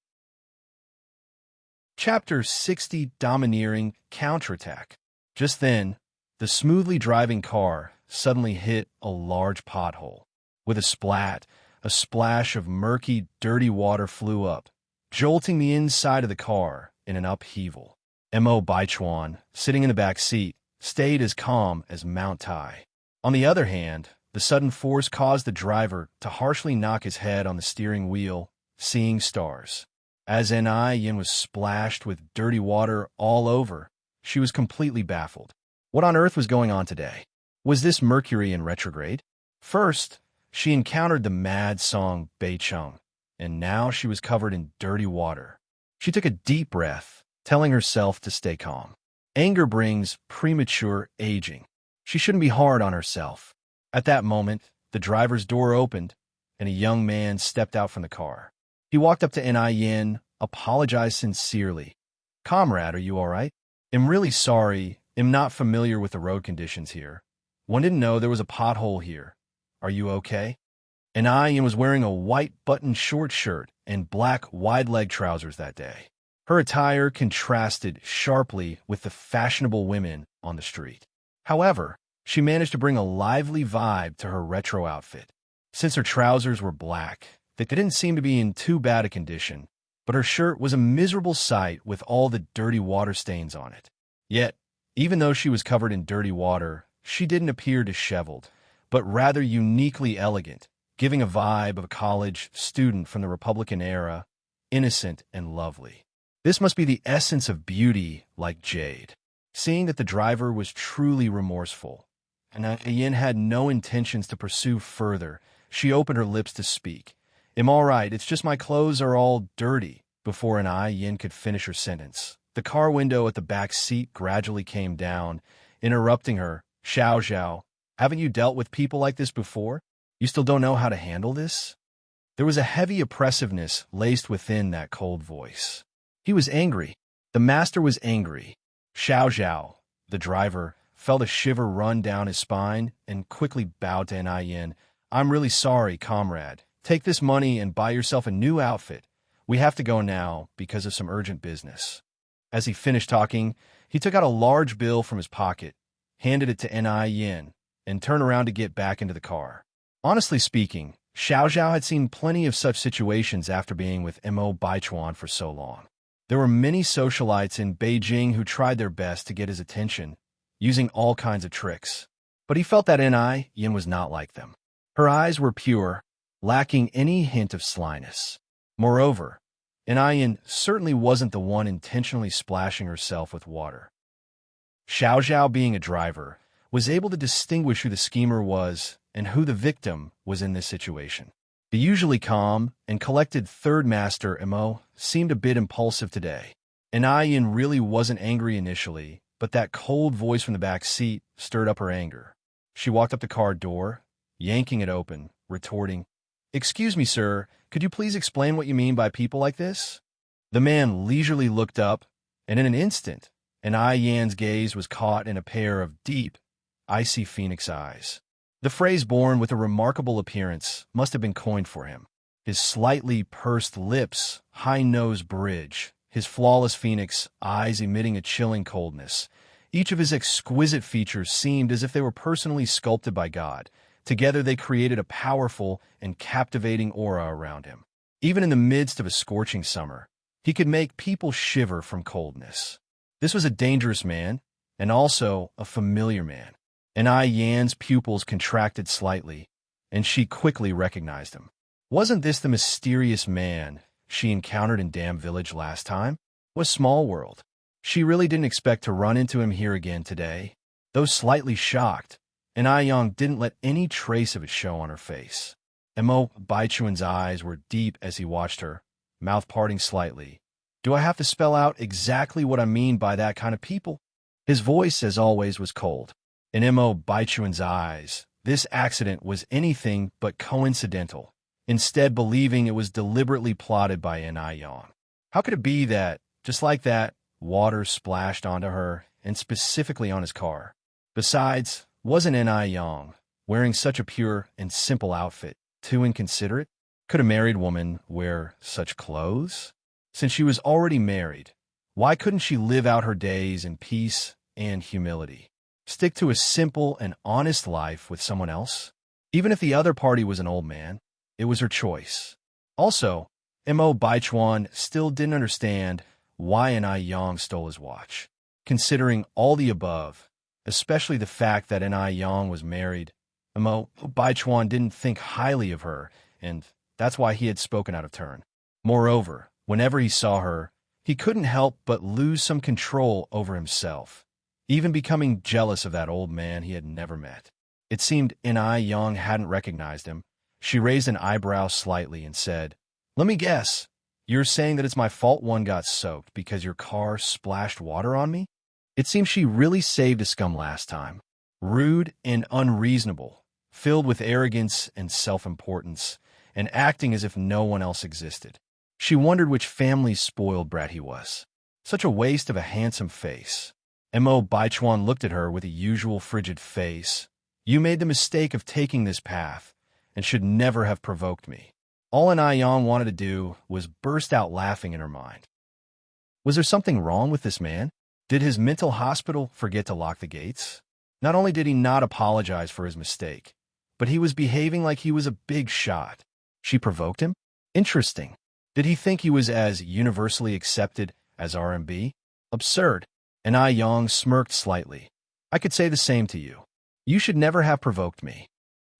Chapter 60: Domineering Counterattack. Just then, the smoothly driving car suddenly hit a large pothole. With a splat, a splash of murky, dirty water flew up, jolting the inside of the car in an upheaval. Mo Baichuan, sitting in the back seat, stayed as calm as Mount Tai. On the other hand, the sudden force caused the driver to harshly knock his head on the steering wheel, seeing stars. As Yin was splashed with dirty water all over, she was completely baffled. What on earth was going on today? Was this Mercury in retrograde? First, she encountered the mad song Beicheng, and now she was covered in dirty water. She took a deep breath, telling herself to stay calm. Anger brings premature aging. She shouldn't be hard on herself. At that moment, the driver's door opened, and a young man stepped out from the car. He walked up to Yin, apologized sincerely. "Comrade, are you all right? I'm really sorry. I'm not familiar with the road conditions here. One didn't know there was a pothole here. Are you okay?" Yin was wearing a white buttoned short shirt and black wide-leg trousers that day. Her attire contrasted sharply with the fashionable women on the street. However, she managed to bring a lively vibe to her retro outfit. Since her trousers were black, they didn't seem to be in too bad a condition, but her shirt was a miserable sight with all the dirty water stains on it. Yet, even though she was covered in dirty water, she didn't appear disheveled, but rather uniquely elegant, giving a vibe of a college student from the Republican era, innocent and lovely. This must be the essence of beauty, like jade. Seeing that the driver was truly remorseful, and Yin had no intentions to pursue further, she opened her lips to speak. "I'm all right, it's just my clothes are all dirty." Before Yin could finish her sentence, the car window at the back seat gradually came down, interrupting her. "Xiao Xiao, haven't you dealt with people like this before? You still don't know how to handle this?" There was a heavy oppressiveness laced within that cold voice. He was angry. The master was angry. Xiao Xiao, the driver, felt a shiver run down his spine and quickly bowed to Yin. "I'm really sorry, comrade. Take this money and buy yourself a new outfit. We have to go now because of some urgent business." As he finished talking, he took out a large bill from his pocket, handed it to Yin, and turned around to get back into the car. Honestly speaking, Xiao Xiao had seen plenty of such situations after being with Mo Baichuan for so long. There were many socialites in Beijing who tried their best to get his attention, using all kinds of tricks. But he felt that Yin was not like them. Her eyes were pure, lacking any hint of slyness. Moreover, Yin certainly wasn't the one intentionally splashing herself with water. Xiao Xiao, being a driver, was able to distinguish who the schemer was and who the victim was in this situation. The usually calm and collected third master Mo seemed a bit impulsive today. Yin really wasn't angry initially, but that cold voice from the back seat stirred up her anger. She walked up the car door, yanking it open, retorting, "Excuse me, sir, could you please explain what you mean by people like this?" The man leisurely looked up, and in an instant, Yin's gaze was caught in a pair of deep, icy phoenix eyes. The phrase "born with a remarkable appearance" must have been coined for him. His slightly pursed lips, high nose bridge, his flawless phoenix eyes emitting a chilling coldness. Each of his exquisite features seemed as if they were personally sculpted by God. Together they created a powerful and captivating aura around him. Even in the midst of a scorching summer, he could make people shiver from coldness. This was a dangerous man, and also a familiar man. Yin's pupils contracted slightly, and she quickly recognized him. Wasn't this the mysterious man she encountered in Dam Village last time? What small world. She really didn't expect to run into him here again today. Though slightly shocked, Yin didn't let any trace of it show on her face. Mo Baichuan's eyes were deep as he watched her, mouth parting slightly. "Do I have to spell out exactly what I mean by that kind of people?" His voice, as always, was cold. In Mo Baichuan's eyes, this accident was anything but coincidental, instead believing it was deliberately plotted by Yang. How could it be that, just like that, water splashed onto her, and specifically on his car? Besides, wasn't Yang, wearing such a pure and simple outfit, too inconsiderate? Could a married woman wear such clothes? Since she was already married, why couldn't she live out her days in peace and humility? Stick to a simple and honest life with someone else? Even if the other party was an old man, it was her choice. Also, Mo Baichuan still didn't understand why Yang stole his watch. Considering all the above, especially the fact that Yang was married, Mo Baichuan didn't think highly of her, and that's why he had spoken out of turn. Moreover, whenever he saw her, he couldn't help but lose some control over himself, even becoming jealous of that old man he had never met. It seemed Yang hadn't recognized him. She raised an eyebrow slightly and said, "Let me guess. You're saying that it's my fault one got soaked because your car splashed water on me?" It seems she really saved a scum last time. Rude and unreasonable, filled with arrogance and self-importance, and acting as if no one else existed. She wondered which family's spoiled brat he was. Such a waste of a handsome face. Mo Baichuan looked at her with the usual frigid face. "You made the mistake of taking this path, and should never have provoked me." All Yang wanted to do was burst out laughing in her mind. Was there something wrong with this man? Did his mental hospital forget to lock the gates? Not only did he not apologize for his mistake, but he was behaving like he was a big shot. She provoked him? Interesting. Did he think he was as universally accepted as RMB? Absurd. And Yang smirked slightly. "I could say the same to you. You should never have provoked me."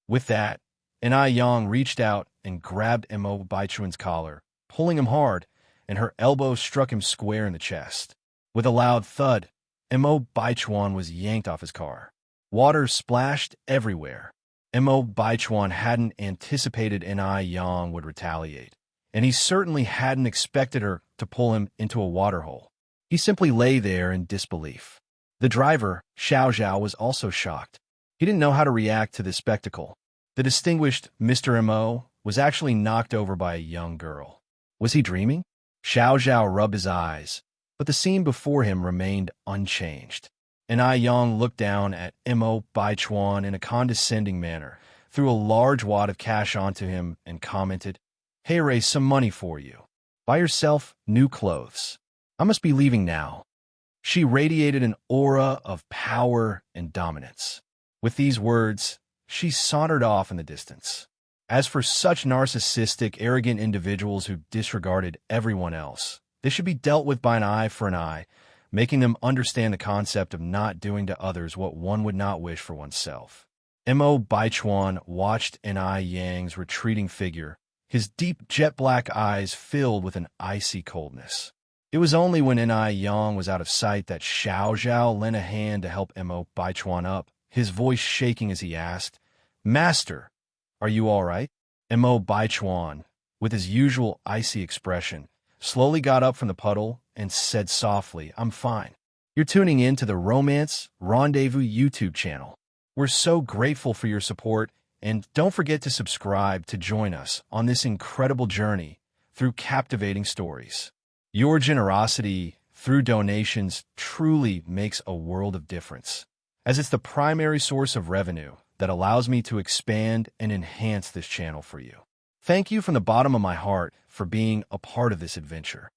With that, Yang reached out and grabbed Mo Baichuan's collar, pulling him hard, and her elbow struck him square in the chest. With a loud thud, Mo Baichuan was yanked off his car. Water splashed everywhere. Mo Baichuan hadn't anticipated Yang would retaliate, and he certainly hadn't expected her to pull him into a waterhole. He simply lay there in disbelief. The driver, Xiao Zhao, was also shocked. He didn't know how to react to this spectacle. The distinguished Mr. Mo was actually knocked over by a young girl. Was he dreaming? Xiao Zhao rubbed his eyes, but the scene before him remained unchanged. Yang looked down at Mo Baichuan in a condescending manner, threw a large wad of cash onto him, and commented, "Hey, Ray, some money for you. Buy yourself new clothes. I must be leaving now." She radiated an aura of power and dominance. With these words, she sauntered off in the distance. As for such narcissistic, arrogant individuals who disregarded everyone else, they should be dealt with by an eye for an eye, making them understand the concept of not doing to others what one would not wish for oneself. Mo Baichuan watched Yang's retreating figure, his deep jet-black eyes filled with an icy coldness. It was only when Yang was out of sight that Xiao Zhao lent a hand to help Mo Baichuan up, his voice shaking as he asked, "Master, are you all right?" Mo Baichuan, with his usual icy expression, slowly got up from the puddle and said softly, "I'm fine." You're tuning in to the Romance Rendezvous YouTube channel. We're so grateful for your support, and don't forget to subscribe to join us on this incredible journey through captivating stories. Your generosity through donations truly makes a world of difference, as it's the primary source of revenue that allows me to expand and enhance this channel for you. Thank you from the bottom of my heart for being a part of this adventure.